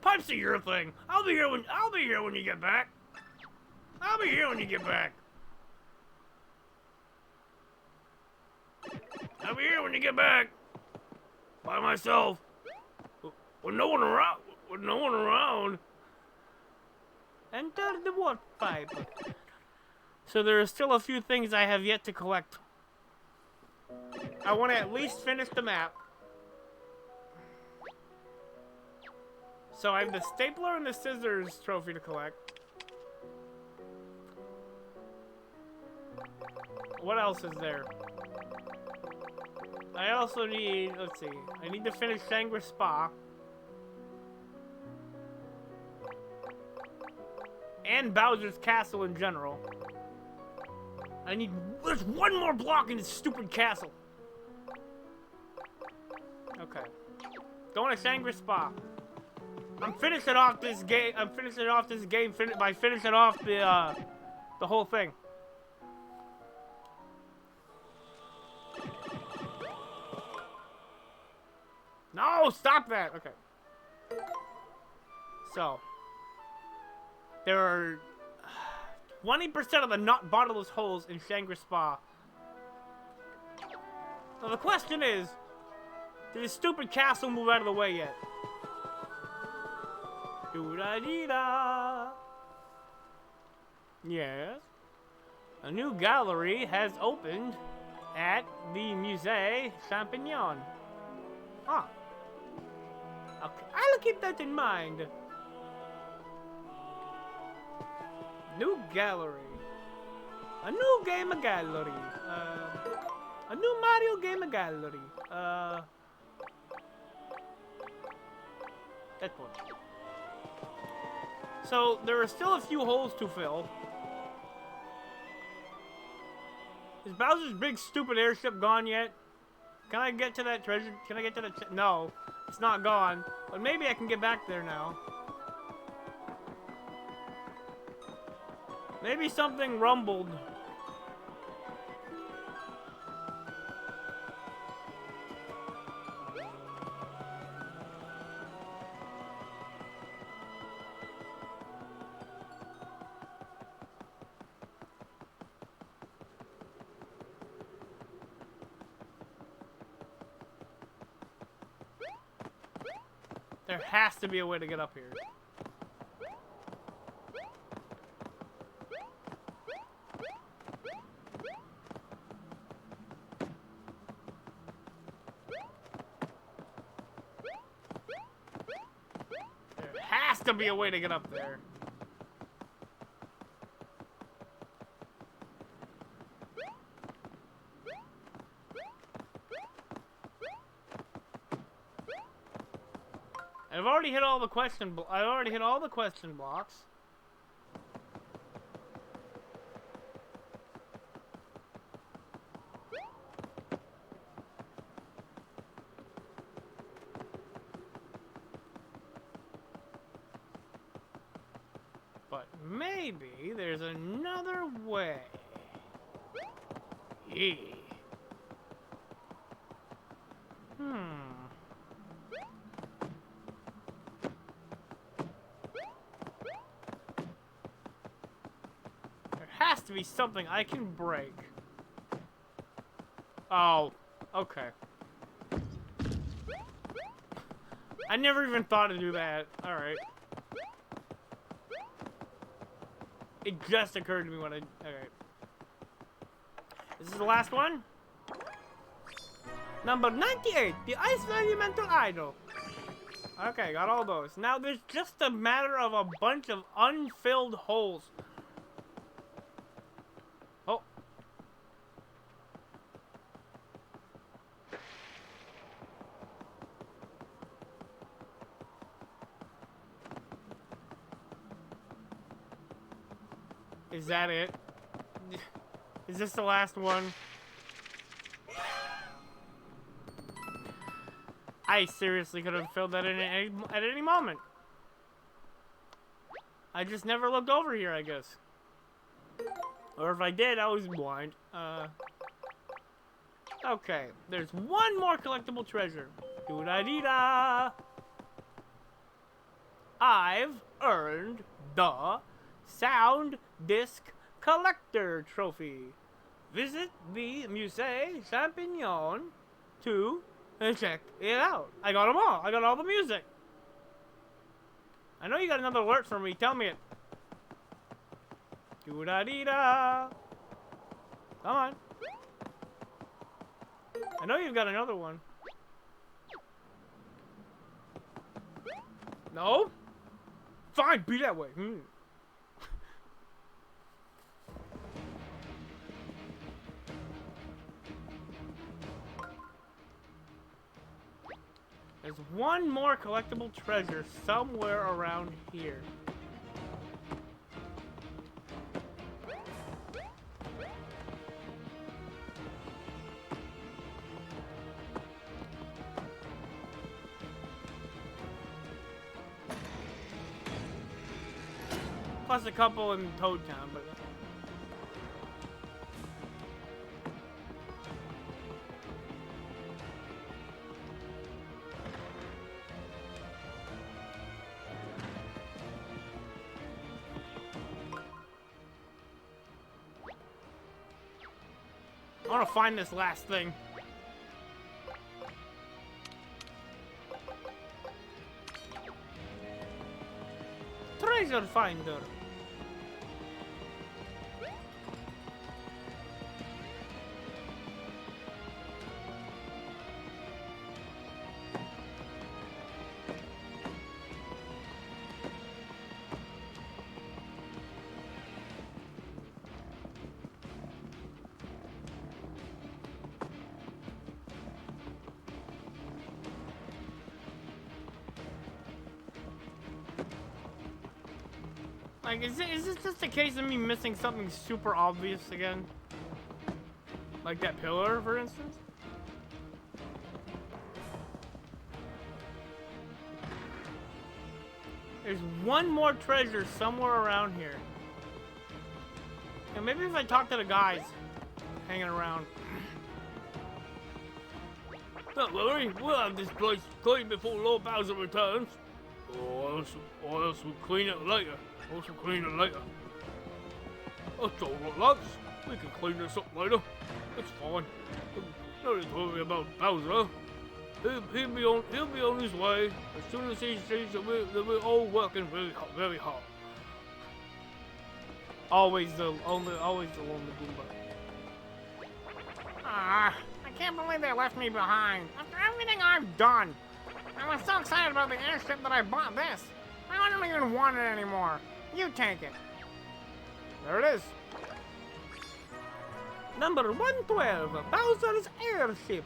Pipes are your thing. I'll be here when you get back. I'll be here when you get back. I'll be here when you get back. By myself. With no one around. With no one around. Enter the warp pipe. So there are still a few things I have yet to collect. I want to at least finish the map. So I have the stapler and the scissors trophy to collect. What else is there? I also need, let's see, I need to finish Shangri Spa. And Bowser's Castle in general. I need, there's one more block in this stupid castle. Okay. Going to Shangri Spa. I'm finishing off this game. By finishing off the whole thing. No, stop that. Okay. So there are 20% of the not bottomless holes in Shangri Spa. So the question is, did this stupid castle move out of the way yet? Do-da-dee-da. Yes. A new gallery has opened at the Musée Champignon. Huh. Okay, I'll keep that in mind. New gallery. A new game gallery. A new Mario game gallery. That one. So there are still a few holes to fill. Is Bowser's big stupid airship gone yet? Can I get to that treasure? Can I get to the... No, it's not gone. But maybe I can get back there now. Maybe something rumbled. There has to be a way to get up here. There has to be a way to get up there. I've already hit all the question blocks. But maybe there's another way. Yeah. Has to be something I can break. Oh, okay. I never even thought to do that. Alright. It just occurred to me when I... Alright. This is the last one? Number 98, the Ice Monumental Idol. Okay, got all those. Now there's just a matter of a bunch of unfilled holes. Oh. Is that it? Is this the last one? I seriously could have filled that in at any moment. I just never looked over here, I guess. Or if I did, I was blind. Okay, there's one more collectible treasure. Doo-da-dee-da! I've earned the Sound Disc Collector Trophy. Visit the Musée Champignon to check it out. I got them all. I got all the music. I know you got another alert for me. Tell me it. Doo-da-dee-da. Come on. I know you've got another one. No? Fine, be that way. There's one more collectible treasure somewhere around here. Plus a couple in Toad Town, but... I want to find this last thing. Treasure finder. Like, is this just a case of me missing something super obvious again? Like that pillar, for instance? There's one more treasure somewhere around here. And maybe if I talk to the guys hanging around. Don't worry, we'll have this place clean before Lord Bowser returns. Or else we'll clean it later. Also clean it later. That's all right, lads. We can clean this up later. It's fine. No need to worry about Bowser. He'll be on his way as soon as he sees that we're all working very hard. Always the lonely Goomba. Ah, I can't believe they left me behind. After everything I've done. I was so excited about the airship that I bought this. I don't even want it anymore. You take it. There it is. Number 112, Bowser's airship.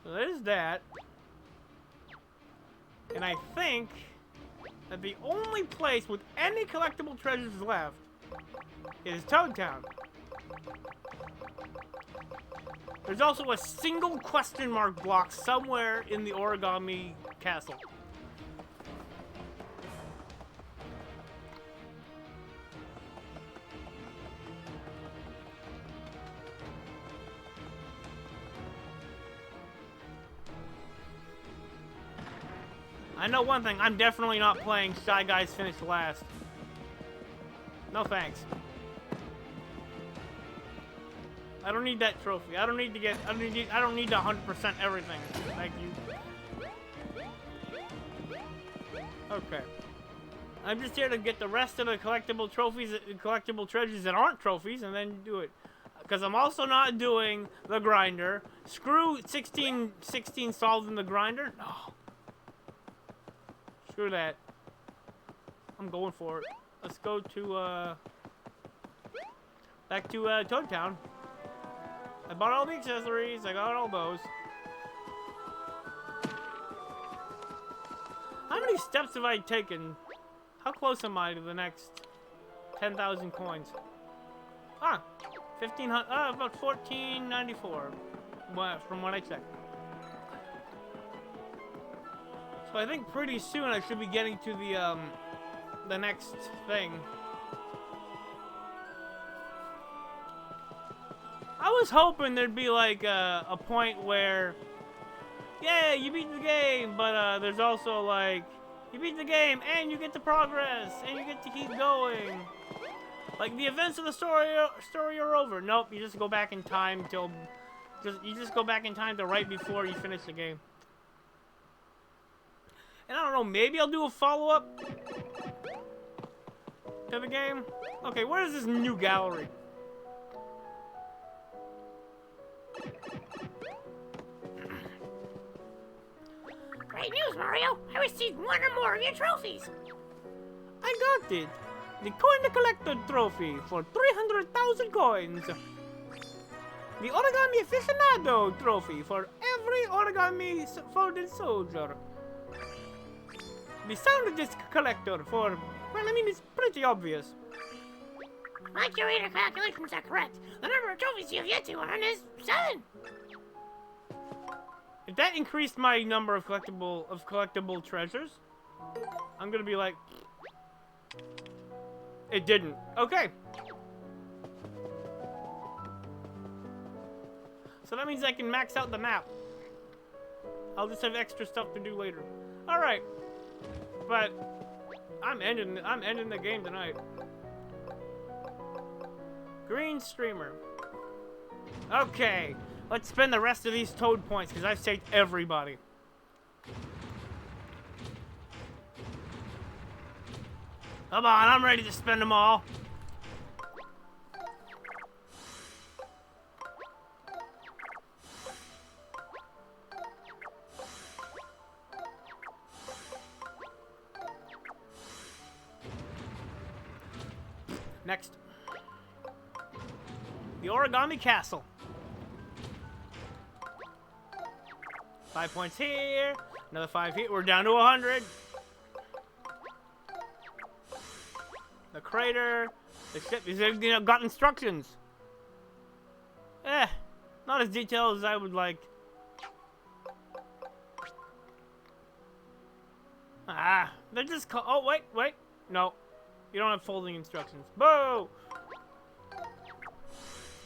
So there's that. And I think that the only place with any collectible treasures left is Toad Town. There's also a single question mark block somewhere in the Origami Castle. I know one thing, I'm definitely not playing Shy Guys Finish Last. No thanks. I don't need that trophy. I don't need to 100% everything. Thank you. Okay. I'm just here to get the rest of the collectible treasures that aren't trophies, and then do it. Because I'm also not doing the grinder. Screw 16 solved in the grinder. No. Screw that. I'm going for it. Let's go to, back to, Toad Town. I bought all the accessories. I got all those. How many steps have I taken? How close am I to the next 10,000 coins? Ah, 1,500. About 1,494. From what I checked. So I think pretty soon I should be getting to the next thing. I was hoping there'd be like a point where, yeah, you beat the game, but there's also like, you beat the game and you get the progress and you get to keep going. Like the events of the story are over. Nope, you just go back in time till, you just go back in time to right before you finish the game. And I don't know, maybe I'll do a follow-up to the game. Okay, where is this new gallery? Great news, Mario! I received one or more of your trophies! I got it! The Coin the Collector trophy for 300,000 coins. The Origami Aficionado trophy for every origami folded soldier. The Sound Disc Collector for, well, I mean, it's pretty obvious. My curator calculations are correct. The number of trophies you have yet to earn is 7. If that increased my number of collectible treasures, I'm gonna be like, it didn't. Okay. So that means I can max out the map. I'll just have extra stuff to do later. All right. But I'm ending the game tonight. Green streamer. Okay. Let's spend the rest of these toad points because I've saved everybody. Come on, I'm ready to spend them all. Next. The Origami Castle. 5 points here. Another 5 here. We're down to 100. The crater. The ship. These got instructions. Not as detailed as I would like. They're just oh, wait. No. You don't have folding instructions. Boo!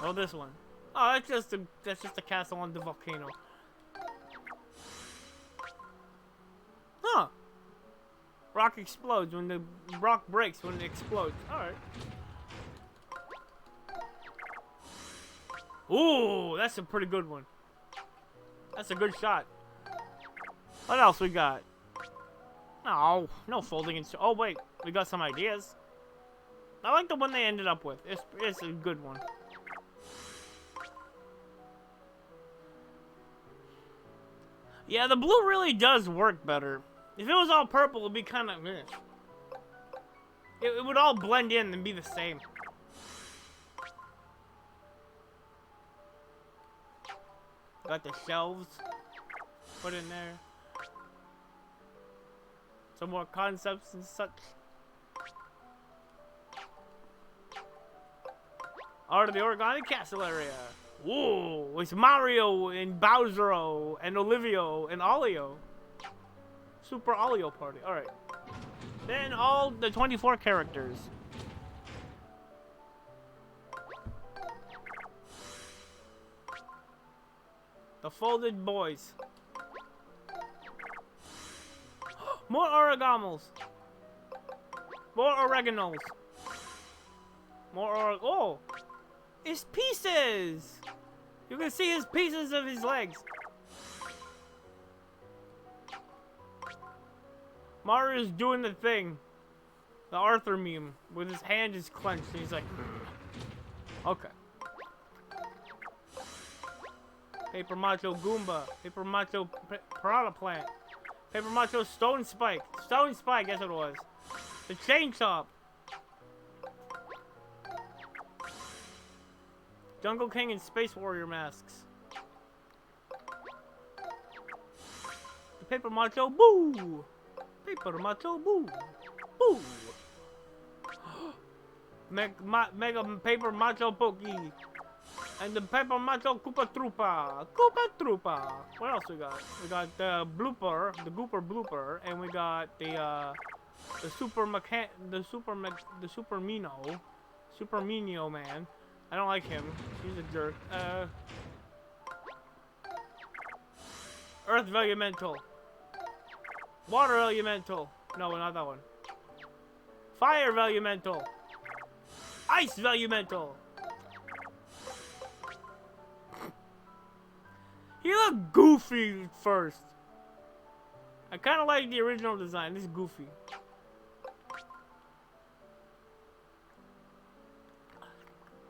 Oh, this one. Oh, that's just a castle on the volcano. Huh. Rock explodes when the rock breaks when it explodes. Alright. Ooh, that's a pretty good one. That's a good shot. What else we got? No folding instructions. Oh, wait. We got some ideas. I like the one they ended up with. It's a good one. Yeah, the blue really does work better. If it was all purple, it'd be kind of... It would all blend in and be the same. Got the shelves put in there. Some more concepts and such. Out of the Origami Castle area. Whoa, it's Mario and Bowser and Olivio and Olio. Super Olio party. Alright. Then all the 24 characters. The folded boys. More origamals. More oreganols. Oh! It's pieces! You can see his pieces of his legs. Mario's doing the thing. The Arthur meme. With his hand is clenched. And he's like... Okay. Paper Macho Goomba. Paper Macho Piranha Plant. Paper Macho Stone Spike. Stone Spike, guess what it was. The Chain Chomp. Jungle King and Space Warrior masks. The Paper Macho Boo! Paper Macho Boo! Ooh. Mega Paper Macho Pokey. And the Paper Macho Koopa Troopa. Koopa Troopa. What else we got? We got the Blooper, the Gooper Blooper, and we got the Super Mino man. I don't like him. He's a jerk. Earth Elemental. Water Elemental. No, not that one. Fire Elemental. Ice Elemental. He looked goofy first. I kind of like the original design. This is goofy.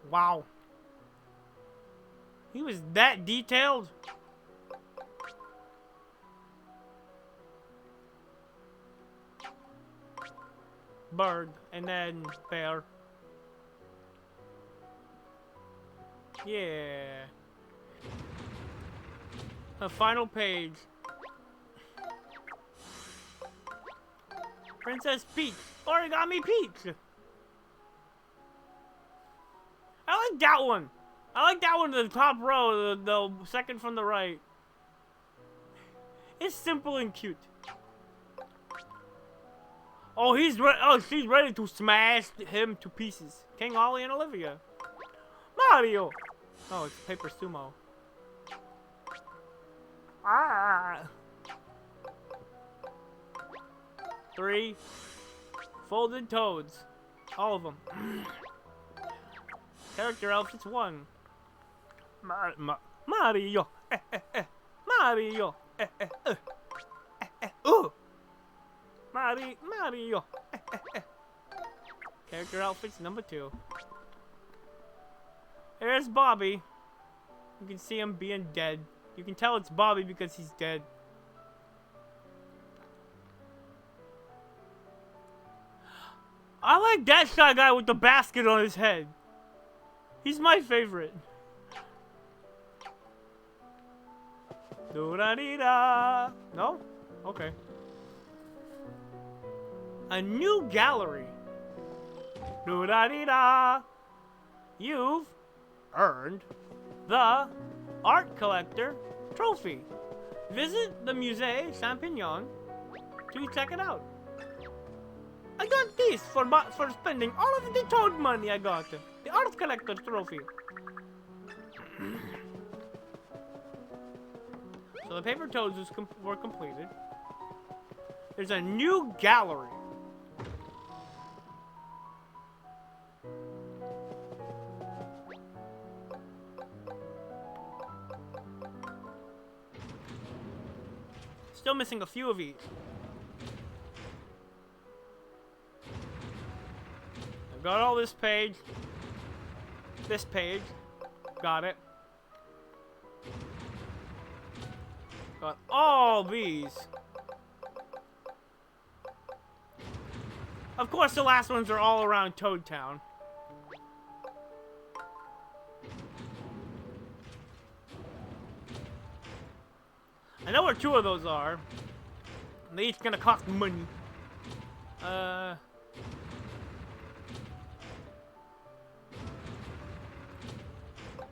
Wow. He was that detailed? Bird, and then bear. Yeah. The final page. Princess Peach. Origami Peach. I like that one. I like that one in the top row, the second from the right. It's simple and cute. Oh, she's ready to smash him to pieces. King Ollie and Olivia. Mario. Oh, it's Paper Sumo. Ah. 3 folded toads. All of them. Character outfits 1. Mario. Mario. Mario. Character outfits number 2. There's Bobby. You can see him being dead. You can tell it's Bobby because he's dead. I like that shy guy with the basket on his head. He's my favorite. Do-da-dee-da. No? Okay. A new gallery. Do-da-dee-da. You've earned the Art Collector Trophy. Visit the Musée Champignon to check it out. I got this for spending all of the toad money I got. The Art Collector Trophy. So the paper toads were completed. There's a new gallery. Still missing a few of each. I've got all this page. This page. Got it. Got all these. Of course, the last ones are all around Toad Town. I know where 2 of those are. They each gonna cost money.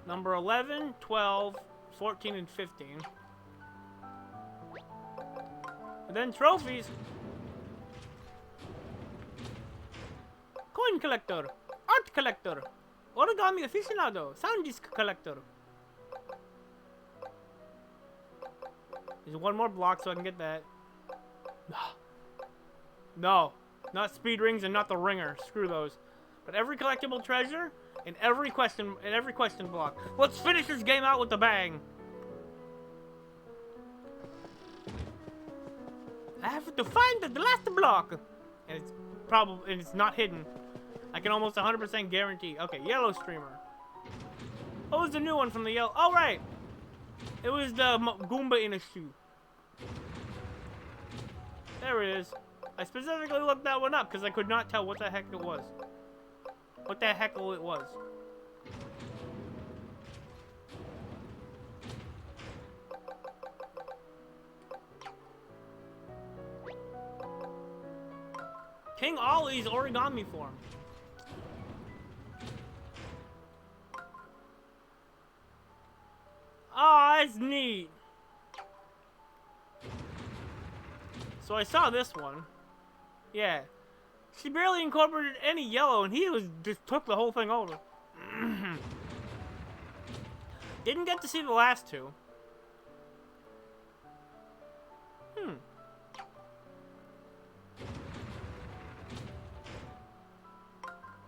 Number 11, 12, 14, and 15. And then trophies. Coin collector, art collector, origami aficionado, sound disc collector. There's one more block so I can get that. No, not speed rings and not the ringer. Screw those. But every collectible treasure and every question block. Let's finish this game out with a bang. I have to find the last block, and it's not hidden. I can almost 100% guarantee. Okay, yellow streamer. What was the new one from the yellow? Oh right, it was the Goomba in a shoe. There it is. I specifically looked that one up because I could not tell what the heck it was. What the heck it was. King Ollie's origami form. Oh, that's neat. So I saw this one. Yeah. She barely incorporated any yellow, and he just took the whole thing over. Didn't get to see the last two.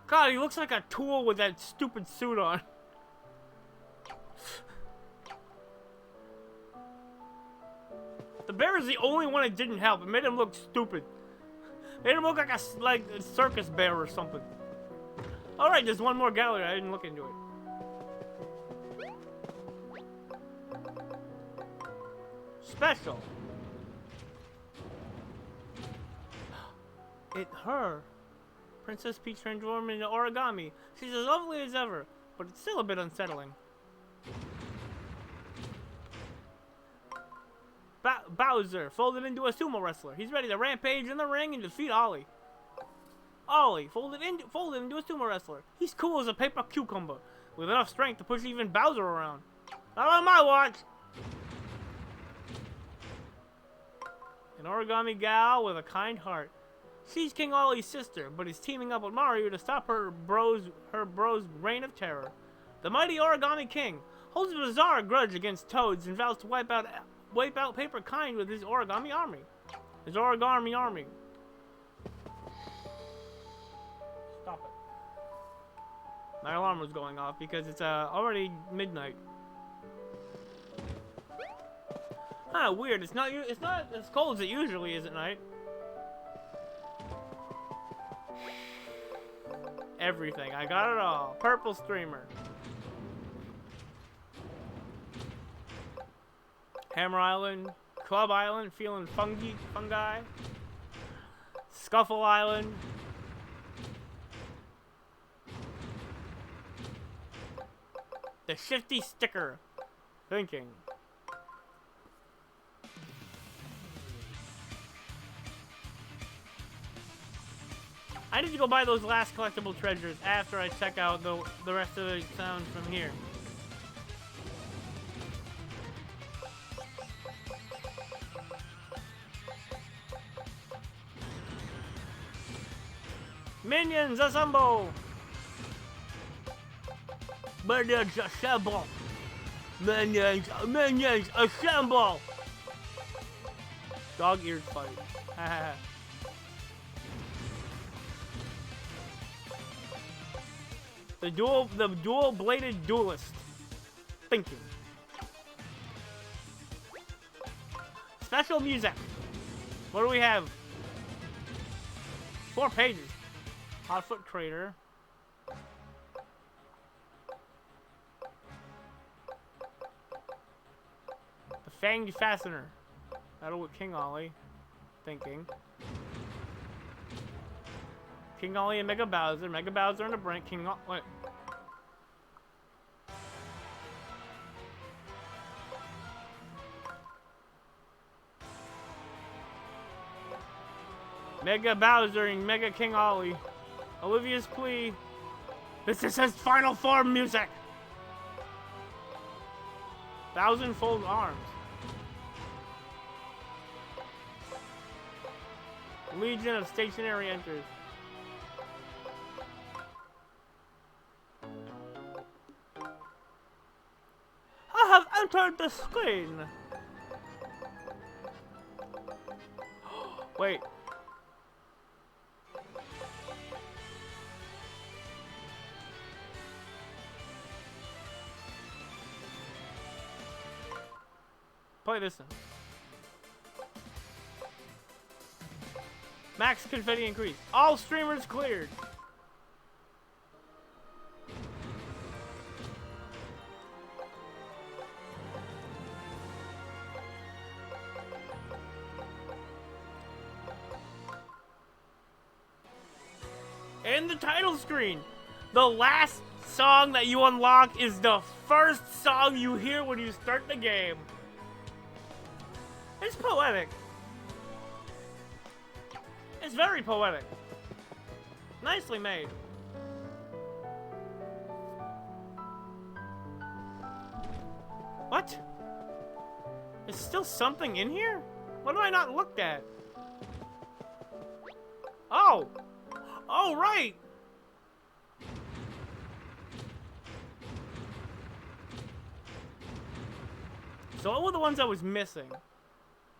God, he looks like a tool with that stupid suit on. The bear is the only one that didn't help. It made him look stupid. Made him look like a circus bear or something. All right, there's one more gallery. I didn't look into it. Special. Her. Princess Peach transformed into origami. She's as lovely as ever, but it's still a bit unsettling. Bowser folded into a sumo wrestler. He's ready to rampage in the ring and defeat Ollie. Ollie folded into a sumo wrestler. He's cool as a paper cucumber, with enough strength to push even Bowser around. Not on my watch. An origami gal with a kind heart. She's King Ollie's sister, but is teaming up with Mario to stop her bro's reign of terror. The mighty Origami King holds a bizarre grudge against Toads and vows to wipe out Paper Kind with his origami army. Stop it. My alarm was going off because it's already midnight. Huh, weird. It's not as cold as it usually is at night. Everything. I got it all. Purple streamer. Hammer Island. Club Island. Feeling fungi. Scuffle Island. The shifty sticker. Thinking. I need to go buy those last collectible treasures after I check out the rest of the sounds from here. Minions assemble! Minions assemble! Minions assemble! Dog ears fight. Haha. The dual-bladed duelist. Thinking. Special music. What do we have? 4 pages. Hotfoot Crater. The Fanged Fastener. Battle with King Ollie. Thinking. King Ollie and Mega Bowser. Mega Bowser on the brink. King Ollie. Wait. Mega Bowser and Mega King Ollie. Olivia's plea. This is his final form music. Thousand-fold arms. Legion of stationary enters. I have entered the screen. Wait. Play this one. Max confetti increase. All streamers cleared. In the title screen, the last song that you unlock is the first song you hear when you start the game. It's poetic. It's very poetic. Nicely made. What? There's still something in here? What have I not looked at? Oh! Oh, right! So what were the ones I was missing?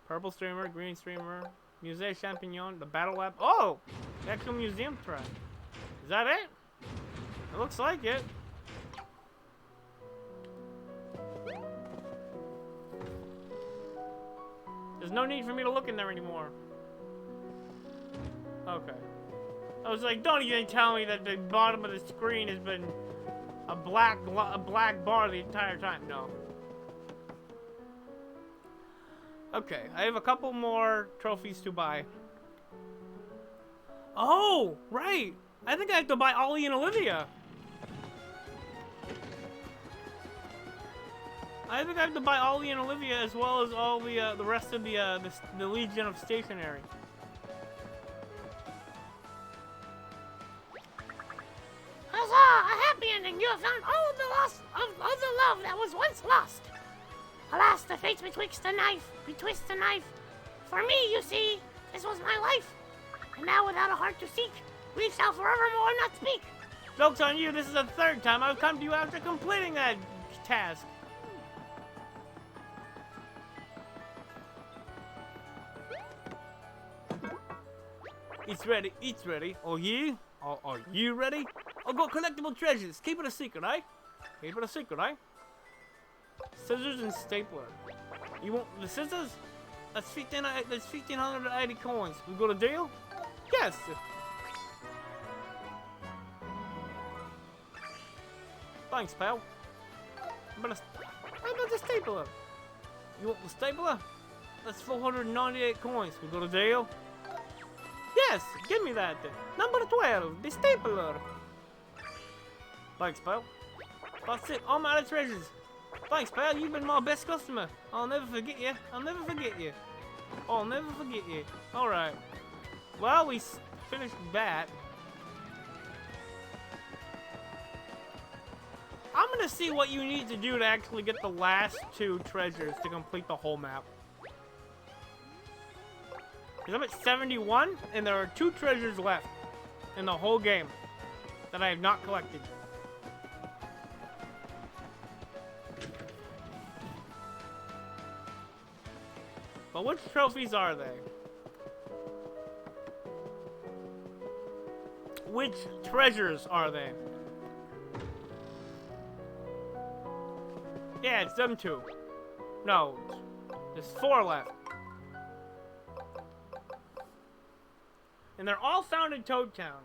Purple streamer, green streamer, Musée Champignon, the battle lab. Oh! The actual museum track. Is that it? It looks like it. There's no need for me to look in there anymore. Okay. I was like, don't even tell me that the bottom of the screen has been a black bar the entire time. No. Okay, I have a couple more trophies to buy. Oh, right. I think I have to buy Ollie and Olivia. I think I have to buy Ollie and Olivia as well as all the rest of the Legion of Stationery. Huzzah! A happy ending! You have found all of the loss of the love that was once lost. Alas, the fates betwixt the knife. For me, you see, this was my life. And now without a heart to seek, we shall forevermore not speak. Joke's on you, this is the third time I've come to you after completing that task. It's ready, it's ready. Are you? Are you ready? I've got collectible treasures. Keep it a secret, eh? Keep it a secret, eh? Scissors and stapler. You want the scissors? That's 1,580 coins. We got a deal? Yes. Thanks, pal. How about the stapler? You want the stapler? That's 498 coins. We got a deal? Yes, give me that. Number 12, the stapler. Thanks, pal. That's it. I'm out of treasures. Thanks, pal. You've been my best customer. I'll never forget you. I'll never forget you. I'll never forget you. Alright. Well, we finished that. I'm gonna see what you need to do to actually get the last 2 treasures to complete the whole map. Because I'm at 71, and there are 2 treasures left in the whole game that I have not collected. But which trophies are they? Which treasures are they? Yeah, it's them 2. No, there's 4 left. And they're all found in Toad Town.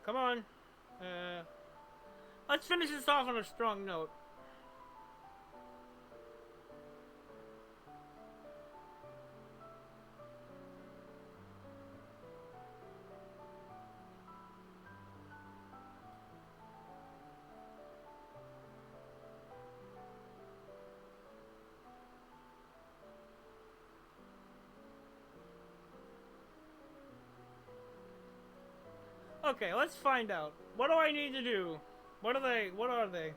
Come on. Let's finish this off on a strong note. Okay, let's find out. What do I need to do? What are they? What are they?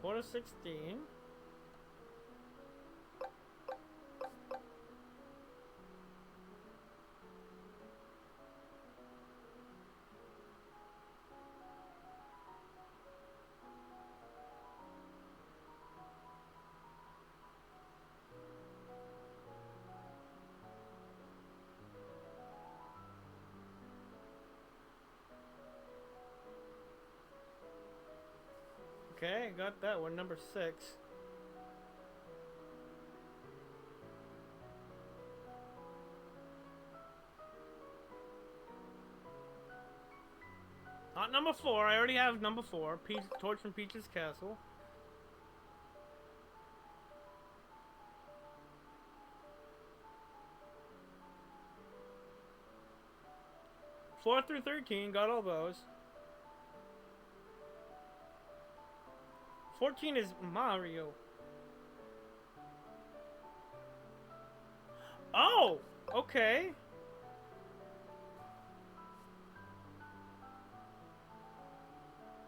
Four to 16. Okay, got that one. Number 6. Not number 4. I already have number 4. Torch from Peach's Castle. 4 through 13, got all those. 14 is Mario. Oh, okay.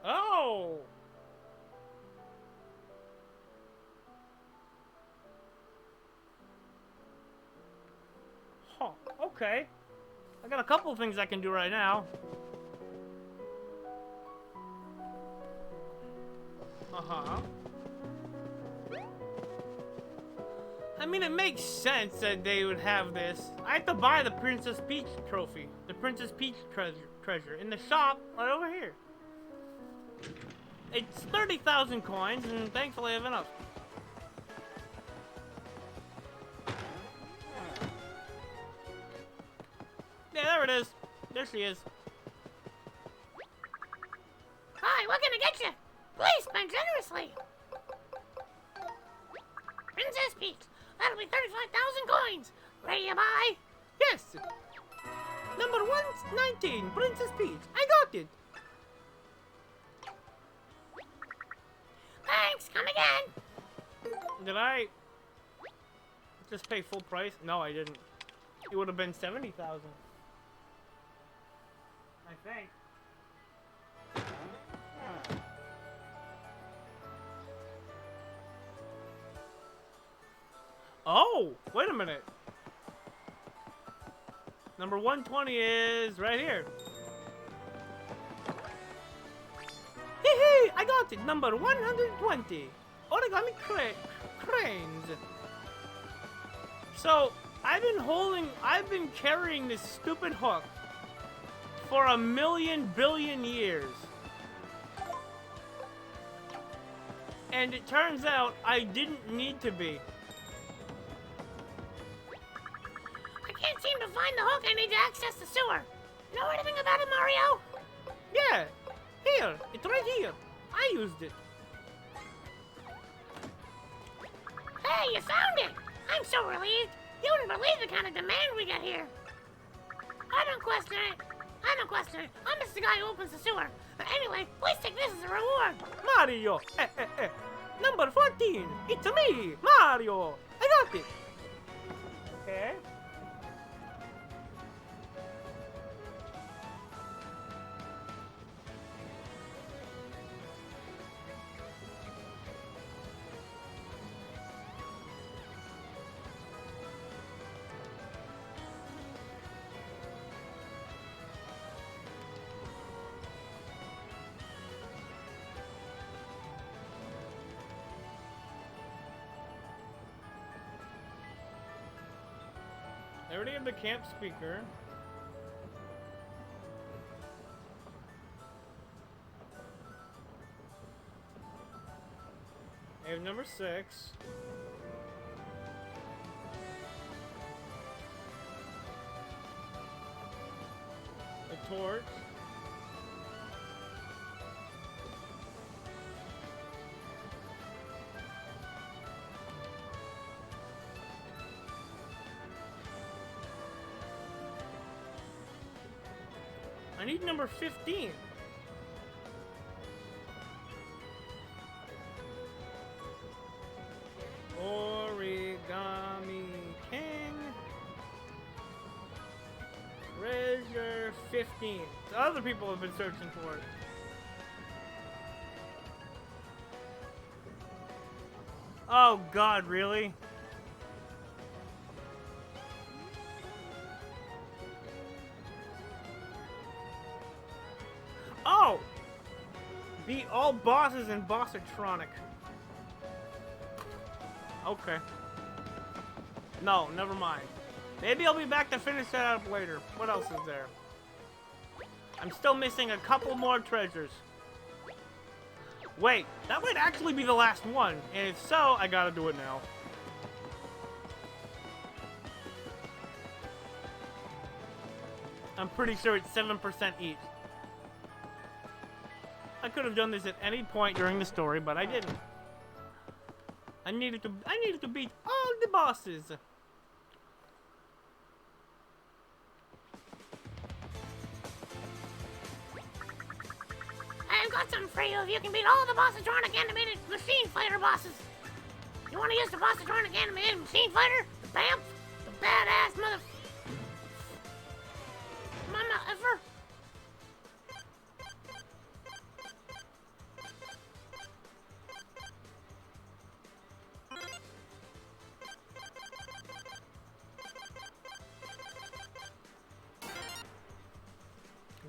Oh. Huh, okay. I got a couple of things I can do right now. Uh-huh. I mean, it makes sense that they would have this. I have to buy the Princess Peach trophy. The Princess Peach treasure in the shop right over here. It's 30,000 coins, and thankfully I have enough. Yeah, there it is. There she is. Hi, what can I get you? Please spend generously. Princess Peach, that'll be 35,000 coins. Ready to buy? Yes. Number 119, Princess Peach. I got it. Thanks, come again. Did I just pay full price? No, I didn't. It would have been 70,000. I think. Oh, wait a minute. Number 120 is right here. Hee, I got it. Number 120. Origami cranes. So, I've been carrying this stupid hook for 1,000,000 billion years. And it turns out I didn't need to be. I can't seem to find the hook I need to access the sewer. Know anything about it, Mario? Yeah. Here. It's right here. I used it. Hey, you found it! I'm so relieved. You wouldn't believe the kind of demand we got here. I don't question it. I'm just the guy who opens the sewer. Anyway, please take this as a reward. Mario. Number 14. It's me, Mario. I got it. Okay. I already have the camp speaker. I have number 6. A torch. I need number 15. Origami King. Treasure 15. The other people have been searching for it. Oh God, really? Oh! Beat all bosses in Bossatronic. Okay. No, never mind. Maybe I'll be back to finish that up later. What else is there? I'm still missing a couple more treasures. Wait, that might actually be the last one. And if so, I gotta do it now. I'm pretty sure it's 7% each. I could have done this at any point during the story, but I didn't. I needed to beat all the bosses. got something for you if you can beat all the bosses drawn animated machine fighter bosses. You want to use the bosses drawn animated machine fighter? The BAMF? The badass mama ever?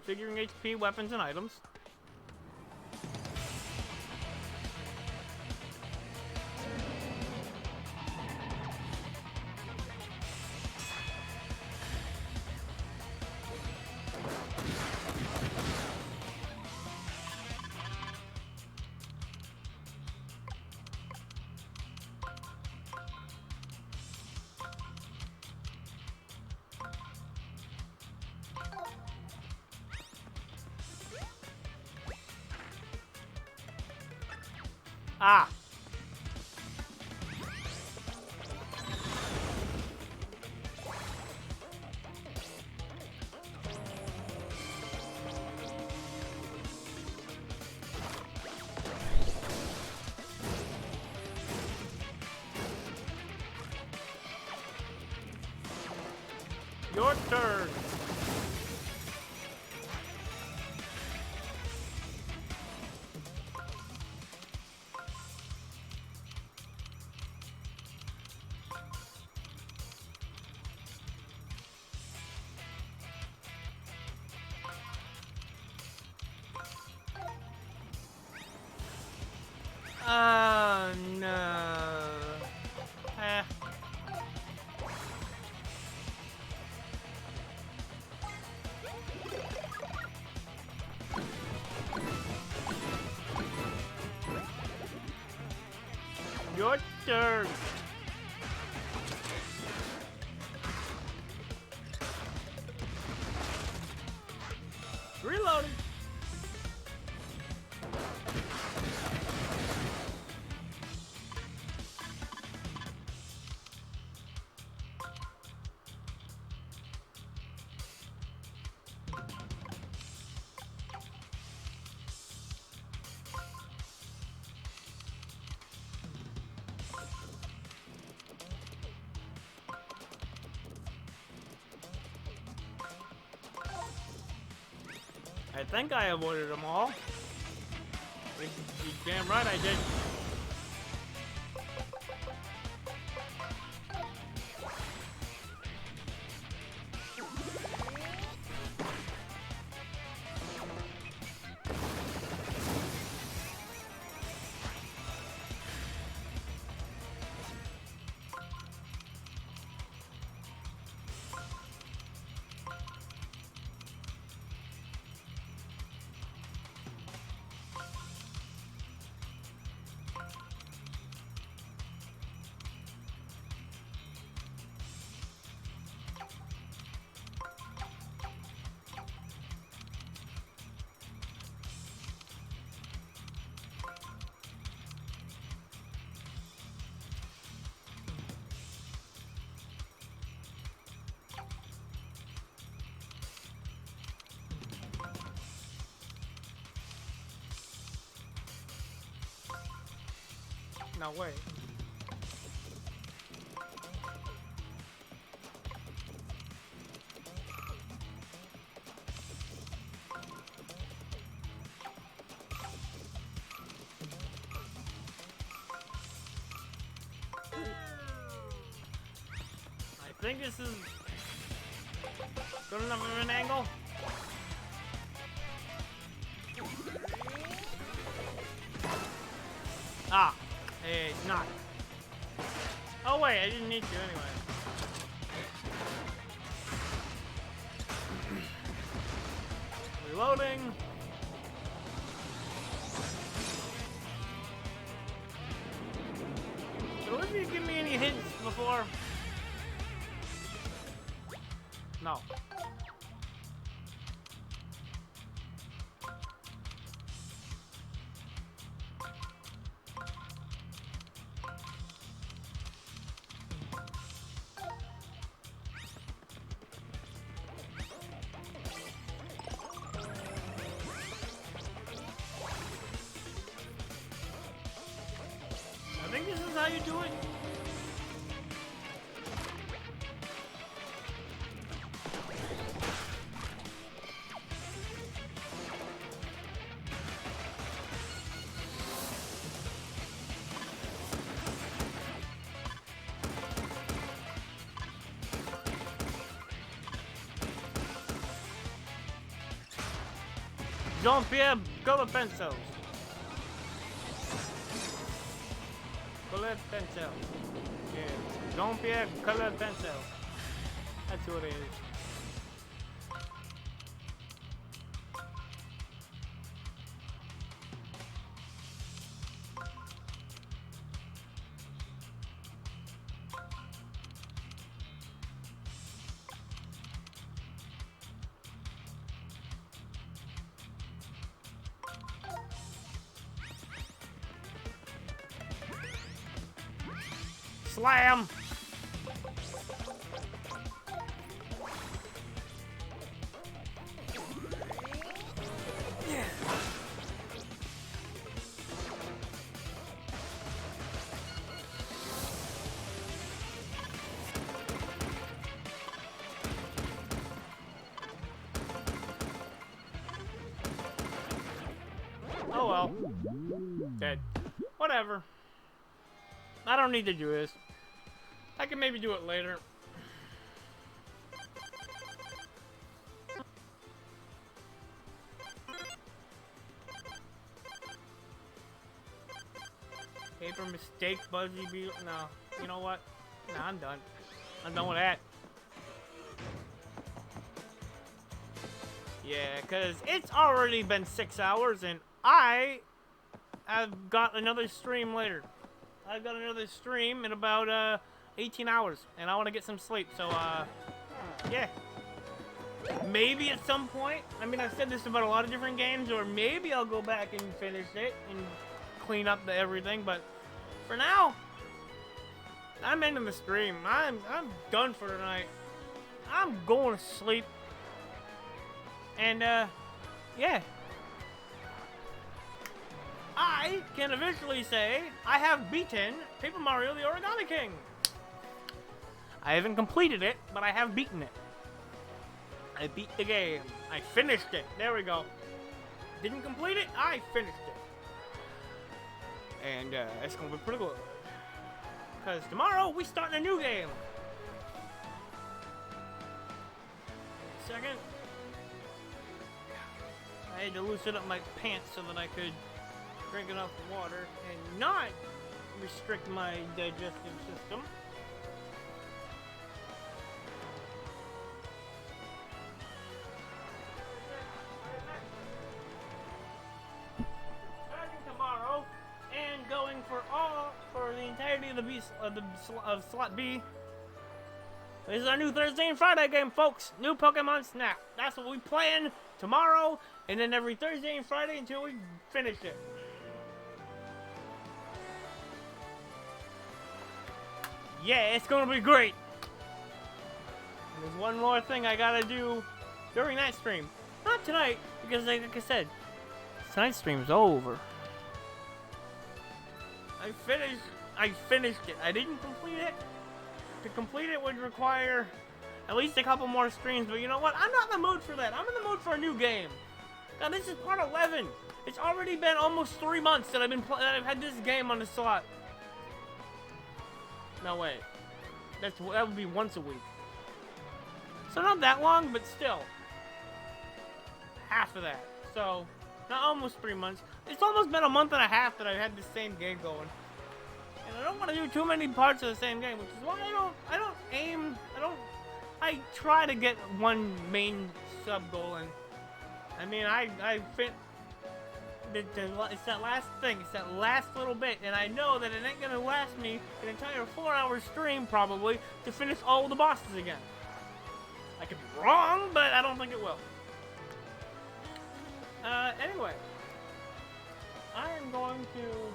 Configuring HP, weapons, and items. Ah! Your turn! Oh no. Eh. Your turn. Reloading. I think I avoided them all. You damn right I did. No, wait. I think this is good enough of an angle. Ah, it's not. Oh wait, I didn't need to anyway. Reloading. So if you give me any hints before? No. you do it? Jean-Pierre, color pencils. Color pencil. Yeah. Jean-Pierre, color pencil. That's who it is. Slam! Oh well. Dead. Whatever. I don't need to do this. I can maybe do it later. Paper mistake, Buzzy Beetle. No. You know what? No, I'm done. I'm done with that. Yeah, because it's already been 6 hours and I have got another stream later. I've got another stream in about 18 hours and I want to get some sleep. So, yeah. Maybe at some point, I mean, I've said this about a lot of different games, or maybe I'll go back and finish it and clean up everything, but for now, I'm ending the stream. I'm done for tonight. I'm going to sleep. And, yeah. I can officially say I have beaten Paper Mario the Origami King. I haven't completed it, but I have beaten it. I beat the game. I finished it. There we go. Didn't complete it, I finished it. And it's gonna be pretty good. Because tomorrow we start a new game. Second. I had to loosen up my pants so that I could drink enough water and not restrict my digestive system. Starting tomorrow and going for the entirety of slot B. This is our new Thursday and Friday game, folks. New Pokemon Snap. That's what we plan tomorrow, and then every Thursday and Friday until we finish it. Yeah, it's gonna be great. And there's one more thing I gotta do during that stream. Not tonight, because like I said, tonight's stream's over. I finished it. I didn't complete it. To complete it would require at least a couple more streams, but you know what? I'm not in the mood for that. I'm in the mood for a new game. Now this is part 11. It's already been almost 3 months that I've had this game on the slot. No wait, that would be once a week. So not that long, but still half of that. So not almost 3 months. It's almost been a month and a half that I've had the same game going. And I don't want to do too many parts of the same game, which is why I try to get one main sub goal, and I mean, it's that last thing, it's that last little bit, and I know that it ain't gonna last me an entire 4-hour stream, probably, to finish all the bosses again. I could be wrong, but I don't think it will. Anyway, I am going to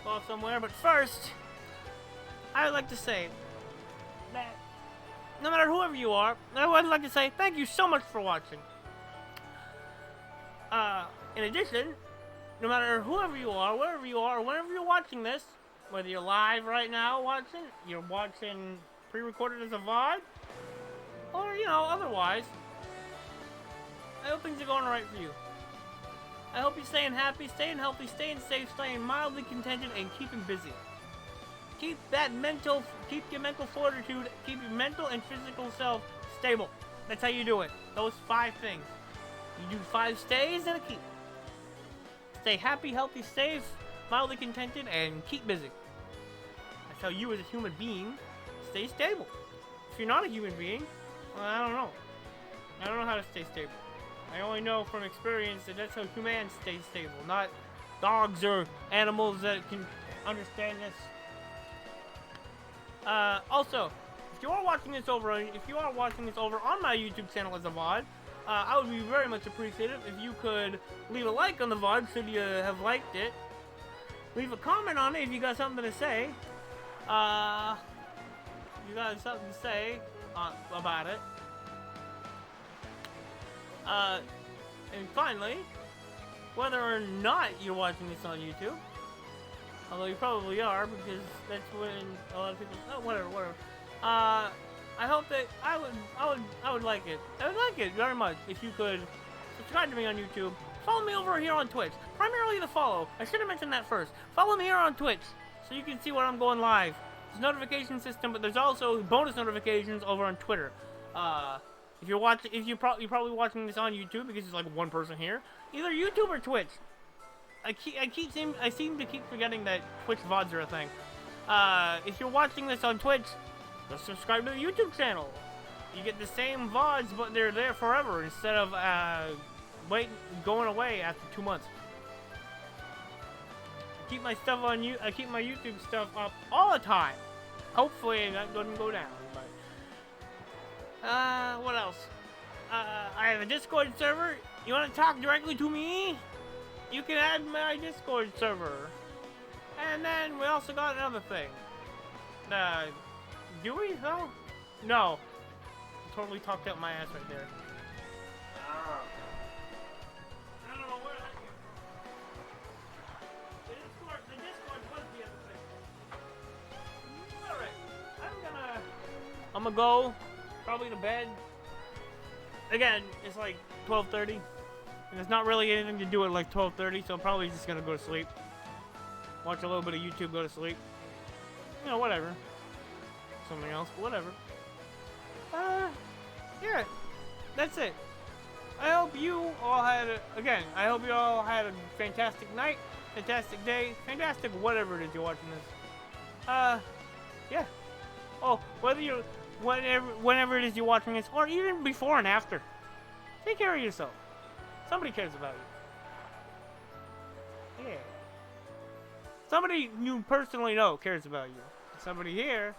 go somewhere, but first, I would like to say that no matter whoever you are, I would like to say thank you so much for watching. In addition, no matter whoever you are, wherever you are, whenever you're watching this, Whether you're live right now watching, you're watching pre-recorded as a VOD, or, you know, otherwise, I hope things are going right for you. I hope you're staying happy, staying healthy, staying safe, staying mildly contented, and keeping busy. Keep your mental fortitude, keep your mental and physical self stable. That's how you do it. Those 5 things. You do 5 stays and a keep. Stay happy, healthy, safe, mildly contented, and keep busy. That's how you as a human being stay stable. If you're not a human being, well, I don't know. I don't know how to stay stable. I only know from experience that that's how humans stay stable, not dogs or animals that can understand this. Also, if you are watching this over on my YouTube channel as a VOD, I would be very much appreciative if you could leave a like on the VOD should you have liked it. Leave a comment on it if you got something to say. About it. And finally, whether or not you're watching this on YouTube, although you probably are, because that's when a lot of people. Oh, whatever. I hope that I would like it. I would like it very much if you could subscribe to me on YouTube. Follow me over here on Twitch. Primarily the follow. I should have mentioned that first. Follow me here on Twitch so you can see when I'm going live. There's a notification system, but there's also bonus notifications over on Twitter. If you're probably watching this on YouTube because there's like one person here, either YouTube or Twitch. I seem to keep forgetting that Twitch VODs are a thing. If you're watching this on Twitch, just subscribe to the YouTube channel. You get the same VODs, but they're there forever instead of going away after 2 months. I keep my stuff on I keep my YouTube stuff up all the time. Hopefully that doesn't go down. But what else? I have a Discord server. You want to talk directly to me? You can add my Discord server. And then we also got another thing. Do we? No. Totally talked out my ass right there. I don't know where that is. The Discord was the other thing. Alright. I'm gonna go probably to bed. Again, it's like 12:30. And there's not really anything to do at like 12:30, so I'm probably just gonna go to sleep. Watch a little bit of YouTube, go to sleep. You know, whatever. Something else, but whatever. Yeah, that's it. I hope you all had I hope you all had a fantastic night, fantastic day, fantastic whatever it is you're watching this. Yeah. Oh, whenever it is you're watching this, or even before and after, take care of yourself. Somebody cares about you. Yeah. Somebody you personally know cares about you. Somebody here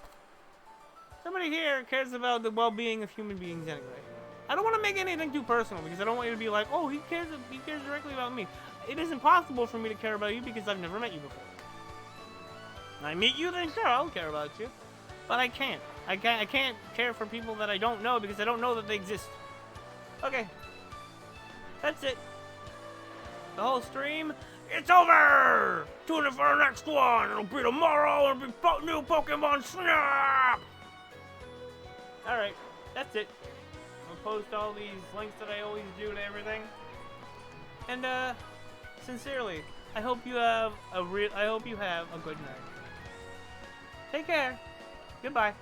cares about the well-being of human beings anyway. I don't want to make anything too personal because I don't want you to be like, oh, he cares directly about me. It is impossible for me to care about you because I've never met you before. When I meet you, then sure, I'll care about you. But I can't. I can't care for people that I don't know because I don't know that they exist. Okay. That's it. The whole stream, it's over! Tune in for the next one. It'll be tomorrow. It'll be new Pokemon Snap! Alright, that's it. I'll post all these links that I always do to everything. And, sincerely, I hope you have a good night. Take care. Goodbye.